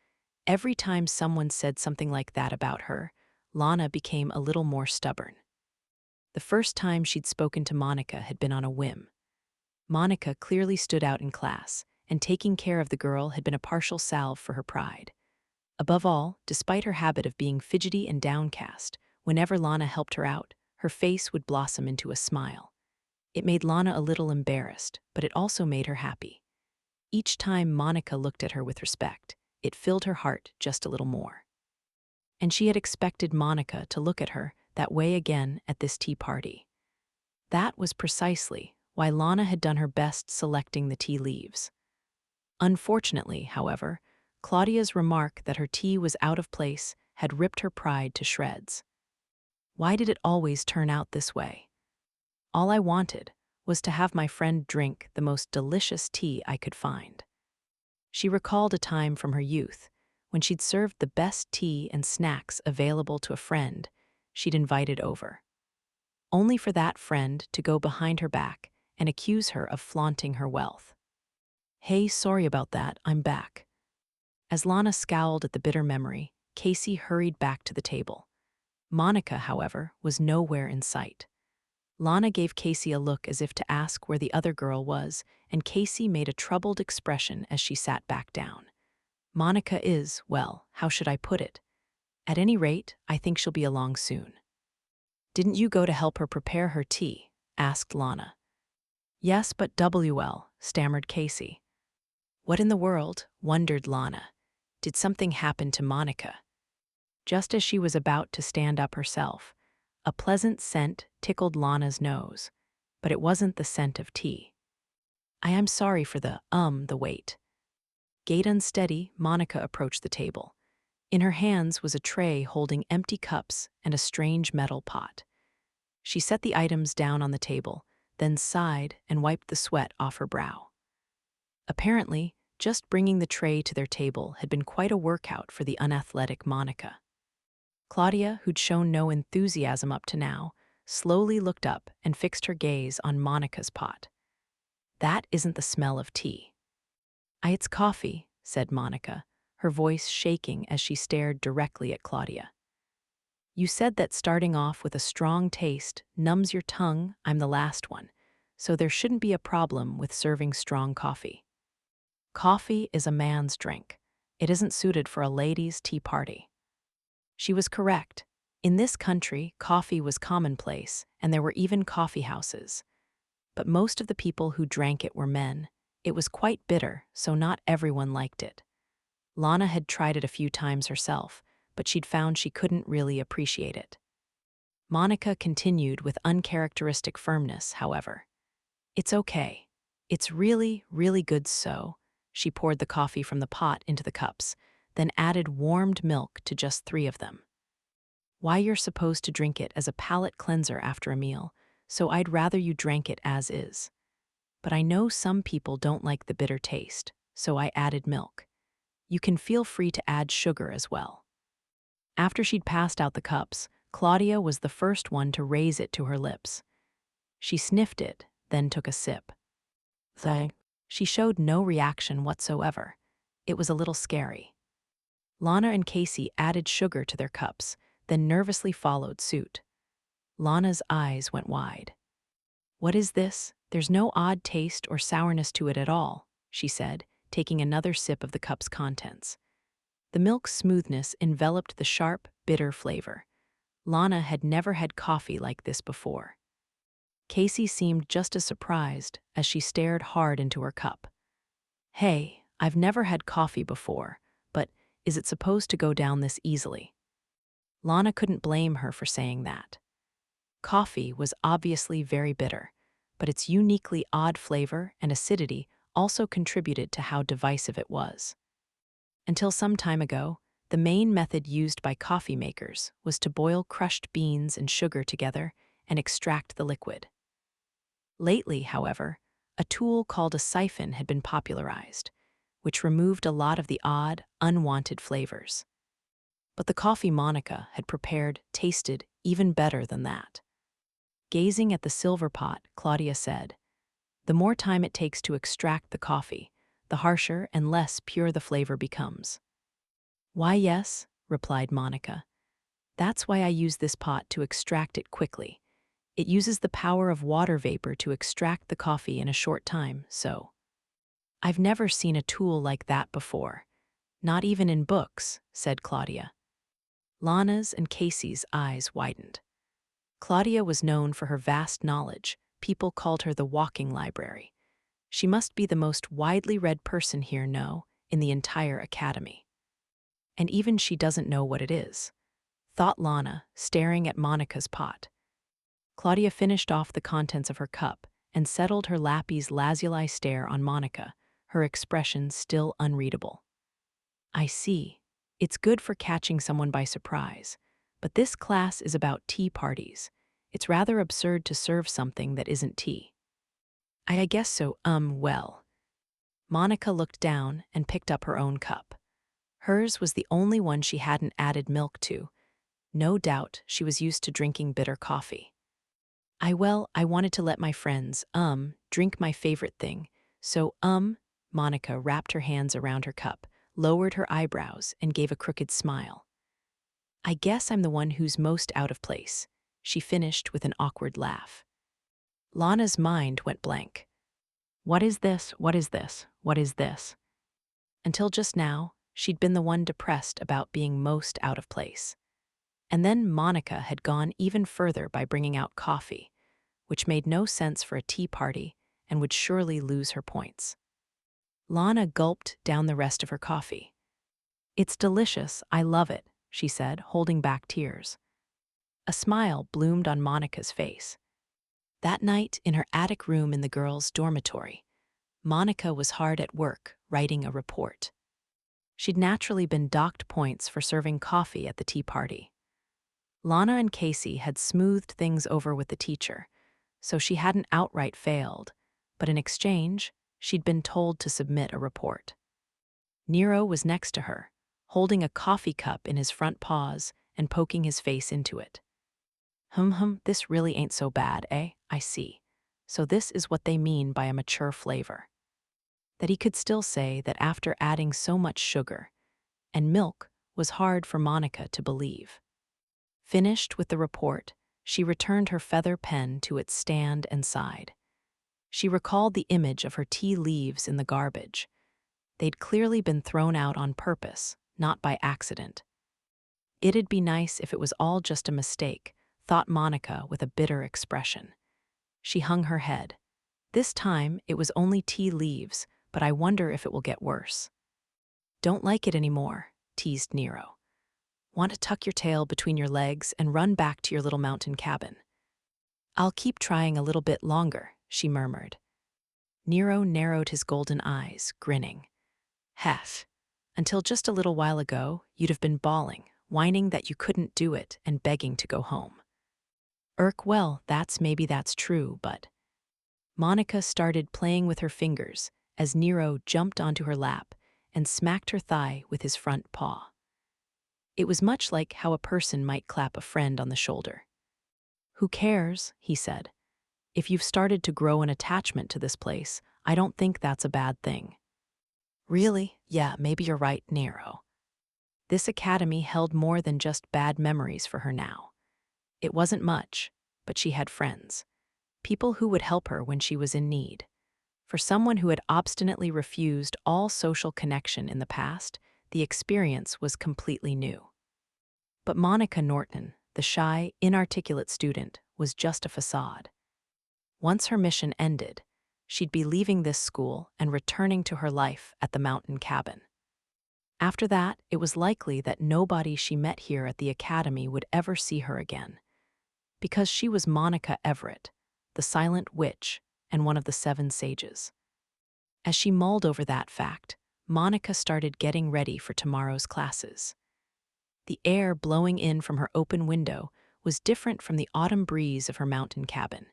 S1: every time someone said something like that about her, Lana became a little more stubborn. The first time she'd spoken to Monica had been on a whim. Monica clearly stood out in class, and taking care of the girl had been a partial salve for her pride. Above all, despite her habit of being fidgety and downcast, whenever Lana helped her out, her face would blossom into a smile. It made Lana a little embarrassed, but it also made her happy. Each time Monica looked at her with respect, it filled her heart just a little more. And she had expected Monica to look at her that way again at this tea party. That was precisely why Lana had done her best selecting the tea leaves. Unfortunately, however, Claudia's remark that her tea was out of place had ripped her pride to shreds. Why did it always turn out this way? All I wanted was to have my friend drink the most delicious tea I could find. She recalled a time from her youth when she'd served the best tea and snacks available to a friend she'd invited over, only for that friend to go behind her back and accuse her of flaunting her wealth. "Hey, sorry about that, I'm back." As Lana scowled at the bitter memory, Casey hurried back to the table. Monica, however, was nowhere in sight. Lana gave Casey a look as if to ask where the other girl was, and Casey made a troubled expression as she sat back down. "Monica is, well, how should I put it? At any rate, I think she'll be along soon." "Didn't you go to help her prepare her tea?" asked Lana. "Yes, but stammered Casey. What in the world, wondered Lana. Did something happen to Monica? Just as she was about to stand up herself, a pleasant scent tickled Lana's nose, but it wasn't the scent of tea. "I am sorry for the wait." Gait unsteady, Monica approached the table. In her hands was a tray holding empty cups and a strange metal pot. She set the items down on the table, then sighed and wiped the sweat off her brow. Apparently, just bringing the tray to their table had been quite a workout for the unathletic Monica. Claudia, who'd shown no enthusiasm up to now, slowly looked up and fixed her gaze on Monica's pot. "That isn't the smell of tea." "It's coffee," said Monica, her voice shaking as she stared directly at Claudia. "You said that starting off with a strong taste numbs your tongue. I'm the last one, so there shouldn't be a problem with serving strong coffee. Coffee is a man's drink. It isn't suited for a ladies' tea party." She was correct. In this country, coffee was commonplace, and there were even coffee houses. But most of the people who drank it were men. It was quite bitter, so not everyone liked it. Lana had tried it a few times herself, but she'd found she couldn't really appreciate it. Monica continued with uncharacteristic firmness, however. "It's okay. It's really, really good so." She poured the coffee from the pot into the cups, then added warmed milk to just 3 of them. "Why, you're supposed to drink it as a palate cleanser after a meal, so I'd rather you drank it as is. But I know some people don't like the bitter taste, so I added milk. You can feel free to add sugar as well." After she'd passed out the cups, Claudia was the first one to raise it to her lips. She sniffed it, then took a sip. She showed no reaction whatsoever. It was a little scary. Lana and Casey added sugar to their cups, then nervously followed suit. Lana's eyes went wide. "What is this? There's no odd taste or sourness to it at all," she said, taking another sip of the cup's contents. The milk's smoothness enveloped the sharp, bitter flavor. Lana had never had coffee like this before. Casey seemed just as surprised as she stared hard into her cup. "Hey, I've never had coffee before, but is it supposed to go down this easily?" Lana couldn't blame her for saying that. Coffee was obviously very bitter, but its uniquely odd flavor and acidity also contributed to how divisive it was. Until some time ago, the main method used by coffee makers was to boil crushed beans and sugar together and extract the liquid. Lately, however, a tool called a siphon had been popularized, which removed a lot of the odd, unwanted flavors. But the coffee Monica had prepared tasted even better than that. Gazing at the silver pot, Claudia said, "The more time it takes to extract the coffee, the harsher and less pure the flavor becomes." "Why, yes," replied Monica. "That's why I use this pot to extract it quickly. It uses the power of water vapor to extract the coffee in a short time, so." "I've never seen a tool like that before. Not even in books," said Claudia. Lana's and Casey's eyes widened. Claudia was known for her vast knowledge. People called her the walking library. She must be the most widely read person here, in the entire academy. And even she doesn't know what it is, thought Lana, staring at Monica's pot. Claudia finished off the contents of her cup and settled her lappy's lazuli stare on Monica, her expression still unreadable. I see. It's good for catching someone by surprise. But this class is about tea parties. It's rather absurd to serve something that isn't tea. I guess so, well. Monica looked down and picked up her own cup. Hers was the only one she hadn't added milk to. No doubt she was used to drinking bitter coffee. I wanted to let my friends, drink my favorite thing. So, Monica wrapped her hands around her cup, lowered her eyebrows, and gave a crooked smile. I guess I'm the one who's most out of place, she finished with an awkward laugh. Lana's mind went blank. What is this? What is this? What is this? Until just now, she'd been the one depressed about being most out of place. And then Monica had gone even further by bringing out coffee, which made no sense for a tea party and would surely lose her points. Lana gulped down the rest of her coffee. It's delicious, I love it, she said, holding back tears. A smile bloomed on Monica's face. That night, in her attic room in the girls' dormitory, Monica was hard at work writing a report. She'd naturally been docked points for serving coffee at the tea party. Lana and Casey had smoothed things over with the teacher, so she hadn't outright failed, but in exchange, she'd been told to submit a report. Nero was next to her, holding a coffee cup in his front paws and poking his face into it. This really ain't so bad, eh? I see. So this is what they mean by a mature flavor. That he could still say that after adding so much sugar and milk was hard for Monica to believe. Finished with the report, she returned her feather pen to its stand and sighed. She recalled the image of her tea leaves in the garbage. They'd clearly been thrown out on purpose, not by accident. It'd be nice if it was all just a mistake, thought Monica with a bitter expression. She hung her head. This time, it was only tea leaves, but I wonder if it will get worse. Don't like it anymore, teased Nero. Want to tuck your tail between your legs and run back to your little mountain cabin? I'll keep trying a little bit longer, she murmured. Nero narrowed his golden eyes, grinning. Hef. Until just a little while ago, you'd have been whining that you couldn't do it and begging to go home. Well, maybe that's true, but... Monica started playing with her fingers as Nero jumped onto her lap and smacked her thigh with his front paw. It was much like how a person might clap a friend on the shoulder. Who cares, he said. If you've started to grow an attachment to this place, I don't think that's a bad thing. Really? Yeah, maybe you're right, Nero. This academy held more than just bad memories for her now. It wasn't much, but she had friends. People who would help her when she was in need. For someone who had obstinately refused all social connection in the past, the experience was completely new. But Monica Norton, the shy, inarticulate student, was just a facade. Once her mission ended, she'd be leaving this school and returning to her life at the mountain cabin. After that, it was likely that nobody she met here at the academy would ever see her again. Because she was Monica Everett, the silent witch and one of the 7 sages. As she mulled over that fact, Monica started getting ready for tomorrow's classes. The air blowing in from her open window was different from the autumn breeze of her mountain cabin.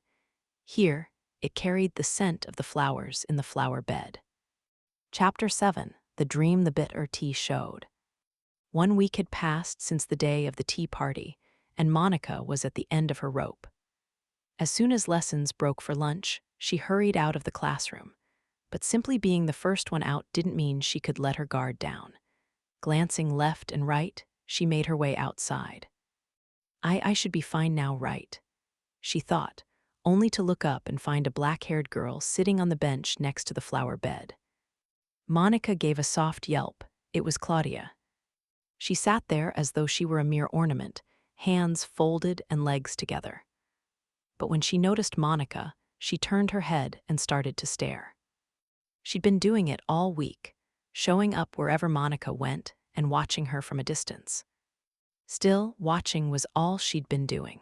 S1: Here, it carried the scent of the flowers in the flower bed. Chapter 7, The Dream the Bitter Tea Showed. 1 week had passed since the day of the tea party, and Monica was at the end of her rope. As soon as lessons broke for lunch, she hurried out of the classroom. But simply being the first one out didn't mean she could let her guard down. Glancing left and right, she made her way outside. I should be fine now, right? She thought, only to look up and find a black-haired girl sitting on the bench next to the flower bed. Monica gave a soft yelp. It was Claudia. She sat there as though she were a mere ornament, hands folded and legs together. But when she noticed Monica, she turned her head and started to stare. She'd been doing it all week, showing up wherever Monica went and watching her from a distance. Still, watching was all she'd been doing.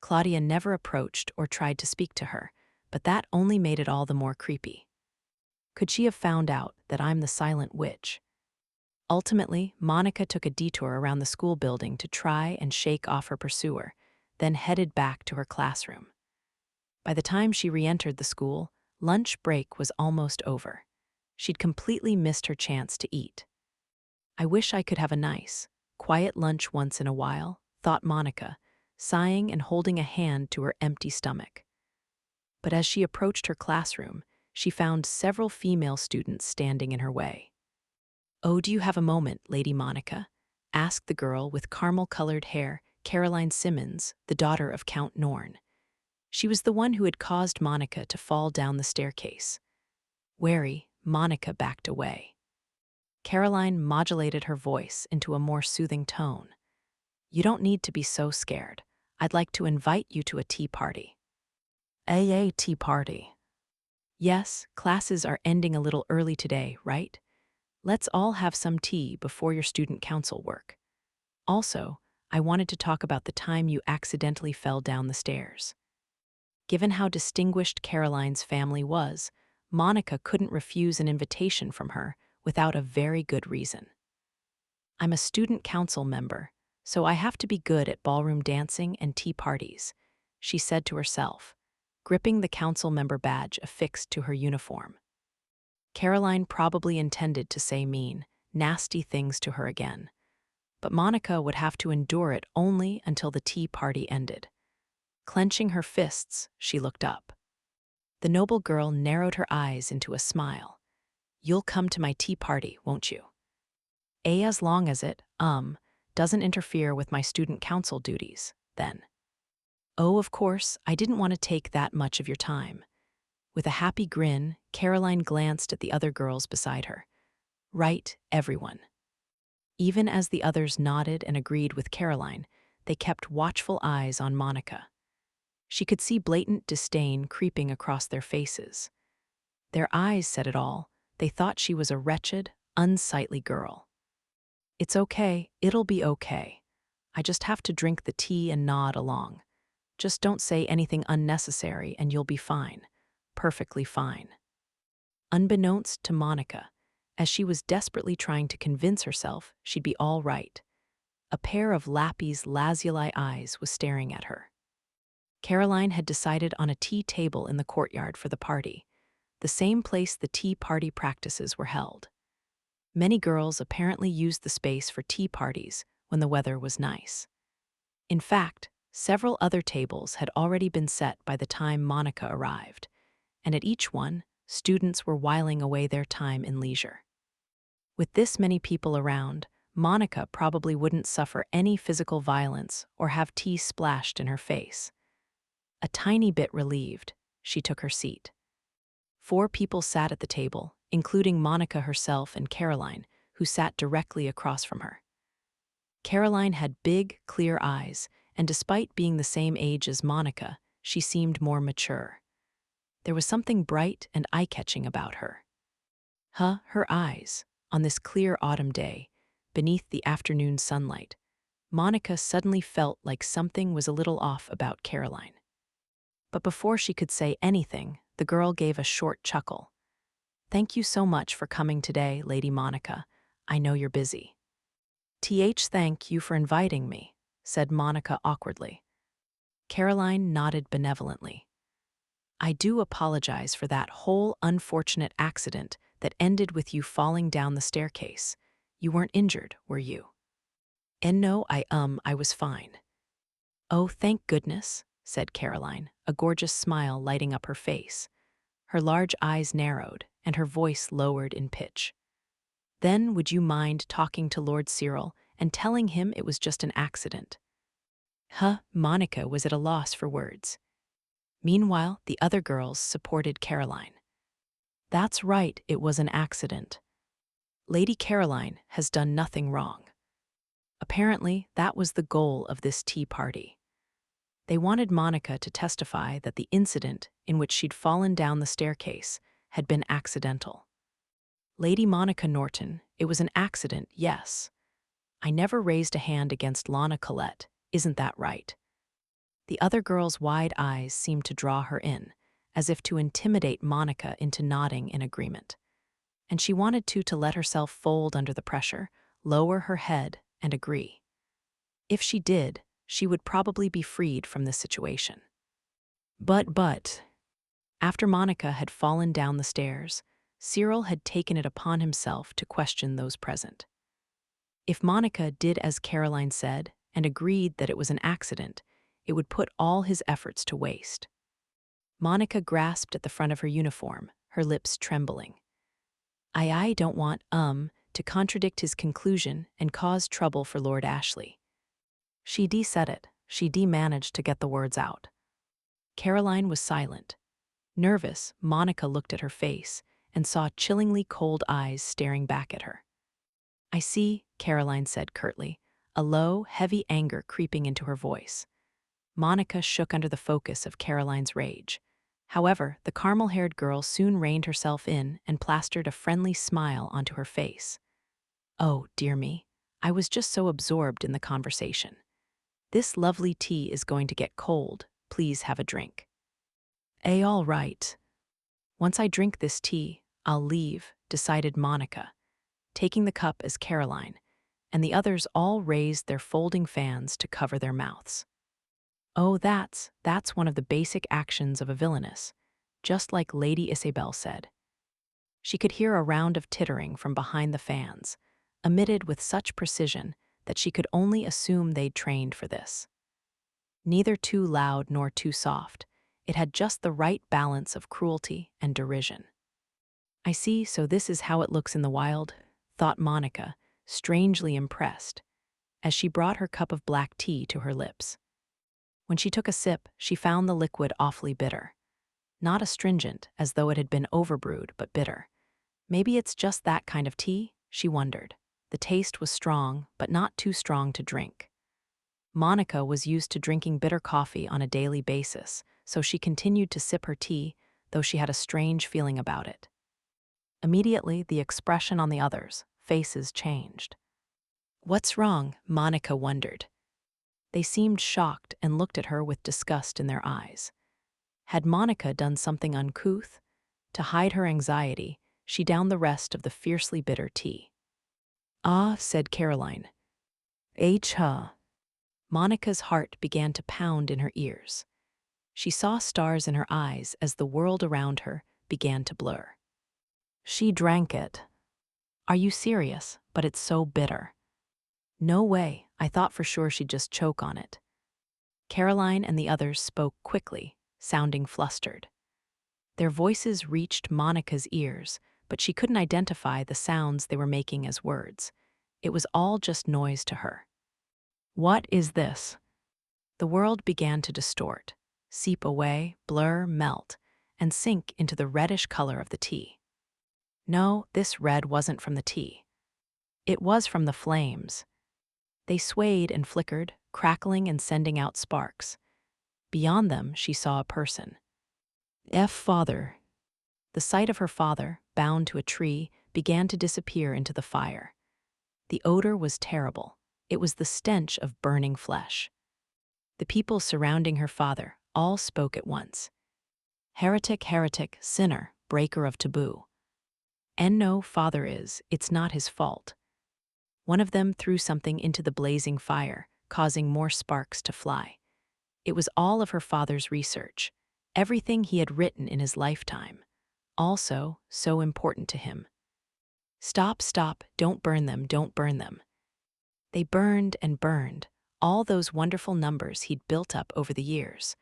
S1: Claudia never approached or tried to speak to her, but that only made it all the more creepy. Could she have found out that I'm the silent witch? Ultimately, Monica took a detour around the school building to try and shake off her pursuer, then headed back to her classroom. By the time she re-entered the school, lunch break was almost over. She'd completely missed her chance to eat. I wish I could have a nice, quiet lunch once in a while, thought Monica, sighing and holding a hand to her empty stomach. But as she approached her classroom, she found several female students standing in her way. "Oh, do you have a moment, Lady Monica?" asked the girl with caramel-colored hair, Caroline Simmons, the daughter of Count Norn. She was the one who had caused Monica to fall down the staircase. Wary, Monica backed away. Caroline modulated her voice into a more soothing tone. "You don't need to be so scared. I'd like to invite you to a tea party." "A tea party?" "Yes, classes are ending a little early today, right? Let's all have some tea before your student council work. Also, I wanted to talk about the time you accidentally fell down the stairs." Given how distinguished Caroline's family was, Monica couldn't refuse an invitation from her without a very good reason. "I'm a student council member, so I have to be good at ballroom dancing and tea parties," she said to herself, gripping the council member badge affixed to her uniform. Caroline probably intended to say mean, nasty things to her again, but Monica would have to endure it only until the tea party ended. Clenching her fists, she looked up. The noble girl narrowed her eyes into a smile. "You'll come to my tea party, won't you? As long as it, doesn't interfere with my student council duties, then." "Oh, of course, I didn't want to take that much of your time." With a happy grin, Caroline glanced at the other girls beside her. "Right, everyone." Even as the others nodded and agreed with Caroline, they kept watchful eyes on Monica. She could see blatant disdain creeping across their faces. Their eyes said it all. They thought she was a wretched, unsightly girl. "It's okay, it'll be okay. I just have to drink the tea and nod along. Just don't say anything unnecessary and you'll be fine. Perfectly fine." Unbeknownst to Monica, as she was desperately trying to convince herself she'd be all right, a pair of Lappy's lazuli eyes was staring at her. Caroline had decided on a tea table in the courtyard for the party, the same place the tea party practices were held. Many girls apparently used the space for tea parties when the weather was nice. In fact, several other tables had already been set by the time Monica arrived, and at each one, students were whiling away their time in leisure. With this many people around, Monica probably wouldn't suffer any physical violence or have tea splashed in her face. A tiny bit relieved, she took her seat. 4 people sat at the table, including Monica herself and Caroline, who sat directly across from her. Caroline had big, clear eyes, and despite being the same age as Monica, she seemed more mature. There was something bright and eye-catching about her. Her eyes, on this clear autumn day, beneath the afternoon sunlight, Monica suddenly felt like something was a little off about Caroline. But before she could say anything, the girl gave a short chuckle. "Thank you so much for coming today, Lady Monica. I know you're busy." Thank you for inviting me," said Monica awkwardly. Caroline nodded benevolently. "I do apologize for that whole unfortunate accident that ended with you falling down the staircase. You weren't injured, were you?" "And no, I was fine." "Oh, thank goodness," said Caroline, a gorgeous smile lighting up her face. Her large eyes narrowed, and her voice lowered in pitch. "Then would you mind talking to Lord Cyril and telling him it was just an accident?" Monica was at a loss for words. Meanwhile, the other girls supported Caroline. "That's right, it was an accident. Lady Caroline has done nothing wrong." Apparently, that was the goal of this tea party. They wanted Monica to testify that the incident in which she'd fallen down the staircase had been accidental. "Lady Monica Norton, it was an accident, yes. I never raised a hand against Lana Collette, isn't that right?" The other girl's wide eyes seemed to draw her in, as if to intimidate Monica into nodding in agreement. and she wanted to let herself fold under the pressure, lower her head, and agree. If she did, she would probably be freed from this situation. But, after Monica had fallen down the stairs, Cyril had taken it upon himself to question those present. If Monica did as Caroline said and agreed that it was an accident, it would put all his efforts to waste. Monica grasped at the front of her uniform, her lips trembling. I don't want, to contradict his conclusion and cause trouble for Lord Ashley. She said it. She managed to get the words out. Caroline was silent. Nervous, Monica looked at her face and saw chillingly cold eyes staring back at her. I see, Caroline said curtly, a low, heavy anger creeping into her voice. Monica shook under the focus of Caroline's rage. However, the caramel-haired girl soon reined herself in and plastered a friendly smile onto her face. Oh, dear me, I was just so absorbed in the conversation. This lovely tea is going to get cold. Please have a drink. All right. Once I drink this tea, I'll leave, decided Monica, taking the cup as Caroline, and the others all raised their folding fans to cover their mouths. Oh, that's one of the basic actions of a villainess, just like Lady Isabel said. She could hear a round of tittering from behind the fans, emitted with such precision that she could only assume they'd trained for this. Neither too loud nor too soft, it had just the right balance of cruelty and derision. I see, so this is how it looks in the wild, thought Monica, strangely impressed, as she brought her cup of black tea to her lips. When she took a sip, she found the liquid awfully bitter. Not astringent, as though it had been overbrewed, but bitter. Maybe it's just that kind of tea, she wondered. The taste was strong, but not too strong to drink. Monica was used to drinking bitter coffee on a daily basis, so she continued to sip her tea, though she had a strange feeling about it. Immediately, the expression on the others' faces changed. What's wrong? Monica wondered. They seemed shocked and looked at her with disgust in their eyes. Had Monica done something uncouth? To hide her anxiety, she downed the rest of the fiercely bitter tea. Ah, said Caroline. Monica's heart began to pound in her ears. She saw stars in her eyes as the world around her began to blur. She drank it. Are you serious? But it's so bitter. No way, I thought for sure she'd just choke on it. Caroline and the others spoke quickly, sounding flustered. Their voices reached Monica's ears, but she couldn't identify the sounds they were making as words. It was all just noise to her. What is this? The world began to distort, seep away, blur, melt, and sink into the reddish color of the tea. No, this red wasn't from the tea. It was from the flames. They swayed and flickered, crackling and sending out sparks. Beyond them, she saw a person. Father. The sight of her father, bound to a tree, began to disappear into the fire. The odor was terrible. It was the stench of burning flesh. The people surrounding her father all spoke at once. Heretic, heretic, sinner, breaker of taboo. And no, father it's not his fault. One of them threw something into the blazing fire, causing more sparks to fly. It was all of her father's research, everything he had written in his lifetime, also so important to him. Stop, don't burn them, don't burn them. They burned and burned, all those wonderful numbers he'd built up over the years,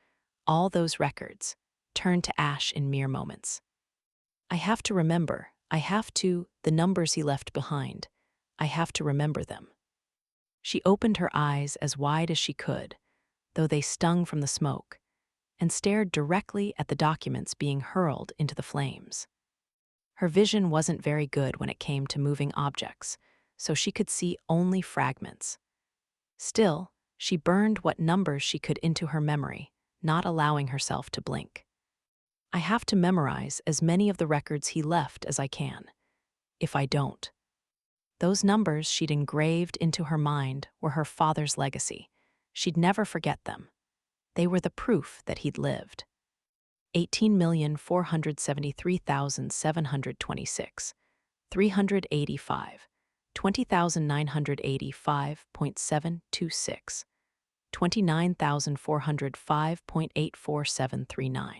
S1: all those records, turned to ash in mere moments. I have to remember, the numbers he left behind. I have to remember them. She opened her eyes as wide as she could, though they stung from the smoke, and stared directly at the documents being hurled into the flames. Her vision wasn't very good when it came to moving objects, so she could see only fragments. Still, she burned what numbers she could into her memory, not allowing herself to blink. I have to memorize as many of the records he left as I can. If I don't. Those numbers she'd engraved into her mind were her father's legacy. She'd never forget them. They were the proof that he'd lived. 18,473,726, 385, 20,985.726, 29,405.84739.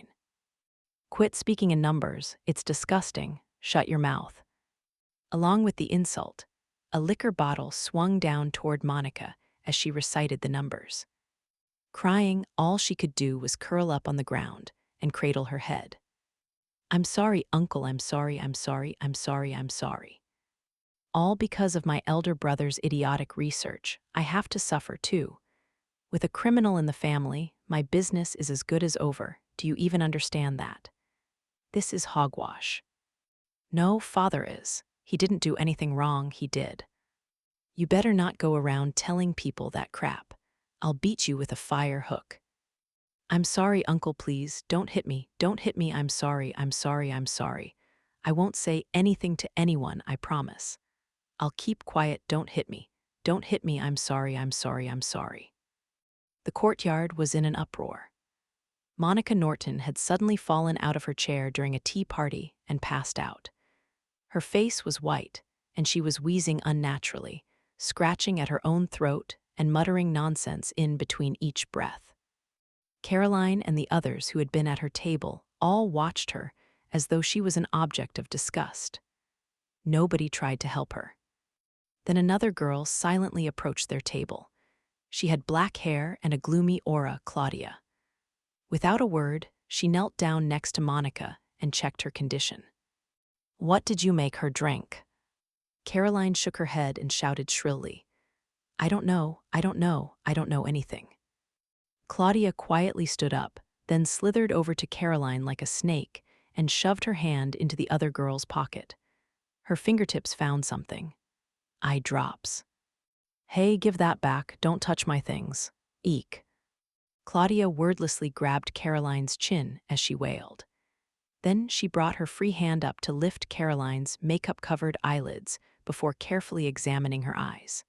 S1: Quit speaking in numbers, it's disgusting, shut your mouth. Along with the insult, a liquor bottle swung down toward Monica as she recited the numbers. Crying, all she could do was curl up on the ground and cradle her head. I'm sorry, Uncle, I'm sorry, I'm sorry, I'm sorry, I'm sorry. All because of my elder brother's idiotic research, I have to suffer too. With a criminal in the family, my business is as good as over. Do you even understand that? This is hogwash. No, Father is. He didn't do anything wrong, he did. You better not go around telling people that crap. I'll beat you with a fire hook. I'm sorry, Uncle, please, don't hit me, I'm sorry, I'm sorry, I'm sorry. I won't say anything to anyone, I promise. I'll keep quiet, don't hit me, I'm sorry, I'm sorry, I'm sorry. The courtyard was in an uproar. Monica Norton had suddenly fallen out of her chair during a tea party and passed out. Her face was white, and she was wheezing unnaturally, scratching at her own throat and muttering nonsense in between each breath. Caroline and the others who had been at her table all watched her as though she was an object of disgust. Nobody tried to help her. Then another girl silently approached their table. She had black hair and a gloomy aura, Claudia. Without a word, she knelt down next to Monica and checked her condition. What did you make her drink? Caroline shook her head and shouted shrilly. I don't know, I don't know, I don't know anything. Claudia quietly stood up, then slithered over to Caroline like a snake and shoved her hand into the other girl's pocket. Her fingertips found something. Eye drops. Hey, give that back, don't touch my things. Eek. Claudia wordlessly grabbed Caroline's chin as she wailed. Then she brought her free hand up to lift Caroline's makeup-covered eyelids before carefully examining her eyes.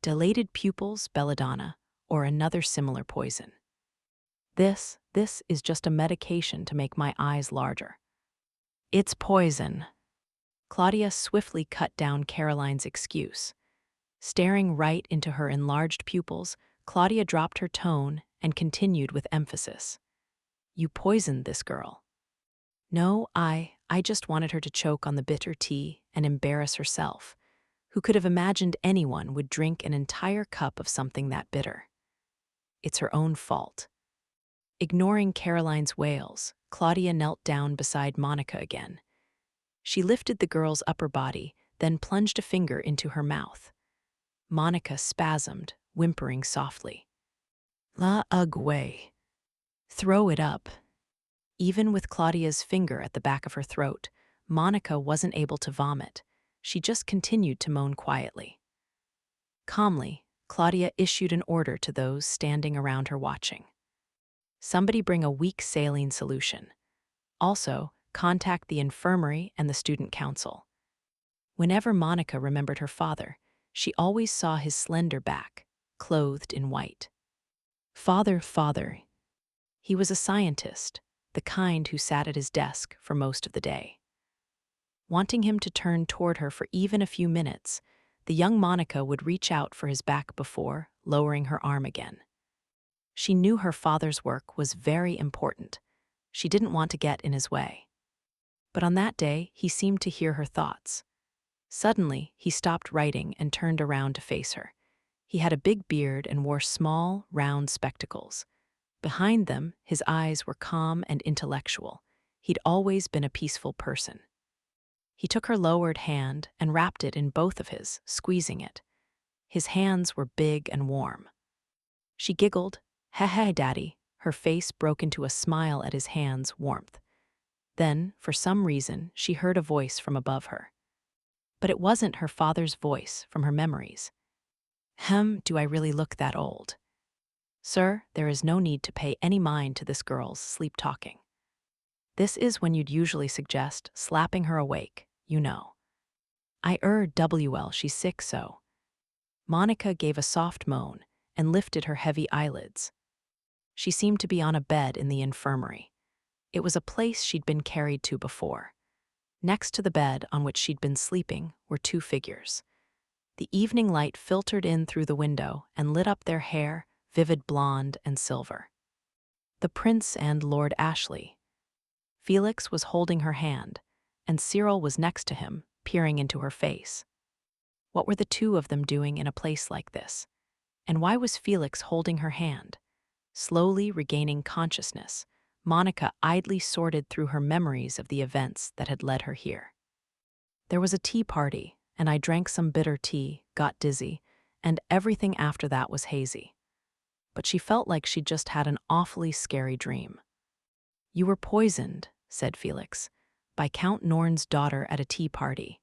S1: Dilated pupils, belladonna, or another similar poison. This is just a medication to make my eyes larger. It's poison. Claudia swiftly cut down Caroline's excuse. Staring right into her enlarged pupils, Claudia dropped her tone and continued with emphasis. You poisoned this girl. No, I just wanted her to choke on the bitter tea and embarrass herself. Who could have imagined anyone would drink an entire cup of something that bitter? It's her own fault. Ignoring Caroline's wails, Claudia knelt down beside Monica again. She lifted the girl's upper body, then plunged a finger into her mouth. Monica spasmed, whimpering softly. La ugwe. Throw it up. Even with Claudia's finger at the back of her throat, Monica wasn't able to vomit. She just continued to moan quietly. Calmly, Claudia issued an order to those standing around her watching. Somebody bring a weak saline solution. Also, contact the infirmary and the student council. Whenever Monica remembered her father, she always saw his slender back, clothed in white. Father. He was a scientist, the kind who sat at his desk for most of the day. Wanting him to turn toward her for even a few minutes, the young Monica would reach out for his back before lowering her arm again. She knew her father's work was very important. She didn't want to get in his way. But on that day, he seemed to hear her thoughts. Suddenly, he stopped writing and turned around to face her. He had a big beard and wore small, round spectacles. Behind them, his eyes were calm and intellectual. He'd always been a peaceful person. He took her lowered hand and wrapped it in both of his, squeezing it. His hands were big and warm. She giggled, "Heh, Daddy." Her face broke into a smile at his hand's warmth. Then, for some reason, she heard a voice from above her. But it wasn't her father's voice from her memories. Do I really look that old? Sir, there is no need to pay any mind to this girl's sleep-talking. This is when you'd usually suggest slapping her awake, you know. WL, she's sick so. Monica gave a soft moan and lifted her heavy eyelids. She seemed to be on a bed in the infirmary. It was a place she'd been carried to before. Next to the bed on which she'd been sleeping were two figures. The evening light filtered in through the window and lit up their hair, vivid blonde and silver. The Prince and Lord Ashley. Felix was holding her hand, and Cyril was next to him, peering into her face. What were the two of them doing in a place like this? And why was Felix holding her hand? Slowly regaining consciousness, Monica idly sorted through her memories of the events that had led her here. There was a tea party, and I drank some bitter tea, got dizzy, and everything after that was hazy. But she felt like she'd just had an awfully scary dream. "You were poisoned," said Felix, "by Count Norn's daughter at a tea party.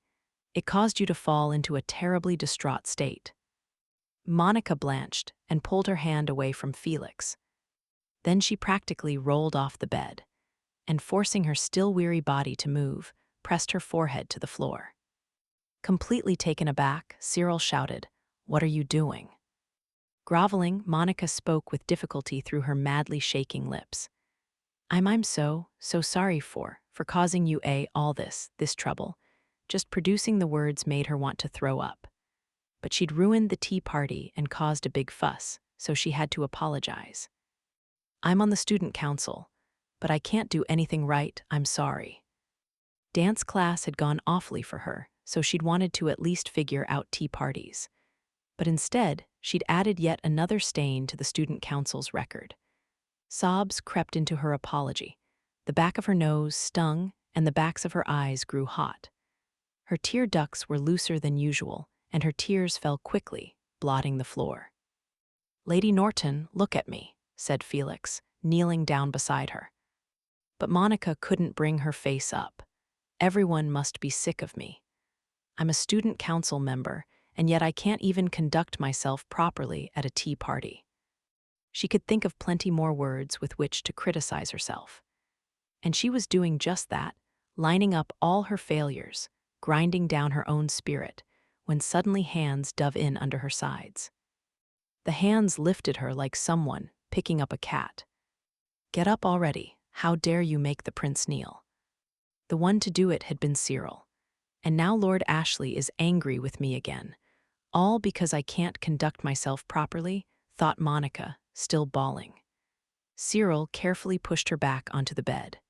S1: It caused you to fall into a terribly distraught state." Monica blanched and pulled her hand away from Felix. Then she practically rolled off the bed, and forcing her still weary body to move, pressed her forehead to the floor. Completely taken aback, Cyril shouted, "What are you doing?" Groveling, Monica spoke with difficulty through her madly shaking lips. I'm so sorry for causing you all this trouble." Just producing the words made her want to throw up. But she'd ruined the tea party and caused a big fuss, so she had to apologize. "I'm on the student council, but I can't do anything right, I'm sorry." Dance class had gone awfully for her, so she'd wanted to at least figure out tea parties. But instead, she'd added yet another stain to the student council's record. Sobs crept into her apology. The back of her nose stung, and the backs of her eyes grew hot. Her tear ducts were looser than usual, and her tears fell quickly, blotting the floor. "Lady Norton, look at me," said Felix, kneeling down beside her. But Monica couldn't bring her face up. "Everyone must be sick of me. I'm a student council member, and yet I can't even conduct myself properly at a tea party." She could think of plenty more words with which to criticize herself. And she was doing just that, lining up all her failures, grinding down her own spirit, when suddenly hands dove in under her sides. The hands lifted her like someone picking up a cat. "Get up already. How dare you make the prince kneel?" The one to do it had been Cyril. And now Lord Ashley is angry with me again. All because I can't conduct myself properly, thought Monica, still bawling. Cyril carefully pushed her back onto the bed.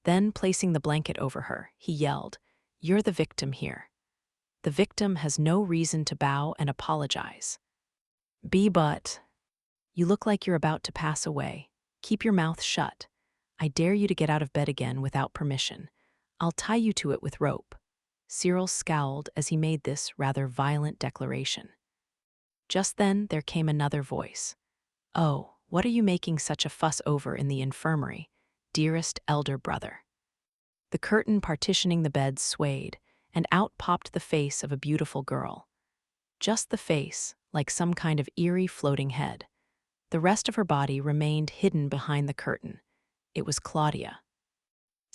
S1: Then, placing the blanket over her, he yelled, "You're the victim here. The victim has no reason to bow and apologize. But you look like you're about to pass away. Keep your mouth shut. I dare you to get out of bed again without permission. I'll tie you to it with rope." Cyril scowled as he made this rather violent declaration. Just then there came another voice. "Oh, what are you making such a fuss over in the infirmary, dearest elder brother?" The curtain partitioning the bed swayed, and out popped the face of a beautiful girl. Just the face, like some kind of eerie floating head. The rest of her body remained hidden behind the curtain. It was Claudia.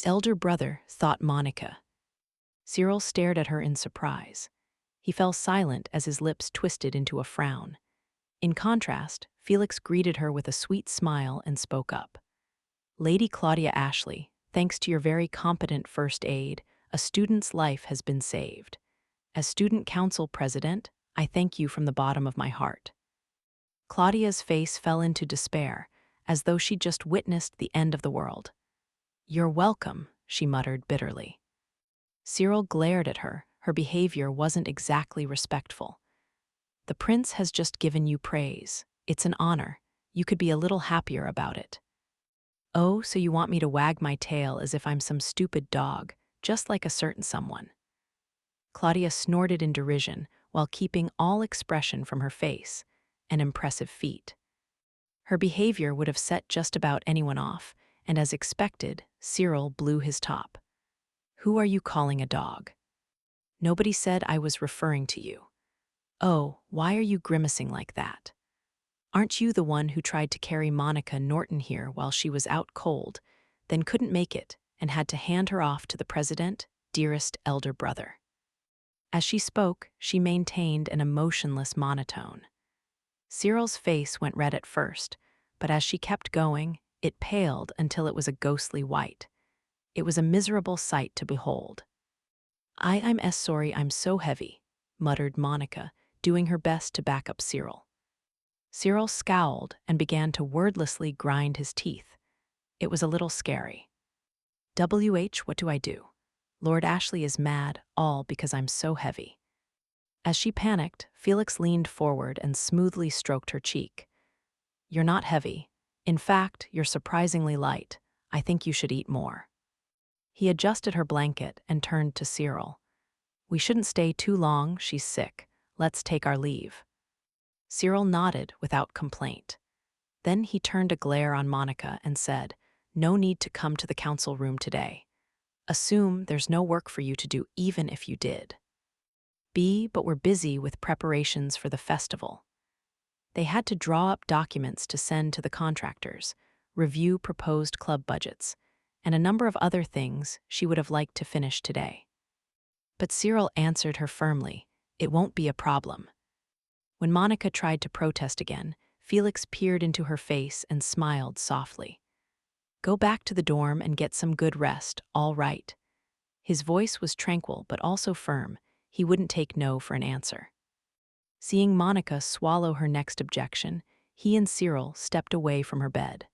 S1: "Elder brother," thought Monica. Cyril stared at her in surprise. He fell silent as his lips twisted into a frown. In contrast, Felix greeted her with a sweet smile and spoke up. "Lady Claudia Ashley, thanks to your very competent first aid, a student's life has been saved. As student council president, I thank you from the bottom of my heart." Claudia's face fell into despair, as though she'd just witnessed the end of the world. "You're welcome," she muttered bitterly. Cyril glared at her. Her behavior wasn't exactly respectful. "The prince has just given you praise. It's an honor. You could be a little happier about it." "Oh, so you want me to wag my tail as if I'm some stupid dog, just like a certain someone." Claudia snorted in derision while keeping all expression from her face, an impressive feat. Her behavior would have set just about anyone off, and as expected, Cyril blew his top. "Who are you calling a dog? Nobody said I was referring to you. Oh, why are you grimacing like that? Aren't you the one who tried to carry Monica Norton here while she was out cold, then couldn't make it and had to hand her off to the president, dearest elder brother?" As she spoke, she maintained an emotionless monotone. Cyril's face went red at first, but as she kept going, it paled until it was a ghostly white. It was a miserable sight to behold. I'm sorry I'm so heavy," muttered Monica, doing her best to back up Cyril. Cyril scowled and began to wordlessly grind his teeth. It was a little scary. What do I do? Lord Ashley is mad, all because I'm so heavy." As she panicked, Felix leaned forward and smoothly stroked her cheek. "You're not heavy. In fact, you're surprisingly light. I think you should eat more." He adjusted her blanket and turned to Cyril. "We shouldn't stay too long, she's sick. Let's take our leave." Cyril nodded without complaint. Then he turned a glare on Monica and said, "No need to come to the council room today. Assume there's no work for you to do even if you did. But we're busy with preparations for the festival." They had to draw up documents to send to the contractors, review proposed club budgets, and a number of other things she would have liked to finish today. But Cyril answered her firmly, "It won't be a problem." When Monica tried to protest again, Felix peered into her face and smiled softly. "Go back to the dorm and get some good rest, all right." His voice was tranquil but also firm. He wouldn't take no for an answer. Seeing Monica swallow her next objection, he and Cyril stepped away from her bed.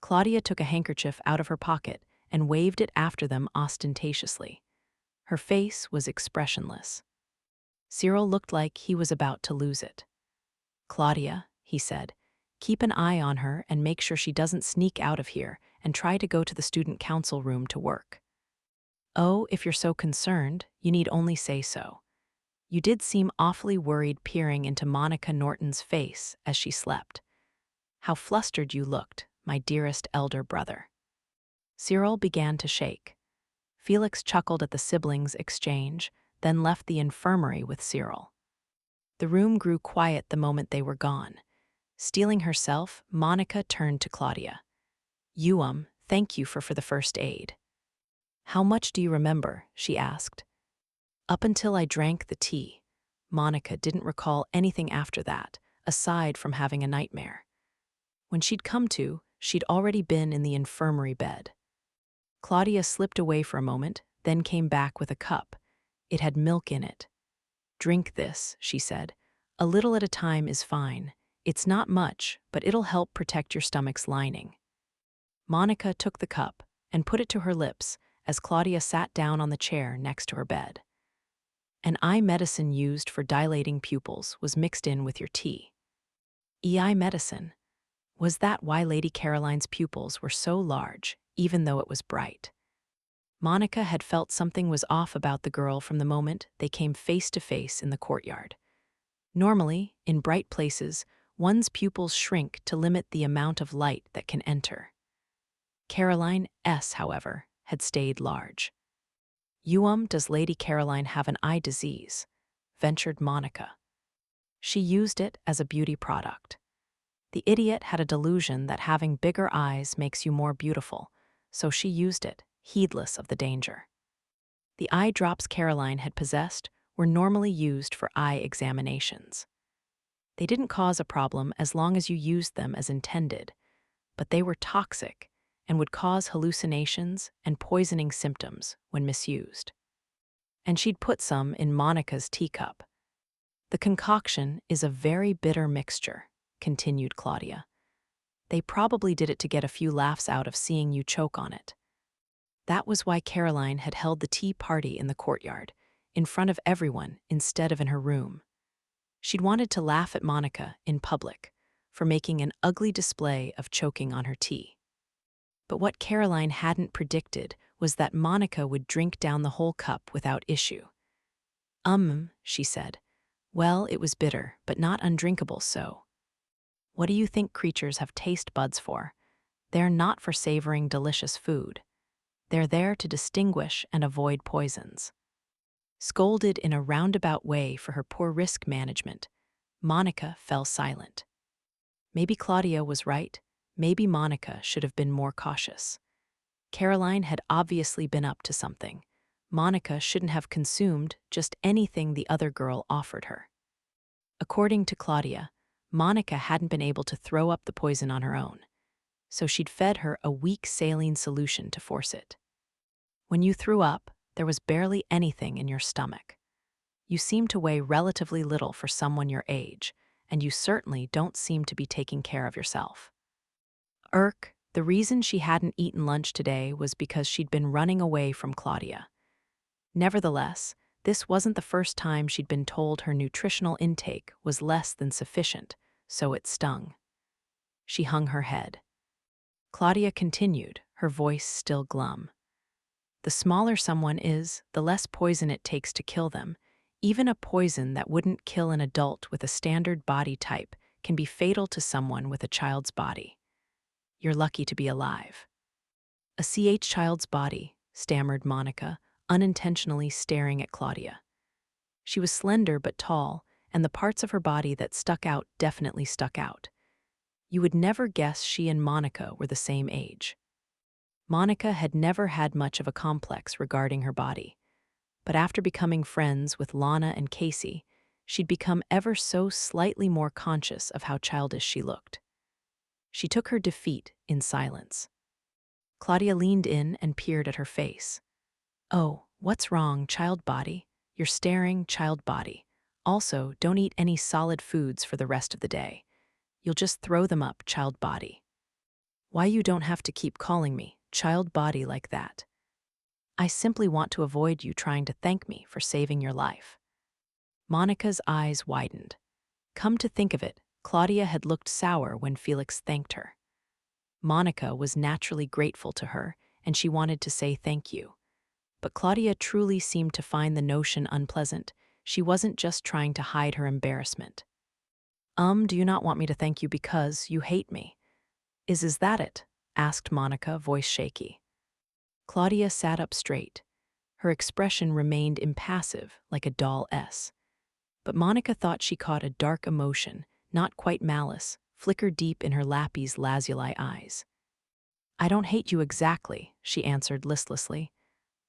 S1: Claudia took a handkerchief out of her pocket and waved it after them ostentatiously. Her face was expressionless. Cyril looked like he was about to lose it. "Claudia," he said, "keep an eye on her and make sure she doesn't sneak out of here and try to go to the student council room to work." "Oh, if you're so concerned, you need only say so." You did seem awfully worried peering into Monica Norton's face as she slept. "How flustered you looked, my dearest elder brother." Cyril began to shake. Felix chuckled at the siblings' exchange, then left the infirmary with Cyril. The room grew quiet the moment they were gone. Steeling herself, Monica turned to Claudia. Thank you for the first aid." "How much do you remember?" she asked. "Up until I drank the tea." Monica didn't recall anything after that, aside from having a nightmare. When she'd come to, she'd already been in the infirmary bed. Claudia slipped away for a moment, then came back with a cup. It had milk in it. "Drink this," she said. "A little at a time is fine. It's not much, but it'll help protect your stomach's lining." Monica took the cup and put it to her lips as Claudia sat down on the chair next to her bed. "An eye medicine used for dilating pupils was mixed in with your tea." Eye medicine? Was that why Lady Caroline's pupils were so large, even though it was bright? Monica had felt something was off about the girl from the moment they came face to face in the courtyard. Normally, in bright places, one's pupils shrink to limit the amount of light that can enter. Caroline S., however, had stayed large. Does Lady Caroline have an eye disease?" ventured Monica. She used it as a beauty product. The idiot had a delusion that having bigger eyes makes you more beautiful, so she used it, heedless of the danger. The eye drops Caroline had possessed were normally used for eye examinations. They didn't cause a problem as long as you used them as intended, but they were toxic and would cause hallucinations and poisoning symptoms when misused. And she'd put some in Monica's teacup. "The concoction is a very bitter mixture," continued Claudia. "They probably did it to get a few laughs out of seeing you choke on it." That was why Caroline had held the tea party in the courtyard, in front of everyone instead of in her room. She'd wanted to laugh at Monica in public for making an ugly display of choking on her tea. But what Caroline hadn't predicted was that Monica would drink down the whole cup without issue. She said. "Well, it was bitter, but not undrinkable, so." What do you think creatures have taste buds for? They're not for savoring delicious food. They're there to distinguish and avoid poisons. Scolded in a roundabout way for her poor risk management, Monica fell silent. Maybe Claudia was right. Maybe Monica should have been more cautious. Caroline had obviously been up to something. Monica shouldn't have consumed just anything the other girl offered her. According to Claudia, Monica hadn't been able to throw up the poison on her own, so she'd fed her a weak saline solution to force it. When you threw up, there was barely anything in your stomach. You seem to weigh relatively little for someone your age, and you certainly don't seem to be taking care of yourself. The reason she hadn't eaten lunch today was because she'd been running away from Claudia. Nevertheless, this wasn't the first time she'd been told her nutritional intake was less than sufficient, so it stung. She hung her head. Claudia continued, her voice still glum. The smaller someone is, the less poison it takes to kill them. Even a poison that wouldn't kill an adult with a standard body type can be fatal to someone with a child's body. You're lucky to be alive. A child's body, stammered Monica, unintentionally staring at Claudia. She was slender but tall, and the parts of her body that stuck out definitely stuck out. You would never guess she and Monica were the same age. Monica had never had much of a complex regarding her body, but after becoming friends with Lana and Casey, she'd become ever so slightly more conscious of how childish she looked. She took her defeat in silence. Claudia leaned in and peered at her face. "Oh, what's wrong, child body? You're staring, child body. Also, don't eat any solid foods for the rest of the day. You'll just throw them up, child body. Why you don't have to keep calling me child body like that? I simply want to avoid you trying to thank me for saving your life." Monica's eyes widened. Come to think of it, Claudia had looked sour when Felix thanked her. Monica was naturally grateful to her, and she wanted to say thank you. But Claudia truly seemed to find the notion unpleasant. She wasn't just trying to hide her embarrassment. Do you not want me to thank you because you hate me? Is that it?" asked Monica, voice shaky. Claudia sat up straight. Her expression remained impassive, like a doll S. But Monica thought she caught a dark emotion, not quite malice, flicker deep in her lappy's lazuli eyes. "I don't hate you exactly," she answered listlessly,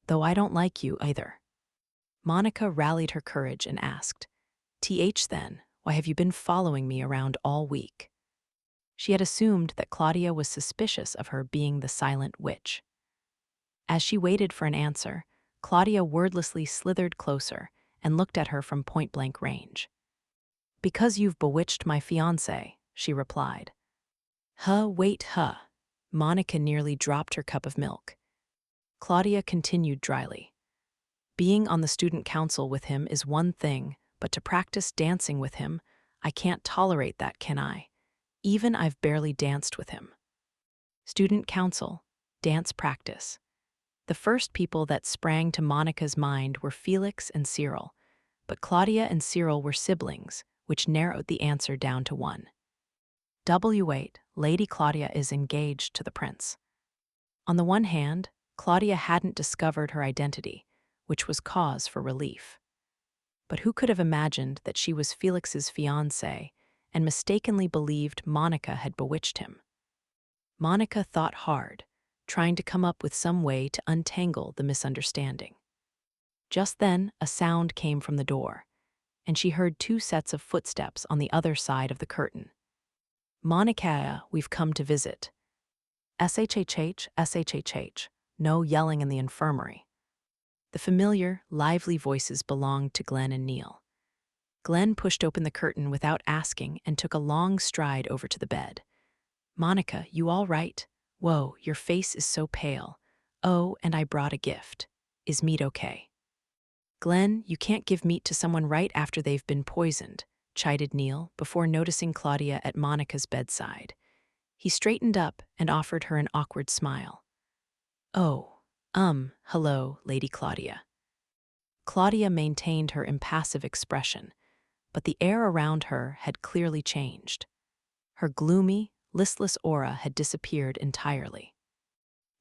S1: "though I don't like you either." Monica rallied her courage and asked, then, why have you been following me around all week?" She had assumed that Claudia was suspicious of her being the silent witch. As she waited for an answer, Claudia wordlessly slithered closer and looked at her from point-blank range. "Because you've bewitched my fiancé," she replied. Wait. Monica nearly dropped her cup of milk. Claudia continued dryly. "Being on the student council with him is one thing, but to practice dancing with him, I can't tolerate that, can I? Even I've barely danced with him." Student council, dance practice. The first people that sprang to Monica's mind were Felix and Cyril, but Claudia and Cyril were siblings, which narrowed the answer down to one. W8, Lady Claudia is engaged to the prince. On the one hand, Claudia hadn't discovered her identity, which was cause for relief. But who could have imagined that she was Felix's fiancée and mistakenly believed Monica had bewitched him? Monica thought hard, trying to come up with some way to untangle the misunderstanding. Just then, a sound came from the door, and she heard two sets of footsteps on the other side of the curtain. "Monica, we've come to visit." SHHH, no yelling in the infirmary. The familiar, lively voices belonged to Glenn and Neil. Glenn pushed open the curtain without asking and took a long stride over to the bed. "Monica, you all right? Whoa, your face is so pale. Oh, and I brought a gift. Is meat okay?" "Glenn, you can't give meat to someone right after they've been poisoned," chided Neil before noticing Claudia at Monica's bedside. He straightened up and offered her an awkward smile. "Oh, hello, Lady Claudia." Claudia maintained her impassive expression, but the air around her had clearly changed. Her gloomy, listless aura had disappeared entirely.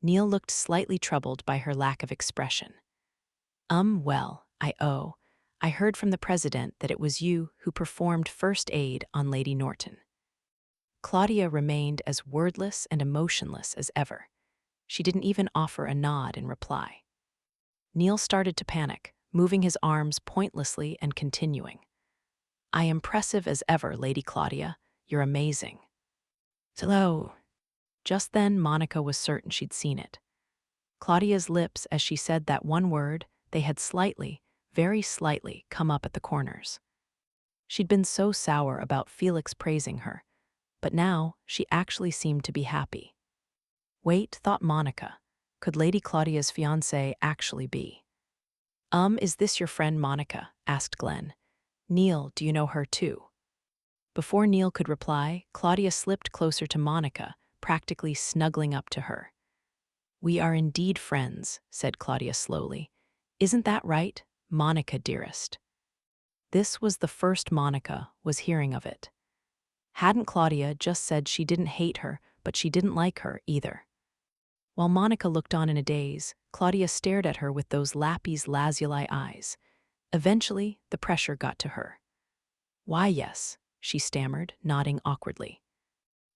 S1: Neil looked slightly troubled by her lack of expression. Well, I heard from the president that it was you who performed first aid on Lady Norton." Claudia remained as wordless and emotionless as ever. She didn't even offer a nod in reply. Neil started to panic, moving his arms pointlessly and continuing. "I am impressive as ever, Lady Claudia. You're amazing." "Hello." Just then, Monica was certain she'd seen it. Claudia's lips, as she said that one word, they had slightly, very slightly, come up at the corners. She'd been so sour about Felix praising her, but now she actually seemed to be happy. Wait, thought Monica, could Lady Claudia's fiancé actually be? Is this your friend Monica? Asked Glenn. Neil, do you know her too? Before Neil could reply, Claudia slipped closer to Monica, practically snuggling up to her. We are indeed friends, said Claudia slowly. Isn't that right, Monica dearest? This was the first Monica was hearing of it. Hadn't Claudia just said she didn't hate her, but she didn't like her either? While Monica looked on in a daze, Claudia stared at her with those lapis lazuli eyes. Eventually, the pressure got to her. Why, yes, she stammered, nodding awkwardly.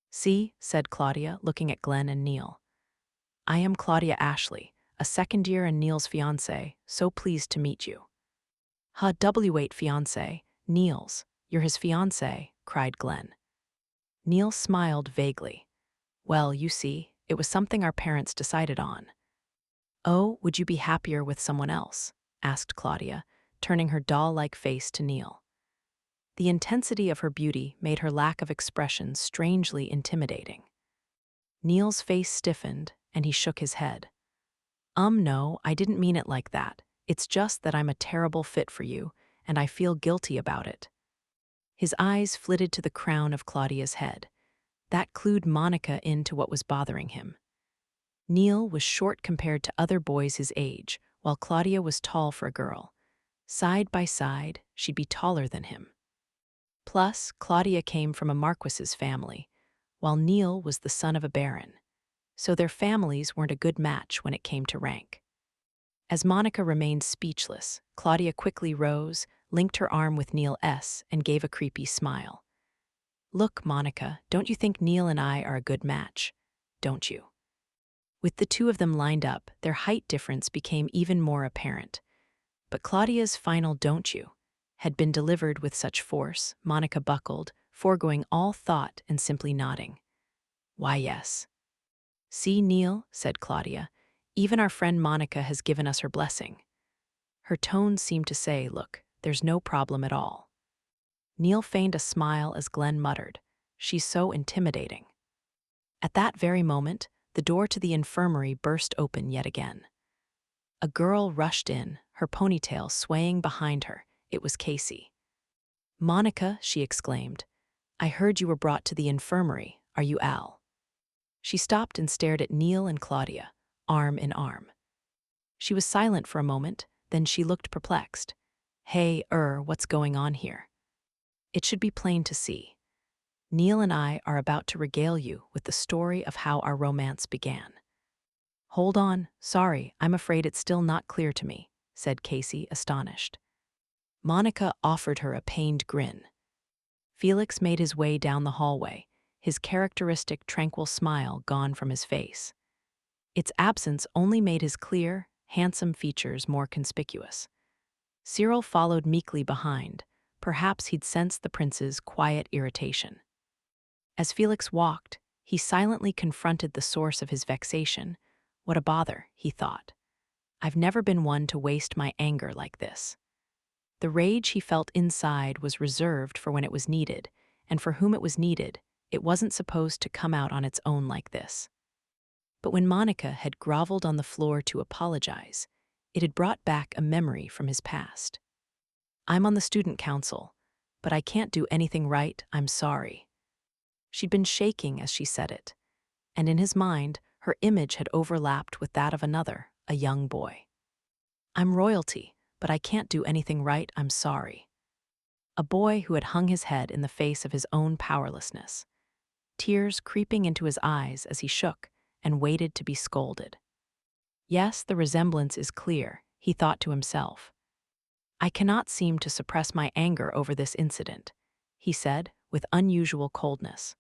S1: See, said Claudia, looking at Glenn and Neil. I am Claudia Ashley, a second year and Neil's fiancé, so pleased to meet you. W8 fiancé, Neil's, you're his fiancé, cried Glenn. Neil smiled vaguely. Well, you see, it was something our parents decided on. Oh, would you be happier with someone else? Asked Claudia, turning her doll-like face to Neil. The intensity of her beauty made her lack of expression strangely intimidating. Neil's face stiffened, and he shook his head. No, I didn't mean it like that. It's just that I'm a terrible fit for you, and I feel guilty about it. His eyes flitted to the crown of Claudia's head. That clued Monica into what was bothering him. Neil was short compared to other boys his age, while Claudia was tall for a girl. Side by side, she'd be taller than him. Plus, Claudia came from a marquis's family, while Neil was the son of a baron. So their families weren't a good match when it came to rank. As Monica remained speechless, Claudia quickly rose, linked her arm with Neil's, and gave a creepy smile. Look, Monica, don't you think Neil and I are a good match? Don't you? With the two of them lined up, their height difference became even more apparent. But Claudia's final "don't you" had been delivered with such force, Monica buckled, foregoing all thought and simply nodding. Why, yes. See, Neil, said Claudia, even our friend Monica has given us her blessing. Her tone seemed to say, look, there's no problem at all. Neil feigned a smile as Glenn muttered, she's so intimidating. At that very moment, the door to the infirmary burst open yet again. A girl rushed in, her ponytail swaying behind her. It was Casey. Monica, she exclaimed, I heard you were brought to the infirmary. Are you Al? She stopped and stared at Neil and Claudia, arm in arm. She was silent for a moment, then she looked perplexed. Hey, what's going on here? It should be plain to see. Neil and I are about to regale you with the story of how our romance began. Hold on, sorry, I'm afraid it's still not clear to me, said Casey, astonished. Monica offered her a pained grin. Felix made his way down the hallway, his characteristic tranquil smile gone from his face. Its absence only made his clear, handsome features more conspicuous. Cyril followed meekly behind. Perhaps he'd sensed the prince's quiet irritation. As Felix walked, he silently confronted the source of his vexation. What a bother, he thought. I've never been one to waste my anger like this. The rage he felt inside was reserved for when it was needed, and for whom it was needed, it wasn't supposed to come out on its own like this. But when Monica had groveled on the floor to apologize, it had brought back a memory from his past. I'm on the student council, but I can't do anything right, I'm sorry. She'd been shaking as she said it, and in his mind, her image had overlapped with that of another, a young boy. I'm royalty, but I can't do anything right, I'm sorry. A boy who had hung his head in the face of his own powerlessness, tears creeping into his eyes as he shook and waited to be scolded. Yes, the resemblance is clear, he thought to himself. I cannot seem to suppress my anger over this incident, he said with unusual coldness.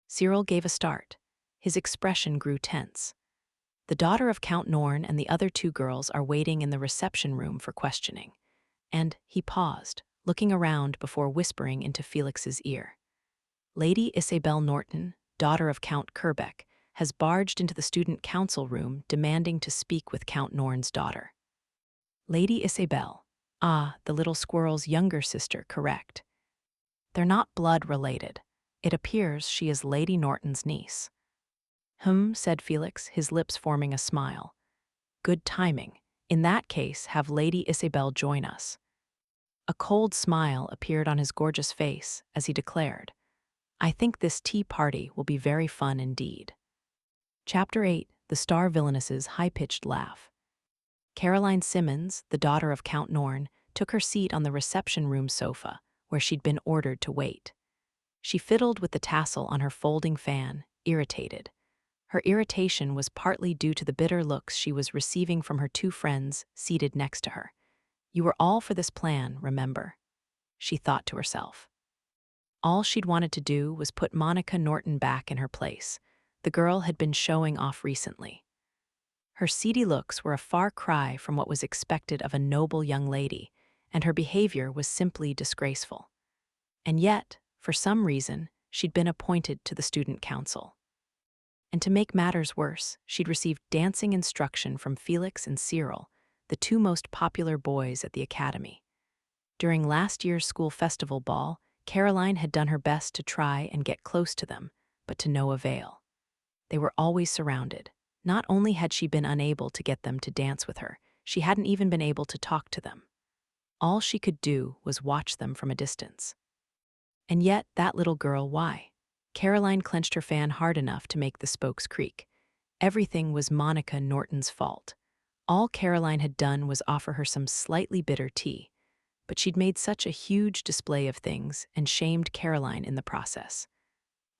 S1: Cyril gave a start. His expression grew tense. The daughter of Count Norn and the other two girls are waiting in the reception room for questioning. And he paused, looking around before whispering into Felix's ear. Lady Isabel Norton, daughter of Count Kerbeck, has barged into the student council room demanding to speak with Count Norn's daughter. Lady Isabel. Ah, the little squirrel's younger sister, correct. They're not blood-related. It appears she is Lady Norton's niece. Said Felix, his lips forming a smile. Good timing. In that case, have Lady Isabel join us. A cold smile appeared on his gorgeous face as he declared, I think this tea party will be very fun indeed. Chapter 8. The Star Villainess's High-Pitched Laugh. Caroline Simmons, the daughter of Count Norn, took her seat on the reception room sofa, where she'd been ordered to wait. She fiddled with the tassel on her folding fan, irritated. Her irritation was partly due to the bitter looks she was receiving from her two friends seated next to her. You were all for this plan, remember? She thought to herself. All she'd wanted to do was put Monica Norton back in her place. The girl had been showing off recently. Her seedy looks were a far cry from what was expected of a noble young lady, and her behavior was simply disgraceful. And yet, for some reason, she'd been appointed to the student council. And to make matters worse, she'd received dancing instruction from Felix and Cyril, the two most popular boys at the academy. During last year's school festival ball, Caroline had done her best to try and get close to them, but to no avail. They were always surrounded. Not only had she been unable to get them to dance with her, she hadn't even been able to talk to them. All she could do was watch them from a distance. And yet, that little girl, why? Caroline clenched her fan hard enough to make the spokes creak. Everything was Monica Norton's fault. All Caroline had done was offer her some slightly bitter tea, but she'd made such a huge display of things and shamed Caroline in the process.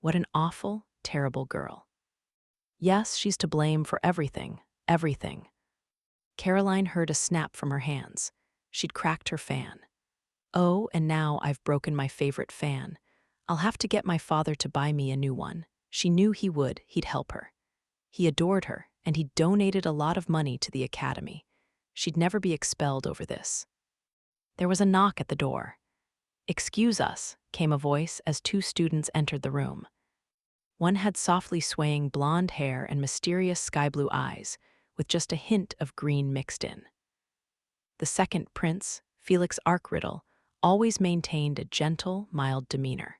S1: What an awful, terrible girl. Yes, she's to blame for everything, everything. Caroline heard a snap from her hands. She'd cracked her fan. Oh, and now I've broken my favorite fan. I'll have to get my father to buy me a new one. She knew he would, he'd help her. He adored her, and he donated a lot of money to the academy. She'd never be expelled over this. There was a knock at the door. Excuse us, came a voice as two students entered the room. One had softly swaying blonde hair and mysterious sky-blue eyes, with just a hint of green mixed in. The second prince, Felix Arkriddle, always maintained a gentle, mild demeanor.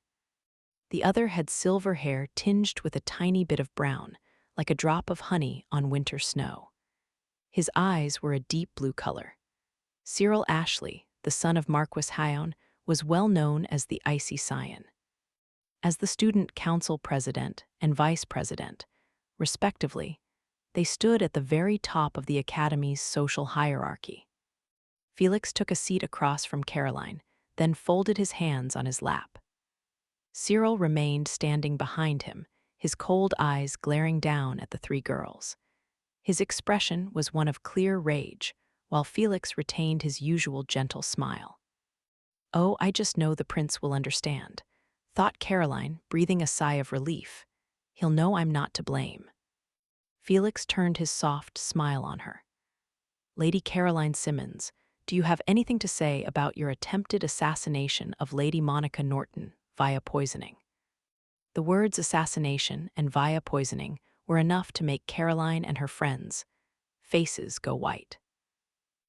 S1: The other had silver hair tinged with a tiny bit of brown, like a drop of honey on winter snow. His eyes were a deep blue color. Cyril Ashley, the son of Marquis Hyon, was well known as the Icy Scion. As the student council president and vice president, respectively, they stood at the very top of the academy's social hierarchy. Felix took a seat across from Caroline, then folded his hands on his lap. Cyril remained standing behind him, his cold eyes glaring down at the three girls. His expression was one of clear rage, while Felix retained his usual gentle smile. Oh, I just know the prince will understand, thought Caroline, breathing a sigh of relief. He'll know I'm not to blame. Felix turned his soft smile on her. Lady Caroline Simmons, do you have anything to say about your attempted assassination of Lady Monica Norton via poisoning? The words assassination and via poisoning were enough to make Caroline and her friends' faces go white.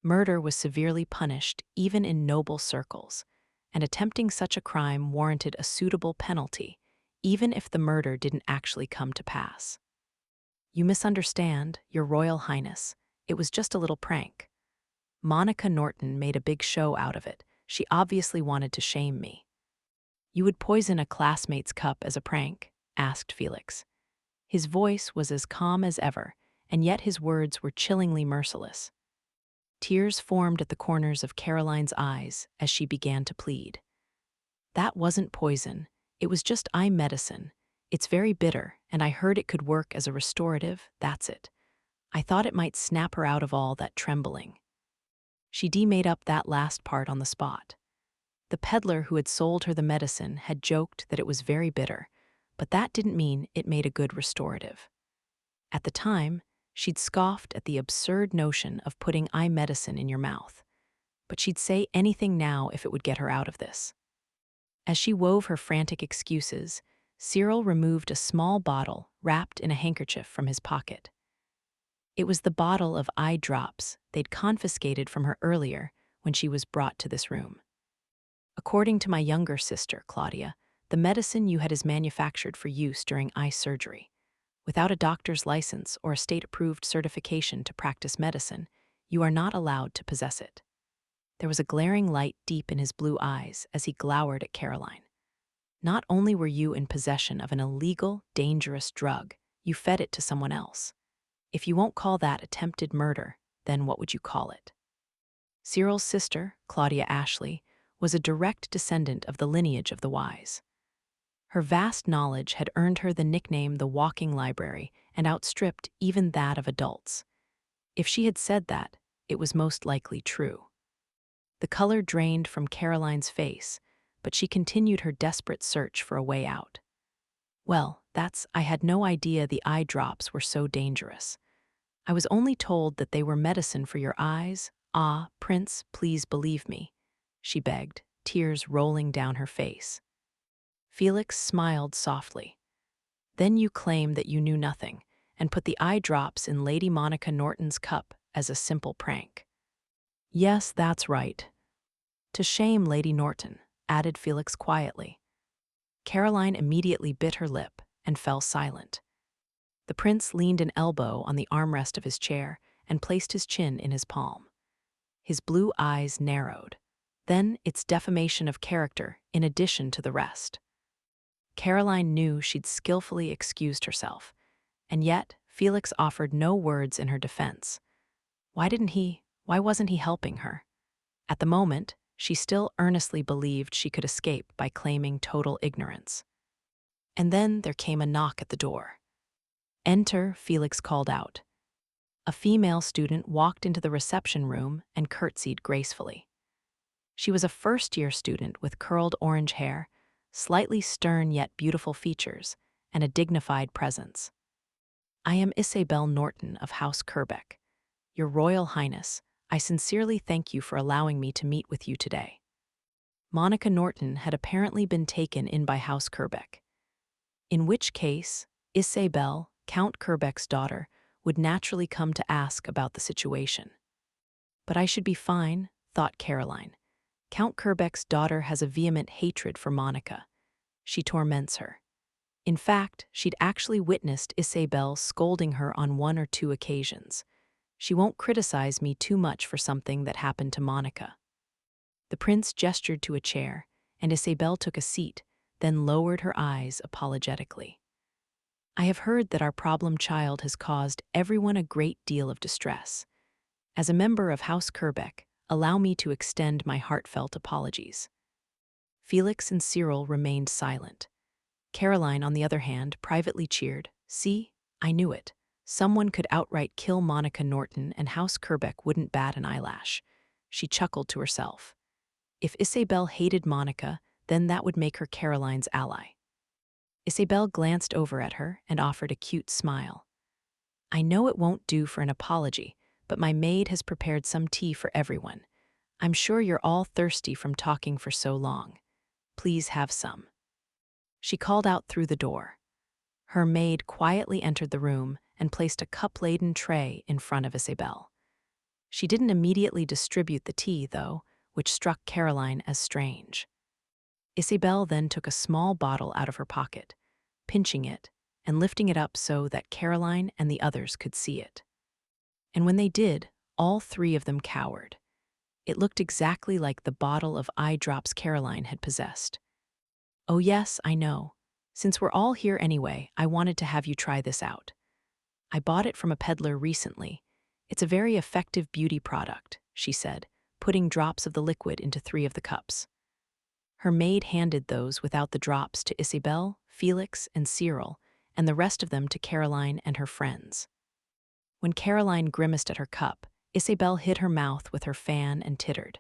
S1: Murder was severely punished even in noble circles, and attempting such a crime warranted a suitable penalty, even if the murder didn't actually come to pass. You misunderstand, Your Royal Highness. It was just a little prank. Monica Norton made a big show out of it. She obviously wanted to shame me. You would poison a classmate's cup as a prank? Asked Felix. His voice was as calm as ever, and yet his words were chillingly merciless. Tears formed at the corners of Caroline's eyes as she began to plead. That wasn't poison. It was just eye medicine. It's very bitter, and I heard it could work as a restorative, that's it. I thought it might snap her out of all that trembling. She made up that last part on the spot. The peddler who had sold her the medicine had joked that it was very bitter, but that didn't mean it made a good restorative. At the time, she'd scoffed at the absurd notion of putting eye medicine in your mouth, but she'd say anything now if it would get her out of this. As she wove her frantic excuses, Cyril removed a small bottle wrapped in a handkerchief from his pocket. It was the bottle of eye drops they'd confiscated from her earlier when she was brought to this room. According to my younger sister, Claudia, the medicine you had is manufactured for use during eye surgery. Without a doctor's license or a state-approved certification to practice medicine, you are not allowed to possess it. There was a glaring light deep in his blue eyes as he glowered at Caroline. Not only were you in possession of an illegal, dangerous drug, you fed it to someone else. If you won't call that attempted murder, then what would you call it? Cyril's sister, Claudia Ashley, was a direct descendant of the lineage of the wise. Her vast knowledge had earned her the nickname the Walking Library and outstripped even that of adults. If she had said that, it was most likely true. The color drained from Caroline's face, but she continued her desperate search for a way out. Well, I had no idea the eye drops were so dangerous. I was only told that they were medicine for your eyes. Ah, Prince, please believe me, she begged, tears rolling down her face. Felix smiled softly. Then you claim that you knew nothing and put the eye drops in Lady Monica Norton's cup as a simple prank. Yes, that's right. To shame Lady Norton, added Felix quietly. Caroline immediately bit her lip and fell silent. The prince leaned an elbow on the armrest of his chair and placed his chin in his palm. His blue eyes narrowed. Then it's defamation of character in addition to the rest. Caroline knew she'd skillfully excused herself, and yet Felix offered no words in her defense. Why wasn't he helping her? At the moment, she still earnestly believed she could escape by claiming total ignorance. And then there came a knock at the door. Enter, Felix called out. A female student walked into the reception room and curtsied gracefully. She was a first-year student with curled orange hair, slightly stern yet beautiful features, and a dignified presence. I am Isabel Norton of House Kerbeck. Your Royal Highness, I sincerely thank you for allowing me to meet with you today. Monica Norton had apparently been taken in by House Kerbeck. In which case, Isabel, Count Kerbeck's daughter, would naturally come to ask about the situation. But I should be fine, thought Caroline. Count Kerbeck's daughter has a vehement hatred for Monica. She torments her. In fact, she'd actually witnessed Isabel scolding her on 1 or 2 occasions. She won't criticize me too much for something that happened to Monica. The prince gestured to a chair, and Isabel took a seat, then lowered her eyes apologetically. I have heard that our problem child has caused everyone a great deal of distress. As a member of House Kerbeck, allow me to extend my heartfelt apologies. Felix and Cyril remained silent. Caroline, on the other hand, privately cheered. See, I knew it. Someone could outright kill Monica Norton and House Kerbeck wouldn't bat an eyelash. She chuckled to herself. If Isabel hated Monica, then that would make her Caroline's ally. Isabel glanced over at her and offered a cute smile. I know it won't do for an apology, but my maid has prepared some tea for everyone. I'm sure you're all thirsty from talking for so long. Please have some. She called out through the door. Her maid quietly entered the room and placed a cup-laden tray in front of Isabel. She didn't immediately distribute the tea, though, which struck Caroline as strange. Isabel then took a small bottle out of her pocket, pinching it and lifting it up so that Caroline and the others could see it. And when they did, all 3 of them cowered. It looked exactly like the bottle of eye drops Caroline had possessed. Oh yes, I know. Since we're all here anyway, I wanted to have you try this out. I bought it from a peddler recently. It's a very effective beauty product, she said, putting drops of the liquid into 3 of the cups. Her maid handed those without the drops to Isabel, Felix, and Cyril, and the rest of them to Caroline and her friends. When Caroline grimaced at her cup, Isabel hid her mouth with her fan and tittered.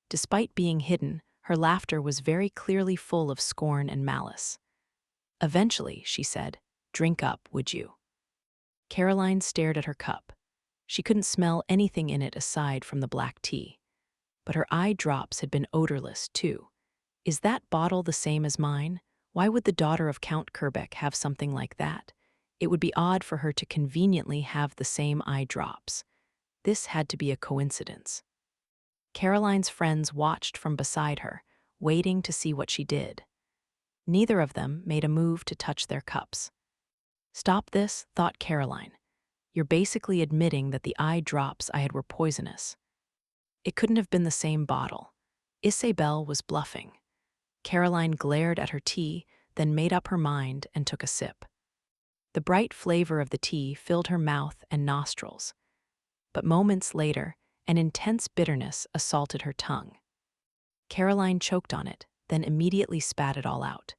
S1: Despite being hidden, her laughter was very clearly full of scorn and malice. Eventually, she said, "Drink up, would you?" Caroline stared at her cup. She couldn't smell anything in it aside from the black tea. But her eye drops had been odorless, too. Is that bottle the same as mine? Why would the daughter of Count Kerbeck have something like that? It would be odd for her to conveniently have the same eye drops. This had to be a coincidence. Caroline's friends watched from beside her, waiting to see what she did. Neither of them made a move to touch their cups. Stop this, thought Caroline. You're basically admitting that the eye drops I had were poisonous. It couldn't have been the same bottle. Isabel was bluffing. Caroline glared at her tea, then made up her mind and took a sip. The bright flavor of the tea filled her mouth and nostrils. But moments later, an intense bitterness assaulted her tongue. Caroline choked on it, then immediately spat it all out.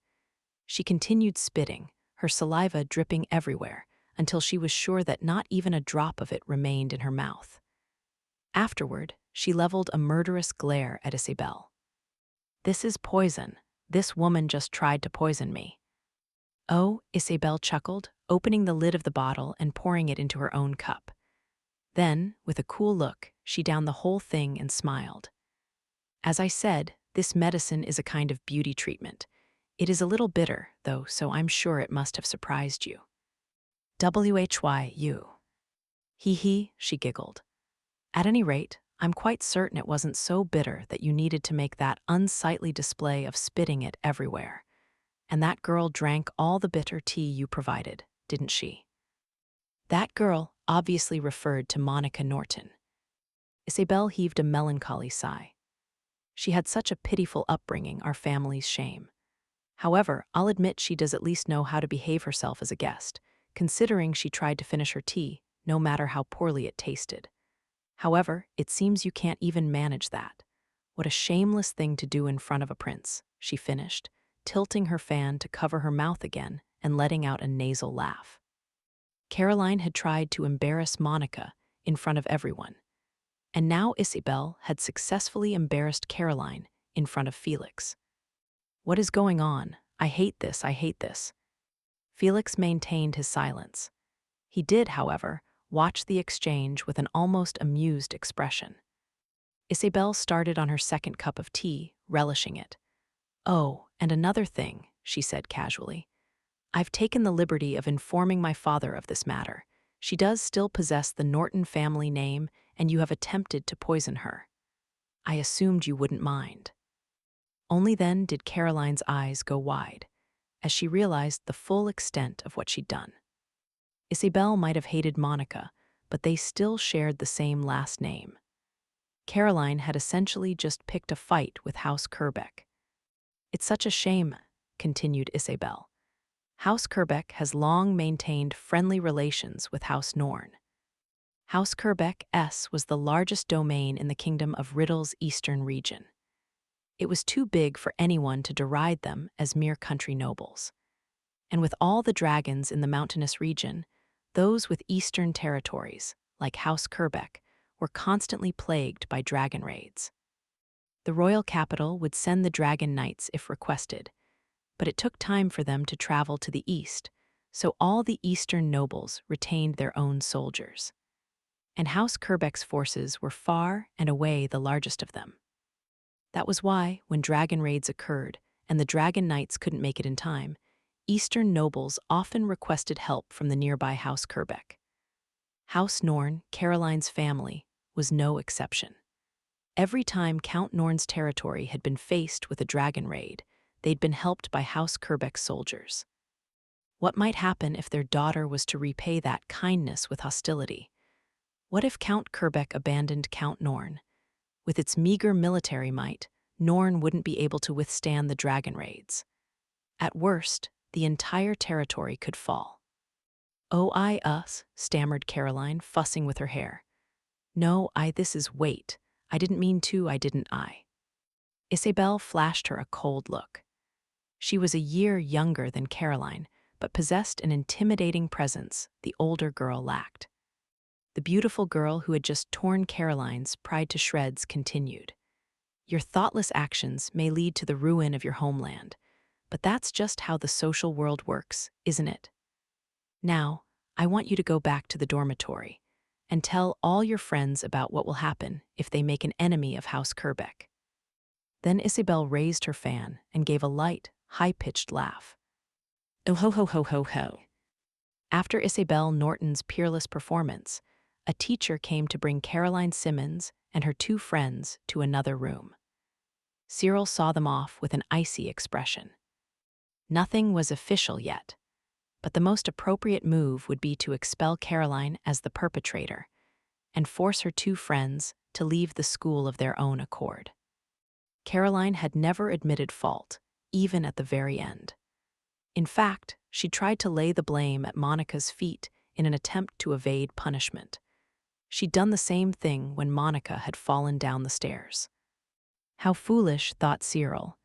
S1: She continued spitting, her saliva dripping everywhere, until she was sure that not even a drop of it remained in her mouth. Afterward, she leveled a murderous glare at Isabel. "This is poison. This woman just tried to poison me." "Oh," Isabel chuckled, opening the lid of the bottle and pouring it into her own cup. Then, with a cool look, she downed the whole thing and smiled. "As I said, this medicine is a kind of beauty treatment. It is a little bitter, though, so I'm sure it must have surprised you." "Why, you." "Hee," she giggled. "At any rate, I'm quite certain it wasn't so bitter that you needed to make that unsightly display of spitting it everywhere. And that girl drank all the bitter tea you provided, didn't she?" That girl obviously referred to Monica Norton. Isabel heaved a melancholy sigh. She had such a pitiful upbringing, our family's shame. However, I'll admit she does at least know how to behave herself as a guest, considering she tried to finish her tea, no matter how poorly it tasted. However, it seems you can't even manage that. What a shameless thing to do in front of a prince, she finished, tilting her fan to cover her mouth again and letting out a nasal laugh. Caroline had tried to embarrass Monica in front of everyone, and now Isabel had successfully embarrassed Caroline in front of Felix. "What is going on? I hate this, I hate this." Felix maintained his silence. He did, however, watch the exchange with an almost amused expression. Isabel started on her second cup of tea, relishing it. "Oh, and another thing," she said casually. "I've taken the liberty of informing my father of this matter. She does still possess the Norton family name, and you have attempted to poison her. I assumed you wouldn't mind." Only then did Caroline's eyes go wide, as she realized the full extent of what she'd done. Isabel might have hated Monica, but they still shared the same last name. Caroline had essentially just picked a fight with House Kerbeck. "It's such a shame," continued Isabel. "House Kerbeck has long maintained friendly relations with House Norn. House Kerbeck S was the largest domain in the kingdom of Riddle's eastern region. It was too big for anyone to deride them as mere country nobles. And with all the dragons in the mountainous region, those with eastern territories, like House Kerbeck, were constantly plagued by dragon raids. The royal capital would send the dragon knights if requested, but it took time for them to travel to the east, so all the eastern nobles retained their own soldiers. And House Kerbeck's forces were far and away the largest of them. That was why, when dragon raids occurred and the dragon knights couldn't make it in time, eastern nobles often requested help from the nearby House Kerbeck. House Norn, Caroline's family, was no exception. Every time Count Norn's territory had been faced with a dragon raid, they'd been helped by House Kerbeck's soldiers. What might happen if their daughter was to repay that kindness with hostility? What if Count Kerbeck abandoned Count Norn? With its meager military might, Norn wouldn't be able to withstand the dragon raids. At worst, the entire territory could fall. "Oh, us," stammered Caroline, fussing with her hair. "No, this is wait. I didn't mean to, I didn't." Isabel flashed her a cold look. She was a year younger than Caroline, but possessed an intimidating presence the older girl lacked. The beautiful girl who had just torn Caroline's pride to shreds continued. "Your thoughtless actions may lead to the ruin of your homeland, but that's just how the social world works, isn't it? Now, I want you to go back to the dormitory and tell all your friends about what will happen if they make an enemy of House Kerbeck." Then Isabel raised her fan and gave a light, high-pitched laugh. Oh ho ho ho ho ho. After Isabel Norton's peerless performance, a teacher came to bring Caroline Simmons and her two friends to another room. Cyril saw them off with an icy expression. Nothing was official yet, but the most appropriate move would be to expel Caroline as the perpetrator and force her two friends to leave the school of their own accord. Caroline had never admitted fault, even at the very end. In fact, she tried to lay the blame at Monica's feet in an attempt to evade punishment. She'd done the same thing when Monica had fallen down the stairs. How foolish, thought Cyril.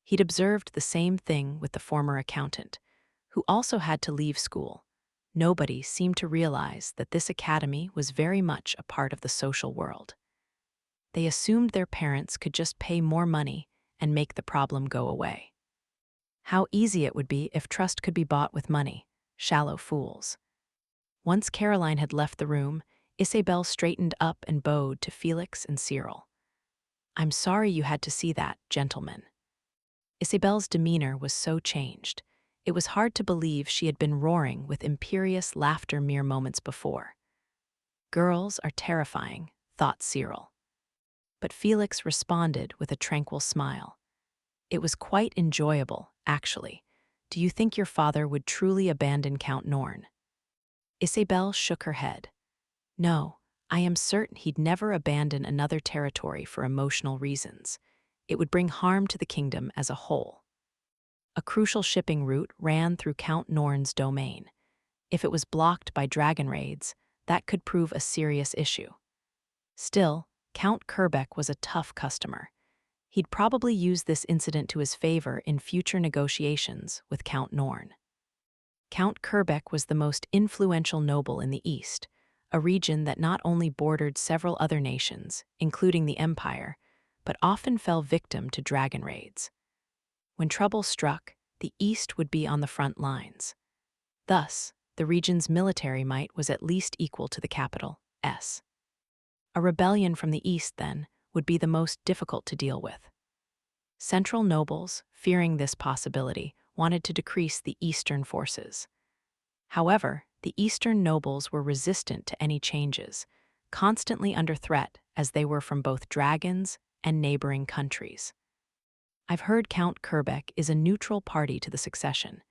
S1: He'd observed the same thing with the former accountant, who also had to leave school. Nobody seemed to realize that this academy was very much a part of the social world. They assumed their parents could just pay more money and make the problem go away. How easy it would be if trust could be bought with money. Shallow fools. Once Caroline had left the room, Isabel straightened up and bowed to Felix and Cyril. "I'm sorry you had to see that, gentlemen." Isabel's demeanor was so changed. It was hard to believe she had been roaring with imperious laughter mere moments before. Girls are terrifying, thought Cyril. But Felix responded with a tranquil smile. "It was quite enjoyable, actually. Do you think your father would truly abandon Count Norn?" Isabel shook her head. "No, I am certain he'd never abandon another territory for emotional reasons. It would bring harm to the kingdom as a whole." A crucial shipping route ran through Count Norn's domain. If it was blocked by dragon raids, that could prove a serious issue. Still, Count Kerbeck was a tough customer. He'd probably use this incident to his favor in future negotiations with Count Norn. Count Kerbeck was the most influential noble in the East, a region that not only bordered several other nations, including the Empire, but often fell victim to dragon raids. When trouble struck, the East would be on the front lines. Thus, the region's military might was at least equal to the capital, S. A rebellion from the East, then, would be the most difficult to deal with. Central nobles, fearing this possibility, wanted to decrease the Eastern forces. However, the Eastern nobles were resistant to any changes, constantly under threat as they were from both dragons and neighboring countries. I've heard Count Kerbeck is a neutral party to the succession.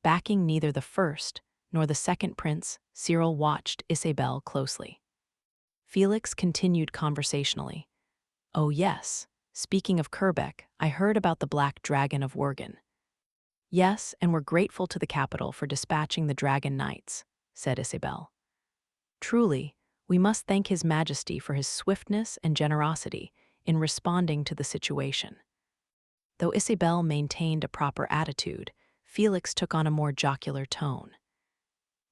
S1: Backing neither the first nor the second prince, Cyril watched Isabel closely. Felix continued conversationally. "Oh yes, speaking of Kerbeck, I heard about the Black Dragon of Wergen." "Yes, and we're grateful to the capital for dispatching the Dragon Knights," said Isabel. "Truly, we must thank His Majesty for his swiftness and generosity in responding to the situation." Though Isabel maintained a proper attitude, Felix took on a more jocular tone.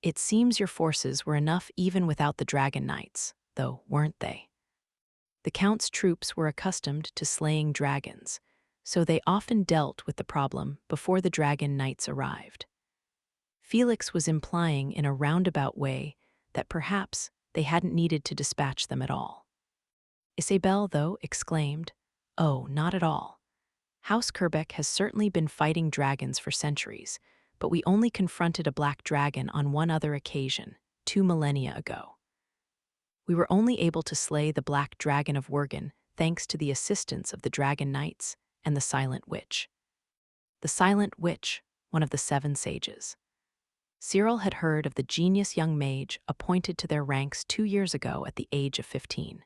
S1: "It seems your forces were enough even without the Dragon Knights, though, weren't they? The Count's troops were accustomed to slaying dragons, so they often dealt with the problem before the Dragon Knights arrived." Felix was implying in a roundabout way that perhaps they hadn't needed to dispatch them at all. Isabel, though, exclaimed, "Oh, not at all. House Kerbeck has certainly been fighting dragons for centuries, but we only confronted a black dragon on one other occasion, 2 millennia ago. We were only able to slay the Black Dragon of Wergen thanks to the assistance of the Dragon Knights and the Silent Witch." The Silent Witch, one of the 7 sages. Cyril had heard of the genius young mage appointed to their ranks 2 years ago at the age of 15.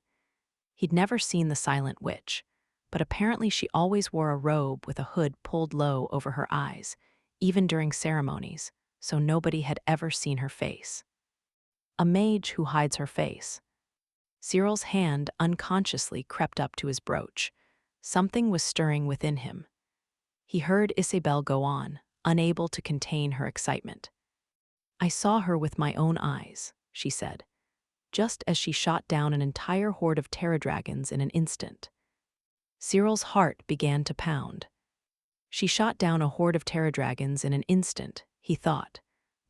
S1: He'd never seen the Silent Witch, but apparently she always wore a robe with a hood pulled low over her eyes, even during ceremonies, so nobody had ever seen her face. A mage who hides her face. Cyril's hand unconsciously crept up to his brooch. Something was stirring within him. He heard Isabel go on, unable to contain her excitement. "I saw her with my own eyes," she said, "just as she shot down an entire horde of pterodragons in an instant." Cyril's heart began to pound. She shot down a horde of pterodragons in an instant, he thought,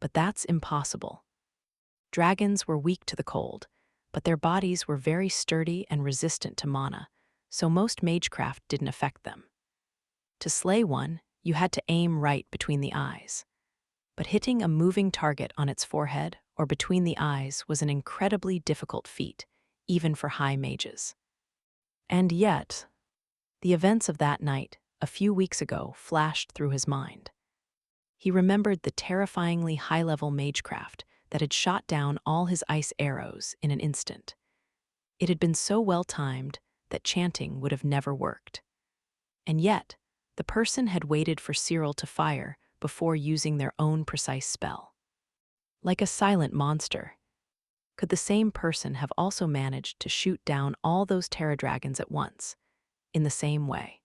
S1: but that's impossible. Dragons were weak to the cold, but their bodies were very sturdy and resistant to mana, so most magecraft didn't affect them. To slay one, You had to aim right between the eyes. But hitting a moving target on its forehead or between the eyes was an incredibly difficult feat, even for high mages. And yet, the events of that night, a few weeks ago, flashed through his mind. He remembered the terrifyingly high-level magecraft that had shot down all his ice arrows in an instant. It had been so well-timed that chanting would have never worked. And yet, the person had waited for Cyril to fire before using their own precise spell. Like a silent monster, could the same person have also managed to shoot down all those terror dragons at once, in the same way?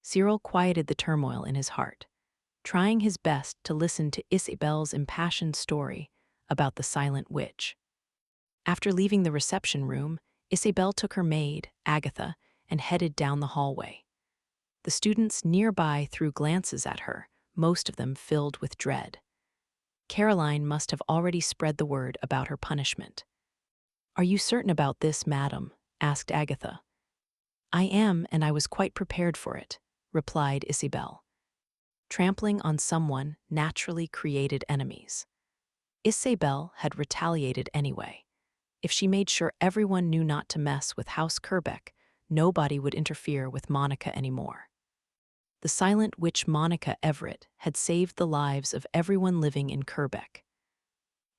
S1: Cyril quieted the turmoil in his heart, trying his best to listen to Isabel's impassioned story about the silent witch. After leaving the reception room, Isabel took her maid, Agatha, and headed down the hallway. The students nearby threw glances at her, most of them filled with dread. Caroline must have already spread the word about her punishment. "Are you certain about this, madam?" asked Agatha. "I am, and I was quite prepared for it," replied Isabel. Trampling on someone naturally created enemies. Isabel had retaliated anyway. If she made sure everyone knew not to mess with House Kerbeck, nobody would interfere with Monica anymore. The silent witch Monica Everett had saved the lives of everyone living in Kerbeck.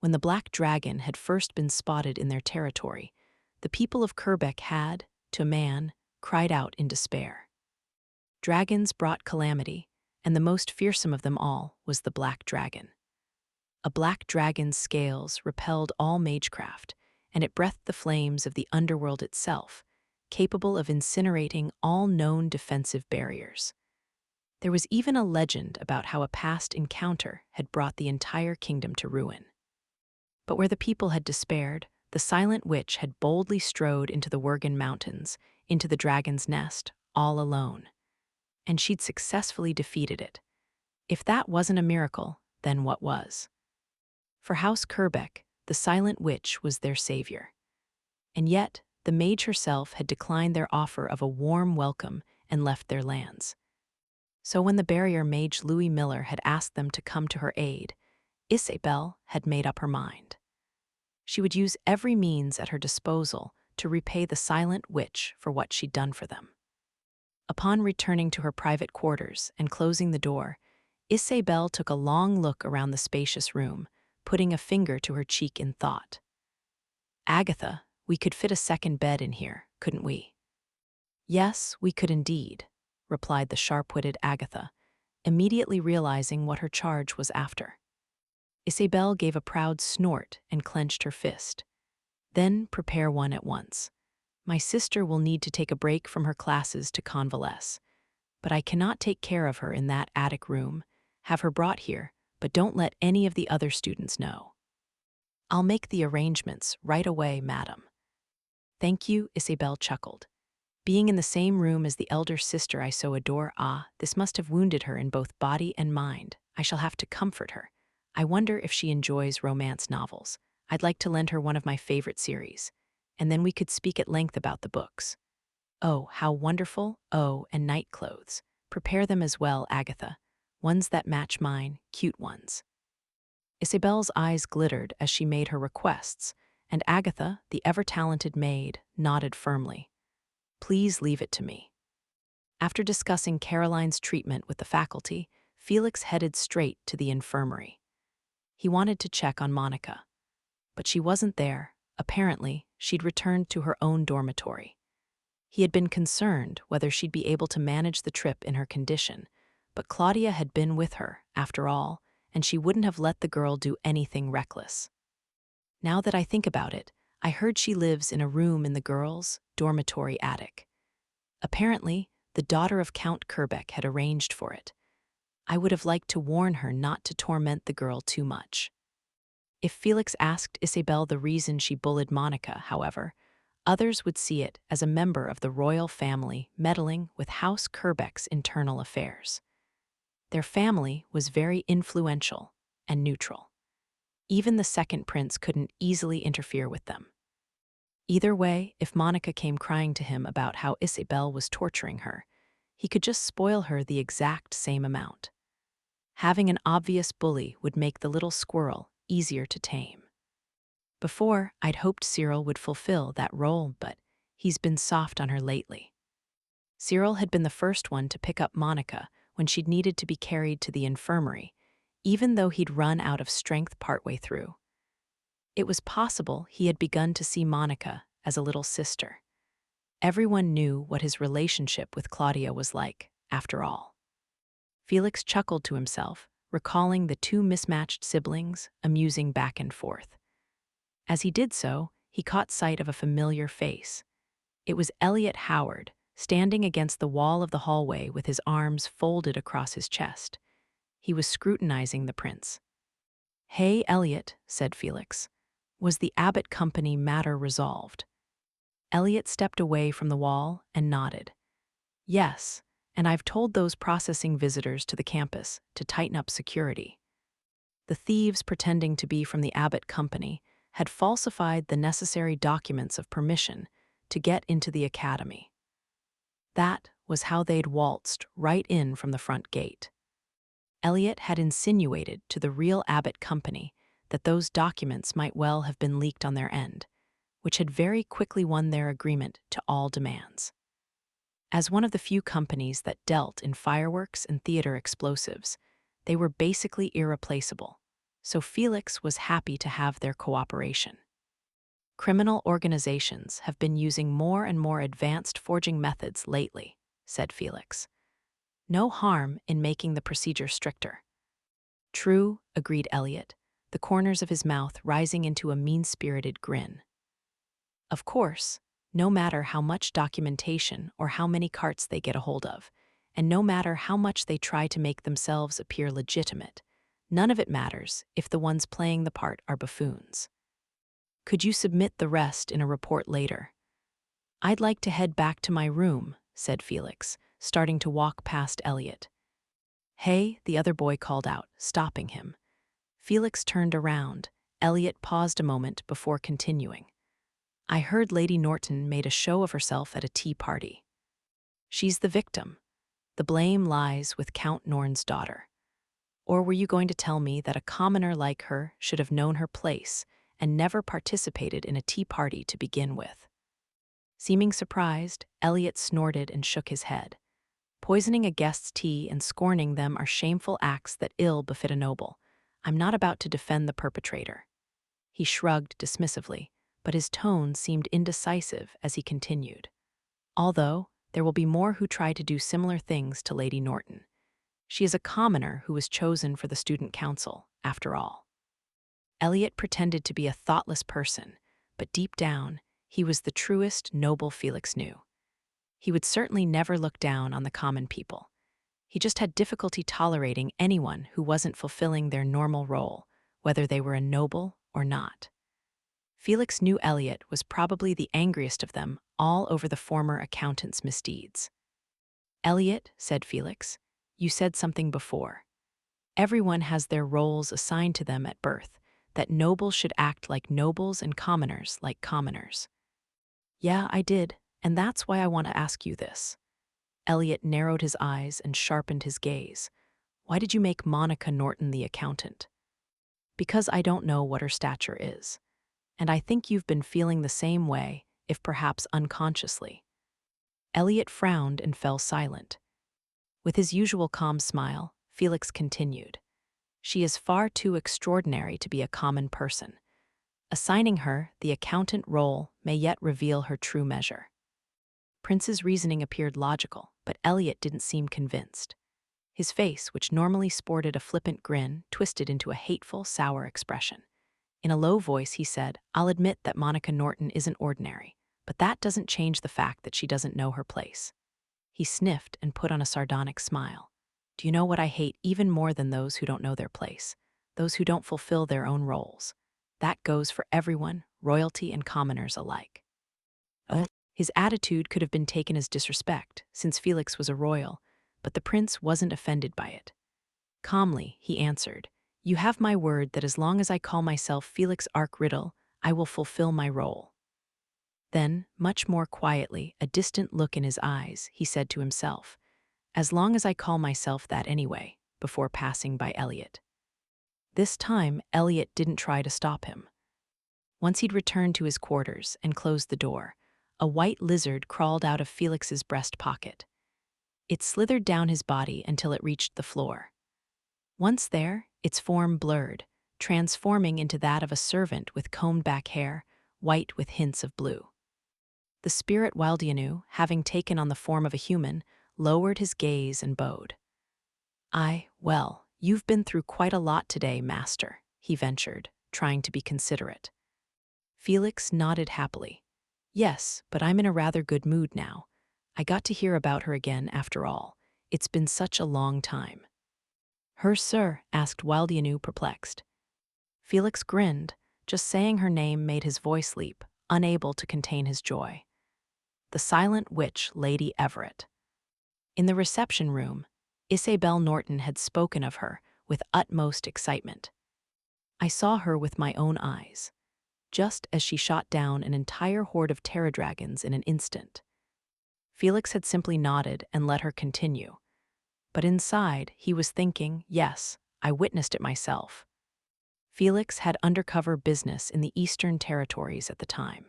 S1: When the black dragon had first been spotted in their territory, the people of Kerbeck had, to a man, cried out in despair. Dragons brought calamity, and the most fearsome of them all was the black dragon. A black dragon's scales repelled all magecraft, and it breathed the flames of the underworld itself, capable of incinerating all known defensive barriers. There was even a legend about how a past encounter had brought the entire kingdom to ruin. But where the people had despaired, the silent witch had boldly strode into the Wergen Mountains, into the dragon's nest, all alone. And she'd successfully defeated it. If that wasn't a miracle, then what was? For House Kerbeck, the silent witch was their savior. And yet, the mage herself had declined their offer of a warm welcome and left their lands. So when the barrier mage Louis Miller had asked them to come to her aid, Isabel had made up her mind. She would use every means at her disposal to repay the silent witch for what she'd done for them. Upon returning to her private quarters and closing the door, Isabel took a long look around the spacious room, putting a finger to her cheek in thought. "Agatha, we could fit a second bed in here, couldn't we?" "Yes, we could indeed," replied the sharp-witted Agatha, immediately realizing what her charge was after. Isabel gave a proud snort and clenched her fist. "Then prepare one at once. My sister will need to take a break from her classes to convalesce, but I cannot take care of her in that attic room. Have her brought here, but don't let any of the other students know." "I'll make the arrangements right away, madam." "Thank you," Isabel chuckled. "Being in the same room as the elder sister I so adore, this must have wounded her in both body and mind. I shall have to comfort her. I wonder if she enjoys romance novels. I'd like to lend her one of my favorite series, and then we could speak at length about the books. Oh, how wonderful! Oh, and night clothes. Prepare them as well, Agatha. Ones that match mine, cute ones." Isabel's eyes glittered as she made her requests, and Agatha, the ever-talented maid, nodded firmly. "Please leave it to me." After discussing Caroline's treatment with the faculty, Felix headed straight to the infirmary. He wanted to check on Monica, but she wasn't there. Apparently, she'd returned to her own dormitory. He had been concerned whether she'd be able to manage the trip in her condition, but Claudia had been with her, after all, and she wouldn't have let the girl do anything reckless. Now that I think about it, I heard she lives in a room in the girls' dormitory attic. Apparently, the daughter of Count Kerbeck had arranged for it. I would have liked to warn her not to torment the girl too much. If Felix asked Isabel the reason she bullied Monica, however, others would see it as a member of the royal family meddling with House Kerbeck's internal affairs. Their family was very influential and neutral. Even the second prince couldn't easily interfere with them. Either way, if Monica came crying to him about how Isabel was torturing her, he could just spoil her the exact same amount. Having an obvious bully would make the little squirrel easier to tame. Before, I'd hoped Cyril would fulfill that role, but he's been soft on her lately. Cyril had been the first one to pick up Monica when she'd needed to be carried to the infirmary, even though he'd run out of strength partway through. It was possible he had begun to see Monica as a little sister. Everyone knew what his relationship with Claudia was like, after all. Felix chuckled to himself, recalling the two mismatched siblings amusing back and forth. As he did so, he caught sight of a familiar face. It was Elliot Howard, standing against the wall of the hallway with his arms folded across his chest. He was scrutinizing the prince. "Hey, Elliot," said Felix. "Was the Abbott Company matter resolved?" Elliot stepped away from the wall and nodded. "Yes, and I've told those processing visitors to the campus to tighten up security." The thieves pretending to be from the Abbott Company had falsified the necessary documents of permission to get into the academy. That was how they'd waltzed right in from the front gate. Elliot had insinuated to the real Abbott Company that those documents might well have been leaked on their end, which had very quickly won their agreement to all demands. As one of the few companies that dealt in fireworks and theater explosives, they were basically irreplaceable, so Felix was happy to have their cooperation. "Criminal organizations have been using more and more advanced forging methods lately," said Felix. "No harm in making the procedure stricter." "True," agreed Elliot, the corners of his mouth rising into a mean-spirited grin. "Of course, no matter how much documentation or how many carts they get a hold of, and no matter how much they try to make themselves appear legitimate, none of it matters if the ones playing the part are buffoons. Could you submit the rest in a report later?" "I'd like to head back to my room," said Felix, starting to walk past Elliot. "Hey," the other boy called out, stopping him. Felix turned around. Elliot paused a moment before continuing. "I heard Lady Norton made a show of herself at a tea party." "She's the victim. The blame lies with Count Norn's daughter. Or were you going to tell me that a commoner like her should have known her place and never participated in a tea party to begin with?" Seeming surprised, Elliot snorted and shook his head. "Poisoning a guest's tea and scorning them are shameful acts that ill befit a noble. I'm not about to defend the perpetrator." He shrugged dismissively, but his tone seemed indecisive as he continued. "Although, there will be more who try to do similar things to Lady Norton. She is a commoner who was chosen for the student council, after all." Elliot pretended to be a thoughtless person, but deep down, he was the truest noble Felix knew. He would certainly never look down on the common people. He just had difficulty tolerating anyone who wasn't fulfilling their normal role, whether they were a noble or not. Felix knew Elliot was probably the angriest of them all over the former accountant's misdeeds. "Elliot," said Felix, "you said something before. Everyone has their roles assigned to them at birth, that nobles should act like nobles and commoners like commoners." "Yeah, I did, and that's why I want to ask you this." Elliot narrowed his eyes and sharpened his gaze. "Why did you make Monica Norton the accountant?" "Because I don't know what her stature is. And I think you've been feeling the same way, if perhaps unconsciously." Elliot frowned and fell silent. With his usual calm smile, Felix continued. "She is far too extraordinary to be a common person. Assigning her the accountant role may yet reveal her true measure." Prince's reasoning appeared logical, but Elliot didn't seem convinced. His face, which normally sported a flippant grin, twisted into a hateful, sour expression. In a low voice, he said, "I'll admit that Monica Norton isn't ordinary, but that doesn't change the fact that she doesn't know her place." He sniffed and put on a sardonic smile. "Do you know what I hate even more than those who don't know their place? Those who don't fulfill their own roles. That goes for everyone, royalty and commoners alike." His attitude could have been taken as disrespect, since Felix was a royal, but the prince wasn't offended by it. Calmly, he answered, "You have my word that as long as I call myself Felix Riddle, I will fulfill my role." Then, much more quietly, a distant look in his eyes, he said to himself, As long as I call myself that anyway, before passing by Elliot. This time, Elliot didn't try to stop him. Once he'd returned to his quarters and closed the door, a white lizard crawled out of Felix's breast pocket. It slithered down his body until it reached the floor. Once there, its form blurred, transforming into that of a servant with combed-back hair, white with hints of blue. The spirit Waldianu, having taken on the form of a human, lowered his gaze and bowed. Well, you've been through quite a lot today, master, he ventured, trying to be considerate. Felix nodded happily. Yes, but I'm in a rather good mood now. I got to hear about her again after all. It's been such a long time. Her, sir? Asked Waldianu, perplexed. Felix grinned. Just saying her name made his voice leap, unable to contain his joy. The silent witch, Lady Everett. In the reception room, Isabel Norton had spoken of her with utmost excitement. I saw her with my own eyes, just as she shot down an entire horde of terror dragons in an instant. Felix had simply nodded and let her continue. But inside, he was thinking, yes, I witnessed it myself. Felix had undercover business in the Eastern Territories at the time.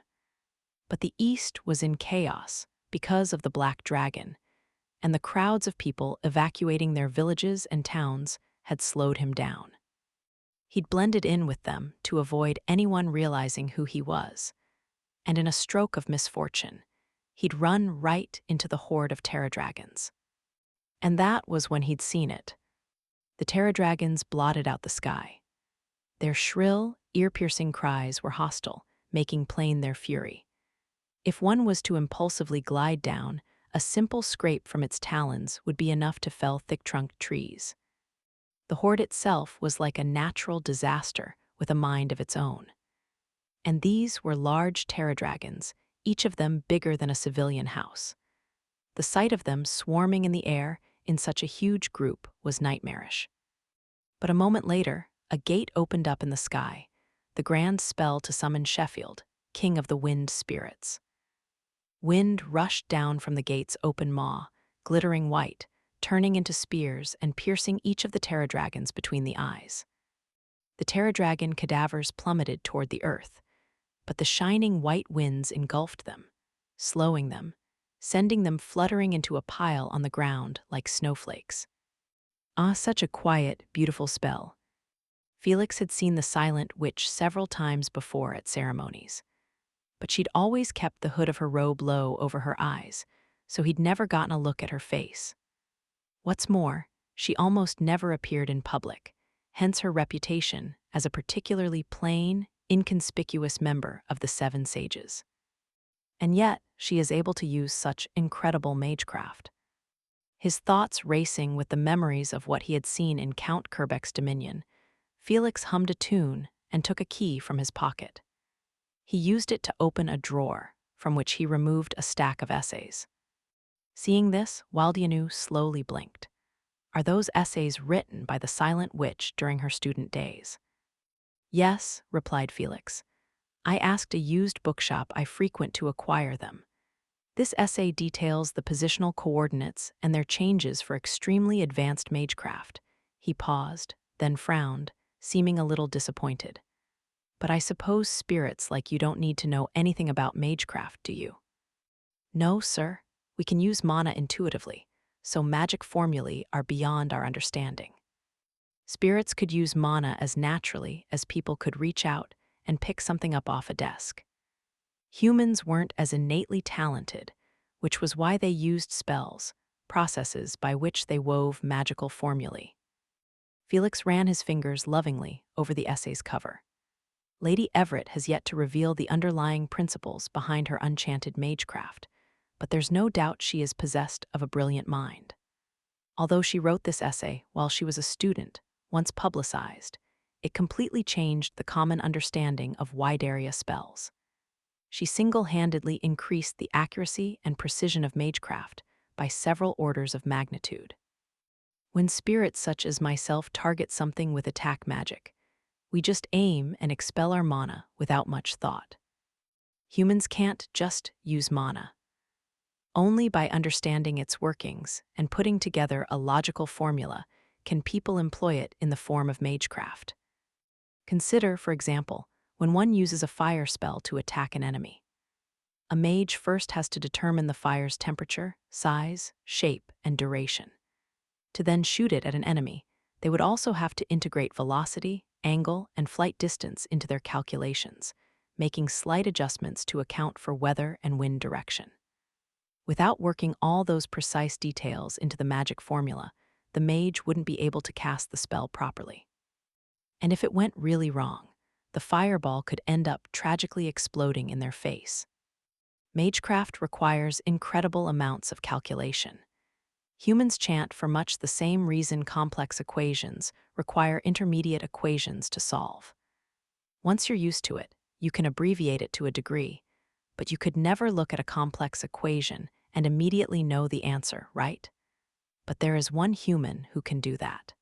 S1: But the East was in chaos because of the Black Dragon, and the crowds of people evacuating their villages and towns had slowed him down. He'd blended in with them to avoid anyone realizing who he was, and in a stroke of misfortune, he'd run right into the horde of terror dragons. And that was when he'd seen it. The terror dragons blotted out the sky. Their shrill, ear-piercing cries were hostile, making plain their fury. If one was to impulsively glide down, a simple scrape from its talons would be enough to fell thick-trunked trees. The horde itself was like a natural disaster with a mind of its own. And these were large terror dragons, each of them bigger than a civilian house. The sight of them swarming in the air in such a huge group was nightmarish. But a moment later, a gate opened up in the sky, the grand spell to summon Sheffield, king of the wind spirits. Wind rushed down from the gate's open maw, glittering white, turning into spears and piercing each of the terror dragons between the eyes. The terror dragon cadavers plummeted toward the earth, but the shining white winds engulfed them, slowing them, sending them fluttering into a pile on the ground like snowflakes. Such a quiet, beautiful spell. Felix had seen the silent witch several times before at ceremonies, but she'd always kept the hood of her robe low over her eyes, so he'd never gotten a look at her face. What's more, she almost never appeared in public, hence her reputation as a particularly plain, inconspicuous member of the Seven Sages. And yet, she is able to use such incredible magecraft. His thoughts racing with the memories of what he had seen in Count Kerbeck's dominion, Felix hummed a tune and took a key from his pocket. He used it to open a drawer, from which he removed a stack of essays. Seeing this, Waldianu slowly blinked. Are those essays written by the silent witch during her student days? Yes, replied Felix. I asked a used bookshop I frequent to acquire them. This essay details the positional coordinates and their changes for extremely advanced magecraft. He paused, then frowned, seeming a little disappointed. But I suppose spirits like you don't need to know anything about magecraft, do you? No, sir. We can use mana intuitively, so magic formulae are beyond our understanding. Spirits could use mana as naturally as people could reach out and pick something up off a desk. Humans weren't as innately talented, which was why they used spells, processes by which they wove magical formulae. Felix ran his fingers lovingly over the essay's cover. Lady Everett has yet to reveal the underlying principles behind her enchanted magecraft, but there's no doubt she is possessed of a brilliant mind. Although she wrote this essay while she was a student, once publicized, it completely changed the common understanding of wide area spells. She single-handedly increased the accuracy and precision of magecraft by several orders of magnitude. When spirits such as myself target something with attack magic, we just aim and expel our mana without much thought. Humans can't just use mana. Only by understanding its workings and putting together a logical formula can people employ it in the form of magecraft. Consider, for example, when one uses a fire spell to attack an enemy. A mage first has to determine the fire's temperature, size, shape, and duration. To then shoot it at an enemy, they would also have to integrate velocity, angle, and flight distance into their calculations, making slight adjustments to account for weather and wind direction. Without working all those precise details into the magic formula, the mage wouldn't be able to cast the spell properly. And if it went really wrong, the fireball could end up tragically exploding in their face. Magecraft requires incredible amounts of calculation. Humans chant for much the same reason complex equations require intermediate equations to solve. Once you're used to it, you can abbreviate it to a degree, but you could never look at a complex equation and immediately know the answer, right? But there is one human who can do that.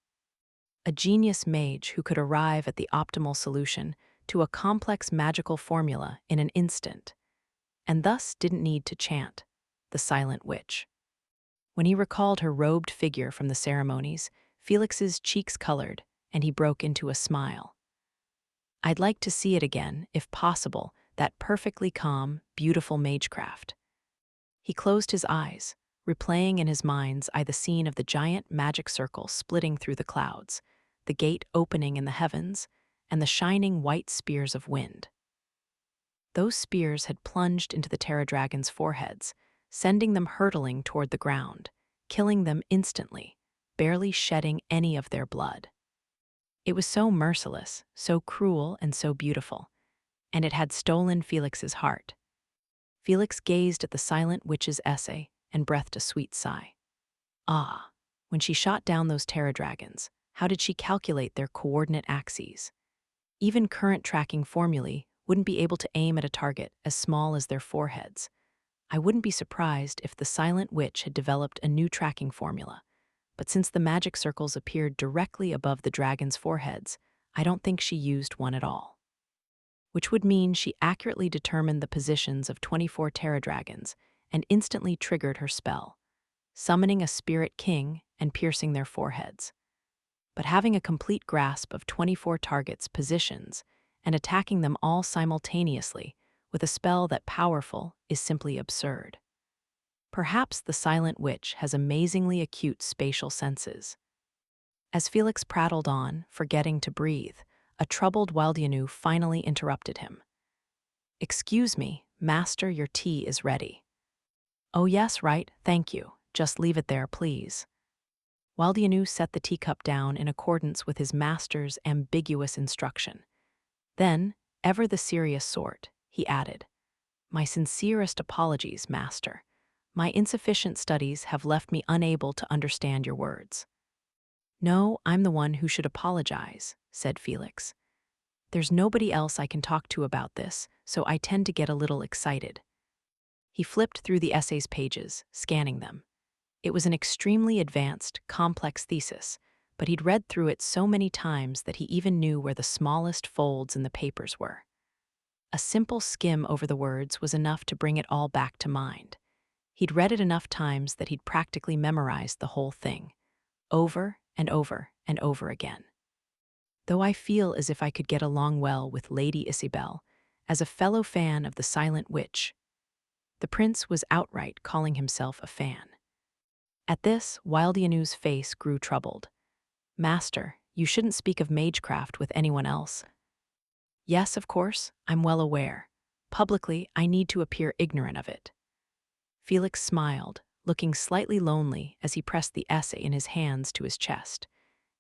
S1: A genius mage who could arrive at the optimal solution to a complex magical formula in an instant, and thus didn't need to chant, the silent witch. When he recalled her robed figure from the ceremonies, Felix's cheeks colored, and he broke into a smile. I'd like to see it again, if possible, that perfectly calm, beautiful magecraft. He closed his eyes, replaying in his mind's eye the scene of the giant magic circle splitting through the clouds, the gate opening in the heavens, and the shining white spears of wind. Those spears had plunged into the Terra Dragon's foreheads, sending them hurtling toward the ground, killing them instantly, barely shedding any of their blood. It was so merciless, so cruel, and so beautiful, and it had stolen Felix's heart. Felix gazed at the silent witch's essay and breathed a sweet sigh. Ah, when she shot down those Terra Dragons, how did she calculate their coordinate axes? Even current tracking formulae wouldn't be able to aim at a target as small as their foreheads. I wouldn't be surprised if the silent witch had developed a new tracking formula, but since the magic circles appeared directly above the dragons' foreheads, I don't think she used one at all. Which would mean she accurately determined the positions of 24 Terra Dragons and instantly triggered her spell, summoning a spirit king and piercing their foreheads. But having a complete grasp of 24 targets' positions and attacking them all simultaneously with a spell that powerful is simply absurd. Perhaps the silent witch has amazingly acute spatial senses. As Felix prattled on, forgetting to breathe, a troubled Waldianu finally interrupted him. "Excuse me, master, your tea is ready." "Oh yes, right, thank you. Just leave it there, please." Waldianu set the teacup down in accordance with his master's ambiguous instruction. Then, ever the serious sort, he added, "My sincerest apologies, master. My insufficient studies have left me unable to understand your words." "No, I'm the one who should apologize," said Felix. "There's nobody else I can talk to about this, so I tend to get a little excited." He flipped through the essay's pages, scanning them. It was an extremely advanced, complex thesis, but he'd read through it so many times that he even knew where the smallest folds in the papers were. A simple skim over the words was enough to bring it all back to mind. He'd read it enough times that he'd practically memorized the whole thing, over and over and over again. Though I feel as if I could get along well with Lady Isabel, as a fellow fan of the Silent Witch. The prince was outright calling himself a fan. At this, Waldianu's face grew troubled. "Master, you shouldn't speak of magecraft with anyone else." "Yes, of course, I'm well aware. Publicly, I need to appear ignorant of it." Felix smiled, looking slightly lonely as he pressed the essay in his hands to his chest.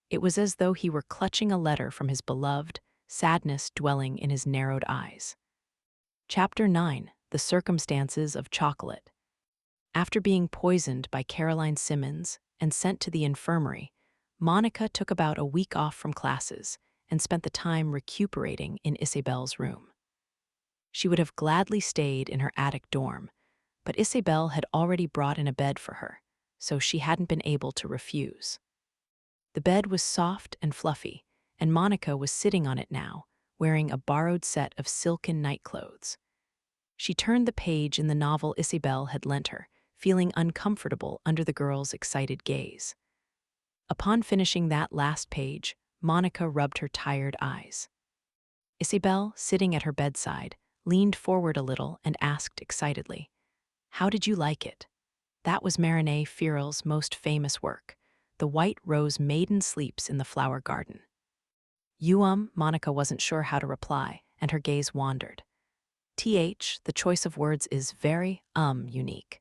S1: It was as though he were clutching a letter from his beloved, sadness dwelling in his narrowed eyes. Chapter 9: The Circumstances of Chocolate. After being poisoned by Caroline Simmons and sent to the infirmary, Monica took about a week off from classes and spent the time recuperating in Isabel's room. She would have gladly stayed in her attic dorm, but Isabel had already brought in a bed for her, so she hadn't been able to refuse. The bed was soft and fluffy, and Monica was sitting on it now, wearing a borrowed set of silken nightclothes. She turned the page in the novel Isabel had lent her, feeling uncomfortable under the girl's excited gaze. Upon finishing that last page, Monica rubbed her tired eyes. Isabel, sitting at her bedside, leaned forward a little and asked excitedly, "How did you like it?" That was Marine Firel's most famous work, The White Rose Maiden Sleeps in the Flower Garden. Monica wasn't sure how to reply, and her gaze wandered. The choice of words is very, unique.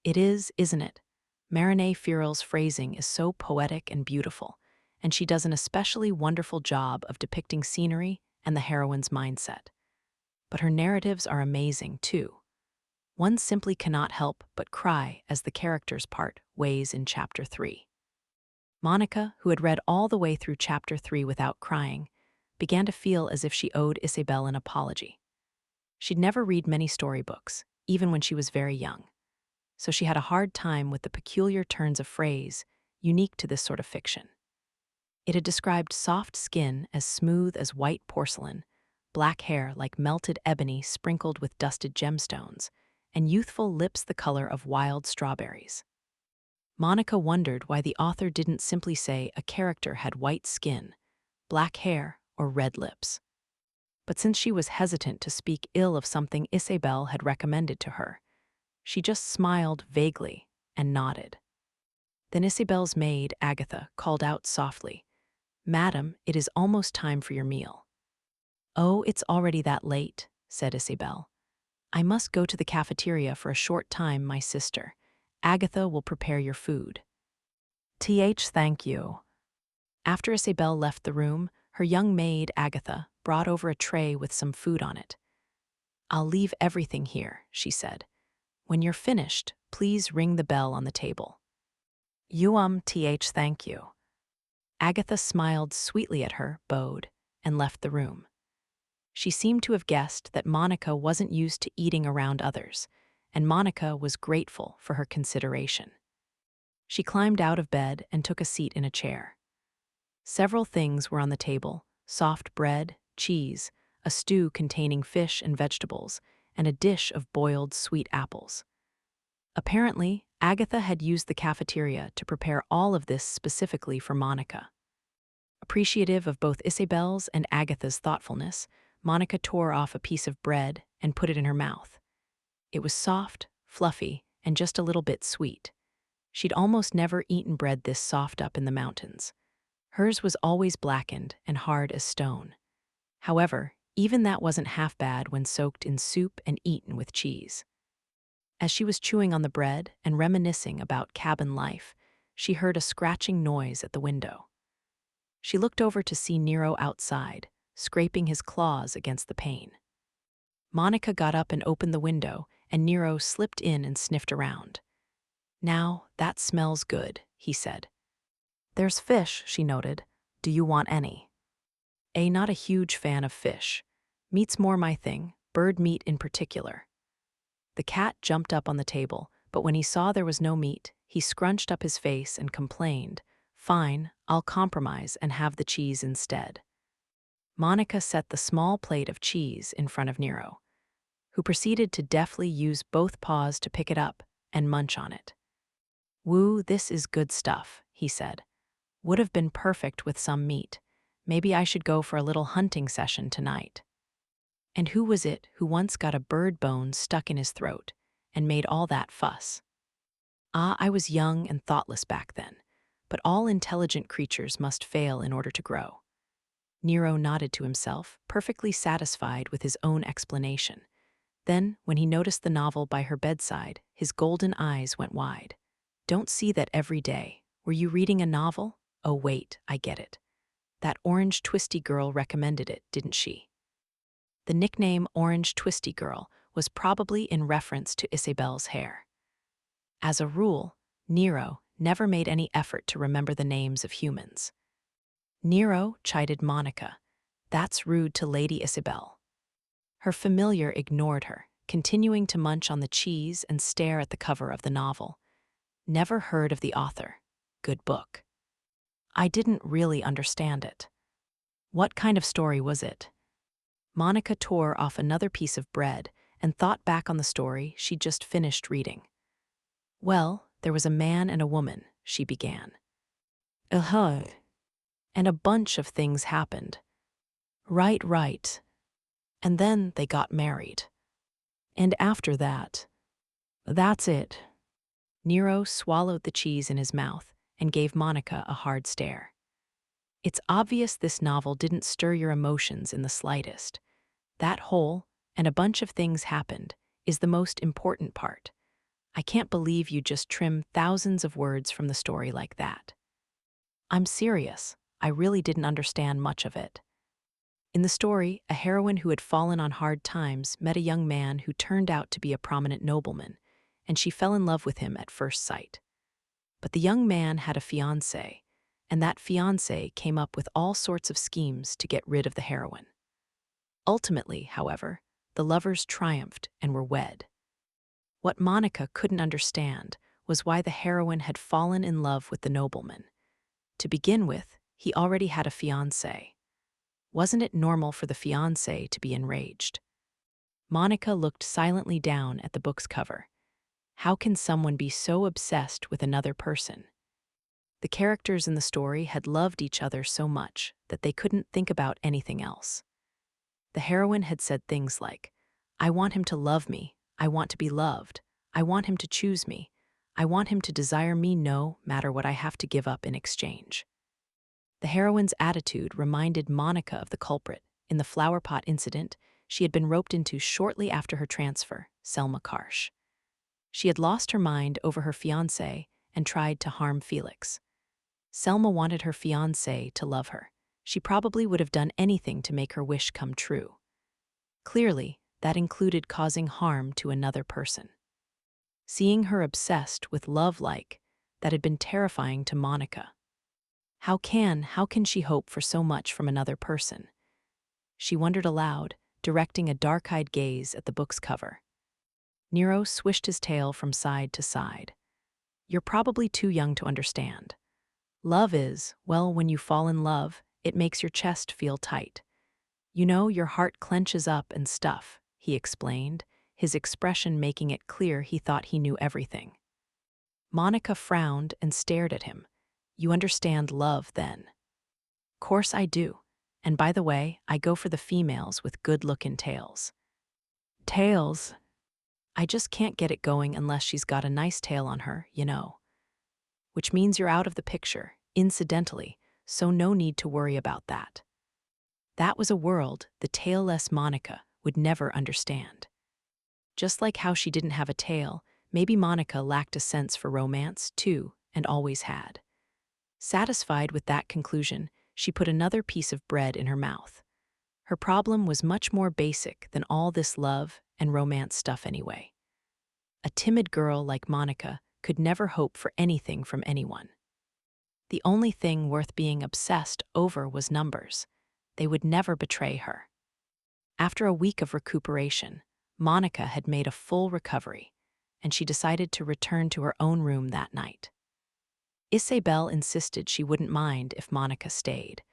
S1: It is, isn't it? Marine Firel's phrasing is so poetic and beautiful, and she does an especially wonderful job of depicting scenery and the heroine's mindset. But her narratives are amazing, too. One simply cannot help but cry as the characters part ways in Chapter 3. Monica, who had read all the way through Chapter 3 without crying, began to feel as if she owed Isabel an apology. She'd never read many storybooks, even when she was very young, so she had a hard time with the peculiar turns of phrase unique to this sort of fiction. It had described soft skin as smooth as white porcelain, black hair like melted ebony sprinkled with dusted gemstones, and youthful lips the color of wild strawberries. Monica wondered why the author didn't simply say a character had white skin, black hair, or red lips. But since she was hesitant to speak ill of something Isabel had recommended to her, she just smiled vaguely and nodded. Then Isabel's maid, Agatha, called out softly, "Madam, it is almost time for your meal." "Oh, it's already that late," said Isabel. "I must go to the cafeteria for a short time, my sister. Agatha will prepare your food." Thank you." After Isabel left the room, her young maid, Agatha, brought over a tray with some food on it. "I'll leave everything here," she said. "When you're finished, please ring the bell on the table." Thank you." Agatha smiled sweetly at her, bowed, and left the room. She seemed to have guessed that Monica wasn't used to eating around others, and Monica was grateful for her consideration. She climbed out of bed and took a seat in a chair. Several things were on the table: soft bread, cheese, a stew containing fish and vegetables, and a dish of boiled sweet apples. Apparently, Agatha had used the cafeteria to prepare all of this specifically for Monica. Appreciative of both Isabel's and Agatha's thoughtfulness, Monica tore off a piece of bread and put it in her mouth. It was soft, fluffy, and just a little bit sweet. She'd almost never eaten bread this soft up in the mountains. Hers was always blackened and hard as stone. However, even that wasn't half bad when soaked in soup and eaten with cheese. As she was chewing on the bread and reminiscing about cabin life, she heard a scratching noise at the window. She looked over to see Nero outside, scraping his claws against the pane. Monica got up and opened the window, and Nero slipped in and sniffed around. "Now, that smells good," he said. "There's fish," she noted. "Do you want any?" Not a huge fan of fish. Meat's more my thing, bird meat in particular." The cat jumped up on the table, but when he saw there was no meat, he scrunched up his face and complained, "Fine, I'll compromise and have the cheese instead." Monica set the small plate of cheese in front of Nero, who proceeded to deftly use both paws to pick it up and munch on it. "Woo, this is good stuff," he said. "Would have been perfect with some meat. Maybe I should go for a little hunting session tonight." And who was it who once got a bird bone stuck in his throat and made all that fuss? I was young and thoughtless back then, but all intelligent creatures must fail in order to grow. Nero nodded to himself, perfectly satisfied with his own explanation. Then, when he noticed the novel by her bedside, his golden eyes went wide. "Don't see that every day. Were you reading a novel? Oh wait, I get it. That Orange Twisty Girl recommended it, didn't she?" The nickname Orange Twisty Girl was probably in reference to Isabel's hair. As a rule, Nero never made any effort to remember the names of humans. "Nero," chided Monica, "that's rude to Lady Isabel." Her familiar ignored her, continuing to munch on the cheese and stare at the cover of the novel. "Never heard of the author. Good book." "I didn't really understand it." "What kind of story was it?" Monica tore off another piece of bread and thought back on the story she'd just finished reading. Well, there was a man and a woman, she began. Uh-huh. And a bunch of things happened. Right. And then they got married. And after that, that's it. Nero swallowed the cheese in his mouth and gave Monica a hard stare. It's obvious this novel didn't stir your emotions in the slightest. That whole, and a bunch of things happened, is the most important part. I can't believe you just trim thousands of words from the story like that. I'm serious. I really didn't understand much of it. In the story, a heroine who had fallen on hard times met a young man who turned out to be a prominent nobleman, and she fell in love with him at first sight. But the young man had a fiancé, and that fiancé came up with all sorts of schemes to get rid of the heroine. Ultimately, however, the lovers triumphed and were wed. What Monica couldn't understand was why the heroine had fallen in love with the nobleman. To begin with, he already had a fiancé. Wasn't it normal for the fiancé to be enraged? Monica looked silently down at the book's cover. How can someone be so obsessed with another person? The characters in the story had loved each other so much that they couldn't think about anything else. The heroine had said things like, "I want him to love me, I want to be loved, I want him to choose me, I want him to desire me no matter what I have to give up in exchange." The heroine's attitude reminded Monica of the culprit in the flower pot incident she had been roped into shortly after her transfer, Selma Karsh. She had lost her mind over her fiancé and tried to harm Felix. Selma wanted her fiancé to love her. She probably would have done anything to make her wish come true. Clearly, that included causing harm to another person. Seeing her obsessed with love-like, that had been terrifying to Monica. How can she hope for so much from another person? She wondered aloud, directing a dark-eyed gaze at the book's cover. Nero swished his tail from side to side. You're probably too young to understand. Love is, well, when you fall in love, it makes your chest feel tight. You know, your heart clenches up and stuff, he explained, his expression making it clear he thought he knew everything. Monica frowned and stared at him. You understand love, then? Course I do. And by the way, I go for the females with good-looking tails. Tails? I just can't get it going unless she's got a nice tail on her, you know. Which means you're out of the picture, incidentally, so no need to worry about that. That was a world the tailless Monica would never understand. Just like how she didn't have a tail, maybe Monica lacked a sense for romance, too, and always had. Satisfied with that conclusion, she put another piece of bread in her mouth. Her problem was much more basic than all this love and romance stuff anyway. A timid girl like Monica could never hope for anything from anyone. The only thing worth being obsessed over was numbers. They would never betray her. After a week of recuperation, Monica had made a full recovery, and she decided to return to her own room that night. Isabel insisted she wouldn't mind if Monica stayed,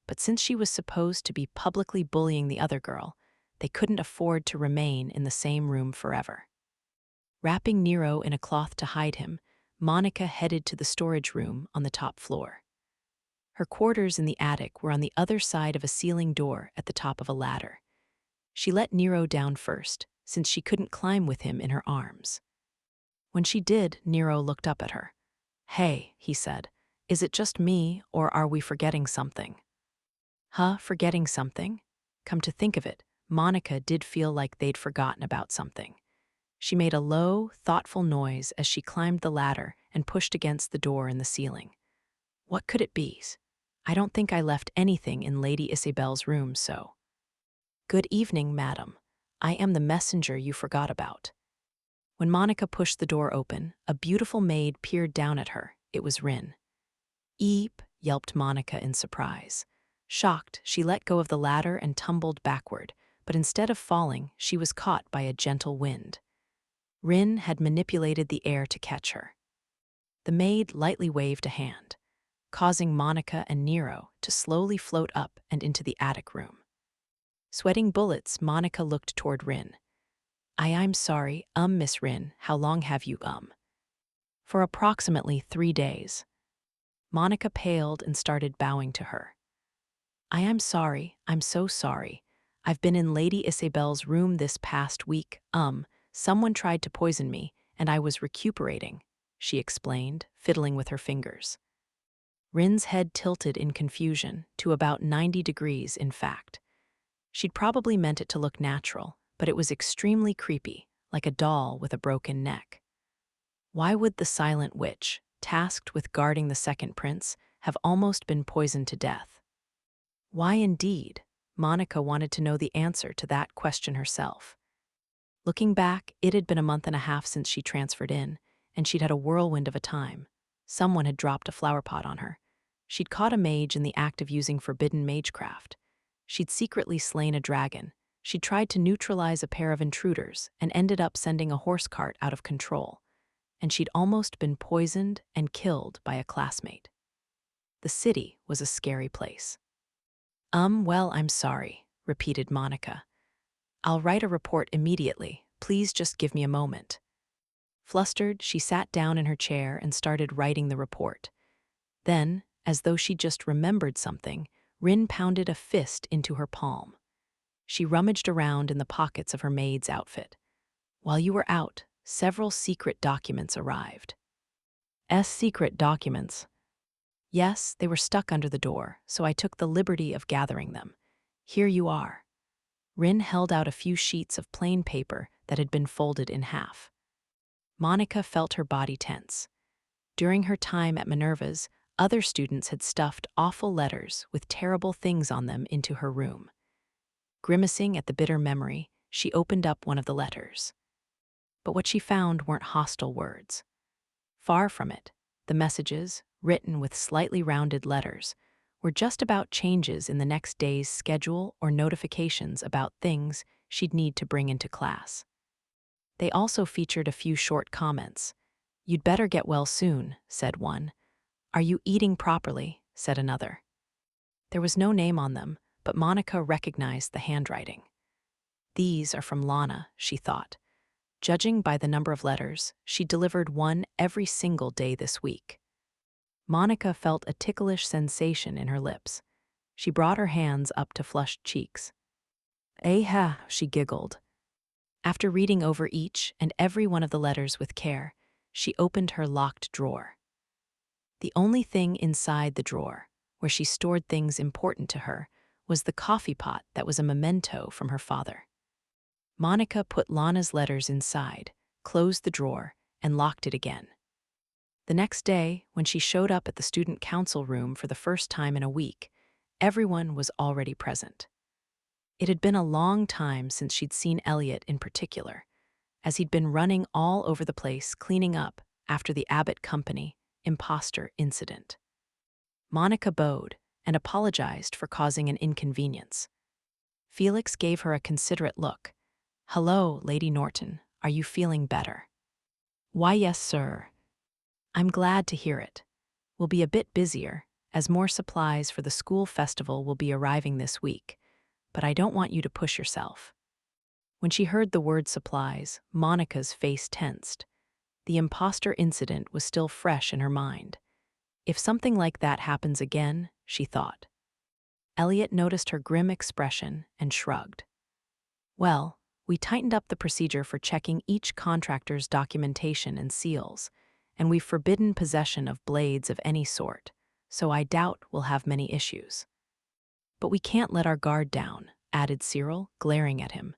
S1: but since she was supposed to be publicly bullying the other girl, they couldn't afford to remain in the same room forever. Wrapping Nero in a cloth to hide him, Monica headed to the storage room on the top floor. Her quarters in the attic were on the other side of a ceiling door at the top of a ladder. She let Nero down first, since she couldn't climb with him in her arms. When she did, Nero looked up at her. "Hey," he said, "is it just me, or are we forgetting something?" Huh, forgetting something? Come to think of it, Monica did feel like they'd forgotten about something. She made a low, thoughtful noise as she climbed the ladder and pushed against the door in the ceiling. What could it be? I don't think I left anything in Lady Isabel's room, so. Good evening, madam. I am the messenger you forgot about. When Monica pushed the door open, a beautiful maid peered down at her. It was Rin. Eep, yelped Monica in surprise. Shocked, she let go of the ladder and tumbled backward, but instead of falling, she was caught by a gentle wind. Rin had manipulated the air to catch her. The maid lightly waved a hand, causing Monica and Nero to slowly float up and into the attic room. Sweating bullets, Monica looked toward Rin. I'm sorry, Miss Rin, how long have you, For approximately 3 days. Monica paled and started bowing to her. I am sorry, I'm so sorry. I've been in Lady Isabel's room this past week. Someone tried to poison me, and I was recuperating, she explained, fiddling with her fingers. Rin's head tilted in confusion, to about 90 degrees, in fact. She'd probably meant it to look natural, but it was extremely creepy, like a doll with a broken neck. Why would the silent witch, tasked with guarding the second prince, have almost been poisoned to death? Why indeed? Monica wanted to know the answer to that question herself. Looking back, it had been a month and a half since she transferred in, and she'd had a whirlwind of a time. Someone had dropped a flower pot on her. She'd caught a mage in the act of using forbidden magecraft. She'd secretly slain a dragon. She'd tried to neutralize a pair of intruders and ended up sending a horse cart out of control. And she'd almost been poisoned and killed by a classmate. The city was a scary place. Well, I'm sorry, repeated Monica. I'll write a report immediately. Please just give me a moment. Flustered, she sat down in her chair and started writing the report. Then, as though she just remembered something, Rin pounded a fist into her palm. She rummaged around in the pockets of her maid's outfit. While you were out, several secret documents arrived. Secret documents? Yes, they were stuck under the door, so I took the liberty of gathering them. Here you are. Rin held out a few sheets of plain paper that had been folded in half. Monica felt her body tense. During her time at Minerva's, other students had stuffed awful letters with terrible things on them into her room. Grimacing at the bitter memory, she opened up one of the letters. But what she found weren't hostile words. Far from it, the messages, written with slightly rounded letters, were just about changes in the next day's schedule or notifications about things she'd need to bring into class. They also featured a few short comments. You'd better get well soon, said one. Are you eating properly, said another. There was no name on them, but Monica recognized the handwriting. These are from Lana, she thought. Judging by the number of letters, she delivered one every single day this week. Monica felt a ticklish sensation in her lips. She brought her hands up to flushed cheeks. Ha, she giggled. After reading over each and every one of the letters with care, she opened her locked drawer. The only thing inside the drawer, where she stored things important to her, was the coffee pot that was a memento from her father. Monica put Lana's letters inside, closed the drawer, and locked it again. The next day, when she showed up at the student council room for the first time in a week, everyone was already present. It had been a long time since she'd seen Elliot in particular, as he'd been running all over the place cleaning up after the Abbott Company imposter incident. Monica bowed and apologized for causing an inconvenience. Felix gave her a considerate look. Hello, Lady Norton, are you feeling better? Why, yes, sir. I'm glad to hear it. We'll be a bit busier, as more supplies for the school festival will be arriving this week, but I don't want you to push yourself. When she heard the word supplies, Monica's face tensed. The imposter incident was still fresh in her mind. If something like that happens again, she thought. Elliot noticed her grim expression and shrugged. Well, we tightened up the procedure for checking each contractor's documentation and seals, and we've forbidden possession of blades of any sort, so I doubt we'll have many issues. But we can't let our guard down, added Cyril, glaring at him.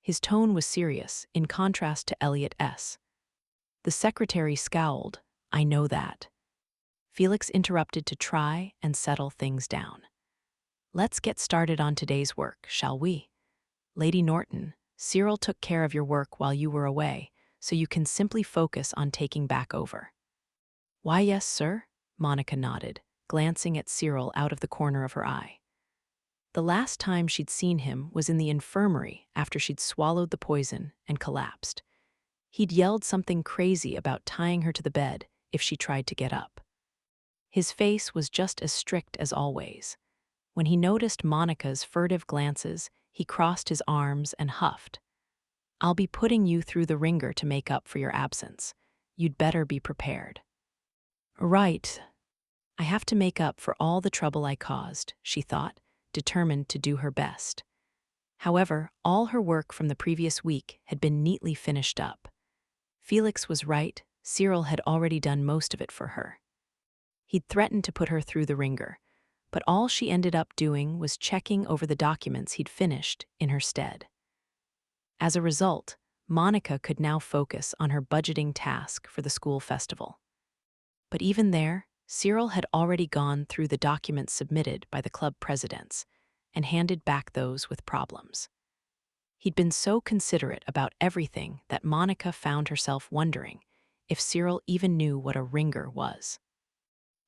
S1: His tone was serious, in contrast to Elliot S. The secretary scowled. I know that. Felix interrupted to try and settle things down. Let's get started on today's work, shall we? Lady Norton, Cyril took care of your work while you were away, so you can simply focus on taking back over. Why, yes, sir, Monica nodded, glancing at Cyril out of the corner of her eye. The last time she'd seen him was in the infirmary after she'd swallowed the poison and collapsed. He'd yelled something crazy about tying her to the bed if she tried to get up. His face was just as strict as always. When he noticed Monica's furtive glances, he crossed his arms and huffed. I'll be putting you through the ringer to make up for your absence. You'd better be prepared. Right. I have to make up for all the trouble I caused, she thought, determined to do her best. However, all her work from the previous week had been neatly finished up. Felix was right, Cyril had already done most of it for her. He'd threatened to put her through the ringer, but all she ended up doing was checking over the documents he'd finished in her stead. As a result, Monica could now focus on her budgeting task for the school festival. But even there, Cyril had already gone through the documents submitted by the club presidents and handed back those with problems. He'd been so considerate about everything that Monica found herself wondering if Cyril even knew what a ringer was.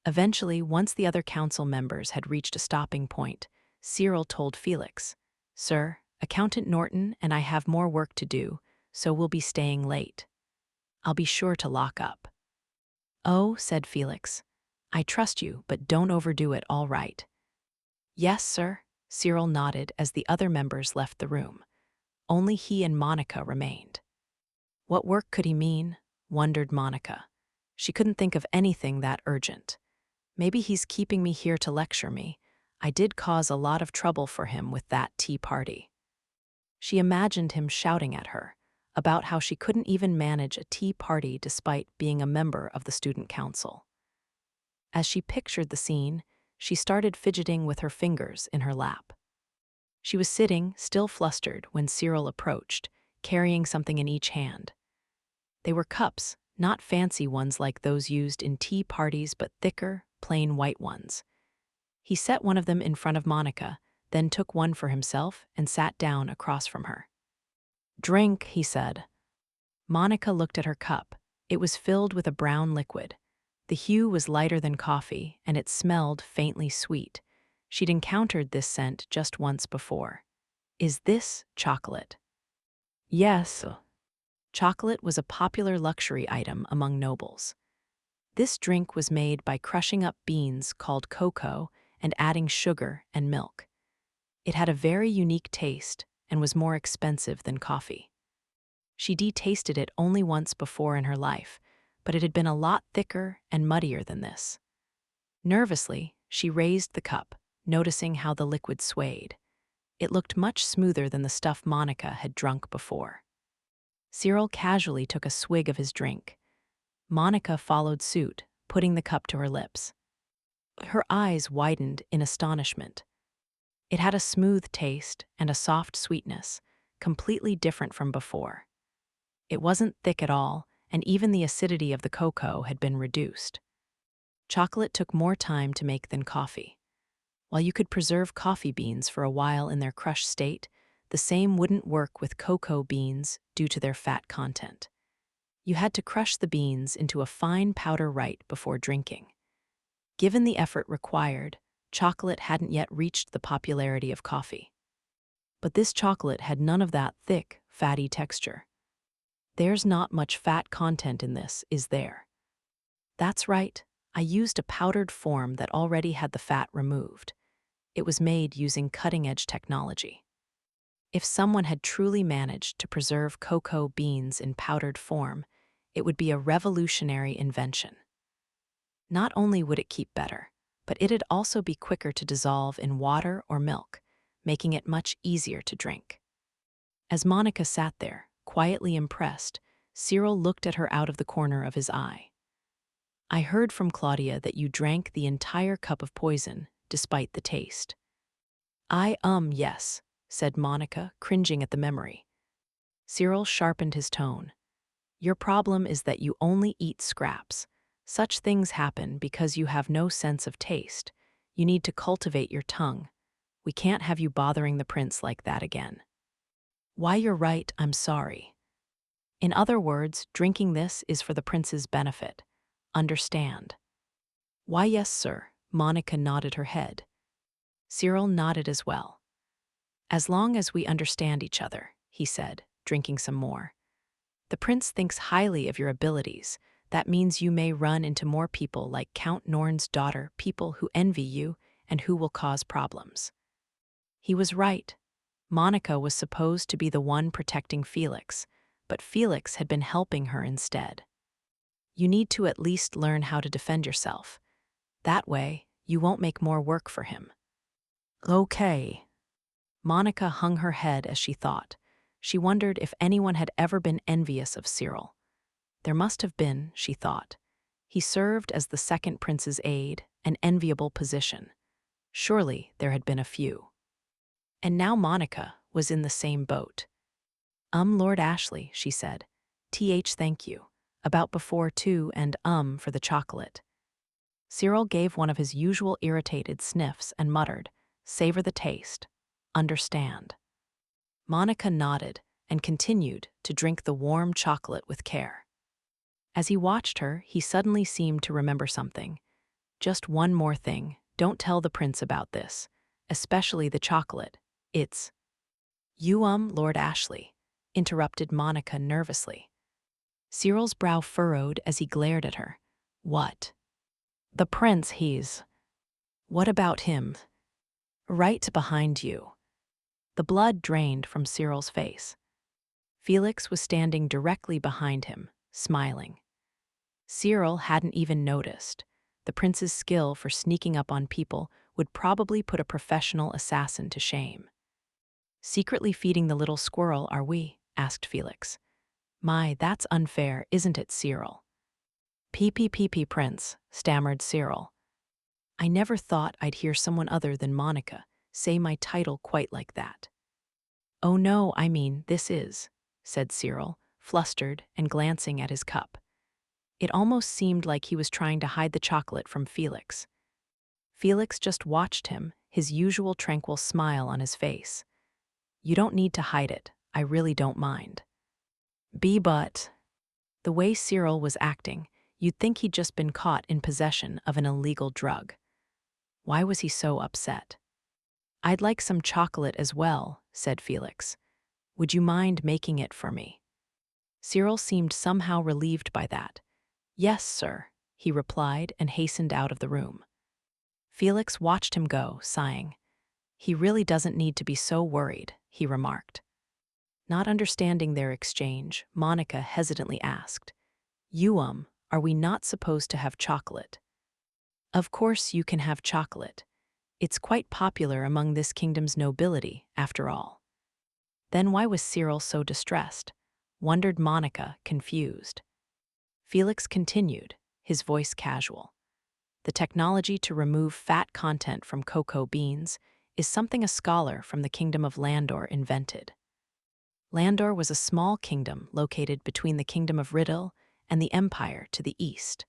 S1: Eventually, once the other council members had reached a stopping point, Cyril told Felix, "Sir, Accountant Norton and I have more work to do, so we'll be staying late. I'll be sure to lock up." "Oh," said Felix, "I trust you, but don't overdo it, all right." "Yes, sir," Cyril nodded as the other members left the room. Only he and Monica remained. What work could he mean? Wondered Monica. She couldn't think of anything that urgent. Maybe he's keeping me here to lecture me. I did cause a lot of trouble for him with that tea party. She imagined him shouting at her about how she couldn't even manage a tea party despite being a member of the student council. As she pictured the scene, she started fidgeting with her fingers in her lap. She was sitting, still flustered, when Cyril approached, carrying something in each hand. They were cups, not fancy ones like those used in tea parties, but thicker, plain white ones. He set one of them in front of Monica, then took one for himself and sat down across from her. "Drink," he said. Monica looked at her cup. It was filled with a brown liquid. The hue was lighter than coffee, and it smelled faintly sweet. She'd encountered this scent just once before. "Is this chocolate?" "Yes." Chocolate was a popular luxury item among nobles. This drink was made by crushing up beans called cocoa and adding sugar and milk. It had a very unique taste and was more expensive than coffee. She tasted it only once before in her life, but it had been a lot thicker and muddier than this. Nervously, she raised the cup, noticing how the liquid swayed. It looked much smoother than the stuff Monica had drunk before. Cyril casually took a swig of his drink. Monica followed suit, putting the cup to her lips. Her eyes widened in astonishment. It had a smooth taste and a soft sweetness, completely different from before. It wasn't thick at all, and even the acidity of the cocoa had been reduced. Chocolate took more time to make than coffee. While you could preserve coffee beans for a while in their crushed state, the same wouldn't work with cocoa beans due to their fat content. You had to crush the beans into a fine powder right before drinking. Given the effort required, chocolate hadn't yet reached the popularity of coffee. But this chocolate had none of that thick, fatty texture. "There's not much fat content in this, is there?" "That's right. I used a powdered form that already had the fat removed. It was made using cutting-edge technology." If someone had truly managed to preserve cocoa beans in powdered form, it would be a revolutionary invention. Not only would it keep better, but it'd also be quicker to dissolve in water or milk, making it much easier to drink. As Monica sat there, quietly impressed, Cyril looked at her out of the corner of his eye. "I heard from Claudia that you drank the entire cup of poison, despite the taste." Yes," said Monica, cringing at the memory. Cyril sharpened his tone. "Your problem is that you only eat scraps. Such things happen because you have no sense of taste. You need to cultivate your tongue. We can't have you bothering the prince like that again." "Why, you're right, I'm sorry. In other words, drinking this is for the prince's benefit. Understand?" "Why, yes, sir." Monica nodded her head. Cyril nodded as well. "As long as we understand each other," he said, drinking some more. "The prince thinks highly of your abilities. That means you may run into more people like Count Norn's daughter, people who envy you and who will cause problems." He was right. Monica was supposed to be the one protecting Felix, but Felix had been helping her instead. You need to at least learn how to defend yourself. That way, you won't make more work for him." "Okay." Monica hung her head as she thought. She wondered if anyone had ever been envious of Cyril. There must have been, she thought. He served as the second prince's aide, an enviable position. Surely there had been a few. And now Monica was in the same boat. Lord Ashley," she said. Thank you. About before too, and for the chocolate." Cyril gave one of his usual irritated sniffs and muttered, "Savor the taste. Understand." Monica nodded and continued to drink the warm chocolate with care. As he watched her, he suddenly seemed to remember something. "Just one more thing. Don't tell the prince about this, especially the chocolate. It's—" "You, Lord Ashley," interrupted Monica nervously. Cyril's brow furrowed as he glared at her. "What?" "The prince, he's—" "What about him?" "Right behind you." The blood drained from Cyril's face. Felix was standing directly behind him, smiling. Cyril hadn't even noticed. The prince's skill for sneaking up on people would probably put a professional assassin to shame. "Secretly feeding the little squirrel, are we?" asked Felix. "My, that's unfair, isn't it, Cyril?" "PP, Prince," stammered Cyril. "I never thought I'd hear someone other than Monica say my title quite like that." "Oh no, I mean, this is," said Cyril, flustered and glancing at his cup. It almost seemed like he was trying to hide the chocolate from Felix. Felix just watched him, his usual tranquil smile on his face. "You don't need to hide it. I really don't mind." But the way Cyril was acting, you'd think he'd just been caught in possession of an illegal drug. Why was he so upset? "I'd like some chocolate as well," said Felix. "Would you mind making it for me?" Cyril seemed somehow relieved by that. "Yes, sir," he replied and hastened out of the room. Felix watched him go, sighing. "He really doesn't need to be so worried," he remarked. Not understanding their exchange, Monica hesitantly asked, "You, are we not supposed to have chocolate?" "Of course you can have chocolate. It's quite popular among this kingdom's nobility, after all." Then why was Cyril so distressed? Wondered Monica, confused. Felix continued, his voice casual. "The technology to remove fat content from cocoa beans is something a scholar from the kingdom of Landor invented." Landor was a small kingdom located between the kingdom of Riddle and the Empire to the east.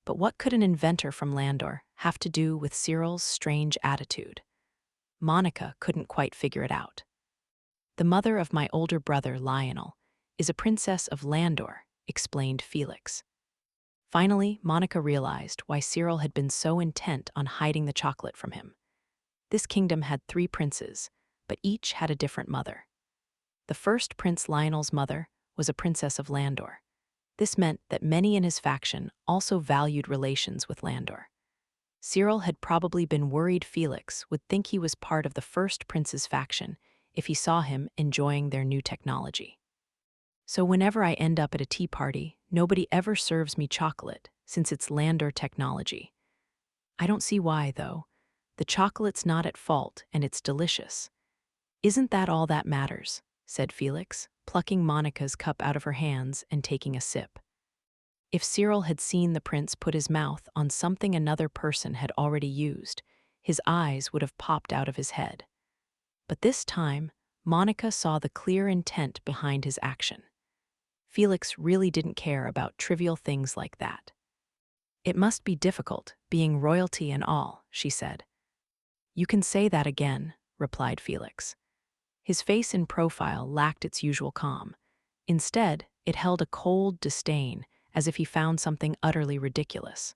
S1: But what could an inventor from Landor have to do with Cyril's strange attitude? Monica couldn't quite figure it out. "The mother of my older brother, Lionel, is a princess of Landor," explained Felix. Finally, Monica realized why Cyril had been so intent on hiding the chocolate from him. This kingdom had 3 princes, but each had a different mother. The first Prince Lionel's mother was a princess of Landor. This meant that many in his faction also valued relations with Landor. Cyril had probably been worried Felix would think he was part of the first prince's faction if he saw him enjoying their new technology. "So whenever I end up at a tea party, nobody ever serves me chocolate, since it's Landor technology. I don't see why, though. The chocolate's not at fault, and it's delicious." "Isn't that all that matters?" said Felix, plucking Monica's cup out of her hands and taking a sip. If Cyril had seen the prince put his mouth on something another person had already used, his eyes would have popped out of his head. But this time, Monica saw the clear intent behind his action. Felix really didn't care about trivial things like that. "It must be difficult, being royalty and all," she said. "You can say that again," replied Felix. His face in profile lacked its usual calm. Instead, it held a cold disdain, as if he found something utterly ridiculous.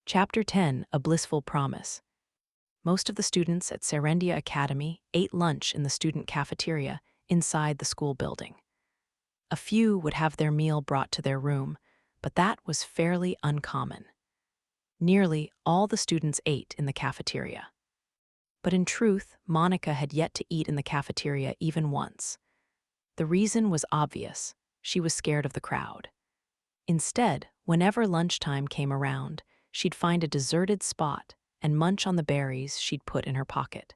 S1: Chapter 10, A Blissful Promise. Most of the students at Serendia Academy ate lunch in the student cafeteria inside the school building. A few would have their meal brought to their room, but that was fairly uncommon. Nearly all the students ate in the cafeteria. But in truth, Monica had yet to eat in the cafeteria even once. The reason was obvious. She was scared of the crowd. Instead, Whenever lunchtime came around, she'd find a deserted spot and munch on the berries she'd put in her pocket.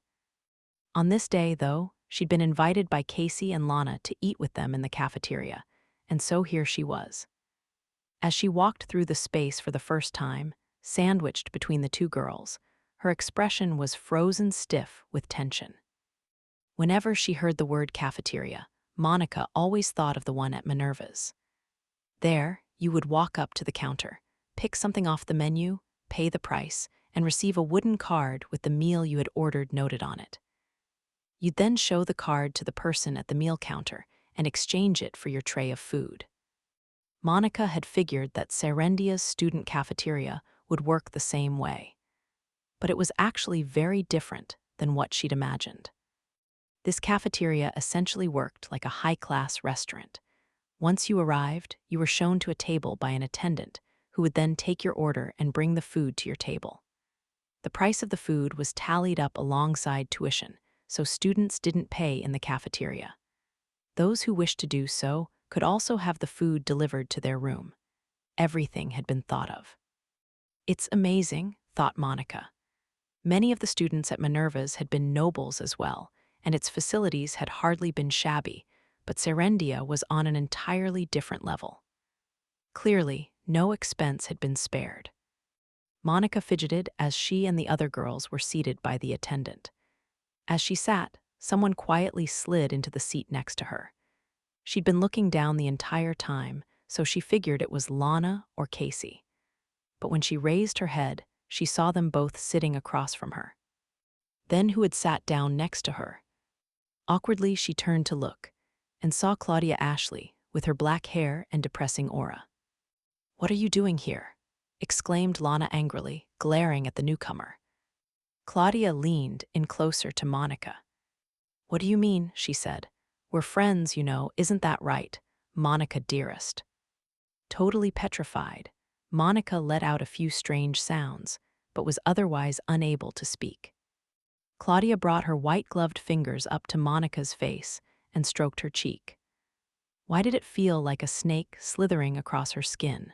S1: On this day, though, she'd been invited by Casey and Lana to eat with them in the cafeteria, and so here she was. As she walked through the space for the first time, sandwiched between the two girls, her expression was frozen stiff with tension. Whenever she heard the word cafeteria, Monica always thought of the one at Minerva's. There, you would walk up to the counter, pick something off the menu, pay the price, and receive a wooden card with the meal you had ordered noted on it. You'd then show the card to the person at the meal counter and exchange it for your tray of food. Monica had figured that Serendia's student cafeteria would work the same way. But it was actually very different than what she'd imagined. This cafeteria essentially worked like a high-class restaurant. Once you arrived, you were shown to a table by an attendant who would then take your order and bring the food to your table. The price of the food was tallied up alongside tuition, so students didn't pay in the cafeteria. Those who wished to do so could also have the food delivered to their room. Everything had been thought of. It's amazing, thought Monica. Many of the students at Minerva's had been nobles as well, and its facilities had hardly been shabby, but Serendia was on an entirely different level. Clearly, no expense had been spared. Monica fidgeted as she and the other girls were seated by the attendant. As she sat, someone quietly slid into the seat next to her. She'd been looking down the entire time, so she figured it was Lana or Casey. But when she raised her head, she saw them both sitting across from her. Then who had sat down next to her? Awkwardly, she turned to look, and saw Claudia Ashley, with her black hair and depressing aura. "What are you doing here?" exclaimed Lana angrily, glaring at the newcomer. Claudia leaned in closer to Monica. "What do you mean?" she said. "We're friends, you know, isn't that right, Monica dearest?" Totally petrified, Monica let out a few strange sounds, but was otherwise unable to speak. Claudia brought her white-gloved fingers up to Monica's face and stroked her cheek. Why did it feel like a snake slithering across her skin?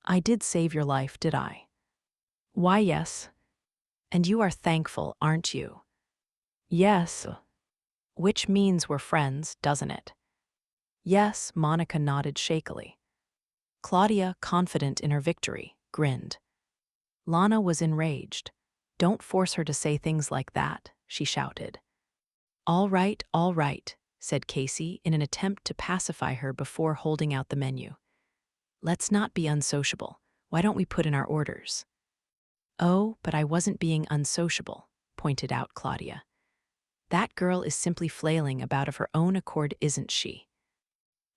S1: "I did save your life, did I?" "Why, yes. And you are thankful, aren't you?" "Yes." "Which means we're friends, doesn't it?" "Yes," Monica nodded shakily. Claudia, confident in her victory, grinned. Lana was enraged. "Don't force her to say things like that," she shouted. All right," said Casey in an attempt to pacify her before holding out the menu. "Let's not be unsociable. Why don't we put in our orders?" "Oh, but I wasn't being unsociable," pointed out Claudia. "That girl is simply flailing about of her own accord, isn't she?"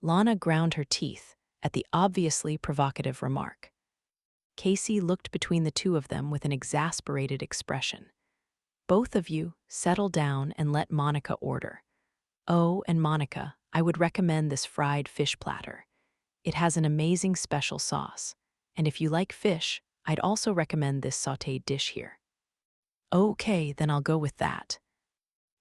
S1: Lana ground her teeth at the obviously provocative remark. Casey looked between the two of them with an exasperated expression. "Both of you, settle down and let Monica order. Oh, and Monica, I would recommend this fried fish platter. It has an amazing special sauce. And if you like fish, I'd also recommend this sautéed dish here." "Okay, then I'll go with that."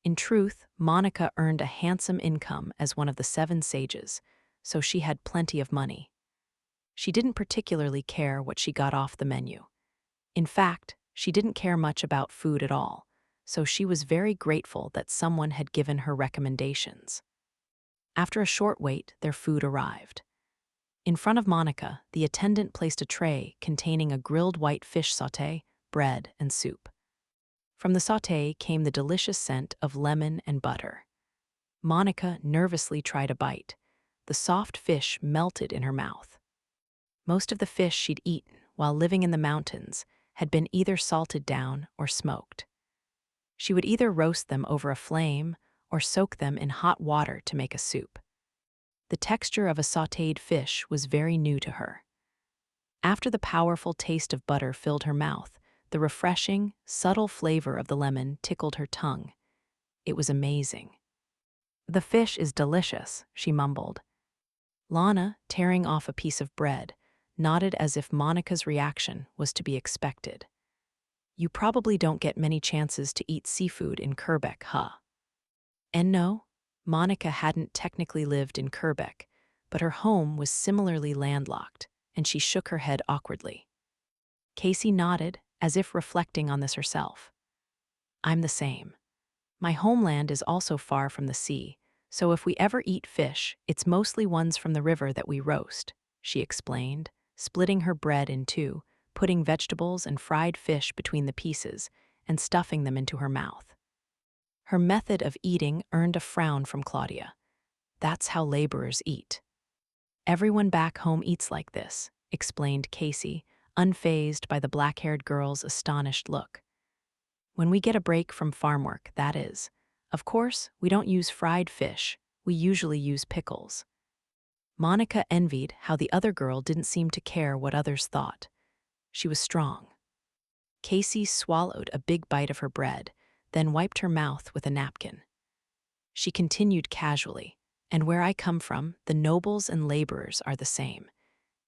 S1: In truth, Monica earned a handsome income as one of the 7 sages, so she had plenty of money. She didn't particularly care what she got off the menu. In fact, she didn't care much about food at all, so she was very grateful that someone had given her recommendations. After a short wait, their food arrived. In front of Monica, the attendant placed a tray containing a grilled white fish sauté, bread, and soup. From the sauté came the delicious scent of lemon and butter. Monica nervously tried a bite. The soft fish melted in her mouth. Most of the fish she'd eaten while living in the mountains had been either salted down or smoked. She would either roast them over a flame or soak them in hot water to make a soup. The texture of a sautéed fish was very new to her. After the powerful taste of butter filled her mouth, the refreshing, subtle flavor of the lemon tickled her tongue. It was amazing. "The fish is delicious," she mumbled. Lana, tearing off a piece of bread, nodded as if Monica's reaction was to be expected. "You probably don't get many chances to eat seafood in Quebec, huh?" And no, Monica hadn't technically lived in Quebec, but her home was similarly landlocked, and she shook her head awkwardly. Casey nodded, as if reflecting on this herself. I'm the same. My homeland is also far from the sea, so if we ever eat fish, it's mostly ones from the river that we roast, she explained, splitting her bread in two, putting vegetables and fried fish between the pieces, and stuffing them into her mouth. Her method of eating earned a frown from Claudia. That's how laborers eat. Everyone back home eats like this, explained Casey, unfazed by the black-haired girl's astonished look. When we get a break from farm work, that is. Of course, we don't use fried fish, we usually use pickles. Monica envied how the other girl didn't seem to care what others thought. She was strong. Casey swallowed a big bite of her bread, then wiped her mouth with a napkin. She continued casually, and where I come from, the nobles and laborers are the same.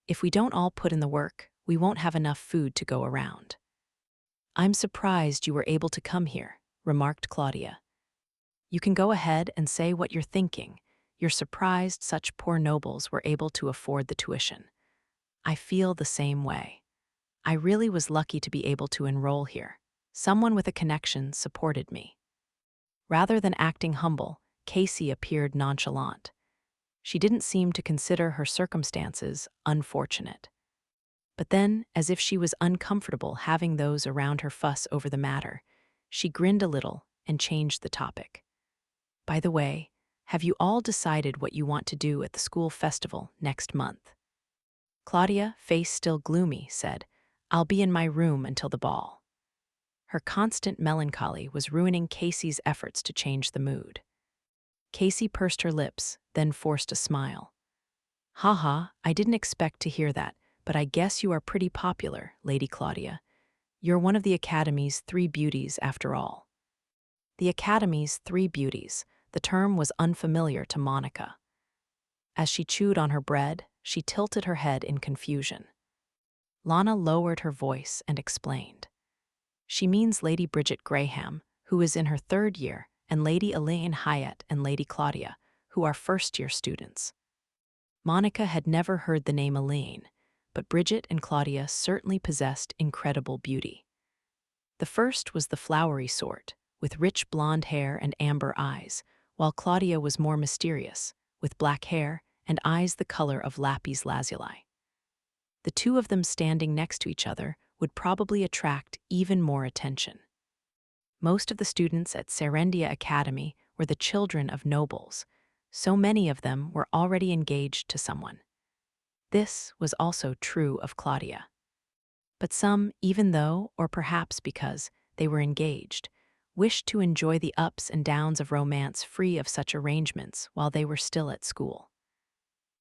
S1: If we don't all put in the work, we won't have enough food to go around. I'm surprised you were able to come here, remarked Claudia. You can go ahead and say what you're thinking. You're surprised such poor nobles were able to afford the tuition. I feel the same way. I really was lucky to be able to enroll here. Someone with a connection supported me. Rather than acting humble, Casey appeared nonchalant. She didn't seem to consider her circumstances unfortunate. But then, as if she was uncomfortable having those around her fuss over the matter, she grinned a little and changed the topic. By the way, have you all decided what you want to do at the school festival next month? Claudia, face still gloomy, said, I'll be in my room until the ball. Her constant melancholy was ruining Casey's efforts to change the mood. Casey pursed her lips, then forced a smile. Haha, I didn't expect to hear that, but I guess you are pretty popular, Lady Claudia. You're one of the Academy's 3 beauties after all. The Academy's 3 beauties. The term was unfamiliar to Monica. As she chewed on her bread, she tilted her head in confusion. Lana lowered her voice and explained. She means Lady Bridget Graham, who is in her 3rd year, and Lady Elaine Hyatt and Lady Claudia, who are first-year students. Monica had never heard the name Elaine, but Bridget and Claudia certainly possessed incredible beauty. The first was the flowery sort, with rich blonde hair and amber eyes, while Claudia was more mysterious, with black hair and eyes the color of lapis lazuli. The two of them standing next to each other would probably attract even more attention. Most of the students at Serendia Academy were the children of nobles. So many of them were already engaged to someone. This was also true of Claudia. But some, even though, or perhaps because, they were engaged, wished to enjoy the ups and downs of romance free of such arrangements while they were still at school.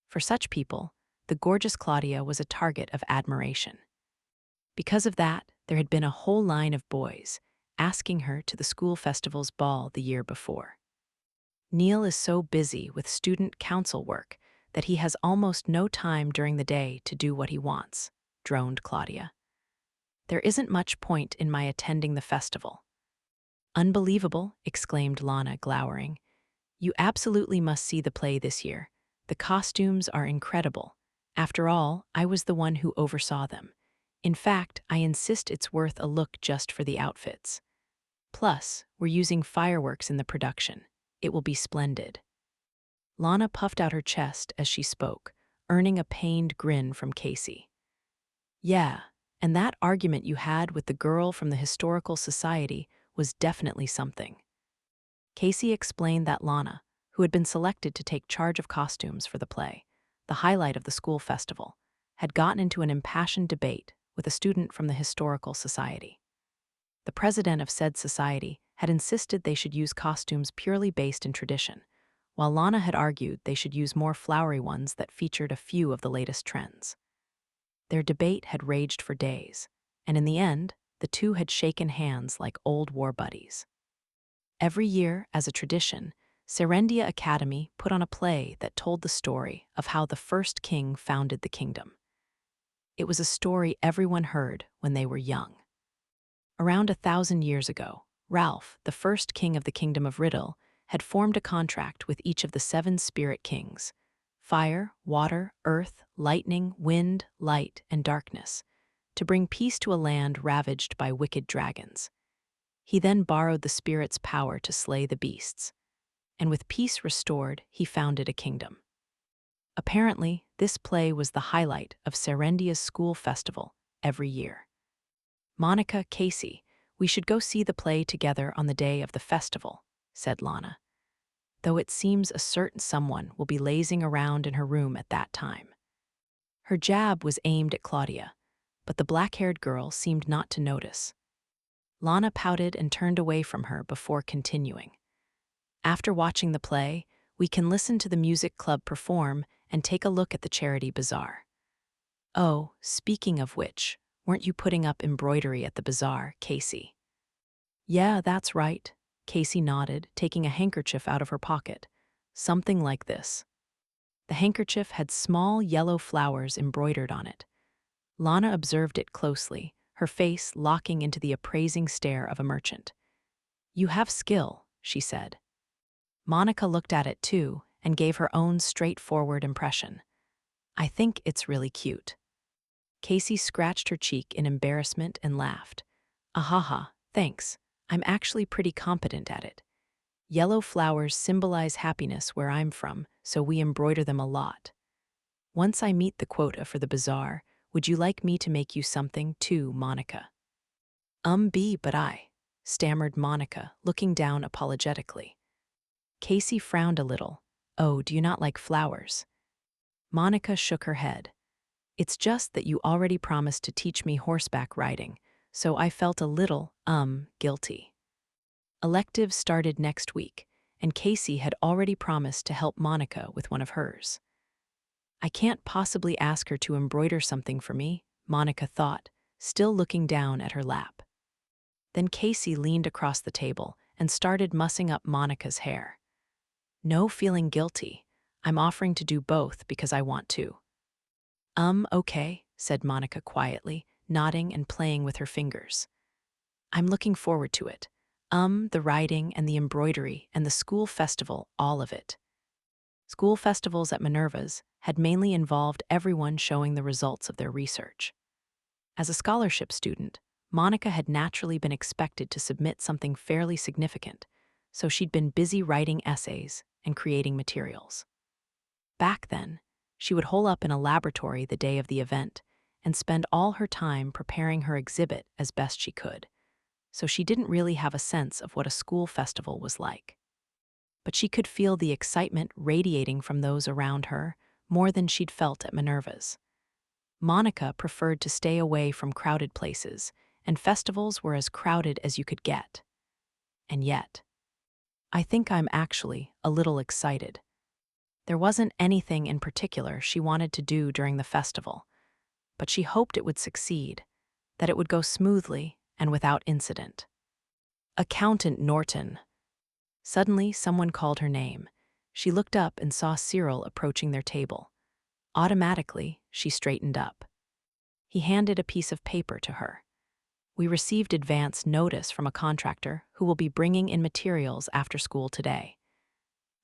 S1: For such people, the gorgeous Claudia was a target of admiration. Because of that, there had been a whole line of boys asking her to the school festival's ball the year before. Neil is so busy with student council work that he has almost no time during the day to do what he wants, droned Claudia. There isn't much point in my attending the festival. Unbelievable, exclaimed Lana, glowering. You absolutely must see the play this year. The costumes are incredible. After all, I was the one who oversaw them. In fact, I insist it's worth a look just for the outfits. Plus, we're using fireworks in the production. It will be splendid. Lana puffed out her chest as she spoke, earning a pained grin from Casey. Yeah, and that argument you had with the girl from the Historical Society was definitely something. Casey explained that Lana, who had been selected to take charge of costumes for the play, the highlight of the school festival, had gotten into an impassioned debate with a student from the Historical Society. The president of said society had insisted they should use costumes purely based in tradition, while Lana had argued they should use more flowery ones that featured a few of the latest trends. Their debate had raged for days, and in the end, the two had shaken hands like old war buddies. Every year, as a tradition, Serendia Academy put on a play that told the story of how the first king founded the kingdom. It was a story everyone heard when they were young. Around 1,000 years ago, Ralph, the first king of the kingdom of Riddle, had formed a contract with each of the 7 spirit kings, fire, water, earth, lightning, wind, light, and darkness, to bring peace to a land ravaged by wicked dragons. He then borrowed the spirit's power to slay the beasts, and with peace restored, he founded a kingdom. Apparently, this play was the highlight of Serendia's school festival every year. Monica, Casey, we should go see the play together on the day of the festival, said Lana, though it seems a certain someone will be lazing around in her room at that time. Her jab was aimed at Claudia, but the black-haired girl seemed not to notice. Lana pouted and turned away from her before continuing. After watching the play, we can listen to the music club perform and take a look at the charity bazaar. Oh, speaking of which, weren't you putting up embroidery at the bazaar, Casey? Yeah, that's right, Casey nodded, taking a handkerchief out of her pocket. Something like this. The handkerchief had small yellow flowers embroidered on it. Lana observed it closely, her face locking into the appraising stare of a merchant. You have skill, she said. Monica looked at it too and gave her own straightforward impression. I think it's really cute. Casey scratched her cheek in embarrassment and laughed. Ahaha, thanks. I'm actually pretty competent at it. Yellow flowers symbolize happiness where I'm from, so we embroider them a lot. Once I meet the quota for the bazaar, would you like me to make you something too, Monica? But I, stammered Monica, looking down apologetically. Casey frowned a little. Oh, do you not like flowers? Monica shook her head. It's just that you already promised to teach me horseback riding, so I felt a little, guilty. Electives started next week, and Casey had already promised to help Monica with one of hers. I can't possibly ask her to embroider something for me, Monica thought, still looking down at her lap. Then Casey leaned across the table and started mussing up Monica's hair. No feeling guilty. I'm offering to do both because I want to. Okay, said Monica quietly, nodding and playing with her fingers. I'm looking forward to it. The riding and the embroidery and the school festival, all of it. School festivals at Minerva's had mainly involved everyone showing the results of their research. As a scholarship student, Monica had naturally been expected to submit something fairly significant, so she'd been busy writing essays and creating materials. Back then, she would hole up in a laboratory the day of the event and spend all her time preparing her exhibit as best she could, so she didn't really have a sense of what a school festival was like. But she could feel the excitement radiating from those around her more than she'd felt at Minerva's. Monica preferred to stay away from crowded places, and festivals were as crowded as you could get. And yet, I think I'm actually a little excited. There wasn't anything in particular she wanted to do during the festival, but she hoped it would succeed, that it would go smoothly and without incident. Accountant Norton. Suddenly, someone called her name. She looked up and saw Cyril approaching their table. Automatically, she straightened up. He handed a piece of paper to her. We received advance notice from a contractor who will be bringing in materials after school today.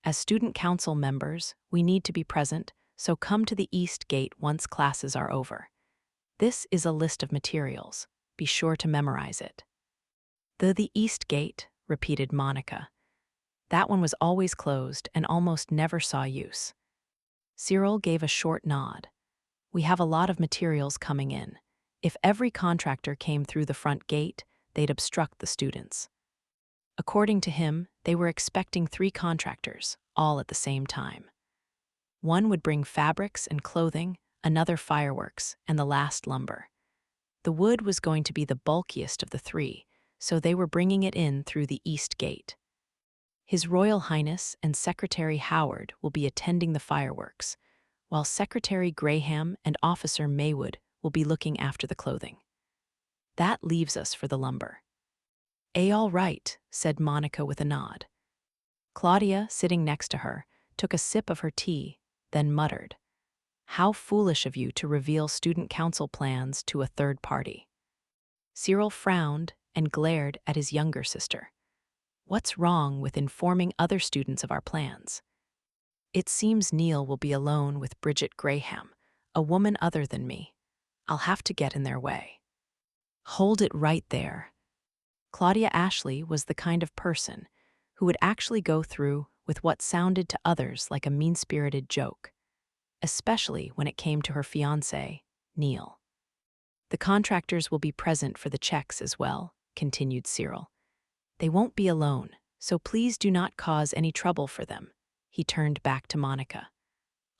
S1: As student council members, we need to be present, so come to the East Gate once classes are over. This is a list of materials. Be sure to memorize it. The East Gate, repeated Monica. That one was always closed and almost never saw use. Cyril gave a short nod. We have a lot of materials coming in. If every contractor came through the front gate, they'd obstruct the students. According to him, they were expecting 3 contractors, all at the same time. One would bring fabrics and clothing, another fireworks, and the last lumber. The wood was going to be the bulkiest of the 3, so they were bringing it in through the East Gate. His Royal Highness and Secretary Howard will be attending the fireworks, while Secretary Graham and Officer Maywood will be looking after the clothing. That leaves us for the lumber. All right, said Monica with a nod. Claudia, sitting next to her, took a sip of her tea, then muttered, How foolish of you to reveal student council plans to a third party. Cyril frowned and glared at his younger sister. What's wrong with informing other students of our plans? It seems Neil will be alone with Bridget Graham, a woman other than me. I'll have to get in their way. Hold it right there. Claudia Ashley was the kind of person who would actually go through with what sounded to others like a mean-spirited joke, especially when it came to her fiancé, Neil. The contractors will be present for the checks as well, continued Cyril. They won't be alone, so please do not cause any trouble for them. He turned back to Monica.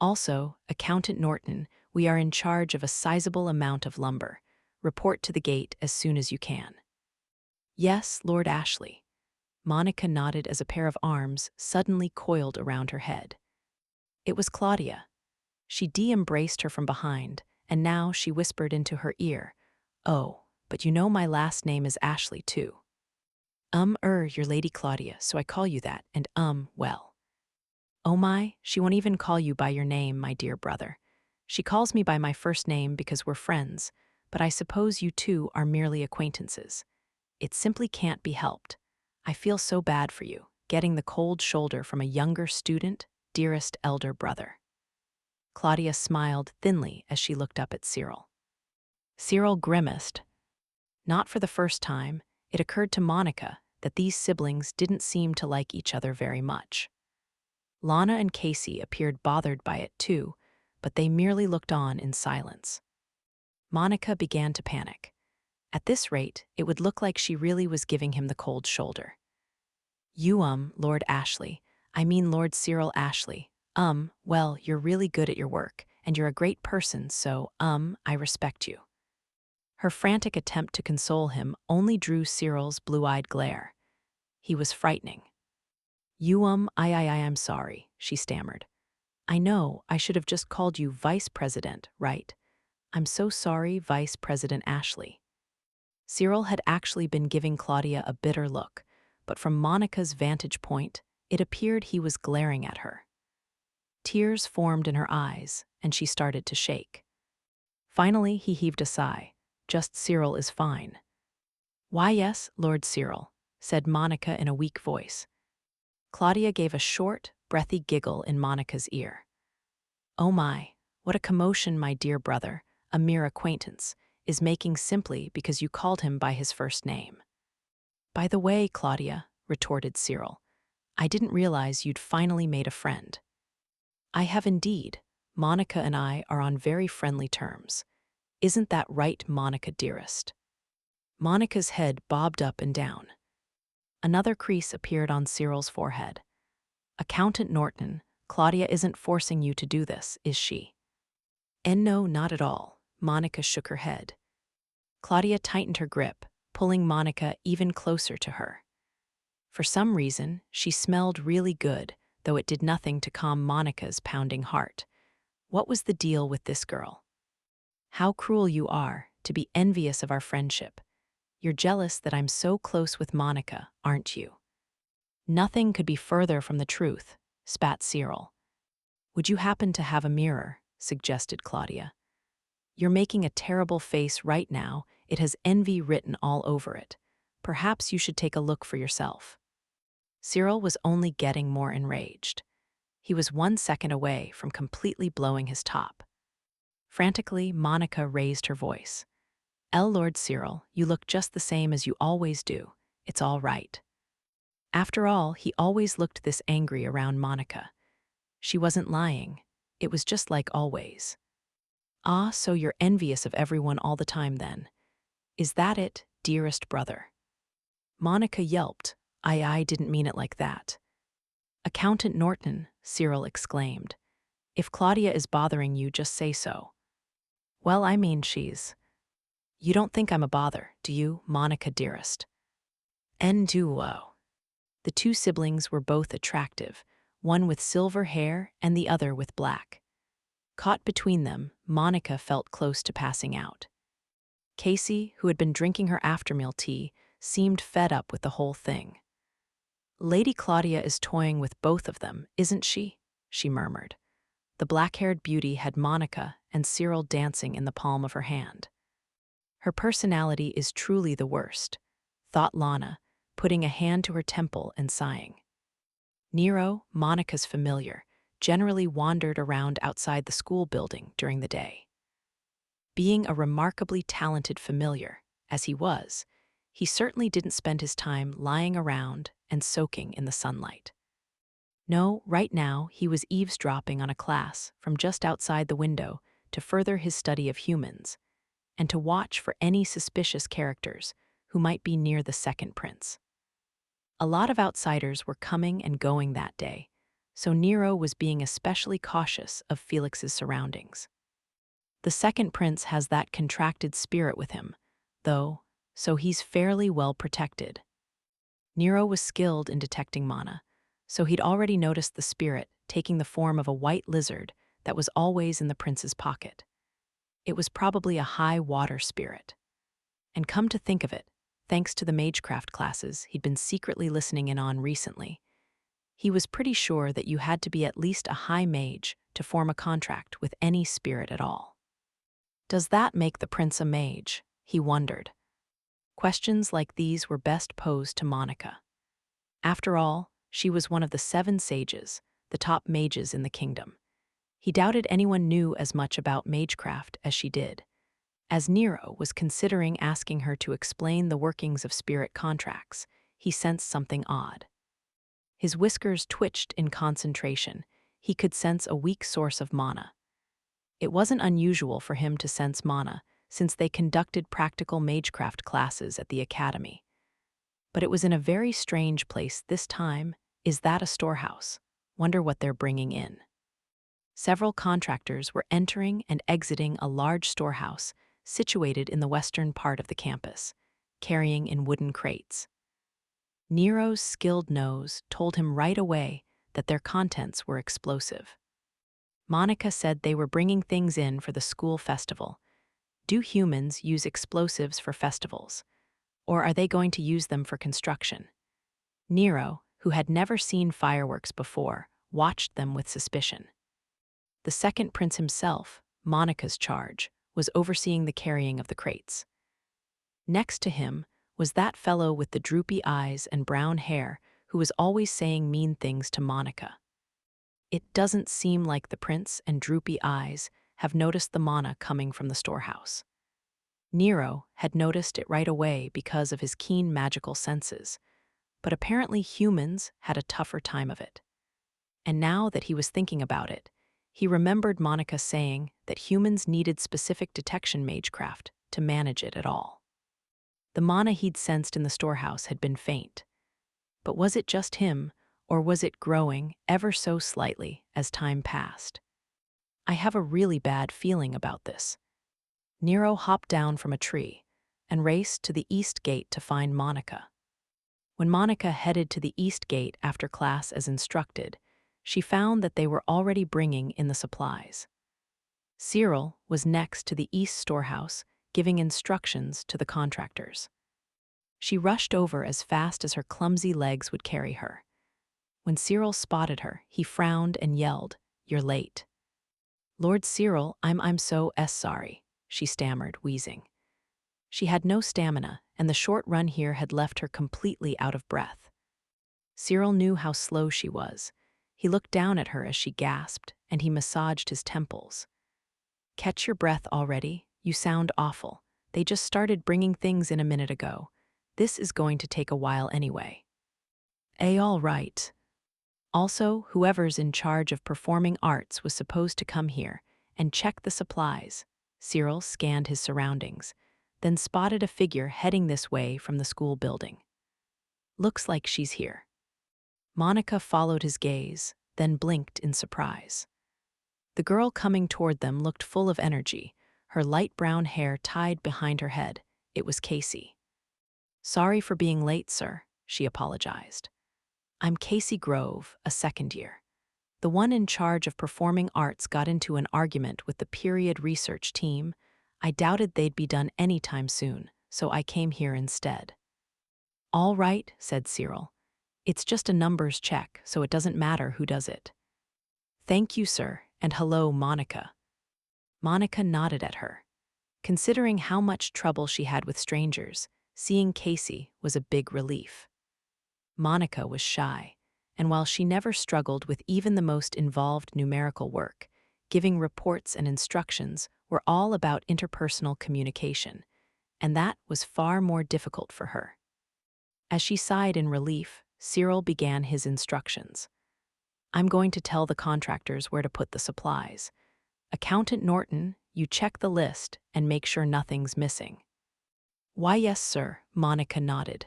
S1: Also, Accountant Norton, we are in charge of a sizable amount of lumber. Report to the gate as soon as you can. Yes, Lord Ashley. Monica nodded as a pair of arms suddenly coiled around her head. It was Claudia. She de-embraced her from behind, and now she whispered into her ear, "Oh, but you know my last name is Ashley, too." You're Lady Claudia, so I call you that, and well. Oh my, she won't even call you by your name, my dear brother. She calls me by my first name because we're friends, but I suppose you two are merely acquaintances. It simply can't be helped. I feel so bad for you, getting the cold shoulder from a younger student, dearest elder brother. Claudia smiled thinly as she looked up at Cyril. Cyril grimaced. Not for the first time, it occurred to Monica that these siblings didn't seem to like each other very much. Lana and Casey appeared bothered by it too, but they merely looked on in silence. Monica began to panic. At this rate, it would look like she really was giving him the cold shoulder. You, Lord Ashley, I mean Lord Cyril Ashley, well, you're really good at your work, and you're a great person, so, I respect you. Her frantic attempt to console him only drew Cyril's blue-eyed glare. He was frightening. I'm sorry, she stammered. I know, I should have just called you Vice President, right? I'm so sorry, Vice President Ashley. Cyril had actually been giving Claudia a bitter look, but from Monica's vantage point, it appeared he was glaring at her. Tears formed in her eyes, and she started to shake. Finally, he heaved a sigh. Just Cyril is fine. Why, yes, Lord Cyril, said Monica in a weak voice. Claudia gave a short, breathy giggle in Monica's ear. Oh my, what a commotion, my dear brother, a mere acquaintance, is making simply because you called him by his first name. By the way, Claudia, retorted Cyril, I didn't realize you'd finally made a friend. I have indeed. Monica and I are on very friendly terms. Isn't that right, Monica dearest? Monica's head bobbed up and down. Another crease appeared on Cyril's forehead. Accountant Norton, Claudia isn't forcing you to do this, is she? And no, not at all. Monica shook her head. Claudia tightened her grip, pulling Monica even closer to her. For some reason, she smelled really good, though it did nothing to calm Monica's pounding heart. What was the deal with this girl? How cruel you are, to be envious of our friendship. You're jealous that I'm so close with Monica, aren't you? Nothing could be further from the truth, spat Cyril. Would you happen to have a mirror? Suggested Claudia. You're making a terrible face right now. It has envy written all over it. Perhaps you should take a look for yourself. Cyril was only getting more enraged. He was 1 second away from completely blowing his top. Frantically, Monica raised her voice. Lord Cyril, you look just the same as you always do. It's all right. After all, he always looked this angry around Monica. She wasn't lying. It was just like always. Ah, so you're envious of everyone all the time then. Is that it, dearest brother? Monica yelped. I didn't mean it like that. Accountant Norton, Cyril exclaimed. If Claudia is bothering you, just say so. Well, I mean she's. You don't think I'm a bother, do you, Monica dearest? En duo. The two siblings were both attractive, one with silver hair and the other with black. Caught between them, Monica felt close to passing out. Casey, who had been drinking her aftermeal tea, seemed fed up with the whole thing. Lady Claudia is toying with both of them, isn't she? She murmured. The black-haired beauty had Monica and Cyril dancing in the palm of her hand. Her personality is truly the worst, thought Lana, putting a hand to her temple and sighing. Nero, Monica's familiar, generally wandered around outside the school building during the day. Being a remarkably talented familiar, as he was, he certainly didn't spend his time lying around and soaking in the sunlight. No, right now he was eavesdropping on a class from just outside the window to further his study of humans, and to watch for any suspicious characters who might be near the second prince. A lot of outsiders were coming and going that day, so Nero was being especially cautious of Felix's surroundings. The second prince has that contracted spirit with him, though, so he's fairly well protected. Nero was skilled in detecting mana, so he'd already noticed the spirit taking the form of a white lizard that was always in the prince's pocket. It was probably a high water spirit. And come to think of it, thanks to the magecraft classes he'd been secretly listening in on recently, he was pretty sure that you had to be at least a high mage to form a contract with any spirit at all. Does that make the prince a mage? He wondered. Questions like these were best posed to Monica. After all, she was one of the 7 sages, the top mages in the kingdom. He doubted anyone knew as much about magecraft as she did. As Nero was considering asking her to explain the workings of spirit contracts, he sensed something odd. His whiskers twitched in concentration. He could sense a weak source of mana. It wasn't unusual for him to sense mana, since they conducted practical magecraft classes at the academy. But it was in a very strange place this time. Is that a storehouse? Wonder what they're bringing in. Several contractors were entering and exiting a large storehouse situated in the western part of the campus, carrying in wooden crates. Nero's skilled nose told him right away that their contents were explosive. Monica said they were bringing things in for the school festival. Do humans use explosives for festivals, or are they going to use them for construction? Nero, who had never seen fireworks before, watched them with suspicion. The second prince himself, Monica's charge, was overseeing the carrying of the crates. Next to him was that fellow with the droopy eyes and brown hair who was always saying mean things to Monica. It doesn't seem like the prince and droopy eyes have noticed the mana coming from the storehouse. Nero had noticed it right away because of his keen magical senses, but apparently humans had a tougher time of it. And now that he was thinking about it, he remembered Monica saying that humans needed specific detection magecraft to manage it at all. The mana he'd sensed in the storehouse had been faint. But was it just him, or was it growing ever so slightly as time passed? I have a really bad feeling about this. Nero hopped down from a tree and raced to the east gate to find Monica. When Monica headed to the east gate after class as instructed, she found that they were already bringing in the supplies. Cyril was next to the east storehouse, giving instructions to the contractors. She rushed over as fast as her clumsy legs would carry her. When Cyril spotted her, he frowned and yelled, "You're late." "Lord Cyril, I'm so sorry," she stammered, wheezing. She had no stamina, and the short run here had left her completely out of breath. Cyril knew how slow she was. He looked down at her as she gasped, and he massaged his temples. "Catch your breath already? You sound awful. They just started bringing things in a minute ago. This is going to take a while anyway." All right. Also, whoever's in charge of performing arts was supposed to come here and check the supplies. Cyril scanned his surroundings, then spotted a figure heading this way from the school building. "Looks like she's here." Monica followed his gaze, then blinked in surprise. The girl coming toward them looked full of energy, her light brown hair tied behind her head. It was Casey. "Sorry for being late, sir," she apologized. "I'm Casey Grove, a second year. The one in charge of performing arts got into an argument with the period research team. I doubted they'd be done anytime soon, so I came here instead." "All right," said Cyril. "It's just a numbers check, so it doesn't matter who does it." "Thank you, sir, and hello, Monica." Monica nodded at her. Considering how much trouble she had with strangers, seeing Casey was a big relief. Monica was shy, and while she never struggled with even the most involved numerical work, giving reports and instructions were all about interpersonal communication, and that was far more difficult for her. As she sighed in relief, Cyril began his instructions. "I'm going to tell the contractors where to put the supplies. Accountant Norton, you check the list and make sure nothing's missing." "Why, yes, sir," Monica nodded.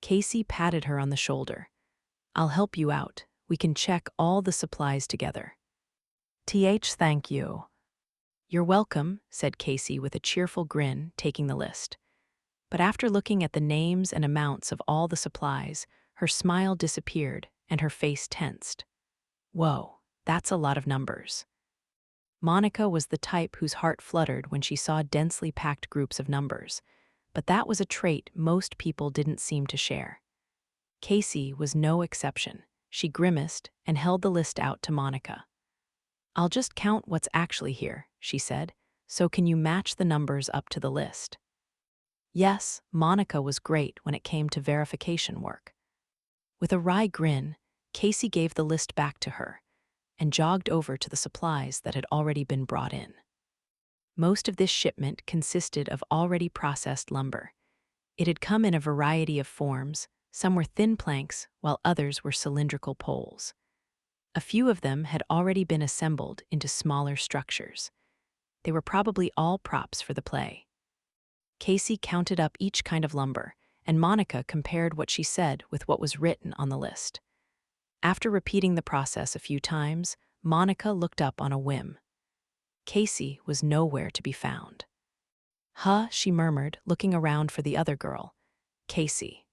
S1: Casey patted her on the shoulder. "I'll help you out. We can check all the supplies together." Thank you." "You're welcome," said Casey with a cheerful grin, taking the list. But after looking at the names and amounts of all the supplies, her smile disappeared and her face tensed. Whoa, that's a lot of numbers. Monica was the type whose heart fluttered when she saw densely packed groups of numbers, but that was a trait most people didn't seem to share. Casey was no exception. She grimaced and held the list out to Monica. "I'll just count what's actually here," she said, "so can you match the numbers up to the list?" Yes, Monica was great when it came to verification work. With a wry grin, Casey gave the list back to her and jogged over to the supplies that had already been brought in. Most of this shipment consisted of already processed lumber. It had come in a variety of forms. Some were thin planks, while others were cylindrical poles. A few of them had already been assembled into smaller structures. They were probably all props for the play. Casey counted up each kind of lumber, and Monica compared what she said with what was written on the list. After repeating the process a few times, Monica looked up on a whim. Casey was nowhere to be found. "Huh," she murmured, looking around for the other girl. "Casey."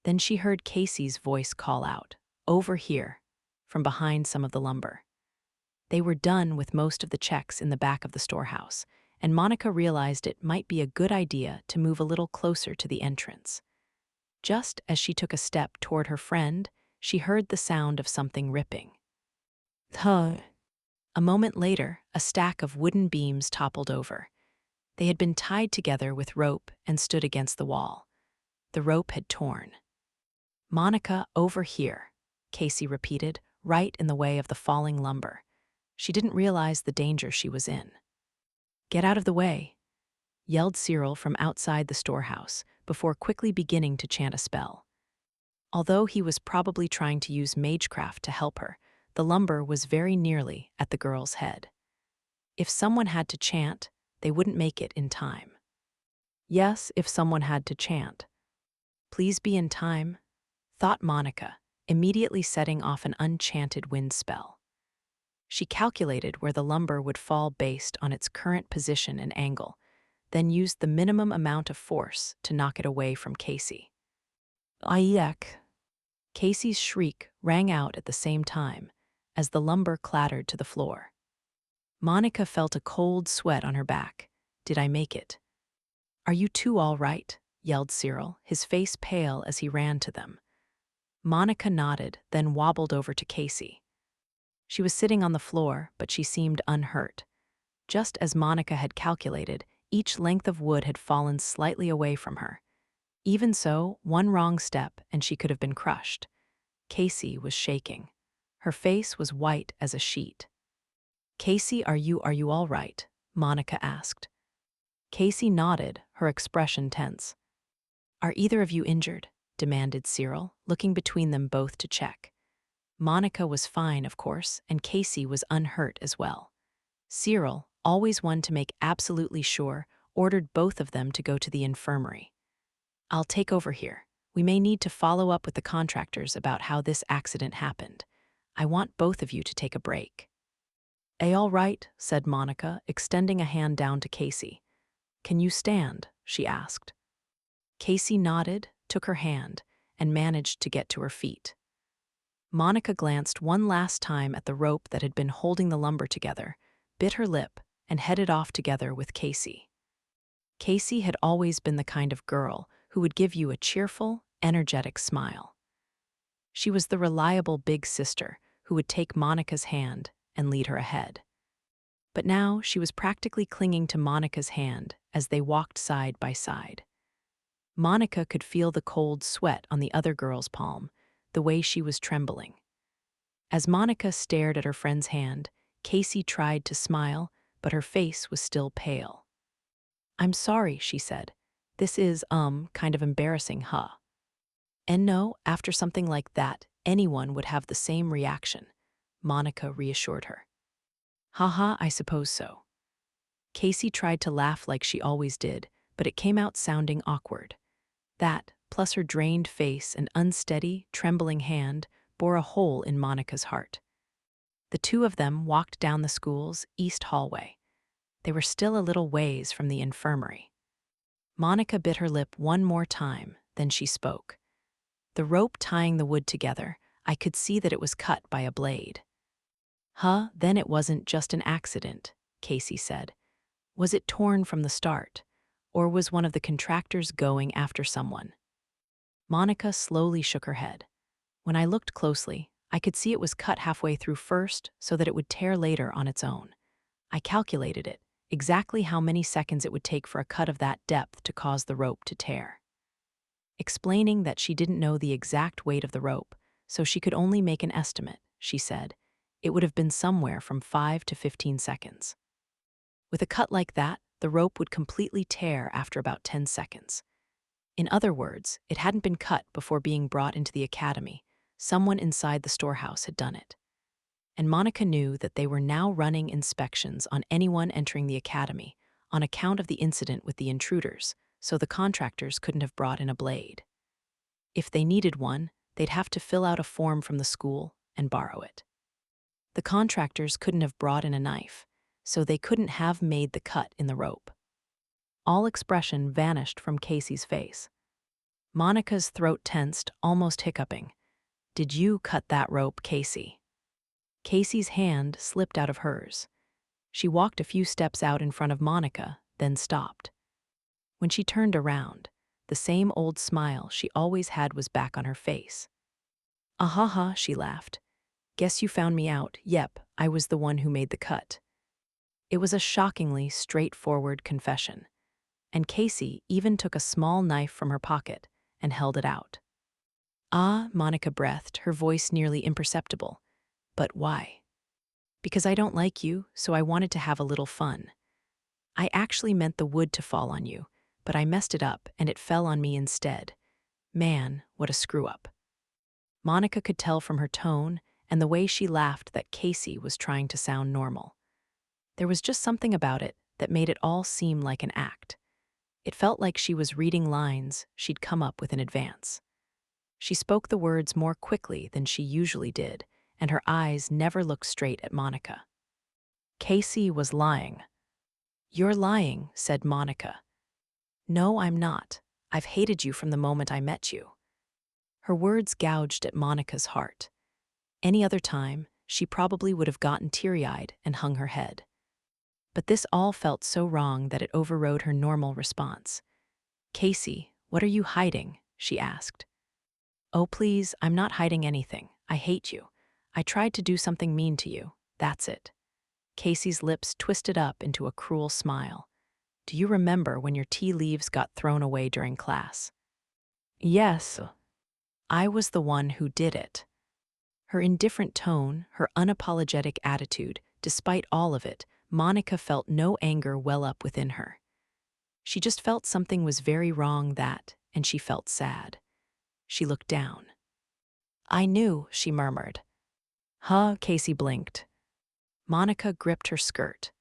S1: Then she heard Casey's voice call out, "Over here," from behind some of the lumber. They were done with most of the checks in the back of the storehouse, and Monica realized it might be a good idea to move a little closer to the entrance. Just as she took a step toward her friend, she heard the sound of something ripping. Huh. A moment later, a stack of wooden beams toppled over. They had been tied together with rope and stood against the wall. The rope had torn. "Monica, over here," Casey repeated, right in the way of the falling lumber. She didn't realize the danger she was in. "Get out of the way," yelled Cyril from outside the storehouse, before quickly beginning to chant a spell. Although he was probably trying to use magecraft to help her, the lumber was very nearly at the girl's head. If someone had to chant, they wouldn't make it in time. Yes, if someone had to chant. "Please be in time," thought Monica, immediately setting off an unchanted wind spell. She calculated where the lumber would fall based on its current position and angle, then used the minimum amount of force to knock it away from Casey. "Ayek!" Casey's shriek rang out at the same time as the lumber clattered to the floor. Monica felt a cold sweat on her back. "Did I make it?" "Are you two all right?" yelled Cyril, his face pale as he ran to them. Monica nodded, then wobbled over to Casey. She was sitting on the floor, but she seemed unhurt. Just as Monica had calculated, each length of wood had fallen slightly away from her. Even so, one wrong step and she could have been crushed. Casey was shaking. Her face was white as a sheet. "Casey, are you all right?" Monica asked. Casey nodded, her expression tense. "Are either of you injured?" demanded Cyril, looking between them both to check. Monica was fine, of course, and Casey was unhurt as well. Cyril, always one to make absolutely sure, ordered both of them to go to the infirmary. "I'll take over here. We may need to follow up with the contractors about how this accident happened. I want both of you to take a break." All right," said Monica, extending a hand down to Casey. "Can you stand?" she asked. Casey nodded, took her hand, and managed to get to her feet. Monica glanced one last time at the rope that had been holding the lumber together, bit her lip, and headed off together with Casey. Casey had always been the kind of girl who would give you a cheerful, energetic smile. She was the reliable big sister who would take Monica's hand and lead her ahead. But now she was practically clinging to Monica's hand as they walked side by side. Monica could feel the cold sweat on the other girl's palm, the way she was trembling. As Monica stared at her friend's hand, Casey tried to smile, but her face was still pale. "I'm sorry," she said. "This is, kind of embarrassing, huh?" And no, after something like that, anyone would have the same reaction, Monica reassured her. "Haha, I suppose so." Casey tried to laugh like she always did, but it came out sounding awkward. That, plus her drained face and unsteady, trembling hand, bore a hole in Monica's heart. The two of them walked down the school's east hallway. They were still a little ways from the infirmary. Monica bit her lip one more time, then she spoke. "The rope tying the wood together, I could see that it was cut by a blade." "Huh, then it wasn't just an accident," Casey said. "Was it torn from the start? Or was one of the contractors going after someone?" Monica slowly shook her head. "When I looked closely, I could see it was cut halfway through first so that it would tear later on its own. I calculated it, exactly how many seconds it would take for a cut of that depth to cause the rope to tear." Explaining that she didn't know the exact weight of the rope, so she could only make an estimate, she said, "It would have been somewhere from 5 to 15 seconds. With a cut like that, the rope would completely tear after about 10 seconds. In other words, it hadn't been cut before being brought into the academy. Someone inside the storehouse had done it. And Monica knew that they were now running inspections on anyone entering the academy on account of the incident with the intruders, so the contractors couldn't have brought in a blade. If they needed one, they'd have to fill out a form from the school and borrow it. The contractors couldn't have brought in a knife, so they couldn't have made the cut in the rope. All expression vanished from Casey's face. Monica's throat tensed, almost hiccuping. "Did you cut that rope, Casey?" Casey's hand slipped out of hers. She walked a few steps out in front of Monica, then stopped. When she turned around, the same old smile she always had was back on her face. "Ahaha," she laughed. "Guess you found me out. Yep, I was the one who made the cut." It was a shockingly straightforward confession, and Casey even took a small knife from her pocket and held it out. "Ah," Monica breathed, her voice nearly imperceptible. "But why?" "Because I don't like you, so I wanted to have a little fun. I actually meant the wood to fall on you, but I messed it up and it fell on me instead. Man, what a screw-up." Monica could tell from her tone and the way she laughed that Casey was trying to sound normal. There was just something about it that made it all seem like an act. It felt like she was reading lines she'd come up with in advance. She spoke the words more quickly than she usually did, and her eyes never looked straight at Monica. "Casey was lying." "You're lying," said Monica. "No, I'm not. I've hated you from the moment I met you." Her words gouged at Monica's heart. Any other time, she probably would have gotten teary-eyed and hung her head. But this all felt so wrong that it overrode her normal response. "Casey, what are you hiding?" she asked. "Oh, please, I'm not hiding anything. I hate you. I tried to do something mean to you. That's it." Casey's lips twisted up into a cruel smile. "Do you remember when your tea leaves got thrown away during class?" "Yes. I was the one who did it." Her indifferent tone, her unapologetic attitude, despite all of it, Monica felt no anger well up within her. She just felt something was very wrong and she felt sad. She looked down. "I knew," she murmured. "Huh?" Casey blinked. Monica gripped her skirt.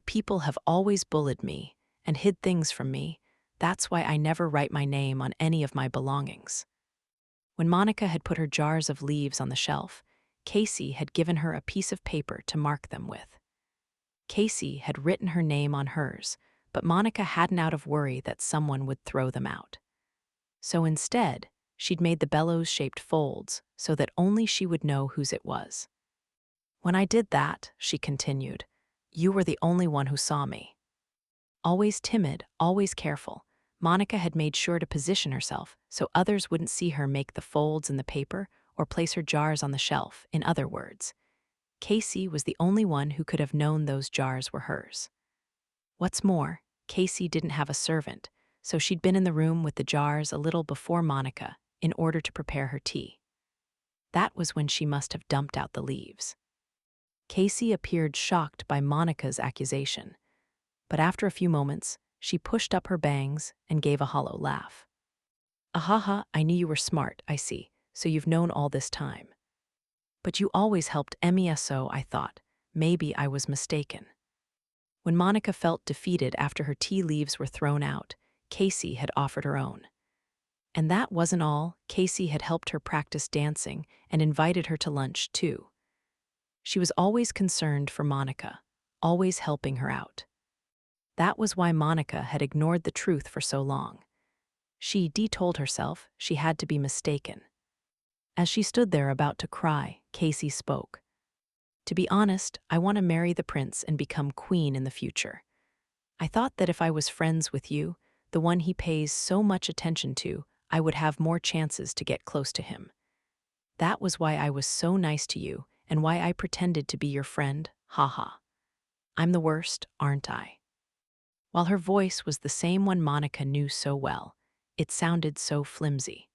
S1: "People have always bullied me and hid things from me. That's why I never write my name on any of my belongings." When Monica had put her jars of leaves on the shelf, Casey had given her a piece of paper to mark them with. Casey had written her name on hers, but Monica hadn't out of worry that someone would throw them out. So instead, she'd made the bellows-shaped folds so that only she would know whose it was. "When I did that," she continued, "you were the only one who saw me." Always timid, always careful, Monica had made sure to position herself so others wouldn't see her make the folds in the paper or place her jars on the shelf. In other words, Casey was the only one who could have known those jars were hers. What's more, Casey didn't have a servant, so she'd been in the room with the jars a little before Monica in order to prepare her tea. That was when she must have dumped out the leaves. Casey appeared shocked by Monica's accusation, but after a few moments, she pushed up her bangs and gave a hollow laugh. Ahaha, I knew you were smart, I see, so you've known all this time. But you always helped MESO, I thought. Maybe I was mistaken. When Monica felt defeated after her tea leaves were thrown out, Casey had offered her own. And that wasn't all. Casey had helped her practice dancing and invited her to lunch, too. She was always concerned for Monica, always helping her out. That was why Monica had ignored the truth for so long. She told herself she had to be mistaken. As she stood there about to cry, Casey spoke. To be honest, I want to marry the prince and become queen in the future. I thought that if I was friends with you, the one he pays so much attention to, I would have more chances to get close to him. That was why I was so nice to you and why I pretended to be your friend, haha. I'm the worst, aren't I? While her voice was the same one Monica knew so well, it sounded so flimsy.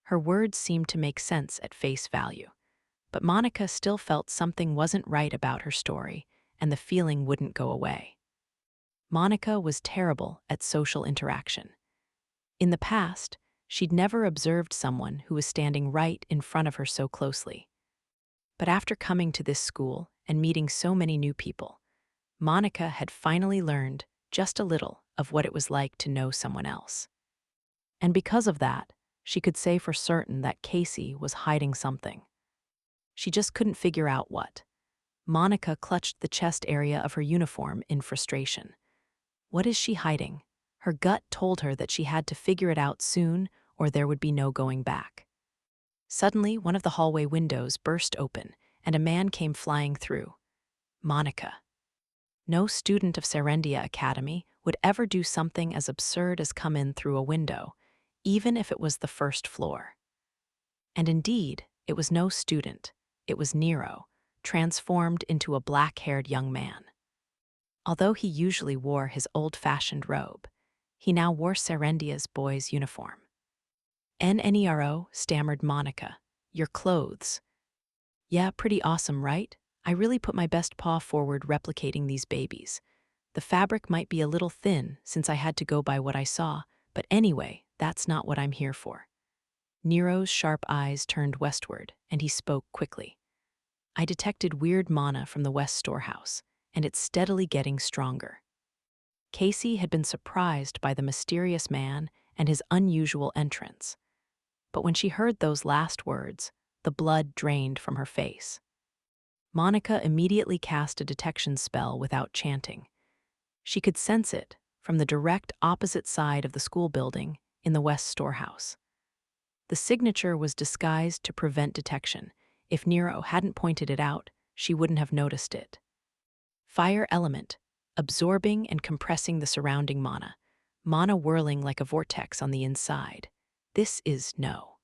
S1: Her words seemed to make sense at face value, but Monica still felt something wasn't right about her story, and the feeling wouldn't go away. Monica was terrible at social interaction. In the past, she'd never observed someone who was standing right in front of her so closely. But after coming to this school and meeting so many new people, Monica had finally learned just a little of what it was like to know someone else. And because of that, she could say for certain that Casey was hiding something. She just couldn't figure out what. Monica clutched the chest area of her uniform in frustration. What is she hiding? Her gut told her that she had to figure it out soon or there would be no going back. Suddenly, one of the hallway windows burst open and a man came flying through. Monica. No student of Serendia Academy would ever do something as absurd as come in through a window, even if it was the first floor. And indeed, it was no student, it was Nero, transformed into a black-haired young man. Although he usually wore his old-fashioned robe, he now wore Serendia's boy's uniform. "Nero," stammered Monica. "Your clothes." "Yeah, pretty awesome, right? I really put my best paw forward replicating these babies. The fabric might be a little thin since I had to go by what I saw, but anyway, that's not what I'm here for." Nero's sharp eyes turned westward, and he spoke quickly. "I detected weird mana from the west storehouse, and it's steadily getting stronger." Casey had been surprised by the mysterious man and his unusual entrance. But when she heard those last words, the blood drained from her face. Monica immediately cast a detection spell without chanting. She could sense it from the direct opposite side of the school building in the west storehouse. The signature was disguised to prevent detection. If Nero hadn't pointed it out, she wouldn't have noticed it. Fire element, absorbing and compressing the surrounding mana whirling like a vortex on the inside. This is no.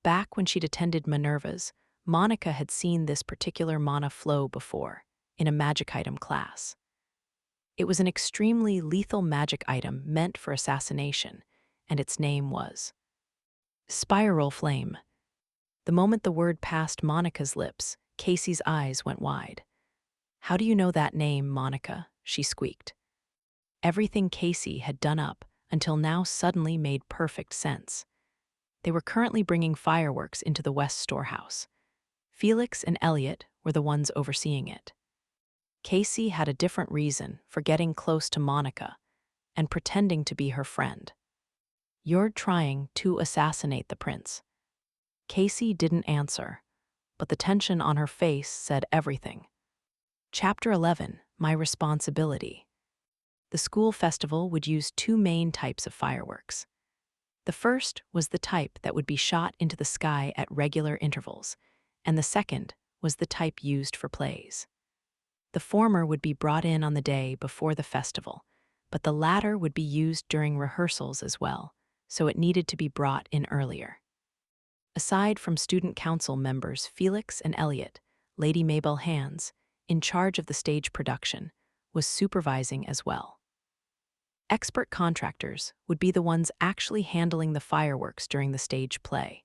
S1: Back when she'd attended Minerva's, Monica had seen this particular mana flow before, in a magic item class. It was an extremely lethal magic item meant for assassination, and its name was Spiral Flame. The moment the word passed Monica's lips, Casey's eyes went wide. "How do you know that name, Monica?" she squeaked. Everything Casey had done up until now suddenly made perfect sense. They were currently bringing fireworks into the West storehouse. Felix and Elliot were the ones overseeing it. Casey had a different reason for getting close to Monica and pretending to be her friend. "You're trying to assassinate the prince." Casey didn't answer, but the tension on her face said everything. Chapter 11, My Responsibility. The school festival would use two main types of fireworks. The first was the type that would be shot into the sky at regular intervals, and the second was the type used for plays. The former would be brought in on the day before the festival, but the latter would be used during rehearsals as well, so it needed to be brought in earlier. Aside from student council members Felix and Elliot, Lady Mabel Hands, in charge of the stage production, was supervising as well. Expert contractors would be the ones actually handling the fireworks during the stage play,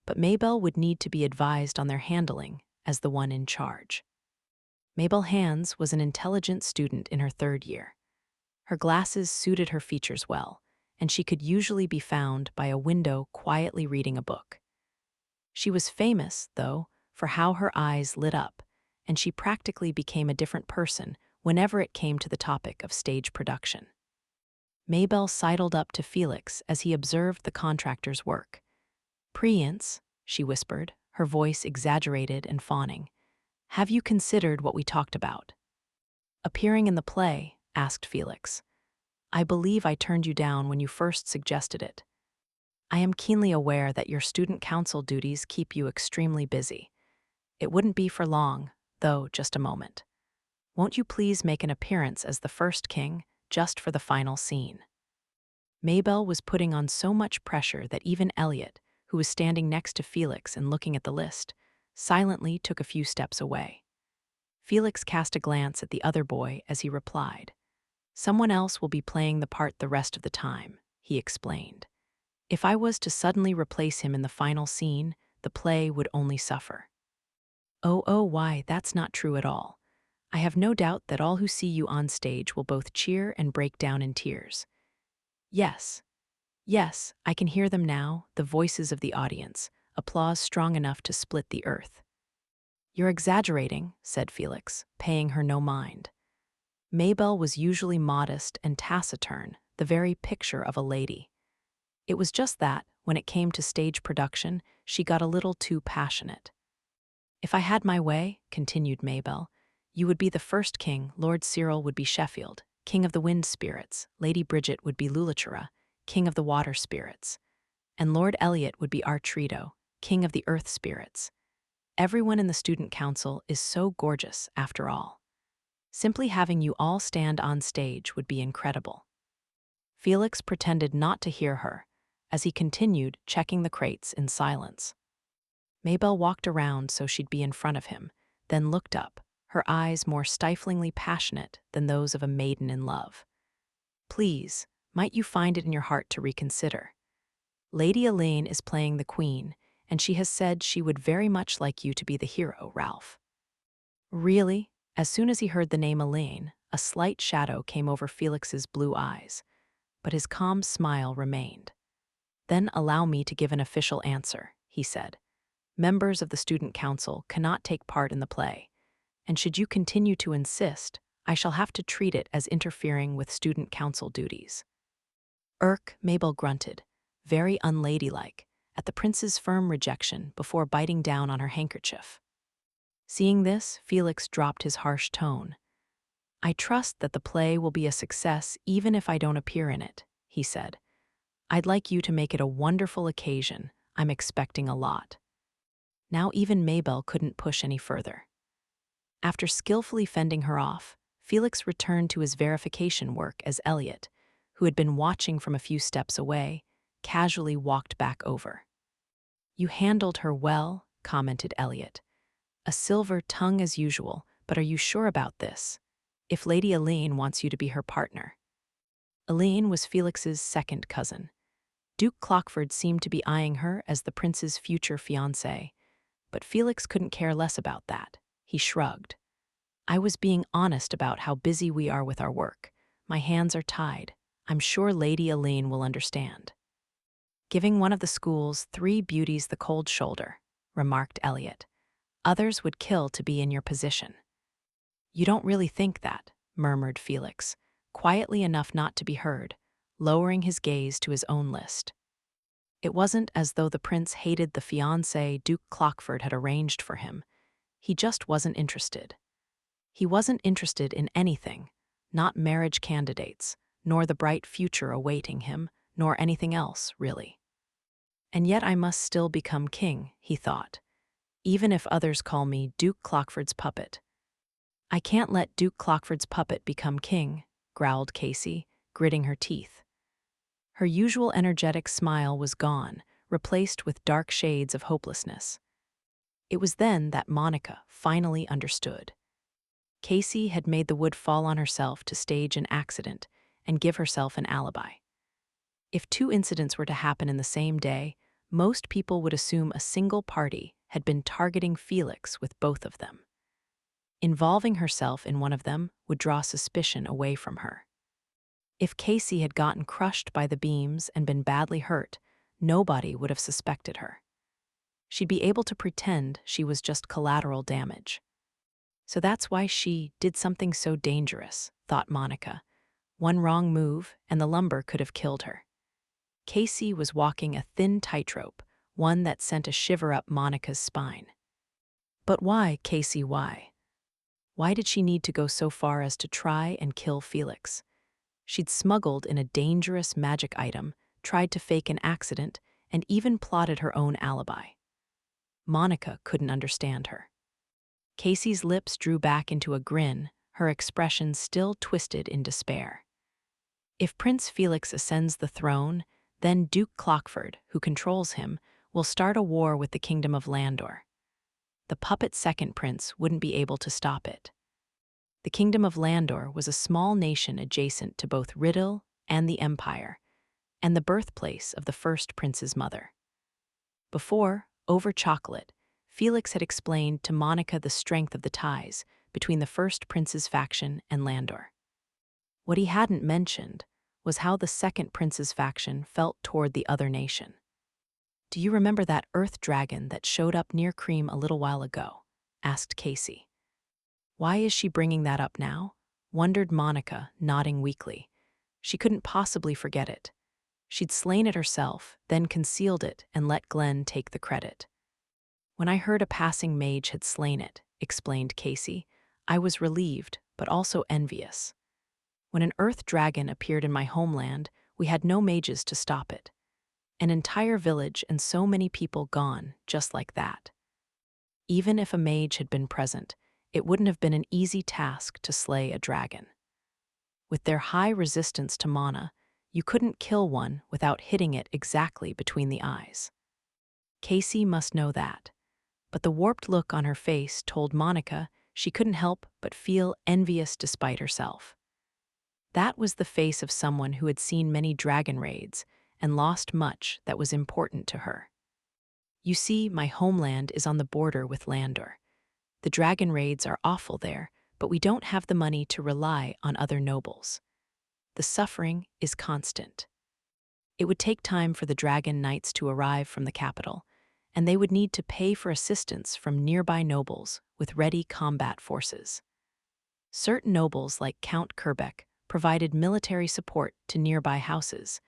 S1: but Maybelle would need to be advised on their handling as the one in charge. Mabel Hands was an intelligent student in her 3rd year. Her glasses suited her features well, and she could usually be found by a window quietly reading a book. She was famous, though, for how her eyes lit up, and she practically became a different person whenever it came to the topic of stage production. Maybelle sidled up to Felix as he observed the contractor's work. "Prience," she whispered, her voice exaggerated and fawning, "have you considered what we talked about?" "Appearing in the play?" asked Felix. "I believe I turned you down when you first suggested it. I am keenly aware that your student council duties keep you extremely busy. It wouldn't be for long, though, just a moment. Won't you please make an appearance as the first king, just for the final scene?" Maybelle was putting on so much pressure that even Elliot, who was standing next to Felix and looking at the list, silently took a few steps away. Felix cast a glance at the other boy as he replied. "Someone else will be playing the part the rest of the time," he explained. "If I was to suddenly replace him in the final scene, the play would only suffer." Why, that's not true at all. I have no doubt that all who see you on stage will both cheer and break down in tears. Yes, yes, I can hear them now, the voices of the audience, applause strong enough to split the earth." "You're exaggerating," said Felix, paying her no mind. Maybelle was usually modest and taciturn, the very picture of a lady. It was just that, when it came to stage production, she got a little too passionate. "If I had my way," continued Maybelle, "you would be the first king, Lord Cyril would be Sheffield, king of the wind spirits, Lady Bridget would be Lulatura, king of the water spirits, and Lord Elliot would be Artredo, king of the earth spirits. Everyone in the student council is so gorgeous, after all. Simply having you all stand on stage would be incredible." Felix pretended not to hear her, as he continued checking the crates in silence. Maybelle walked around so she'd be in front of him, then looked up, her eyes more stiflingly passionate than those of a maiden in love. "Please, might you find it in your heart to reconsider? Lady Elaine is playing the queen, and she has said she would very much like you to be the hero, Ralph." "Really?" As soon as he heard the name Elaine, a slight shadow came over Felix's blue eyes, but his calm smile remained. "Then allow me to give an official answer," he said. "Members of the student council cannot take part in the play, and should you continue to insist, I shall have to treat it as interfering with student council duties." Maybelle grunted, very unladylike, at the prince's firm rejection before biting down on her handkerchief. Seeing this, Felix dropped his harsh tone. "I trust that the play will be a success even if I don't appear in it," he said. "I'd like you to make it a wonderful occasion. I'm expecting a lot." Now even Maybelle couldn't push any further. After skillfully fending her off, Felix returned to his verification work as Elliot, who had been watching from a few steps away, casually walked back over. "You handled her well," commented Elliot. "A silver tongue as usual, but are you sure about this? If Lady Elaine wants you to be her partner." Elaine was Felix's second cousin. Duke Clockford seemed to be eyeing her as the prince's future fiancée, but Felix couldn't care less about that. He shrugged. "I was being honest about how busy we are with our work. My hands are tied. I'm sure Lady Elaine will understand." "Giving one of the school's 3 beauties the cold shoulder," remarked Elliot. "Others would kill to be in your position." "You don't really think that," murmured Felix, quietly enough not to be heard, lowering his gaze to his own list. It wasn't as though the prince hated the fiancée Duke Clockford had arranged for him. He just wasn't interested. He wasn't interested in anything, not marriage candidates, nor the bright future awaiting him, nor anything else, really. "And yet I must still become king," he thought, "even if others call me Duke Clockford's puppet." "I can't let Duke Clockford's puppet become king," growled Casey, gritting her teeth. Her usual energetic smile was gone, replaced with dark shades of hopelessness. It was then that Monica finally understood. Casey had made the wood fall on herself to stage an accident and give herself an alibi. If 2 incidents were to happen in the same day, most people would assume a single party had been targeting Felix with both of them. Involving herself in one of them would draw suspicion away from her. If Casey had gotten crushed by the beams and been badly hurt, nobody would have suspected her. She'd be able to pretend she was just collateral damage. So that's why she did something so dangerous, thought Monica. One wrong move, and the lumber could have killed her. Casey was walking a thin tightrope, one that sent a shiver up Monica's spine. But why, Casey, why? Why did she need to go so far as to try and kill Felix? She'd smuggled in a dangerous magic item, tried to fake an accident, and even plotted her own alibi. Monica couldn't understand her. Casey's lips drew back into a grin, her expression still twisted in despair. If Prince Felix ascends the throne, then Duke Clockford, who controls him, will start a war with the Kingdom of Landor. The puppet second prince wouldn't be able to stop it. The Kingdom of Landor was a small nation adjacent to both Riddle and the Empire, and the birthplace of the first prince's mother. Before, over chocolate, Felix had explained to Monica the strength of the ties between the first prince's faction and Landor. What he hadn't mentioned was how the second prince's faction felt toward the other nation. "Do you remember that earth dragon that showed up near Cream a little while ago?" asked Casey. Why is she bringing that up now? Wondered Monica, nodding weakly. She couldn't possibly forget it. She'd slain it herself, then concealed it and let Glenn take the credit. "When I heard a passing mage had slain it," explained Casey, "I was relieved, but also envious. When an earth dragon appeared in my homeland, we had no mages to stop it. An entire village and so many people gone, just like that. Even if a mage had been present, it wouldn't have been an easy task to slay a dragon. With their high resistance to mana, you couldn't kill one without hitting it exactly between the eyes." Casey must know that, but the warped look on her face told Monica she couldn't help but feel envious despite herself. That was the face of someone who had seen many dragon raids and lost much that was important to her. "You see, my homeland is on the border with Landor. The dragon raids are awful there, but we don't have the money to rely on other nobles. The suffering is constant. It would take time for the dragon knights to arrive from the capital, and they would need to pay for assistance from nearby nobles with ready combat forces. Certain nobles like Count Kerbeck provided military support to nearby houses,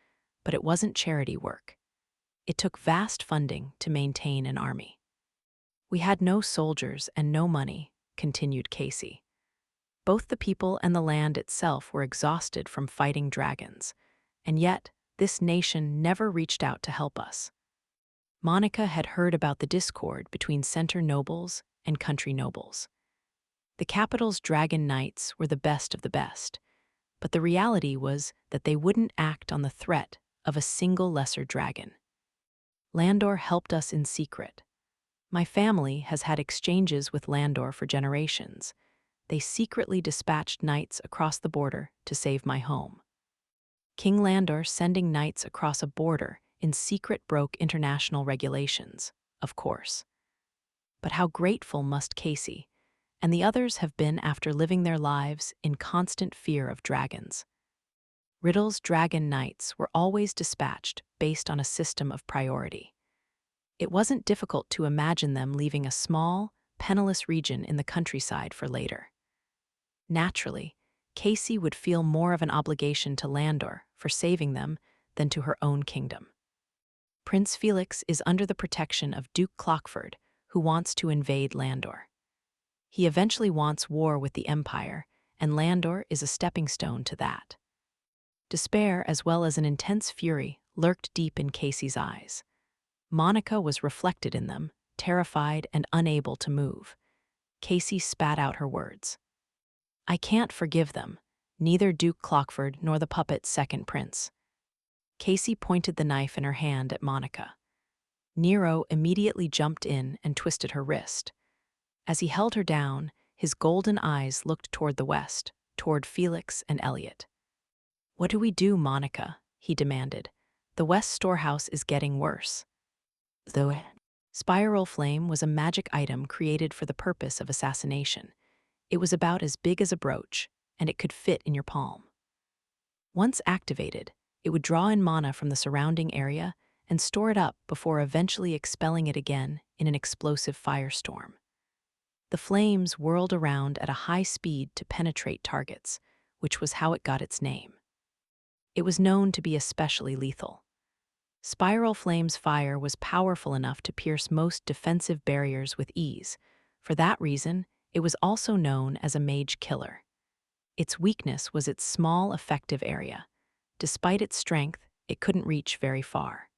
S1: but it wasn't charity work. It took vast funding to maintain an army. We had no soldiers and no money," continued Casey. "Both the people and the land itself were exhausted from fighting dragons, and yet this nation never reached out to help us." Monica had heard about the discord between center nobles and country nobles. The capital's dragon knights were the best of the best, but the reality was that they wouldn't act on the threat of a single lesser dragon. "Landor helped us in secret. My family has had exchanges with Landor for generations. They secretly dispatched knights across the border to save my home. King Landor sending knights across a border in secret broke international regulations, of course. But how grateful must Casey and the others have been after living their lives in constant fear of dragons. Riddle's dragon knights were always dispatched based on a system of priority. It wasn't difficult to imagine them leaving a small, penniless region in the countryside for later. Naturally, Casey would feel more of an obligation to Landor for saving them than to her own kingdom. Prince Felix is under the protection of Duke Clockford, who wants to invade Landor. He eventually wants war with the Empire, and Landor is a stepping stone to that. Despair, as well as an intense fury, lurked deep in Casey's eyes. Monica was reflected in them, terrified and unable to move. Casey spat out her words. "I can't forgive them, neither Duke Clockford nor the puppet's second prince." Casey pointed the knife in her hand at Monica. Nero immediately jumped in and twisted her wrist. As he held her down, his golden eyes looked toward the west, toward Felix and Elliot. "What do we do, Monica?" he demanded. "The West storehouse is getting worse." Though Spiral Flame was a magic item created for the purpose of assassination. It was about as big as a brooch, and it could fit in your palm. Once activated, it would draw in mana from the surrounding area and store it up before eventually expelling it again in an explosive firestorm. The flames whirled around at a high speed to penetrate targets, which was how it got its name. It was known to be especially lethal. Spiral Flame's fire was powerful enough to pierce most defensive barriers with ease. For that reason, it was also known as a mage killer. Its weakness was its small, effective area. Despite its strength, it couldn't reach very far.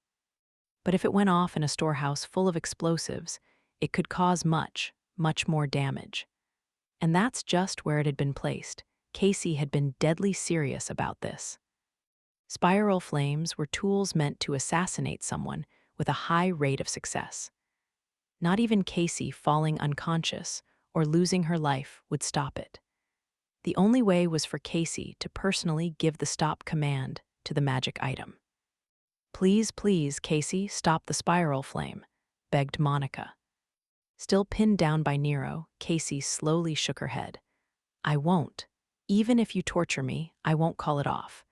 S1: But if it went off in a storehouse full of explosives, it could cause much, much more damage. And that's just where it had been placed. Casey had been deadly serious about this. Spiral flames were tools meant to assassinate someone with a high rate of success. Not even Casey falling unconscious or losing her life would stop it. The only way was for Casey to personally give the stop command to the magic item. "Please, please, Casey, stop the spiral flame," begged Monica. Still pinned down by Nero, Casey slowly shook her head. "I won't. Even if you torture me, I won't call it off.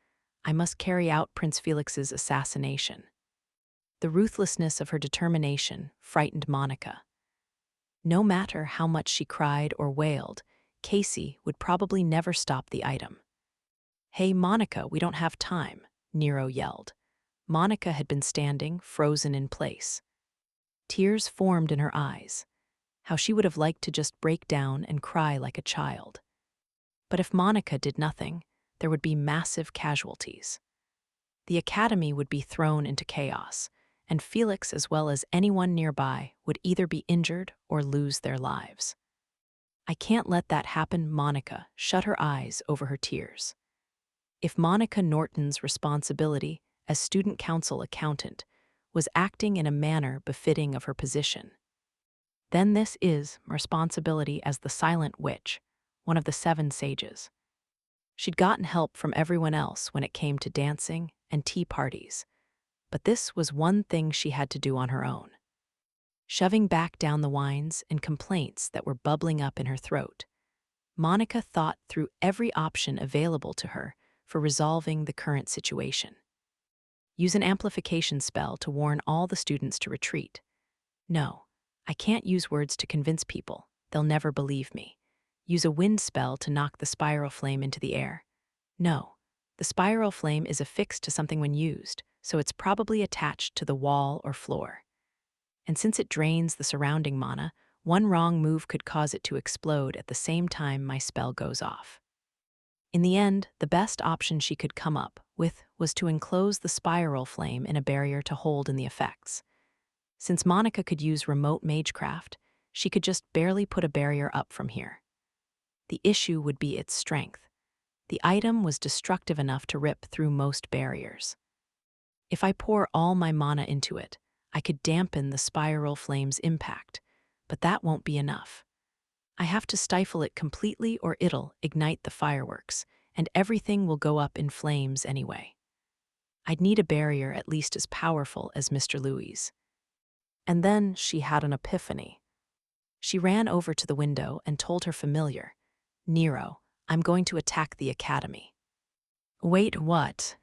S1: I must carry out Prince Felix's assassination." The ruthlessness of her determination frightened Monica. No matter how much she cried or wailed, Casey would probably never stop the item. "Hey, Monica, we don't have time," Nero yelled. Monica had been standing, frozen in place. Tears formed in her eyes. How she would have liked to just break down and cry like a child. But if Monica did nothing, there would be massive casualties. The academy would be thrown into chaos, and Felix, as well as anyone nearby, would either be injured or lose their lives. "I can't let that happen," Monica shut her eyes over her tears. If Monica Norton's responsibility as student council accountant was acting in a manner befitting of her position, then this is responsibility as the Silent Witch, one of the 7 sages. She'd gotten help from everyone else when it came to dancing and tea parties, but this was one thing she had to do on her own. Shoving back down the whines and complaints that were bubbling up in her throat, Monica thought through every option available to her for resolving the current situation. Use an amplification spell to warn all the students to retreat. No, I can't use words to convince people. They'll never believe me. Use a wind spell to knock the spiral flame into the air. No, the spiral flame is affixed to something when used, so it's probably attached to the wall or floor. And since it drains the surrounding mana, one wrong move could cause it to explode at the same time my spell goes off. In the end, the best option she could come up with was to enclose the spiral flame in a barrier to hold in the effects. Since Monica could use remote magecraft, she could just barely put a barrier up from here. The issue would be its strength. The item was destructive enough to rip through most barriers. If I pour all my mana into it, I could dampen the spiral flame's impact, but that won't be enough. I have to stifle it completely or it'll ignite the fireworks, and everything will go up in flames anyway. I'd need a barrier at least as powerful as Mr. Louis'. And then she had an epiphany. She ran over to the window and told her familiar, "Nero, I'm going to attack the academy." "Wait, what?"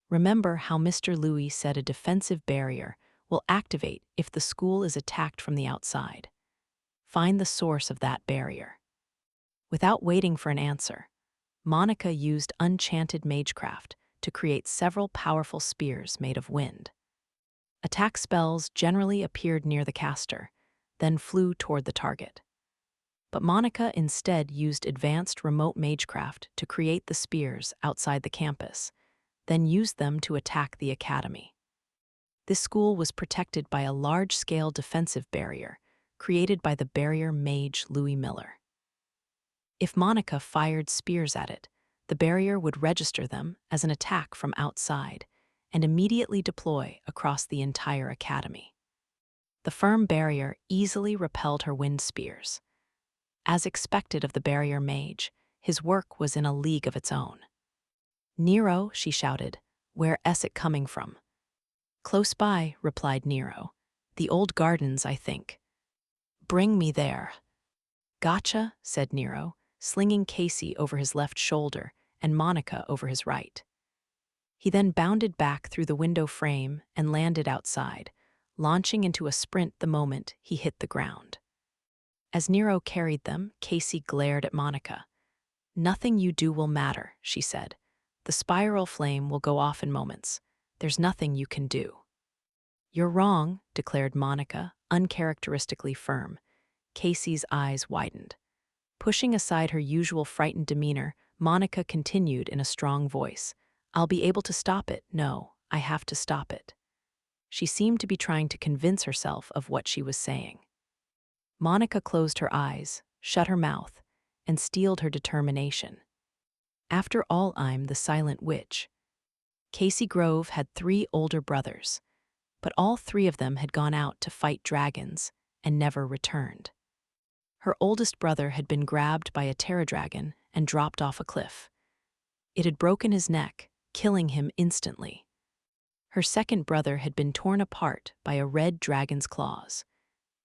S1: Remember how Mr. Louis said a defensive barrier will activate if the school is attacked from the outside. Find the source of that barrier. Without waiting for an answer, Monica used enchanted magecraft to create several powerful spears made of wind. Attack spells generally appeared near the caster, then flew toward the target. But Monica instead used advanced remote magecraft to create the spears outside the campus, then used them to attack the academy. This school was protected by a large-scale defensive barrier created by the barrier mage Louis Miller. If Monica fired spears at it, the barrier would register them as an attack from outside and immediately deploy across the entire academy. The firm barrier easily repelled her wind spears. As expected of the barrier mage, his work was in a league of its own. "Nero," she shouted, "where is it coming from?" "Close by," replied Nero. The old gardens, I think. Bring me there. Gotcha, said Nero, slinging Casey over his left shoulder and Monica over his right. He then bounded back through the window frame and landed outside, launching into a sprint the moment he hit the ground. As Nero carried them, Casey glared at Monica. Nothing you do will matter, she said. The spiral flame will go off in moments. There's nothing you can do. You're wrong, declared Monica, uncharacteristically firm. Casey's eyes widened. Pushing aside her usual frightened demeanor, Monica continued in a strong voice. I'll be able to stop it. No, I have to stop it. She seemed to be trying to convince herself of what she was saying. Monica closed her eyes, shut her mouth, and steeled her determination. After all, I'm the silent witch. Casey Grove had 3 older brothers, but all 3 of them had gone out to fight dragons and never returned. Her oldest brother had been grabbed by a pterodragon and dropped off a cliff. It had broken his neck, killing him instantly. Her second brother had been torn apart by a red dragon's claws.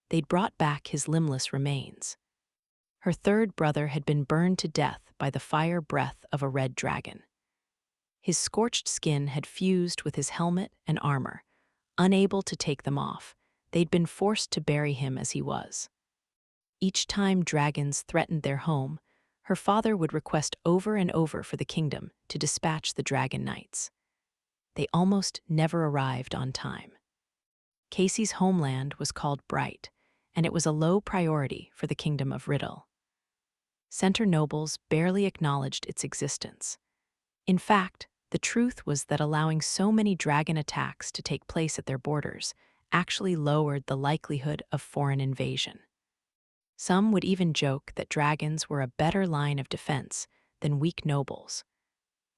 S1: They'd brought back his limbless remains. Her third brother had been burned to death by the fire breath of a red dragon. His scorched skin had fused with his helmet and armor. Unable to take them off, they'd been forced to bury him as he was. Each time dragons threatened their home, her father would request over and over for the kingdom to dispatch the dragon knights. They almost never arrived on time. Casey's homeland was called Bright, and it was a low priority for the kingdom of Riddle. Center nobles barely acknowledged its existence. In fact, the truth was that allowing so many dragon attacks to take place at their borders actually lowered the likelihood of foreign invasion. Some would even joke that dragons were a better line of defense than weak nobles,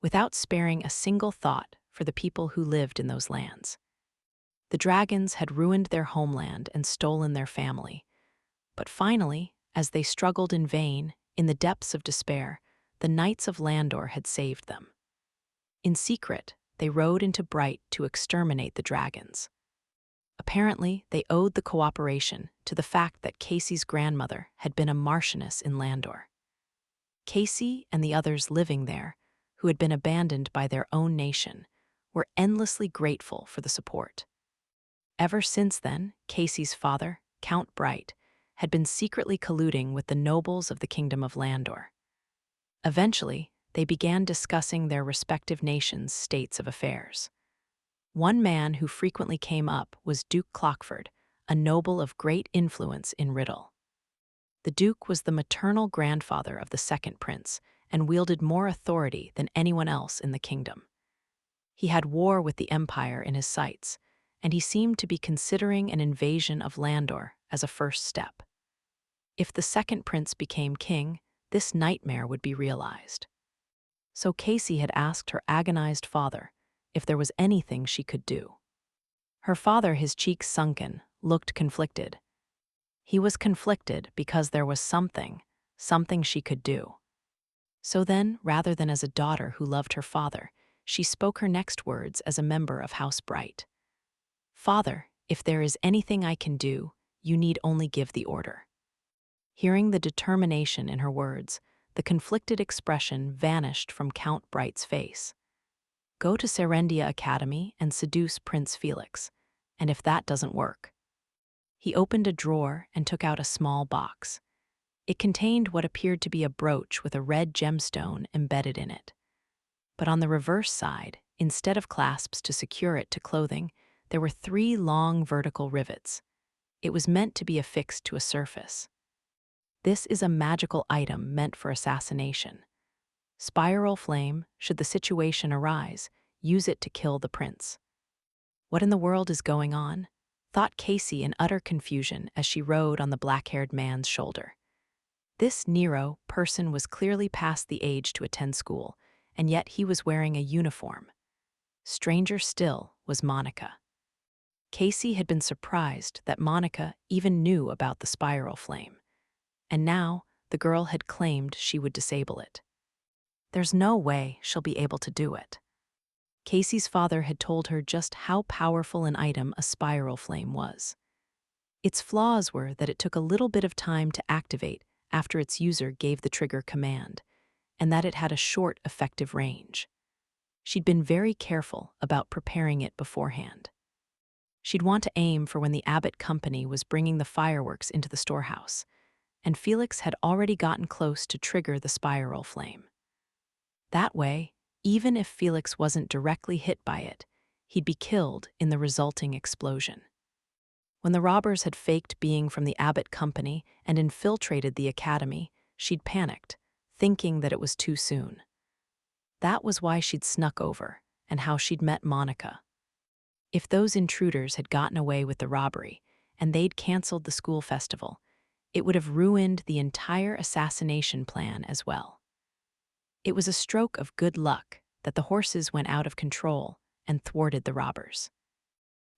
S1: without sparing a single thought for the people who lived in those lands. The dragons had ruined their homeland and stolen their family. But finally, as they struggled in vain, in the depths of despair, the Knights of Landor had saved them. In secret, they rode into Bright to exterminate the dragons. Apparently, they owed the cooperation to the fact that Casey's grandmother had been a marchioness in Landor. Casey and the others living there, who had been abandoned by their own nation, were endlessly grateful for the support. Ever since then, Casey's father, Count Bright, had been secretly colluding with the nobles of the Kingdom of Landor. Eventually, they began discussing their respective nations' states of affairs. One man who frequently came up was Duke Clockford, a noble of great influence in Riddle. The Duke was the maternal grandfather of the second prince and wielded more authority than anyone else in the kingdom. He had war with the Empire in his sights, and he seemed to be considering an invasion of Landor as a first step. If the second prince became king, this nightmare would be realized. So Casey had asked her agonized father if there was anything she could do. Her father, his cheeks sunken, looked conflicted. He was conflicted because there was something she could do. So then, rather than as a daughter who loved her father, she spoke her next words as a member of House Bright. Father, if there is anything I can do, you need only give the order. Hearing the determination in her words, the conflicted expression vanished from Count Bright's face. Go to Serendia Academy and seduce Prince Felix, and if that doesn't work. He opened a drawer and took out a small box. It contained what appeared to be a brooch with a red gemstone embedded in it. But on the reverse side, instead of clasps to secure it to clothing, there were 3 long vertical rivets. It was meant to be affixed to a surface. This is a magical item meant for assassination. Spiral flame, should the situation arise, use it to kill the prince. What in the world is going on? Thought Casey in utter confusion as she rode on the black-haired man's shoulder. This Nero person was clearly past the age to attend school, and yet he was wearing a uniform. Stranger still was Monica. Casey had been surprised that Monica even knew about the spiral flame, and now the girl had claimed she would disable it. There's no way she'll be able to do it. Casey's father had told her just how powerful an item a spiral flame was. Its flaws were that it took a little bit of time to activate after its user gave the trigger command, and that it had a short, effective range. She'd been very careful about preparing it beforehand. She'd want to aim for when the Abbott company was bringing the fireworks into the storehouse, and Felix had already gotten close to trigger the spiral flame. That way, even if Felix wasn't directly hit by it, he'd be killed in the resulting explosion. When the robbers had faked being from the Abbott company and infiltrated the academy, she'd panicked, thinking that it was too soon. That was why she'd snuck over, and how she'd met Monica. If those intruders had gotten away with the robbery, and they'd canceled the school festival, it would have ruined the entire assassination plan as well. It was a stroke of good luck that the horses went out of control and thwarted the robbers.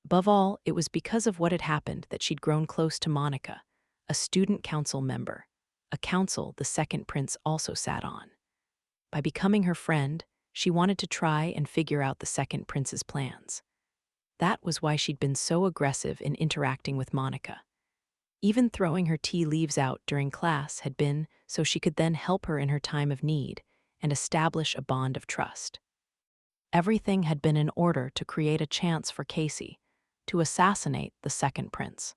S1: Above all, it was because of what had happened that she'd grown close to Monica, a student council member, a council the second prince also sat on. By becoming her friend, she wanted to try and figure out the second prince's plans. That was why she'd been so aggressive in interacting with Monica. Even throwing her tea leaves out during class had been so she could then help her in her time of need and establish a bond of trust. Everything had been in order to create a chance for Casey to assassinate the second prince.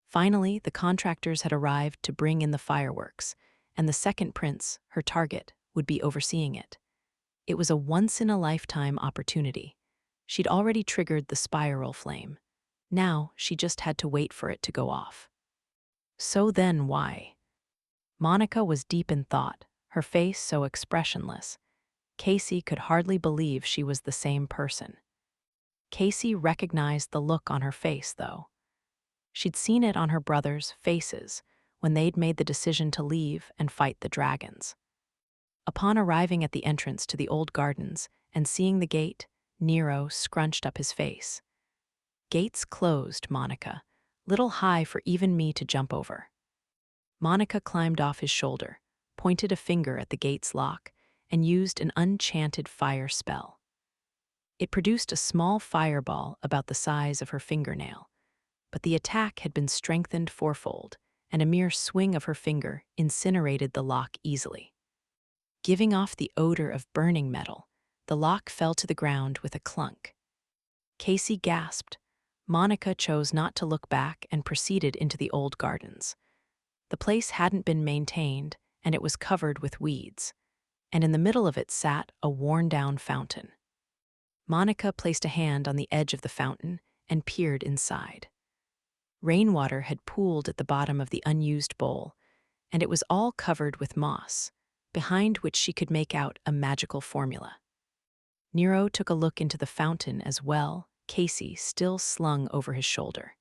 S1: Finally, the contractors had arrived to bring in the fireworks, and the second prince, her target, would be overseeing it. It was a once-in-a-lifetime opportunity. She'd already triggered the spiral flame. Now, she just had to wait for it to go off. So then why? Monica was deep in thought, her face so expressionless. Casey could hardly believe she was the same person. Casey recognized the look on her face, though. She'd seen it on her brothers' faces when they'd made the decision to leave and fight the dragons. Upon arriving at the entrance to the old gardens and seeing the gate, Nero scrunched up his face. "Gates closed, Monica. Little high for even me to jump over." Monica climbed off his shoulder, pointed a finger at the gate's lock, and used an enchanted fire spell. It produced a small fireball about the size of her fingernail, but the attack had been strengthened fourfold, and a mere swing of her finger incinerated the lock easily. Giving off the odor of burning metal, the lock fell to the ground with a clunk. Casey gasped. Monica chose not to look back and proceeded into the old gardens. The place hadn't been maintained, and it was covered with weeds, and in the middle of it sat a worn-down fountain. Monica placed a hand on the edge of the fountain and peered inside. Rainwater had pooled at the bottom of the unused bowl, and it was all covered with moss, behind which she could make out a magical formula. Nero took a look into the fountain as well, Casey still slung over his shoulder.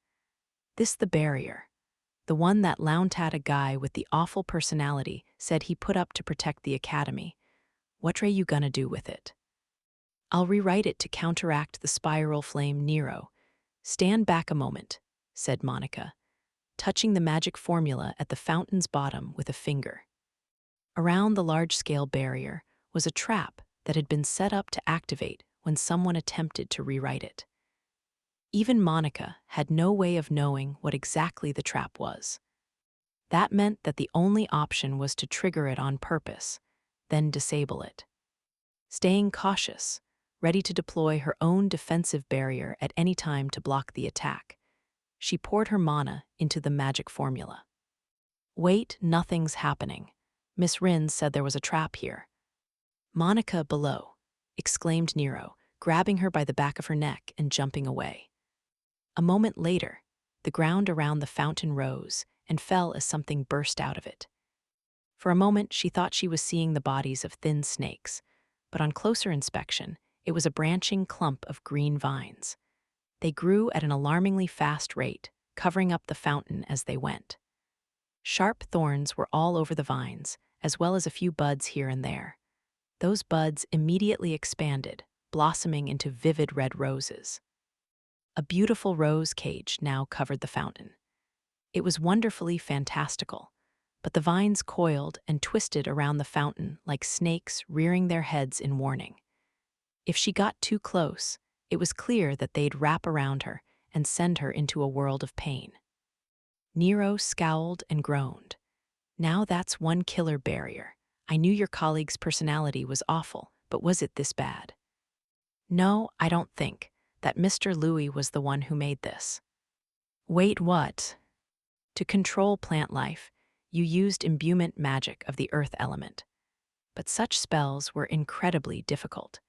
S1: This the barrier, the one that Lountat, a guy with the awful personality, said he put up to protect the academy. What are you gonna do with it? I'll rewrite it to counteract the spiral flame, Nero. Stand back a moment, said Monica, touching the magic formula at the fountain's bottom with a finger. Around the large-scale barrier was a trap that had been set up to activate when someone attempted to rewrite it. Even Monica had no way of knowing what exactly the trap was. That meant that the only option was to trigger it on purpose, then disable it. Staying cautious, ready to deploy her own defensive barrier at any time to block the attack, she poured her mana into the magic formula. Wait, nothing's happening. Miss Rins said there was a trap here. Monica below, exclaimed Nero, grabbing her by the back of her neck and jumping away. A moment later, the ground around the fountain rose and fell as something burst out of it. For a moment, she thought she was seeing the bodies of thin snakes, but on closer inspection, it was a branching clump of green vines. They grew at an alarmingly fast rate, covering up the fountain as they went. Sharp thorns were all over the vines, as well as a few buds here and there. Those buds immediately expanded, blossoming into vivid red roses. A beautiful rose cage now covered the fountain. It was wonderfully fantastical, but the vines coiled and twisted around the fountain like snakes rearing their heads in warning. If she got too close, it was clear that they'd wrap around her and send her into a world of pain. Nero scowled and groaned. Now that's one killer barrier. I knew your colleague's personality was awful, but was it this bad? No, I don't think. That Mr. Louis was the one who made this. Wait, what? To control plant life, you used imbuement magic of the earth element. But such spells were incredibly difficult,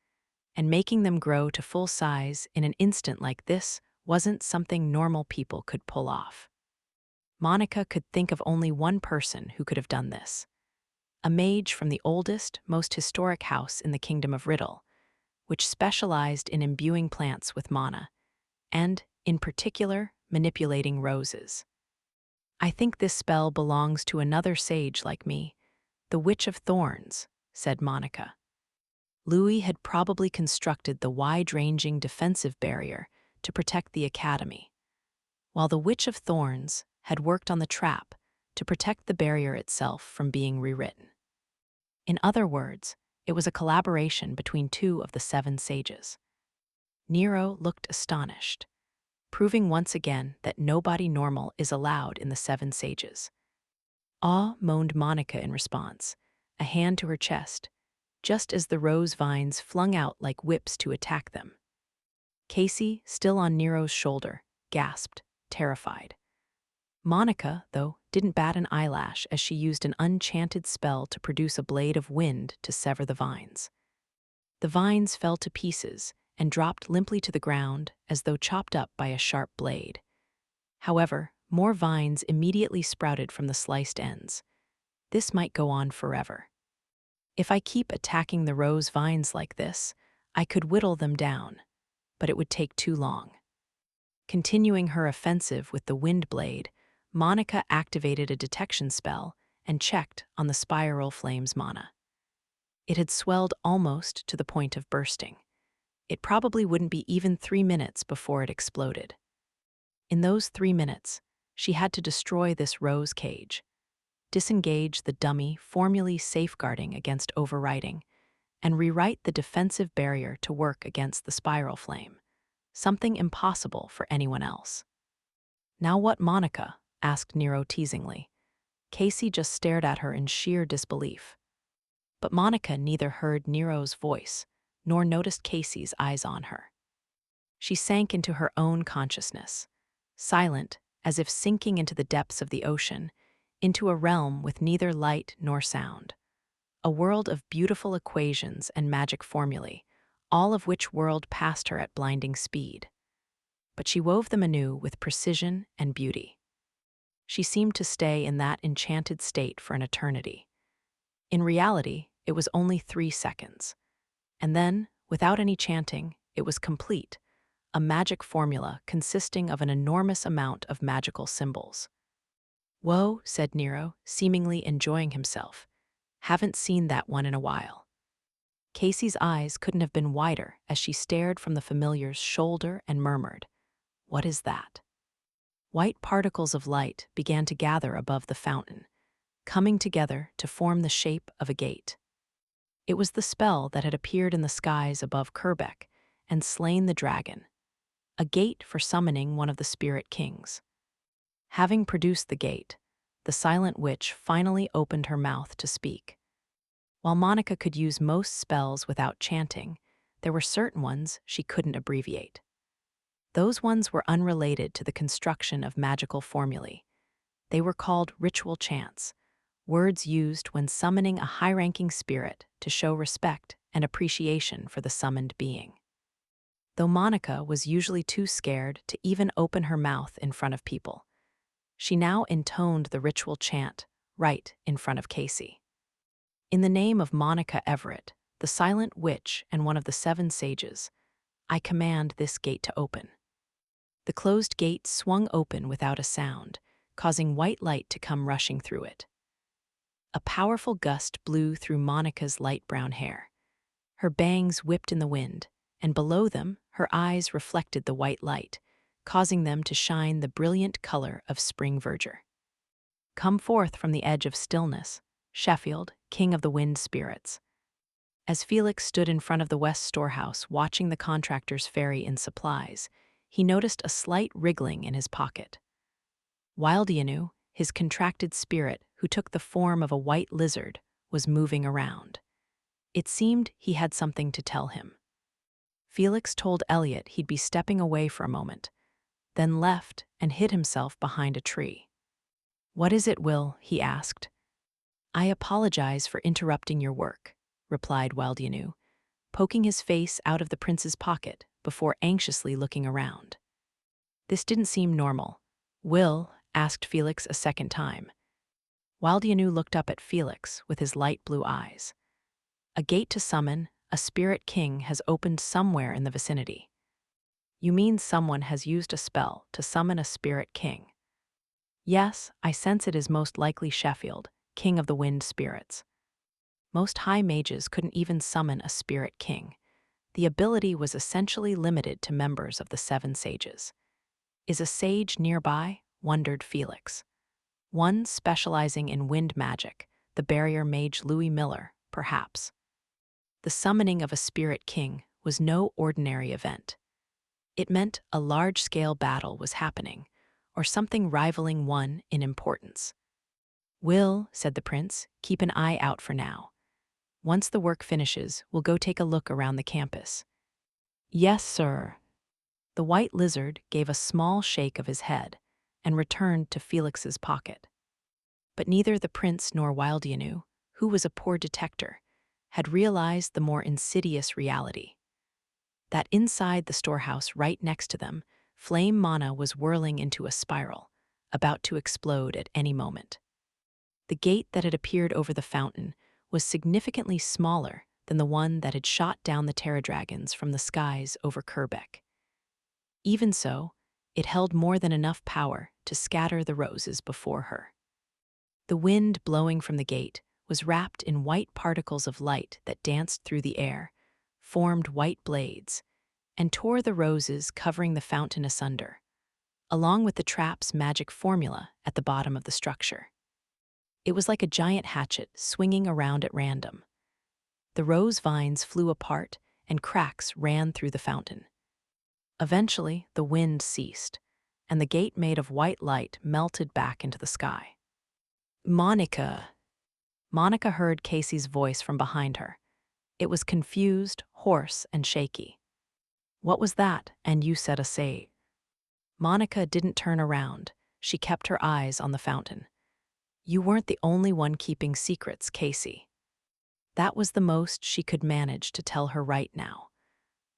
S1: and making them grow to full size in an instant like this wasn't something normal people could pull off. Monica could think of only one person who could have done this. A mage from the oldest, most historic house in the Kingdom of Riddle, which specialized in imbuing plants with mana, and, in particular, manipulating roses. I think this spell belongs to another sage like me, the Witch of Thorns, said Monica. Louis had probably constructed the wide-ranging defensive barrier to protect the academy, while the Witch of Thorns had worked on the trap to protect the barrier itself from being rewritten. In other words, it was a collaboration between two of the 7 sages. Nero looked astonished, proving once again that nobody normal is allowed in the 7 sages. "Ah," moaned Monica in response, a hand to her chest, just as the rose vines flung out like whips to attack them. Casey, still on Nero's shoulder, gasped, terrified. Monica, though, didn't bat an eyelash as she used an enchanted spell to produce a blade of wind to sever the vines. The vines fell to pieces and dropped limply to the ground as though chopped up by a sharp blade. However, more vines immediately sprouted from the sliced ends. This might go on forever. If I keep attacking the rose vines like this, I could whittle them down, but it would take too long. Continuing her offensive with the wind blade, Monica activated a detection spell and checked on the spiral flame's mana. It had swelled almost to the point of bursting. It probably wouldn't be even 3 minutes before it exploded. In those 3 minutes, she had to destroy this rose cage, disengage the dummy formally safeguarding against overriding, and rewrite the defensive barrier to work against the spiral flame, something impossible for anyone else. "Now what, Monica?" asked Nero teasingly. Casey just stared at her in sheer disbelief. But Monica neither heard Nero's voice nor noticed Casey's eyes on her. She sank into her own consciousness, silent as if sinking into the depths of the ocean, into a realm with neither light nor sound, a world of beautiful equations and magic formulae, all of which whirled past her at blinding speed. But she wove them anew with precision and beauty. She seemed to stay in that enchanted state for an eternity. In reality, it was only 3 seconds. And then, without any chanting, it was complete, a magic formula consisting of an enormous amount of magical symbols. "Whoa," said Nero, seemingly enjoying himself. "Haven't seen that one in a while." Casey's eyes couldn't have been wider as she stared from the familiar's shoulder and murmured, "What is that?" White particles of light began to gather above the fountain, coming together to form the shape of a gate. It was the spell that had appeared in the skies above Kerbeck and slain the dragon, a gate for summoning one of the spirit kings. Having produced the gate, the silent witch finally opened her mouth to speak. While Monica could use most spells without chanting, there were certain ones she couldn't abbreviate. Those ones were unrelated to the construction of magical formulae. They were called ritual chants, words used when summoning a high-ranking spirit to show respect and appreciation for the summoned being. Though Monica was usually too scared to even open her mouth in front of people, she now intoned the ritual chant right in front of Casey. "In the name of Monica Everett, the silent witch and one of the 7 sages, I command this gate to open." The closed gate swung open without a sound, causing white light to come rushing through it. A powerful gust blew through Monica's light brown hair. Her bangs whipped in the wind, and below them, her eyes reflected the white light, causing them to shine the brilliant color of spring verdure. "Come forth from the edge of stillness, Sheffield, king of the wind spirits." As Felix stood in front of the West storehouse watching the contractors ferry in supplies, he noticed a slight wriggling in his pocket. Wildianu, his contracted spirit who took the form of a white lizard, was moving around. It seemed he had something to tell him. Felix told Elliot he'd be stepping away for a moment, then left and hid himself behind a tree. "What is it, Will?" he asked. "I apologize for interrupting your work," replied Wildianu, poking his face out of the prince's pocket before anxiously looking around. This didn't seem normal. "Will?" asked Felix a second time. Wildianu looked up at Felix with his light blue eyes. "A gate to summon a spirit king has opened somewhere in the vicinity." "You mean someone has used a spell to summon a spirit king?" "Yes, I sense it is most likely Sheffield, king of the wind spirits. Most high mages couldn't even summon a spirit king. The ability was essentially limited to members of the 7 sages." "Is a sage nearby?" wondered Felix. "One specializing in wind magic, the barrier mage Louis Miller, perhaps." The summoning of a spirit king was no ordinary event. It meant a large-scale battle was happening, or something rivaling one in importance. "Will," said the prince, "keep an eye out for now. Once the work finishes, we'll go take a look around the campus." "Yes, sir." The white lizard gave a small shake of his head and returned to Felix's pocket. But neither the prince nor Wildianu, who was a poor detector, had realized the more insidious reality. That inside the storehouse right next to them, flame mana was whirling into a spiral, about to explode at any moment. The gate that had appeared over the fountain was significantly smaller than the one that had shot down the Terra-dragons from the skies over Kerbeck. Even so, it held more than enough power to scatter the roses before her. The wind blowing from the gate was wrapped in white particles of light that danced through the air, formed white blades, and tore the roses covering the fountain asunder, along with the trap's magic formula at the bottom of the structure. It was like a giant hatchet swinging around at random. The rose vines flew apart and cracks ran through the fountain. Eventually, the wind ceased, and the gate made of white light melted back into the sky. "Monica!" Monica heard Casey's voice from behind her. It was confused, hoarse, and shaky. "What was that? And you said a say?" Monica didn't turn around. She kept her eyes on the fountain. "You weren't the only one keeping secrets, Casey." That was the most she could manage to tell her right now.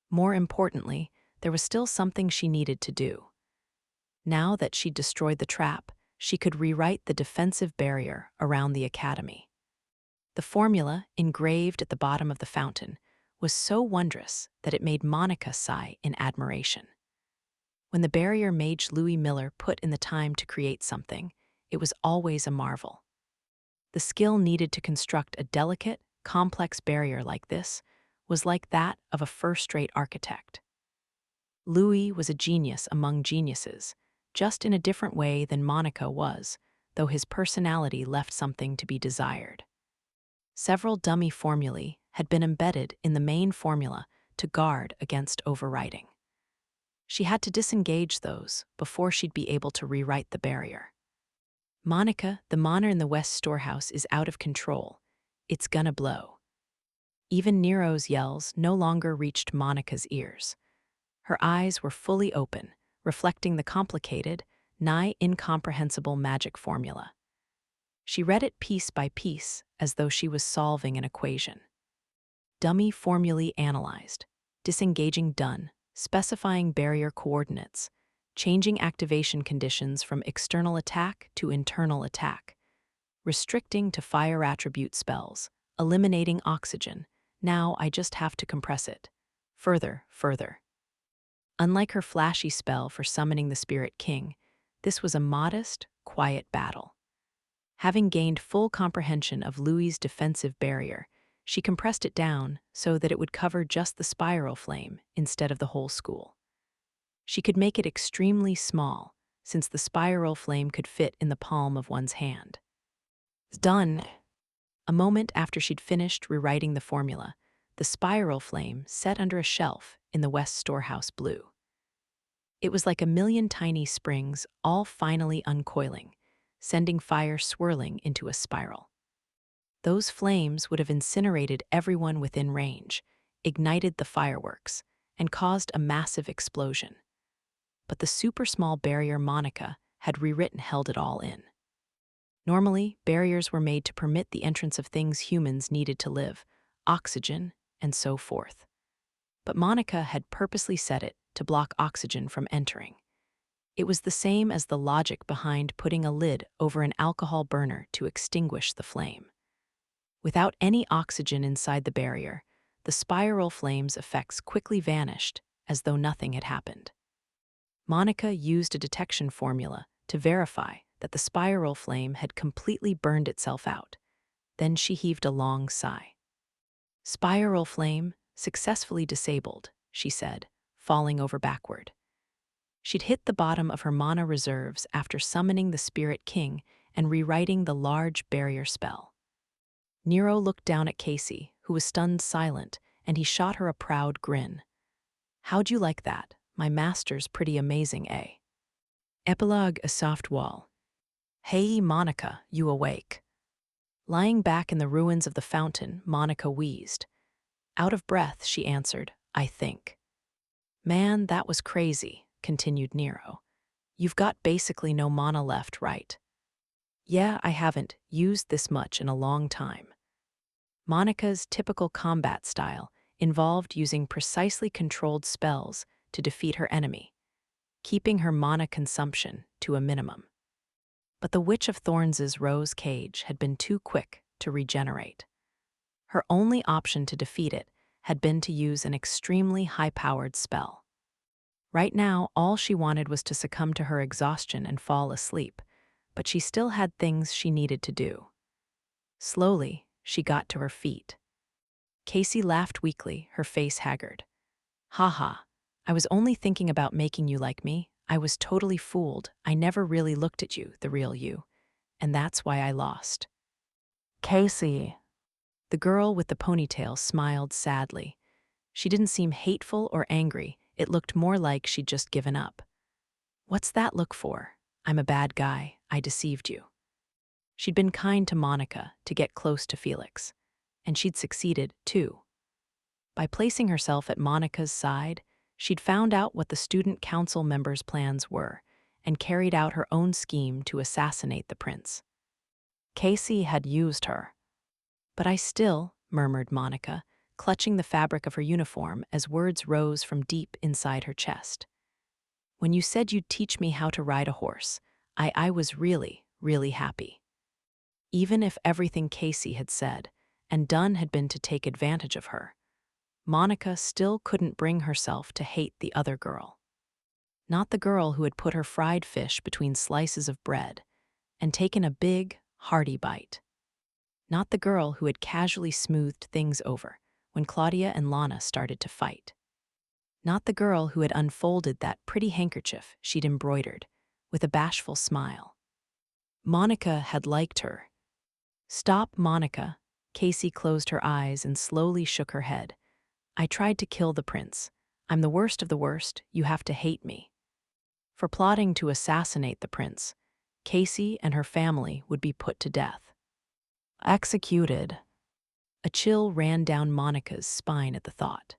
S1: More importantly, there was still something she needed to do. Now that she'd destroyed the trap, she could rewrite the defensive barrier around the academy. The formula, engraved at the bottom of the fountain, was so wondrous that it made Monica sigh in admiration. When the barrier mage Louis Miller put in the time to create something, it was always a marvel. The skill needed to construct a delicate, complex barrier like this was like that of a first-rate architect. Louis was a genius among geniuses, just in a different way than Monica was, though his personality left something to be desired. Several dummy formulae had been embedded in the main formula to guard against overwriting. She had to disengage those before she'd be able to rewrite the barrier. "Monica, the mana in the West storehouse is out of control. It's gonna blow." Even Nero's yells no longer reached Monica's ears. Her eyes were fully open, reflecting the complicated, nigh incomprehensible magic formula. She read it piece by piece as though she was solving an equation. Dummy formulae analyzed, disengaging done, specifying barrier coordinates, changing activation conditions from external attack to internal attack, restricting to fire attribute spells, eliminating oxygen. Now I just have to compress it. Further. Unlike her flashy spell for summoning the Spirit King, this was a modest, quiet battle. Having gained full comprehension of Louis's defensive barrier, she compressed it down so that it would cover just the spiral flame instead of the whole school. She could make it extremely small, since the spiral flame could fit in the palm of one's hand. Done. A moment after she'd finished rewriting the formula, the spiral flame set under a shelf in the West storehouse blew. It was like a million tiny springs, all finally uncoiling, sending fire swirling into a spiral. Those flames would have incinerated everyone within range, ignited the fireworks, and caused a massive explosion. But the super small barrier Monica had rewritten held it all in. Normally, barriers were made to permit the entrance of things humans needed to live, oxygen, and so forth. But Monica had purposely set it to block oxygen from entering. It was the same as the logic behind putting a lid over an alcohol burner to extinguish the flame. Without any oxygen inside the barrier, the spiral flame's effects quickly vanished as though nothing had happened. Monica used a detection formula to verify that the spiral flame had completely burned itself out. Then she heaved a long sigh. "Spiral flame successfully disabled," she said, falling over backward. She'd hit the bottom of her mana reserves after summoning the Spirit King and rewriting the large barrier spell. Nero looked down at Casey, who was stunned silent, and he shot her a proud grin. "How'd you like that? My master's pretty amazing, eh?" Epilogue, a soft wall. "Hey, Monica, you awake?" Lying back in the ruins of the fountain, Monica wheezed. Out of breath, she answered, "I think." "Man, that was crazy," continued Nero. "You've got basically no mana left, right?" "Yeah, I haven't used this much in a long time." Monica's typical combat style involved using precisely controlled spells to defeat her enemy, keeping her mana consumption to a minimum. But the Witch of Thorns' rose cage had been too quick to regenerate. Her only option to defeat it had been to use an extremely high-powered spell. Right now, all she wanted was to succumb to her exhaustion and fall asleep, but she still had things she needed to do. Slowly, she got to her feet. Casey laughed weakly, her face haggard. "Ha, I was only thinking about making you like me. I was totally fooled. I never really looked at you, the real you. And that's why I lost." "Casey." The girl with the ponytail smiled sadly. She didn't seem hateful or angry. It looked more like she'd just given up. "What's that look for? I'm a bad guy. I deceived you." She'd been kind to Monica to get close to Felix, and she'd succeeded, too. By placing herself at Monica's side, she'd found out what the student council members' plans were and carried out her own scheme to assassinate the prince. Casey had used her. "But I still," murmured Monica, clutching the fabric of her uniform as words rose from deep inside her chest. "When you said you'd teach me how to ride a horse, I was really, really happy." Even if everything Casey had said and done had been to take advantage of her, Monica still couldn't bring herself to hate the other girl. Not the girl who had put her fried fish between slices of bread and taken a big, hearty bite. Not the girl who had casually smoothed things over when Claudia and Lana started to fight. Not the girl who had unfolded that pretty handkerchief she'd embroidered with a bashful smile. Monica had liked her. "Stop, Monica." Casey closed her eyes and slowly shook her head. "I tried to kill the prince. I'm the worst of the worst. You have to hate me." For plotting to assassinate the prince, Casey and her family would be put to death. Executed. A chill ran down Monica's spine at the thought.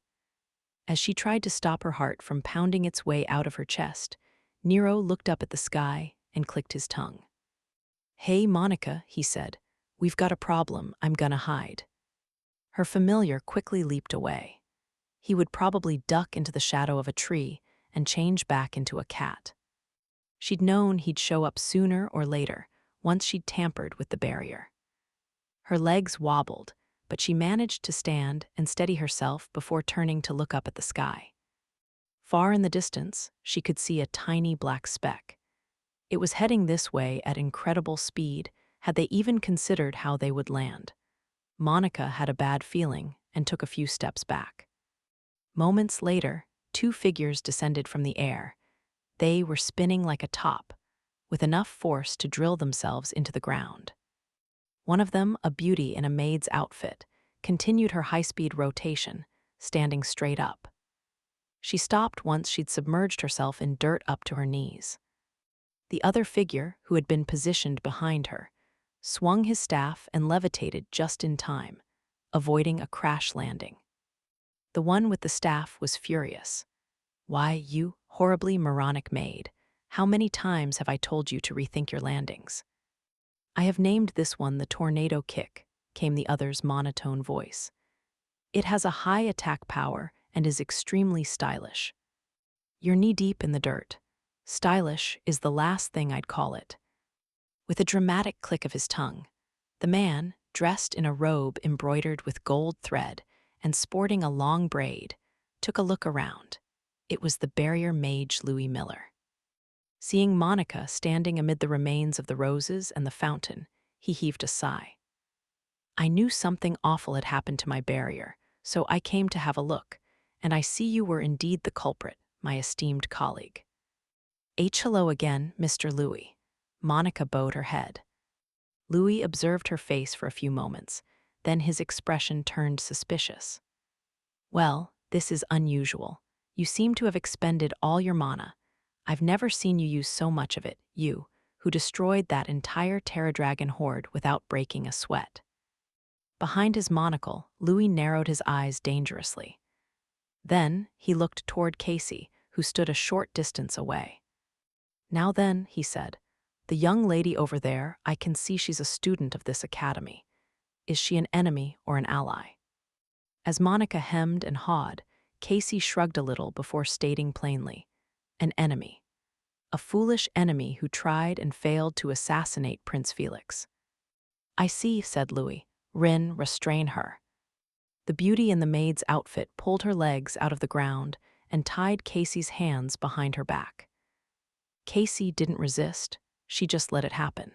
S1: As she tried to stop her heart from pounding its way out of her chest, Nero looked up at the sky and clicked his tongue. "Hey, Monica," he said. "We've got a problem. I'm gonna hide." Her familiar quickly leaped away. He would probably duck into the shadow of a tree and change back into a cat. She'd known he'd show up sooner or later, once she'd tampered with the barrier. Her legs wobbled, but she managed to stand and steady herself before turning to look up at the sky. Far in the distance, she could see a tiny black speck. It was heading this way at incredible speed, had they even considered how they would land. Monica had a bad feeling and took a few steps back. Moments later, two figures descended from the air. They were spinning like a top, with enough force to drill themselves into the ground. One of them, a beauty in a maid's outfit, continued her high-speed rotation, standing straight up. She stopped once she'd submerged herself in dirt up to her knees. The other figure, who had been positioned behind her, swung his staff and levitated just in time, avoiding a crash landing. The one with the staff was furious. "Why, you horribly moronic maid, how many times have I told you to rethink your landings?" "I have named this one the Tornado Kick," came the other's monotone voice. "It has a high attack power and is extremely stylish." "You're knee-deep in the dirt. Stylish is the last thing I'd call it." With a dramatic click of his tongue, the man, dressed in a robe embroidered with gold thread and sporting a long braid, took a look around. It was the barrier mage Louis Miller. Seeing Monica standing amid the remains of the roses and the fountain, he heaved a sigh. "I knew something awful had happened to my barrier, so I came to have a look, and I see you were indeed the culprit, my esteemed colleague." "Hello again, Mr. Louis." Monica bowed her head. Louis observed her face for a few moments, then his expression turned suspicious. "Well, this is unusual. You seem to have expended all your mana. I've never seen you use so much of it, you, who destroyed that entire Terradragon horde without breaking a sweat." Behind his monocle, Louis narrowed his eyes dangerously. Then he looked toward Casey, who stood a short distance away. "Now then," he said, "the young lady over there, I can see she's a student of this academy. Is she an enemy or an ally?" As Monica hemmed and hawed, Casey shrugged a little before stating plainly, "An enemy. A foolish enemy who tried and failed to assassinate Prince Felix." "I see," said Louis. "Rin, restrain her." The beauty in the maid's outfit pulled her legs out of the ground and tied Casey's hands behind her back. Casey didn't resist, she just let it happen.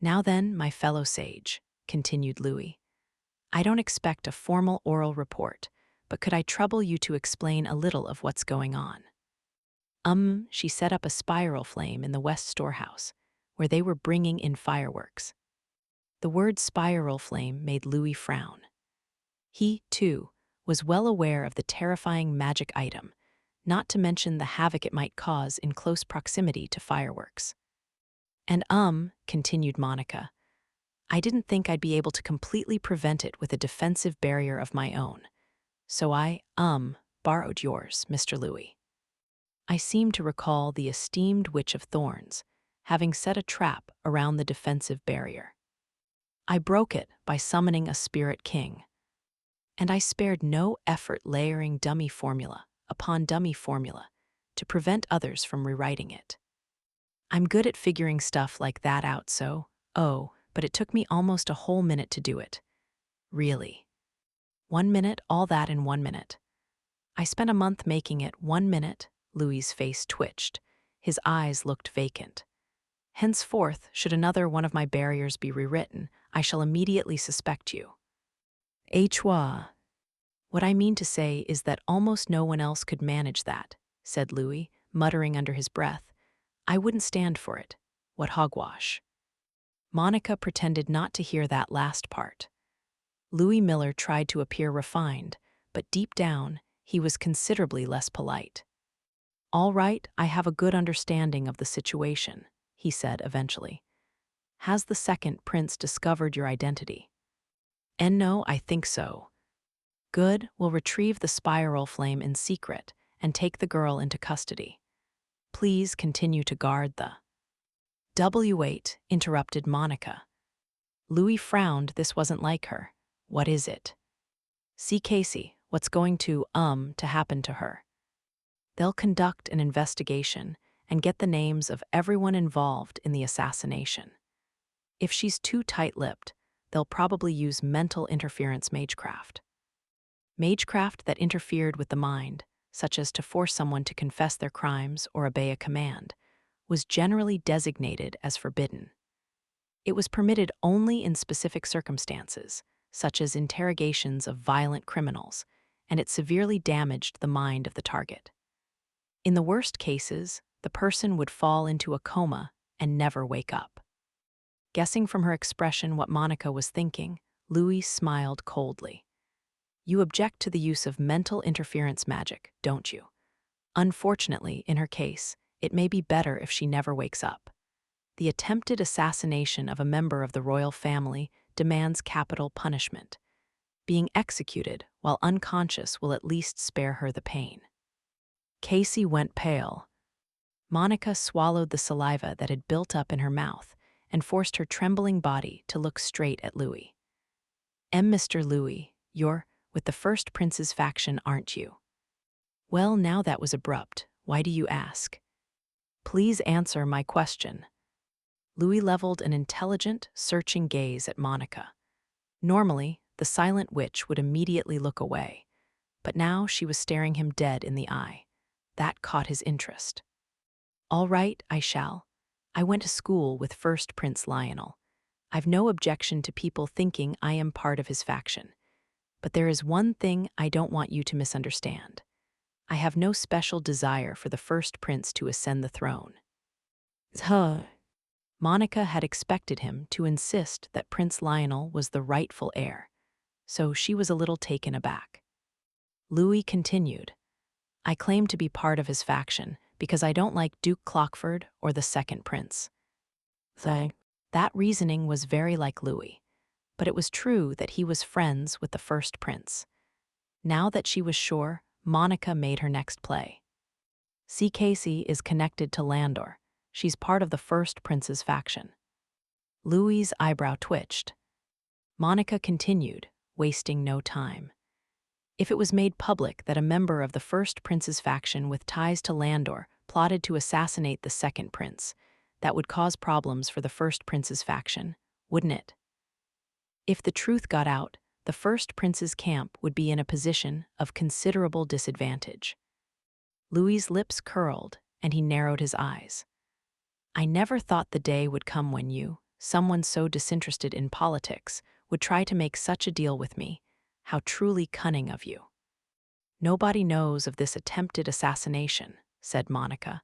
S1: "Now then, my fellow sage," continued Louis, "I don't expect a formal oral report, but could I trouble you to explain a little of what's going on?" She set up a spiral flame in the west storehouse, where they were bringing in fireworks. The word spiral flame made Louis frown. He, too, was well aware of the terrifying magic item, not to mention the havoc it might cause in close proximity to fireworks. "And continued Monica, "I didn't think I'd be able to completely prevent it with a defensive barrier of my own. So I, borrowed yours, Mr. Louis." I seem to recall the esteemed Witch of Thorns having set a trap around the defensive barrier. I broke it by summoning a spirit king. And I spared no effort layering dummy formula upon dummy formula to prevent others from rewriting it. I'm good at figuring stuff like that out, but it took me almost a whole minute to do it. Really. 1 minute, all that in 1 minute. I spent a month making it. 1 minute, Louis's face twitched. His eyes looked vacant. Henceforth, should another one of my barriers be rewritten, I shall immediately suspect you. "Hwa. What I mean to say is that almost no one else could manage that," said Louis, muttering under his breath. "I wouldn't stand for it. What hogwash." Monica pretended not to hear that last part. Louis Miller tried to appear refined, but deep down, he was considerably less polite. "All right, I have a good understanding of the situation," he said eventually. "Has the second prince discovered your identity?" "No, I think so." "Good, we'll retrieve the spiral flame in secret and take the girl into custody. Please continue to guard the—" "W8," interrupted Monica. Louis frowned. This wasn't like her. "What is it?" "See Casey, what's going to happen to her. They'll conduct an investigation and get the names of everyone involved in the assassination. If she's too tight-lipped, they'll probably use mental interference magecraft. Magecraft that interfered with the mind, such as to force someone to confess their crimes or obey a command, was generally designated as forbidden. It was permitted only in specific circumstances, such as interrogations of violent criminals, and it severely damaged the mind of the target. In the worst cases, the person would fall into a coma and never wake up. Guessing from her expression what Monica was thinking, Louis smiled coldly. You object to the use of mental interference magic, don't you? Unfortunately, in her case, it may be better if she never wakes up. The attempted assassination of a member of the royal family demands capital punishment. Being executed while unconscious will at least spare her the pain. Casey went pale. Monica swallowed the saliva that had built up in her mouth and forced her trembling body to look straight at Louis. Mr. Louis, you're with the First Prince's faction, aren't you? Well, now that was abrupt. Why do you ask? Please answer my question. Louis leveled an intelligent, searching gaze at Monica. Normally, the silent witch would immediately look away, but now she was staring him dead in the eye. That caught his interest. All right, I shall. I went to school with First Prince Lionel. I've no objection to people thinking I am part of his faction. But there is one thing I don't want you to misunderstand. I have no special desire for the First Prince to ascend the throne. Monica had expected him to insist that Prince Lionel was the rightful heir, so she was a little taken aback. Louis continued, I claim to be part of his faction because I don't like Duke Clockford or the second prince. That reasoning was very like Louis, but it was true that he was friends with the first prince. Now that she was sure, Monica made her next play. See, Casey is connected to Landor. She's part of the first prince's faction. Louis's eyebrow twitched. Monica continued, wasting no time. If it was made public that a member of the first prince's faction with ties to Landor plotted to assassinate the second prince, that would cause problems for the first prince's faction, wouldn't it? If the truth got out, the first prince's camp would be in a position of considerable disadvantage. Louis's lips curled, and he narrowed his eyes. I never thought the day would come when you, someone so disinterested in politics, would try to make such a deal with me. How truly cunning of you. Nobody knows of this attempted assassination, said Monica.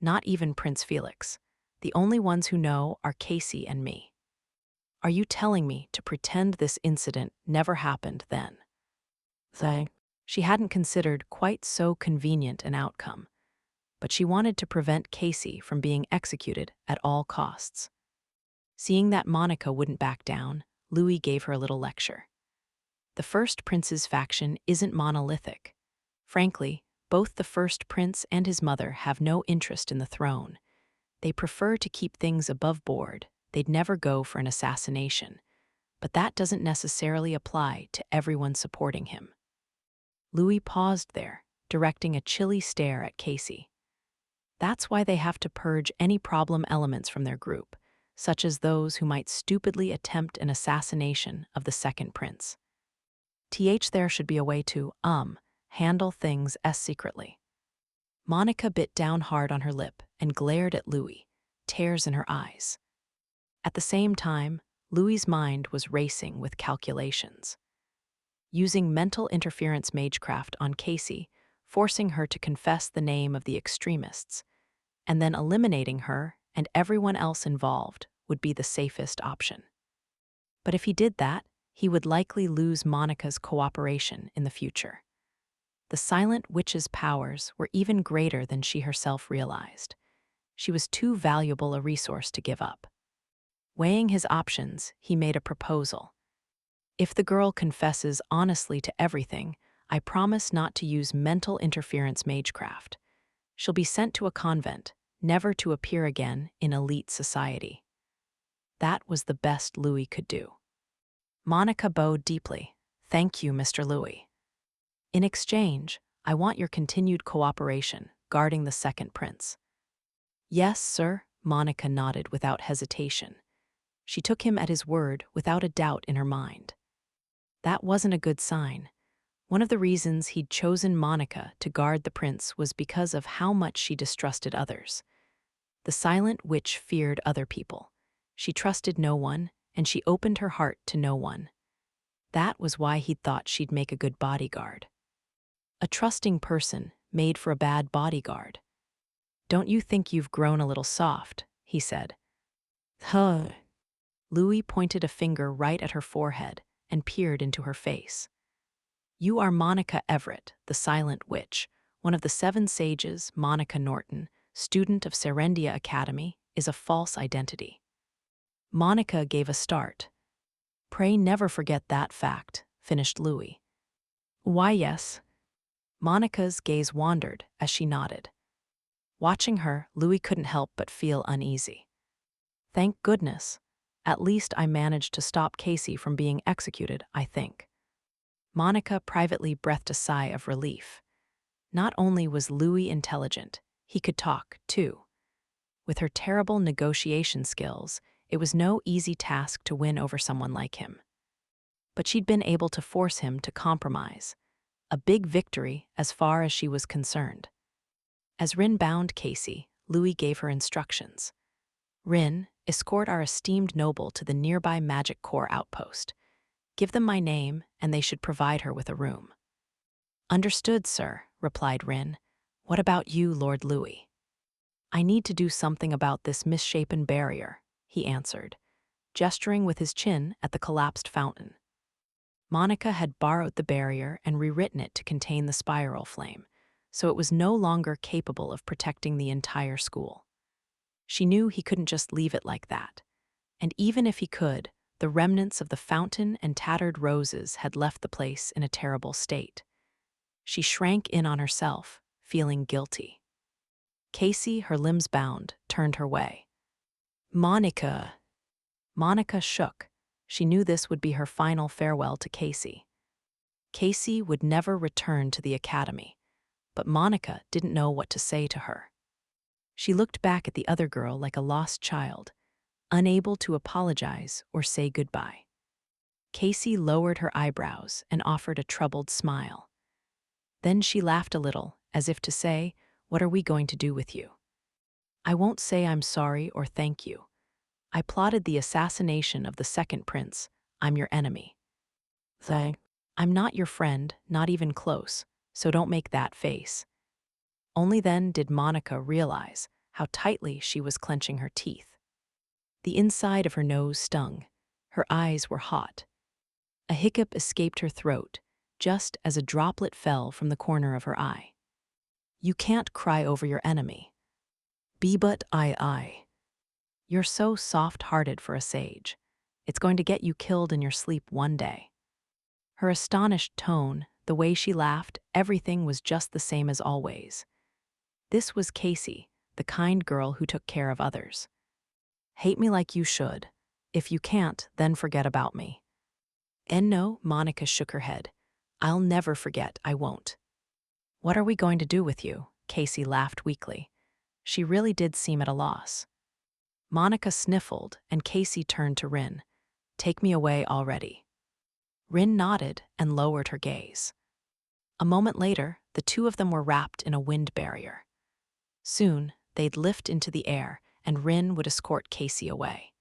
S1: Not even Prince Felix. The only ones who know are Casey and me. Are you telling me to pretend this incident never happened then? She hadn't considered quite so convenient an outcome, but she wanted to prevent Casey from being executed at all costs. Seeing that Monica wouldn't back down, Louis gave her a little lecture. The First Prince's faction isn't monolithic. Frankly, both the First Prince and his mother have no interest in the throne. They prefer to keep things above board. They'd never go for an assassination. But that doesn't necessarily apply to everyone supporting him. Louis paused there, directing a chilly stare at Casey. That's why they have to purge any problem elements from their group, such as those who might stupidly attempt an assassination of the second prince. There should be a way to, handle things secretly. Monica bit down hard on her lip and glared at Louis, tears in her eyes. At the same time, Louis's mind was racing with calculations. Using mental interference magecraft on Casey, forcing her to confess the name of the extremists, and then eliminating her and everyone else involved would be the safest option. But if he did that, he would likely lose Monica's cooperation in the future. The silent witch's powers were even greater than she herself realized. She was too valuable a resource to give up. Weighing his options, he made a proposal. If the girl confesses honestly to everything, I promise not to use mental interference magecraft. She'll be sent to a convent, never to appear again in elite society. That was the best Louis could do. Monica bowed deeply. Thank you, Mr. Louis. In exchange, I want your continued cooperation, guarding the second prince. Yes, sir, Monica nodded without hesitation. She took him at his word without a doubt in her mind. That wasn't a good sign. One of the reasons he'd chosen Monica to guard the prince was because of how much she distrusted others. The silent witch feared other people. She trusted no one, and she opened her heart to no one. That was why he'd thought she'd make a good bodyguard. A trusting person made for a bad bodyguard. Don't you think you've grown a little soft? He said. Louis pointed a finger right at her forehead and peered into her face. You are Monica Everett, the Silent Witch, one of the 7 sages. Monica Norton, student of Serendia Academy, is a false identity. Monica gave a start. Pray never forget that fact, finished Louis. Why, yes. Monica's gaze wandered as she nodded. Watching her, Louis couldn't help but feel uneasy. Thank goodness. At least I managed to stop Casey from being executed, I think. Monica privately breathed a sigh of relief. Not only was Louis intelligent, he could talk, too. With her terrible negotiation skills, it was no easy task to win over someone like him. But she'd been able to force him to compromise. A big victory as far as she was concerned. As Rin bound Casey, Louis gave her instructions. Rin, escort our esteemed noble to the nearby Magic Corps outpost. Give them my name, and they should provide her with a room. Understood, sir, replied Rin. What about you, Lord Louis? I need to do something about this misshapen barrier, he answered, gesturing with his chin at the collapsed fountain. Monica had borrowed the barrier and rewritten it to contain the spiral flame, so it was no longer capable of protecting the entire school. She knew he couldn't just leave it like that, and even if he could, the remnants of the fountain and tattered roses had left the place in a terrible state. She shrank in on herself, feeling guilty. Casey, her limbs bound, turned her way. Monica! Monica shook. She knew this would be her final farewell to Casey. Casey would never return to the academy, but Monica didn't know what to say to her. She looked back at the other girl like a lost child, unable to apologize or say goodbye. Casey lowered her eyebrows and offered a troubled smile. Then she laughed a little, as if to say, "What are we going to do with you?" "I won't say I'm sorry or thank you. I plotted the assassination of the second prince. I'm your enemy." "I'm not your friend, not even close, so don't make that face." Only then did Monica realize how tightly she was clenching her teeth. The inside of her nose stung. Her eyes were hot. A hiccup escaped her throat, just as a droplet fell from the corner of her eye. "You can't cry over your enemy." "Be but I. You're so soft-hearted for a sage. It's going to get you killed in your sleep one day." Her astonished tone, the way she laughed, everything was just the same as always. This was Casey, the kind girl who took care of others. "Hate me like you should. If you can't, then forget about me." "And no," Monica shook her head. "I'll never forget, I won't." "What are we going to do with you?" Casey laughed weakly. She really did seem at a loss. Monica sniffled, and Casey turned to Rin. "Take me away already." Rin nodded and lowered her gaze. A moment later, the two of them were wrapped in a wind barrier. Soon, they'd lift into the air, and Rin would escort Casey away.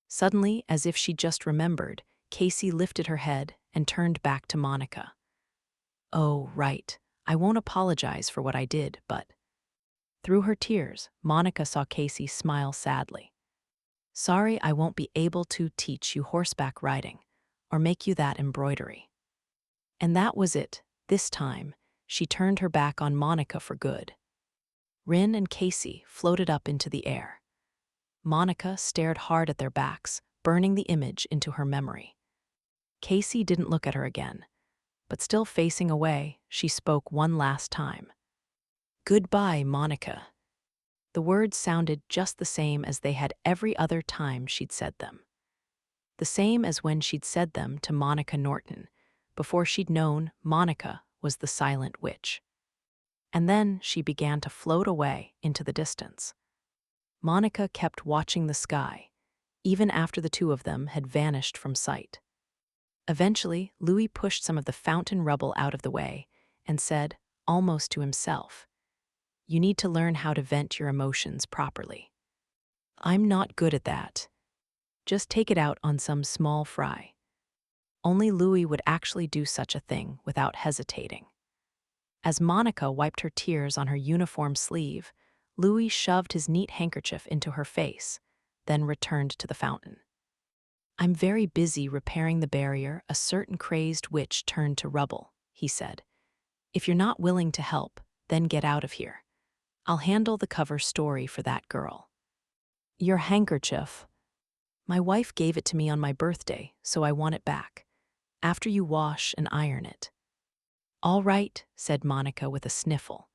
S1: Suddenly, as if she'd just remembered, Casey lifted her head and turned back to Monica. "Oh, right. I won't apologize for what I did, but..." Through her tears, Monica saw Casey smile sadly. "Sorry, I won't be able to teach you horseback riding or make you that embroidery." And that was it. This time, she turned her back on Monica for good. Rin and Casey floated up into the air. Monica stared hard at their backs, burning the image into her memory. Casey didn't look at her again, but still facing away, she spoke one last time. "Goodbye, Monica." The words sounded just the same as they had every other time she'd said them. The same as when she'd said them to Monica Norton, before she'd known Monica was the Silent Witch. And then she began to float away into the distance. Monica kept watching the sky, even after the two of them had vanished from sight. Eventually, Louis pushed some of the fountain rubble out of the way and said, almost to himself, "You need to learn how to vent your emotions properly." "I'm not good at that. Just take it out on some small fry." Only Louis would actually do such a thing without hesitating. As Monica wiped her tears on her uniform sleeve, Louis shoved his neat handkerchief into her face, then returned to the fountain. "I'm very busy repairing the barrier a certain crazed witch turned to rubble," he said. "If you're not willing to help, then get out of here. I'll handle the cover story for that girl." "Your handkerchief. My wife gave it to me on my birthday, so I want it back. After you wash and iron it." "All right," said Monica with a sniffle.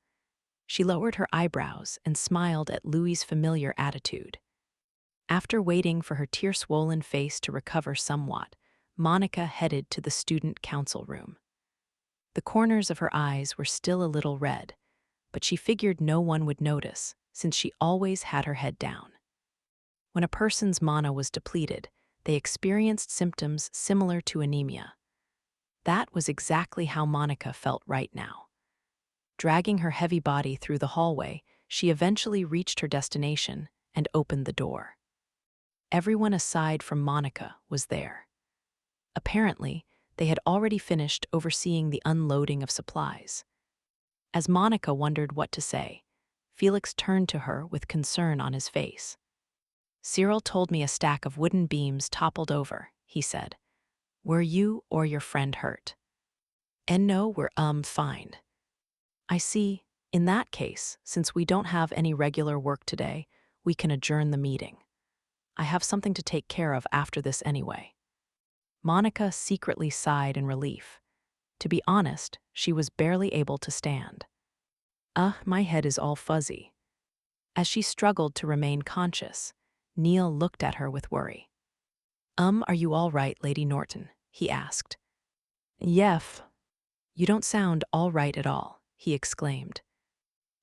S1: She lowered her eyebrows and smiled at Louis's familiar attitude. After waiting for her tear-swollen face to recover somewhat, Monica headed to the student council room. The corners of her eyes were still a little red, but she figured no one would notice, since she always had her head down. When a person's mana was depleted, they experienced symptoms similar to anemia. That was exactly how Monica felt right now. Dragging her heavy body through the hallway, she eventually reached her destination and opened the door. Everyone aside from Monica was there. Apparently, they had already finished overseeing the unloading of supplies. As Monica wondered what to say, Felix turned to her with concern on his face. "Cyril told me a stack of wooden beams toppled over," he said. "Were you or your friend hurt?" "And no, we're fine." "I see. In that case, since we don't have any regular work today, we can adjourn the meeting. I have something to take care of after this anyway." Monica secretly sighed in relief. To be honest, she was barely able to stand. My head is all fuzzy." As she struggled to remain conscious, Neil looked at her with worry. Are you all right, Lady Norton?" he asked. "Yef." "You don't sound all right at all," he exclaimed.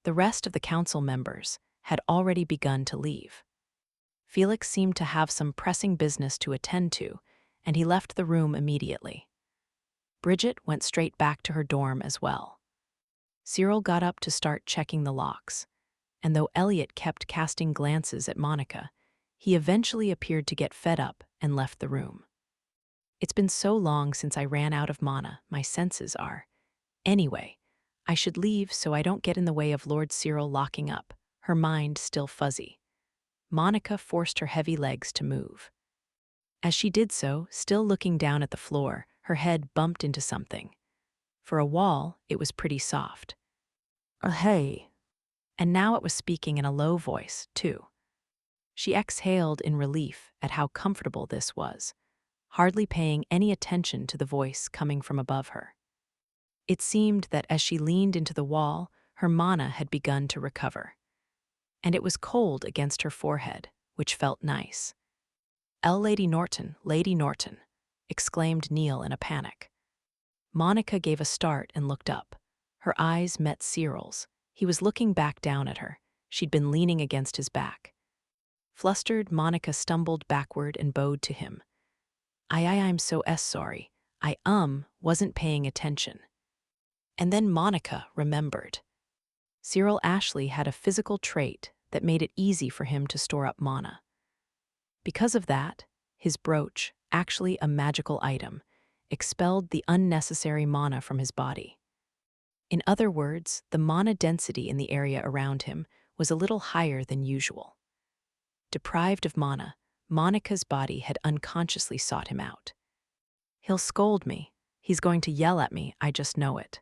S1: The rest of the council members had already begun to leave. Felix seemed to have some pressing business to attend to, and he left the room immediately. Bridget went straight back to her dorm as well. Cyril got up to start checking the locks, and though Elliot kept casting glances at Monica, he eventually appeared to get fed up and left the room. "It's been so long since I ran out of mana, my senses are. Anyway, I should leave so I don't get in the way of Lord Cyril locking up," her mind still fuzzy. Monica forced her heavy legs to move. As she did so, still looking down at the floor, her head bumped into something. For a wall, it was pretty soft. Hey." And now it was speaking in a low voice, too. She exhaled in relief at how comfortable this was, hardly paying any attention to the voice coming from above her. It seemed that as she leaned into the wall, her mana had begun to recover. And it was cold against her forehead, which felt nice. Lady Norton, Lady Norton," exclaimed Neil in a panic. Monica gave a start and looked up. Her eyes met Cyril's. He was looking back down at her. She'd been leaning against his back. Flustered, Monica stumbled backward and bowed to him. I'm so sorry. I wasn't paying attention." And then Monica remembered. Cyril Ashley had a physical trait that made it easy for him to store up mana. Because of that, his brooch, actually a magical item, expelled the unnecessary mana from his body. In other words, the mana density in the area around him was a little higher than usual. Deprived of mana, Monica's body had unconsciously sought him out. "He'll scold me. He's going to yell at me, I just know it."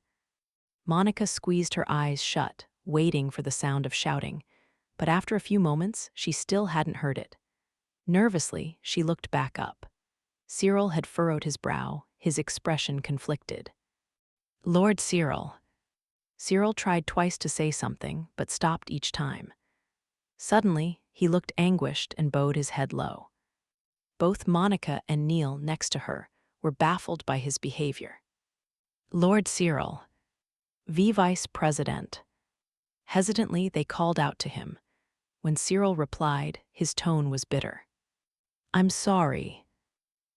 S1: Monica squeezed her eyes shut, waiting for the sound of shouting, but after a few moments, she still hadn't heard it. Nervously, she looked back up. Cyril had furrowed his brow, his expression conflicted. "Lord Cyril." Cyril tried twice to say something, but stopped each time. Suddenly, he looked anguished and bowed his head low. Both Monica and Neil next to her were baffled by his behavior. "Lord Cyril." Vice President." Hesitantly, they called out to him. When Cyril replied, his tone was bitter. "I'm sorry."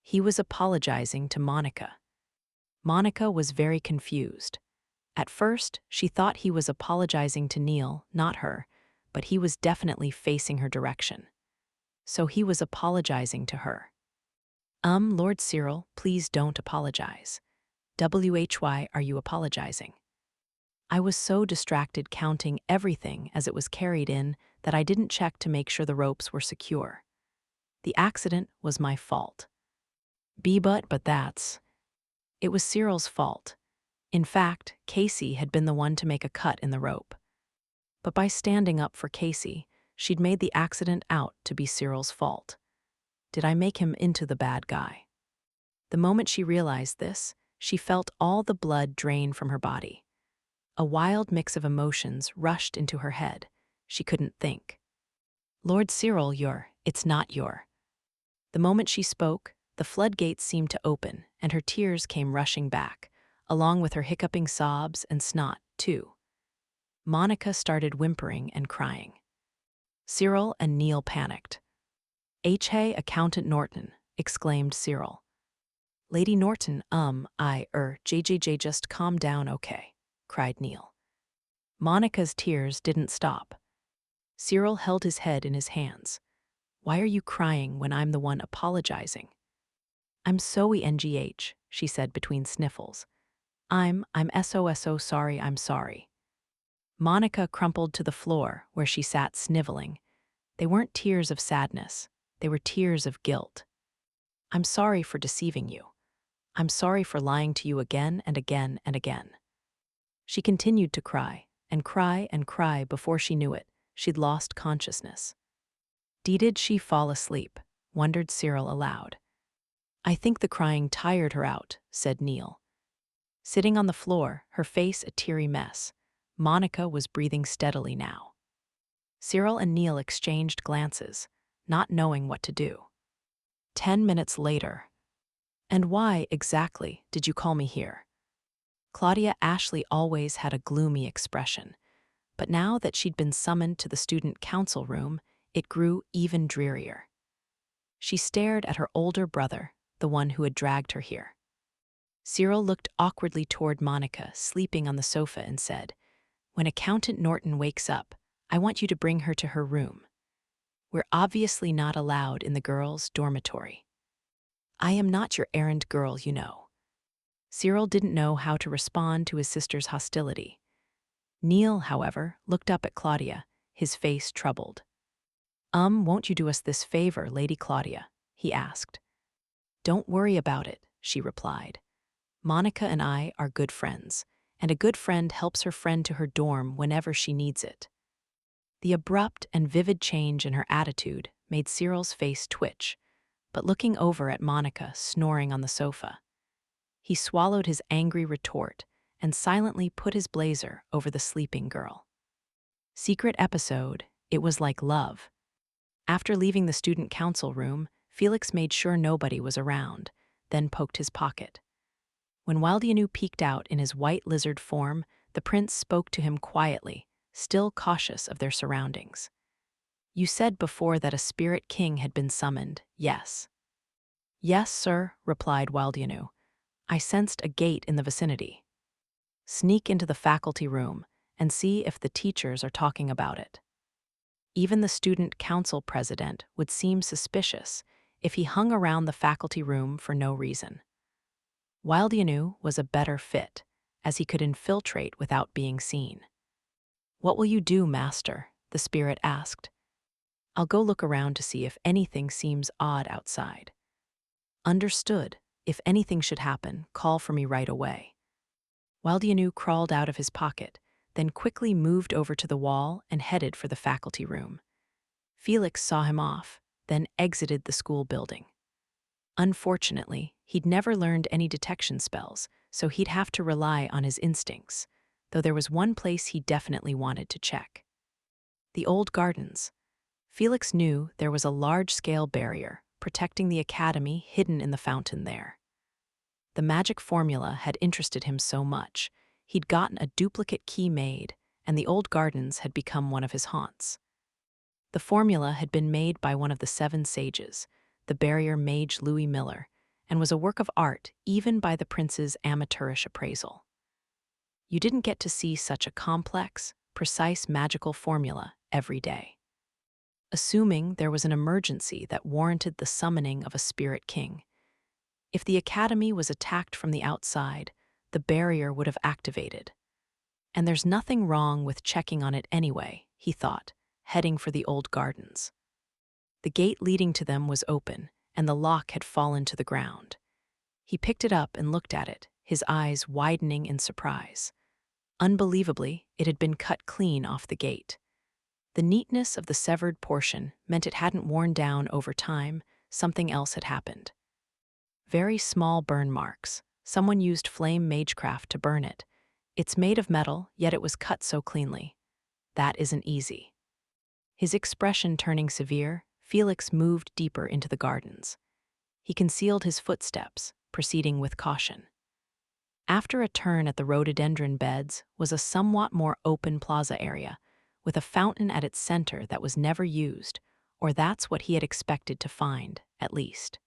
S1: He was apologizing to Monica. Monica was very confused. At first, she thought he was apologizing to Neil, not her, but he was definitely facing her direction. So he was apologizing to her. Lord Cyril, please don't apologize. Why are you apologizing?" "I was so distracted counting everything as it was carried in that I didn't check to make sure the ropes were secure. The accident was my fault." But that's." "It was Cyril's fault. In fact, Casey had been the one to make a cut in the rope. But by standing up for Casey, she'd made the accident out to be Cyril's fault. Did I make him into the bad guy? The moment she realized this, she felt all the blood drain from her body. A wild mix of emotions rushed into her head. She couldn't think. Lord Cyril, it's not your. The moment she spoke, the floodgates seemed to open, and her tears came rushing back, along with her hiccuping sobs and snot, too. Monica started whimpering and crying. Cyril and Neil panicked. "Hey, Accountant Norton," exclaimed Cyril. "Lady Norton, JJJ, just calm down, okay," cried Neil. Monica's tears didn't stop. Cyril held his head in his hands. "Why are you crying when I'm the one apologizing?" "I'm so ENGH," she said between sniffles. I'm SOSO sorry, I'm sorry." Monica crumpled to the floor where she sat sniveling. They weren't tears of sadness. They were tears of guilt. "I'm sorry for deceiving you. I'm sorry for lying to you again and again and again." She continued to cry and cry and cry. Before she knew it, she'd lost consciousness. Did she fall asleep?" wondered Cyril aloud. "I think the crying tired her out," said Neil. Sitting on the floor, her face a teary mess, Monica was breathing steadily now. Cyril and Neil exchanged glances, not knowing what to do. 10 minutes later. "And why, exactly, did you call me here?" Claudia Ashley always had a gloomy expression, but now that she'd been summoned to the student council room, it grew even drearier. She stared at her older brother, the one who had dragged her here. Cyril looked awkwardly toward Monica, sleeping on the sofa, and said, "When Accountant Norton wakes up, I want you to bring her to her room. We're obviously not allowed in the girls' dormitory. I am not your errand girl, you know." Cyril didn't know how to respond to his sister's hostility. Neil, however, looked up at Claudia, his face troubled. Won't you do us this favor, Lady Claudia?" he asked. "Don't worry about it," she replied. "Monica and I are good friends, and a good friend helps her friend to her dorm whenever she needs it." The abrupt and vivid change in her attitude made Cyril's face twitch, but looking over at Monica snoring on the sofa, he swallowed his angry retort and silently put his blazer over the sleeping girl. Secret episode, It Was Like Love. After leaving the student council room, Felix made sure nobody was around, then poked his pocket. When Wildianu peeked out in his white lizard form, the prince spoke to him quietly, still cautious of their surroundings. "You said before that a spirit king had been summoned, yes?" "Yes, sir," replied Wildianu. "I sensed a gate in the vicinity." "Sneak into the faculty room and see if the teachers are talking about it." Even the student council president would seem suspicious if he hung around the faculty room for no reason. Wildianu was a better fit, as he could infiltrate without being seen. "What will you do, master?" the spirit asked. "I'll go look around to see if anything seems odd outside." "Understood. If anything should happen, call for me right away." Wildianu crawled out of his pocket, then quickly moved over to the wall and headed for the faculty room. Felix saw him off, then exited the school building. Unfortunately, he'd never learned any detection spells, so he'd have to rely on his instincts, though there was one place he definitely wanted to check. The old gardens. Felix knew there was a large-scale barrier protecting the academy hidden in the fountain there. The magic formula had interested him so much, he'd gotten a duplicate key made, and the old gardens had become one of his haunts. The formula had been made by one of the 7 sages, the barrier mage Louis Miller, and was a work of art even by the prince's amateurish appraisal. You didn't get to see such a complex, precise magical formula every day. Assuming there was an emergency that warranted the summoning of a spirit king. If the academy was attacked from the outside, the barrier would have activated. And there's nothing wrong with checking on it anyway, he thought, heading for the old gardens. The gate leading to them was open, and the lock had fallen to the ground. He picked it up and looked at it, his eyes widening in surprise. Unbelievably, it had been cut clean off the gate. The neatness of the severed portion meant it hadn't worn down over time. Something else had happened. Very small burn marks. Someone used flame magecraft to burn it. It's made of metal, yet it was cut so cleanly. That isn't easy. His expression turning severe, Felix moved deeper into the gardens. He concealed his footsteps, proceeding with caution. After a turn at the rhododendron beds was a somewhat more open plaza area, with a fountain at its center that was never used, or that's what he had expected to find, at least.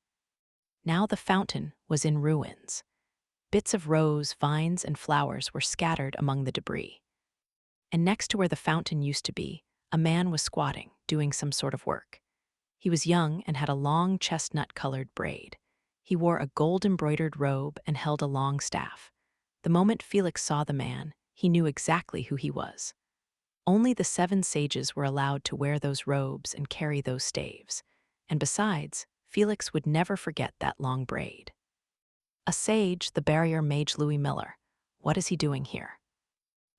S1: Now the fountain was in ruins. Bits of rose, vines, and flowers were scattered among the debris. And next to where the fountain used to be, a man was squatting, doing some sort of work. He was young and had a long chestnut-colored braid. He wore a gold-embroidered robe and held a long staff. The moment Felix saw the man, he knew exactly who he was. Only the 7 sages were allowed to wear those robes and carry those staves. And besides, Felix would never forget that long braid. A sage, the barrier mage Louis Miller. What is he doing here?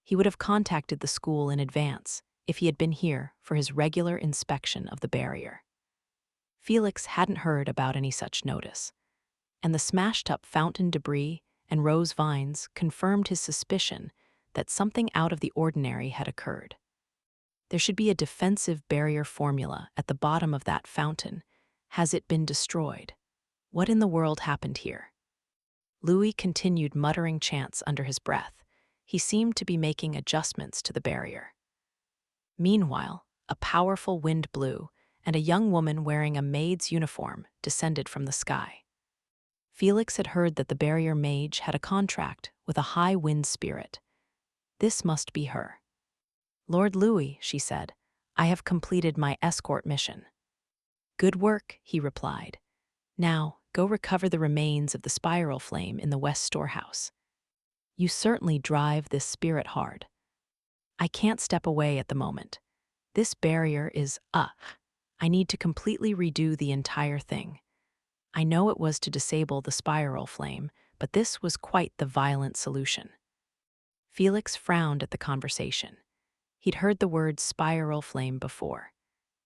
S1: He would have contacted the school in advance if he had been here for his regular inspection of the barrier. Felix hadn't heard about any such notice, and the smashed-up fountain debris and rose vines confirmed his suspicion that something out of the ordinary had occurred. There should be a defensive barrier formula at the bottom of that fountain. Has it been destroyed? What in the world happened here? Louis continued muttering chants under his breath. He seemed to be making adjustments to the barrier. Meanwhile, a powerful wind blew, and a young woman wearing a maid's uniform descended from the sky. Felix had heard that the barrier mage had a contract with a high wind spirit. This must be her. "Lord Louis," she said, "I have completed my escort mission." "Good work," he replied. "Now, go recover the remains of the spiral flame in the west storehouse. You certainly drive this spirit hard. I can't step away at the moment. This barrier is, I need to completely redo the entire thing. I know it was to disable the spiral flame, but this was quite the violent solution." Felix frowned at the conversation. He'd heard the word spiral flame before.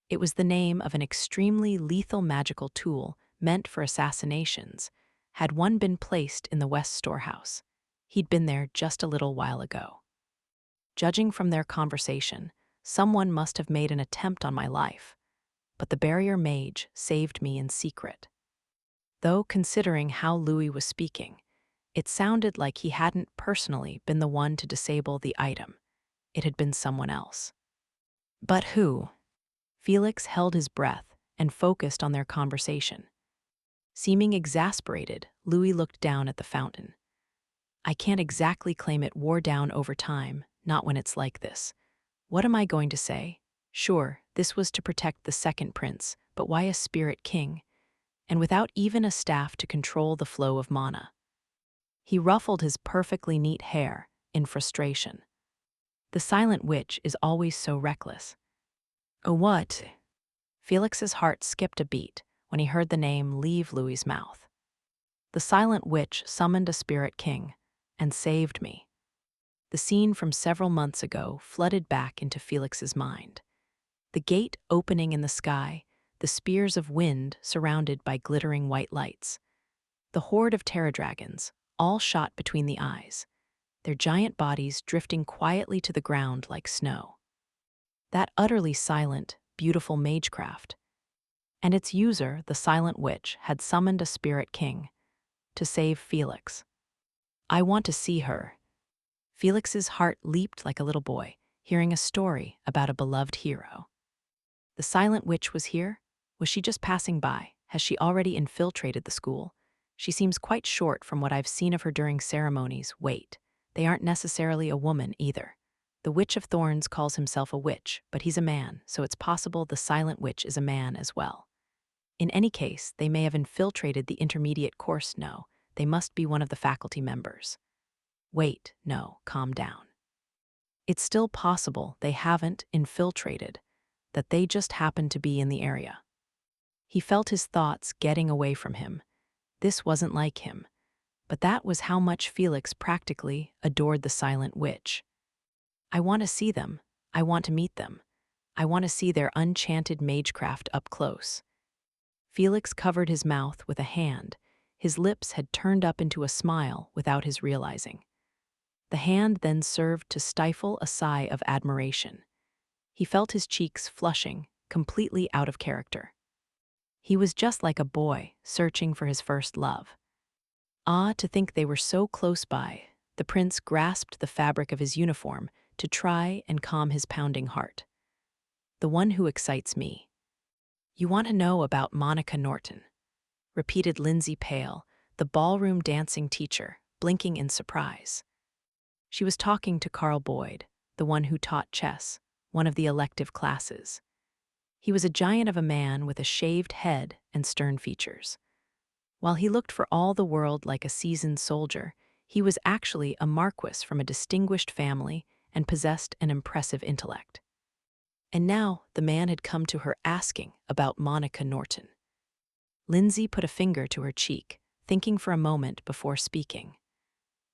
S1: It was the name of an extremely lethal magical tool meant for assassinations. Had one been placed in the west storehouse? He'd been there just a little while ago. Judging from their conversation, someone must have made an attempt on my life, but the barrier mage saved me in secret. Though, considering how Louis was speaking, it sounded like he hadn't personally been the one to disable the item. It had been someone else. But who? Felix held his breath and focused on their conversation. Seeming exasperated, Louis looked down at the fountain. "I can't exactly claim it wore down over time, not when it's like this. What am I going to say? Sure, this was to protect the second prince, but why a spirit king? And without even a staff to control the flow of mana." He ruffled his perfectly neat hair in frustration. The silent witch is always so reckless. "Oh, what?" Felix's heart skipped a beat when he heard the name leave Louis's mouth. "The silent witch summoned a spirit king and saved me." The scene from several months ago flooded back into Felix's mind. The gate opening in the sky, the spears of wind surrounded by glittering white lights. The horde of pterodragons, all shot between the eyes, their giant bodies drifting quietly to the ground like snow. That utterly silent, beautiful magecraft. And its user, the silent witch, had summoned a spirit king to save Felix. "I want to see her." Felix's heart leaped like a little boy, hearing a story about a beloved hero. The silent witch was here? Was she just passing by? Has she already infiltrated the school? She seems quite short from what I've seen of her during ceremonies. Wait, they aren't necessarily a woman either. The Witch of Thorns calls himself a witch, but he's a man, so it's possible the silent witch is a man as well. In any case, they may have infiltrated the intermediate course. No, they must be one of the faculty members. Wait, no, calm down. It's still possible they haven't infiltrated, that they just happened to be in the area. He felt his thoughts getting away from him. This wasn't like him. But that was how much Felix practically adored the silent witch. "I want to see them. I want to meet them. I want to see their enchanted magecraft up close." Felix covered his mouth with a hand. His lips had turned up into a smile without his realizing. The hand then served to stifle a sigh of admiration. He felt his cheeks flushing, completely out of character. He was just like a boy searching for his first love. Ah, to think they were so close by. The prince grasped the fabric of his uniform to try and calm his pounding heart. "The one who excites me." "You want to know about Monica Norton?" repeated Lindsay Pale, the ballroom dancing teacher, blinking in surprise. She was talking to Carl Boyd, the one who taught chess, one of the elective classes. He was a giant of a man with a shaved head and stern features. While he looked for all the world like a seasoned soldier, he was actually a marquis from a distinguished family and possessed an impressive intellect. And now the man had come to her asking about Monica Norton. Lindsay put a finger to her cheek, thinking for a moment before speaking.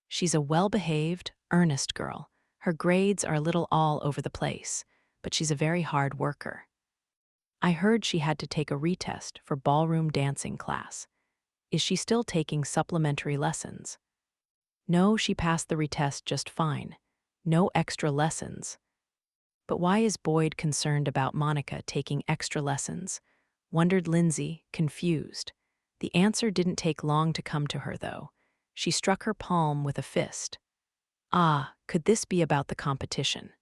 S1: "She's a well-behaved, earnest girl. Her grades are a little all over the place, but she's a very hard worker. I heard she had to take a retest for ballroom dancing class. Is she still taking supplementary lessons?" "No, she passed the retest just fine. No extra lessons." But why is Boyd concerned about Monica taking extra lessons? Wondered Lindsay, confused. The answer didn't take long to come to her, though. She struck her palm with a fist. Ah, could this be about the competition?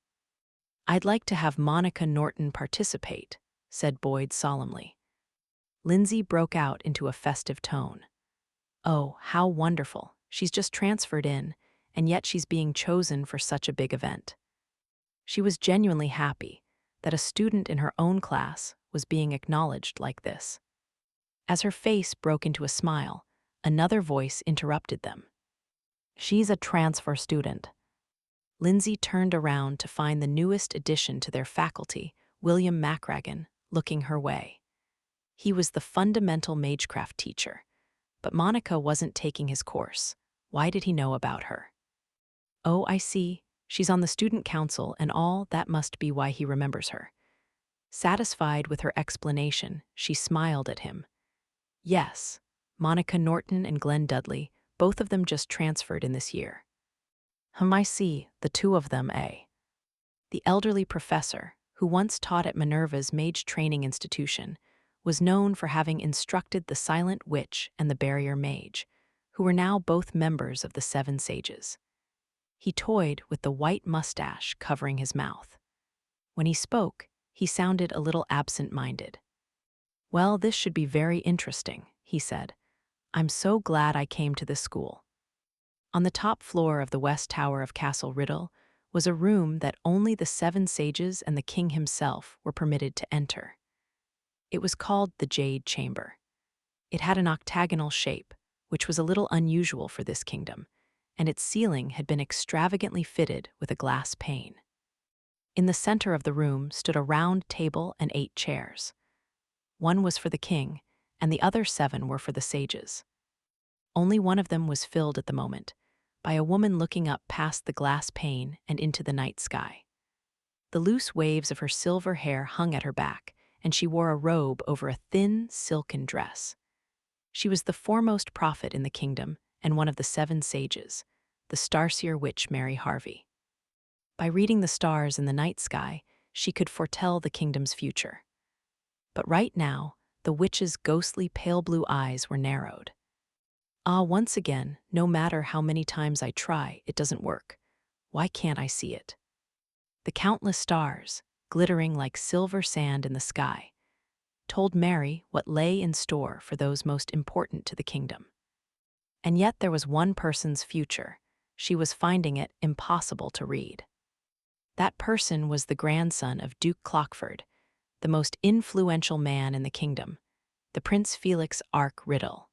S1: "I'd like to have Monica Norton participate," said Boyd solemnly. Lindsay broke out into a festive tone. "Oh, how wonderful. She's just transferred in, and yet she's being chosen for such a big event." She was genuinely happy that a student in her own class was being acknowledged like this. As her face broke into a smile, another voice interrupted them. "She's a transfer student." Lindsay turned around to find the newest addition to their faculty, William Macragan, looking her way. He was the fundamental magecraft teacher, but Monica wasn't taking his course. Why did he know about her? "Oh, I see. She's on the student council and all. That must be why he remembers her." Satisfied with her explanation, she smiled at him. "Yes, Monica Norton and Glenn Dudley, both of them just transferred in this year." I see, the two of them, eh?" The elderly professor, who once taught at Minerva's mage training institution, was known for having instructed the Silent Witch and the Barrier Mage, who were now both members of the Seven Sages. He toyed with the white mustache covering his mouth. When he spoke, he sounded a little absent-minded. "Well, this should be very interesting," he said. "I'm so glad I came to this school." On the top floor of the West Tower of Castle Riddle was a room that only the Seven Sages and the king himself were permitted to enter. It was called the Jade Chamber. It had an octagonal shape, which was a little unusual for this kingdom, and its ceiling had been extravagantly fitted with a glass pane. In the center of the room stood a round table and 8 chairs. One was for the king, and the other 7 were for the sages. Only one of them was filled at the moment, by a woman looking up past the glass pane and into the night sky. The loose waves of her silver hair hung at her back, and she wore a robe over a thin, silken dress. She was the foremost prophet in the kingdom and one of the 7 sages, the starseer witch Mary Harvey. By reading the stars in the night sky, she could foretell the kingdom's future. But right now, the witch's ghostly pale blue eyes were narrowed. "Ah, once again, no matter how many times I try, it doesn't work. Why can't I see it?" The countless stars, glittering like silver sand in the sky, told Mary what lay in store for those most important to the kingdom. And yet there was one person's future. She was finding it impossible to read. That person was the grandson of Duke Clockford, the most influential man in the kingdom, the Prince Felix Arc Riddle.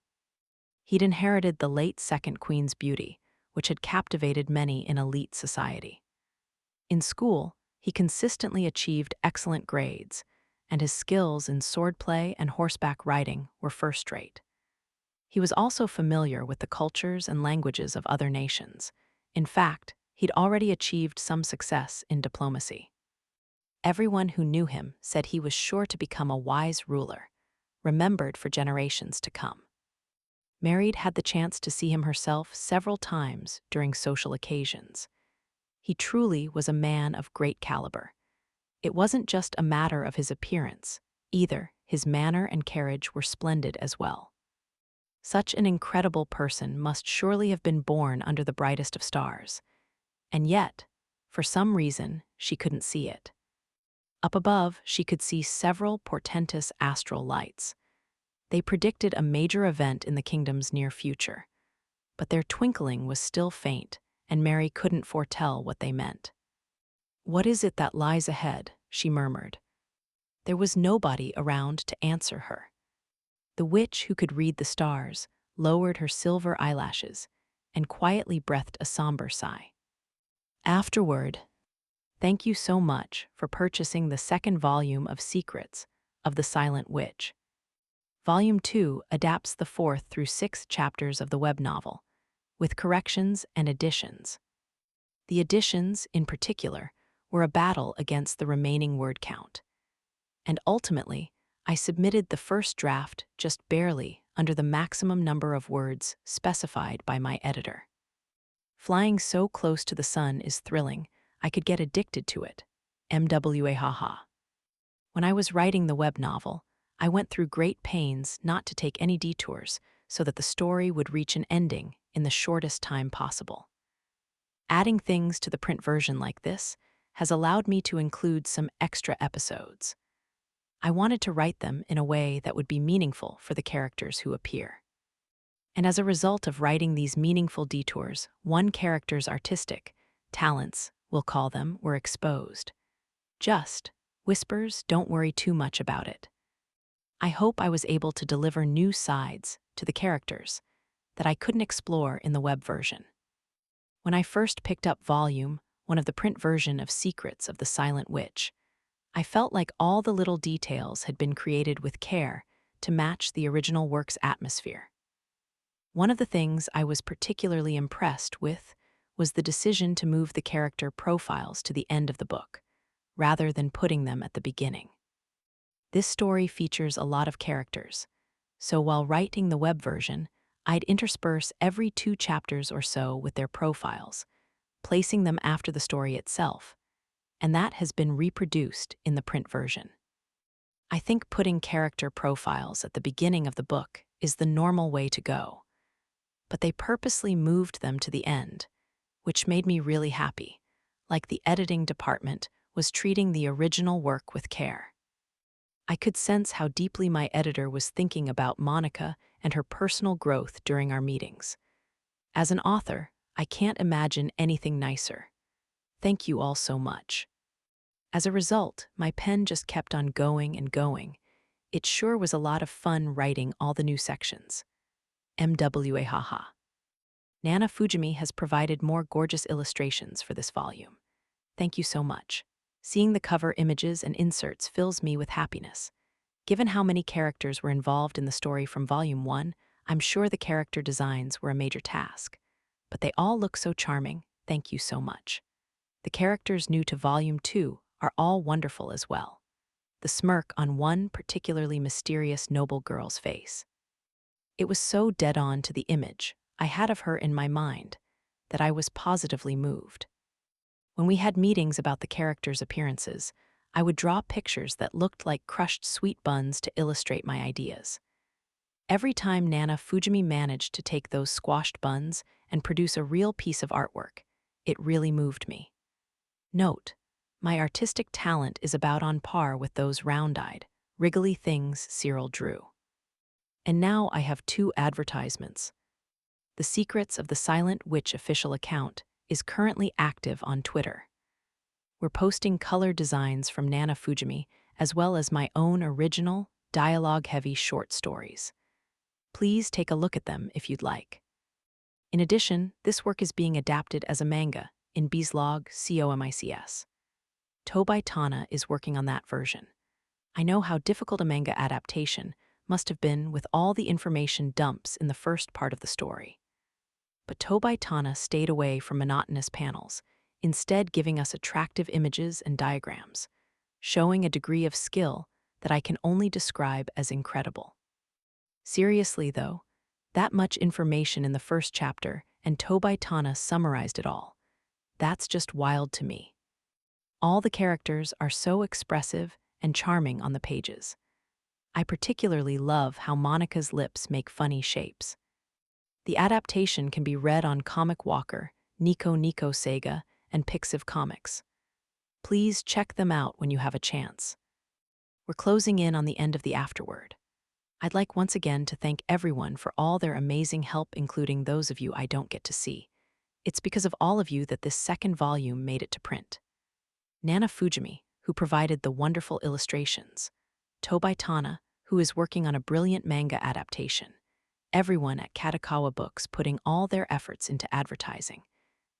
S1: He'd inherited the late second queen's beauty, which had captivated many in elite society. In school, he consistently achieved excellent grades, and his skills in swordplay and horseback riding were first-rate. He was also familiar with the cultures and languages of other nations. In fact, he'd already achieved some success in diplomacy. Everyone who knew him said he was sure to become a wise ruler, remembered for generations to come. Mary'd had the chance to see him herself several times during social occasions. He truly was a man of great caliber. It wasn't just a matter of his appearance, either. His manner and carriage were splendid as well. Such an incredible person must surely have been born under the brightest of stars. And yet, for some reason, she couldn't see it. Up above, she could see several portentous astral lights. They predicted a major event in the kingdom's near future. But their twinkling was still faint, and Mary couldn't foretell what they meant. "What is it that lies ahead?" she murmured. There was nobody around to answer her. The witch who could read the stars lowered her silver eyelashes and quietly breathed a somber sigh. "Afterword, thank you so much for purchasing the second volume of Secrets of the Silent Witch. Volume 2 adapts the 4th through 6th chapters of the web novel, with corrections and additions. The additions, in particular, were a battle against the remaining word count. And ultimately, I submitted the first draft just barely under the maximum number of words specified by my editor. Flying so close to the sun is thrilling, I could get addicted to it. MWA haha. When I was writing the web novel, I went through great pains not to take any detours so that the story would reach an ending in the shortest time possible. Adding things to the print version like this has allowed me to include some extra episodes. I wanted to write them in a way that would be meaningful for the characters who appear. And as a result of writing these meaningful detours, one character's artistic talents, we'll call them, were exposed. Just whispers, don't worry too much about it. I hope I was able to deliver new sides to the characters that I couldn't explore in the web version. When I first picked up Volume 1 of the print version of Secrets of the Silent Witch, I felt like all the little details had been created with care to match the original work's atmosphere. One of the things I was particularly impressed with was the decision to move the character profiles to the end of the book, rather than putting them at the beginning. This story features a lot of characters, so while writing the web version, I'd intersperse every 2 chapters or so with their profiles, placing them after the story itself, and that has been reproduced in the print version. I think putting character profiles at the beginning of the book is the normal way to go, but they purposely moved them to the end, which made me really happy, like the editing department was treating the original work with care. I could sense how deeply my editor was thinking about Monica and her personal growth during our meetings. As an author, I can't imagine anything nicer. Thank you all so much. As a result, my pen just kept on going and going. It sure was a lot of fun writing all the new sections. MWA haha. Nana Fujimi has provided more gorgeous illustrations for this volume. Thank you so much. Seeing the cover images and inserts fills me with happiness. Given how many characters were involved in the story from Volume 1, I'm sure the character designs were a major task. But they all look so charming. Thank you so much. The characters new to Volume 2 are all wonderful as well. The smirk on one particularly mysterious noble girl's face. It was so dead on to the image I had of her in my mind that I was positively moved. When we had meetings about the characters' appearances, I would draw pictures that looked like crushed sweet buns to illustrate my ideas. Every time Nana Fujimi managed to take those squashed buns and produce a real piece of artwork, it really moved me. Note, my artistic talent is about on par with those round-eyed, wriggly things Cyril drew. And now I have 2 advertisements. The Secrets of the Silent Witch official account is currently active on Twitter. We're posting color designs from Nana Fujimi, as well as my own original, dialogue-heavy short stories. Please take a look at them if you'd like. In addition, this work is being adapted as a manga in EPILOGUE COMICS. Tobai Tana is working on that version. I know how difficult a manga adaptation must have been with all the information dumps in the first part of the story. But Tobai Tana stayed away from monotonous panels, instead giving us attractive images and diagrams, showing a degree of skill that I can only describe as incredible. Seriously, though, that much information in the first chapter, and Tobai Tana summarized it all. That's just wild to me. All the characters are so expressive and charming on the pages. I particularly love how Monica's lips make funny shapes. The adaptation can be read on Comic Walker, Nico Nico Sega, and Pixiv Comics. Please check them out when you have a chance. We're closing in on the end of the afterword. I'd like once again to thank everyone for all their amazing help, including those of you I don't get to see. It's because of all of you that this second volume made it to print. Nana Fujimi, who provided the wonderful illustrations. Tobai Tana, who is working on a brilliant manga adaptation. Everyone at Katakawa Books putting all their efforts into advertising.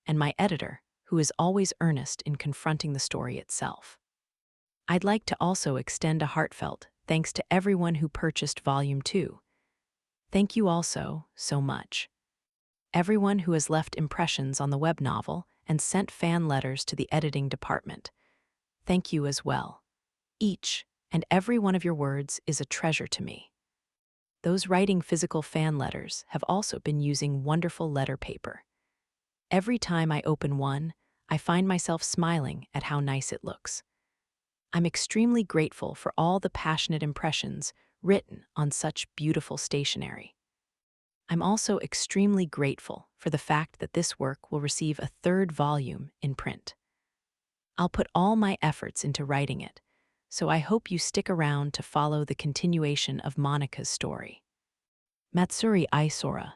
S1: And my editor, who is always earnest in confronting the story itself. I'd like to also extend a heartfelt thanks to everyone who purchased Volume 2. Thank you also so much. Everyone who has left impressions on the web novel and sent fan letters to the editing department. Thank you as well. Each and every one of your words is a treasure to me. Those writing physical fan letters have also been using wonderful letter paper. Every time I open one, I find myself smiling at how nice it looks. I'm extremely grateful for all the passionate impressions written on such beautiful stationery. I'm also extremely grateful for the fact that this work will receive a third volume in print. I'll put all my efforts into writing it, so I hope you stick around to follow the continuation of Monica's story. Matsuri Aisora,